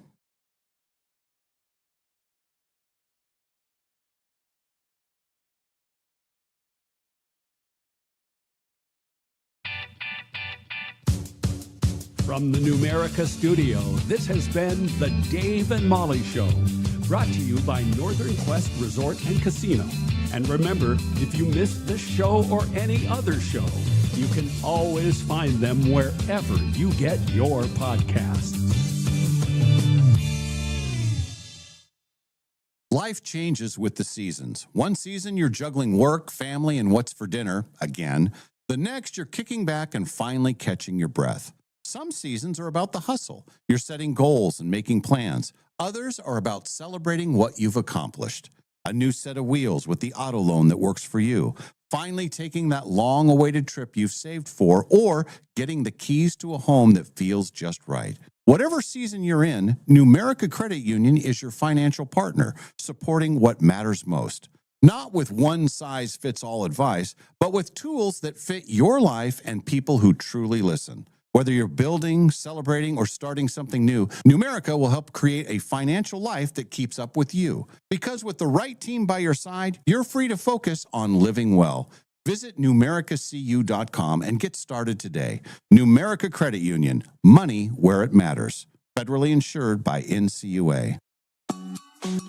From the Numerica studio, this has been the Dave and Molly Show, brought to you by Northern Quest Resort and Casino. And remember, if you missed this show or any other show, you can always find them wherever you get your podcasts. Life changes with the seasons. One season, you're juggling work, family, and what's for dinner, again. The next, you're kicking back and finally catching your breath. Some seasons are about the hustle. You're setting goals and making plans. Others are about celebrating what you've accomplished. A new set of wheels with the auto loan that works for you. Finally taking that long-awaited trip you've saved for, or getting the keys to a home that feels just right. Whatever season you're in, Numerica Credit Union is your financial partner, supporting what matters most. Not with one-size-fits-all advice, but with tools that fit your life and people who truly listen. Whether you're building, celebrating, or starting something new, Numerica will help create a financial life that keeps up with you. Because with the right team by your side, you're free to focus on living well. Visit numericacu.com and get started today. Numerica Credit Union, money where it matters. Federally insured by NCUA.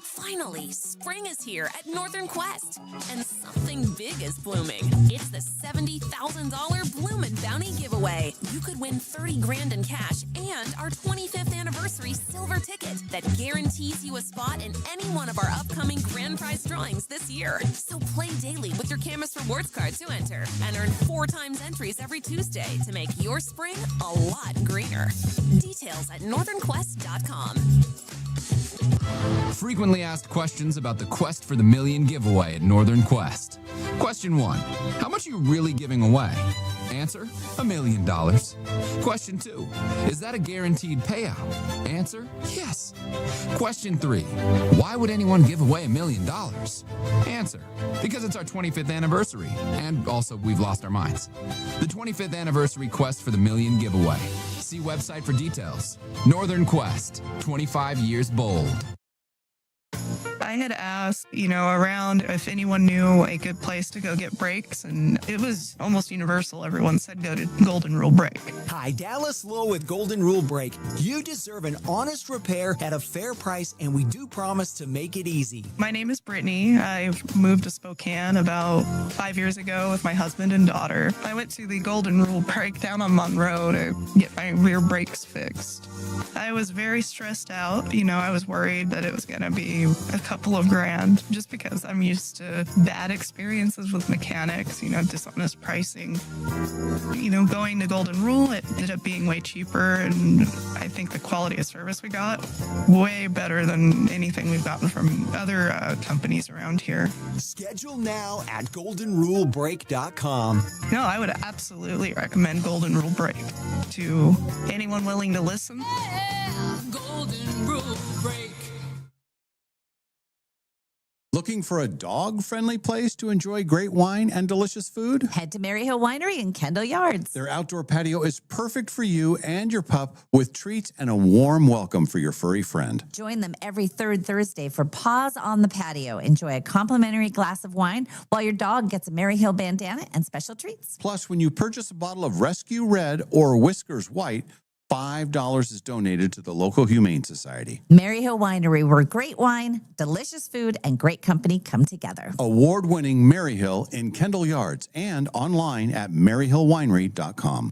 Finally, spring is here at Northern Quest, and something big is blooming. It's the $70,000 Bloomin' Bounty giveaway. You could win $30,000 in cash and our 25th anniversary silver ticket that guarantees you a spot in any one of our upcoming grand prize drawings this year. So play daily with your Camus Rewards card to enter and earn 4 times entries every Tuesday to make your spring a lot greener. Details at northernquest.com. Frequently asked questions about the Quest for the Million giveaway at Northern Quest. Question 1. How much are you really giving away? Answer, $1 million. Question 2. Is that a guaranteed payout? Answer, yes. Question 3. Why would anyone give away $1 million? Answer, because it's our 25th anniversary, and also we've lost our minds. The 25th anniversary Quest for the Million giveaway. See website for details. Northern Quest, 25 years bold. I had asked, around if anyone knew a good place to go get brakes, and it was almost universal. Everyone said go to Golden Rule Brake. Hi, Dallas Lowe with Golden Rule Brake. You deserve an honest repair at a fair price, and we do promise to make it easy. My name is Brittany. I moved to Spokane about 5 years ago with my husband and daughter. I went to the Golden Rule Brake down on Monroe to get my rear brakes fixed. I was very stressed out. I was worried that it was going to be a couple of grand just because I'm used to bad experiences with mechanics, dishonest pricing. Going to Golden Rule, it ended up being way cheaper, and I think the quality of service we got way better than anything we've gotten from other companies around here. Schedule now at goldenrulebrake.com. No, I would absolutely recommend Golden Rule Brake to anyone willing to listen. Golden Rule Brake. Looking for a dog-friendly place to enjoy great wine and delicious food? Head to Maryhill Winery in Kendall Yards. Their outdoor patio is perfect for you and your pup, with treats and a warm welcome for your furry friend. Join them every third Thursday for Paws on the Patio. Enjoy a complimentary glass of wine while your dog gets a Maryhill bandana and special treats. Plus, when you purchase a bottle of Rescue Red or Whiskers White, $5 is donated to the local Humane Society. Maryhill Winery, where great wine, delicious food, and great company come together. Award-winning Maryhill in Kendall Yards and online at maryhillwinery.com.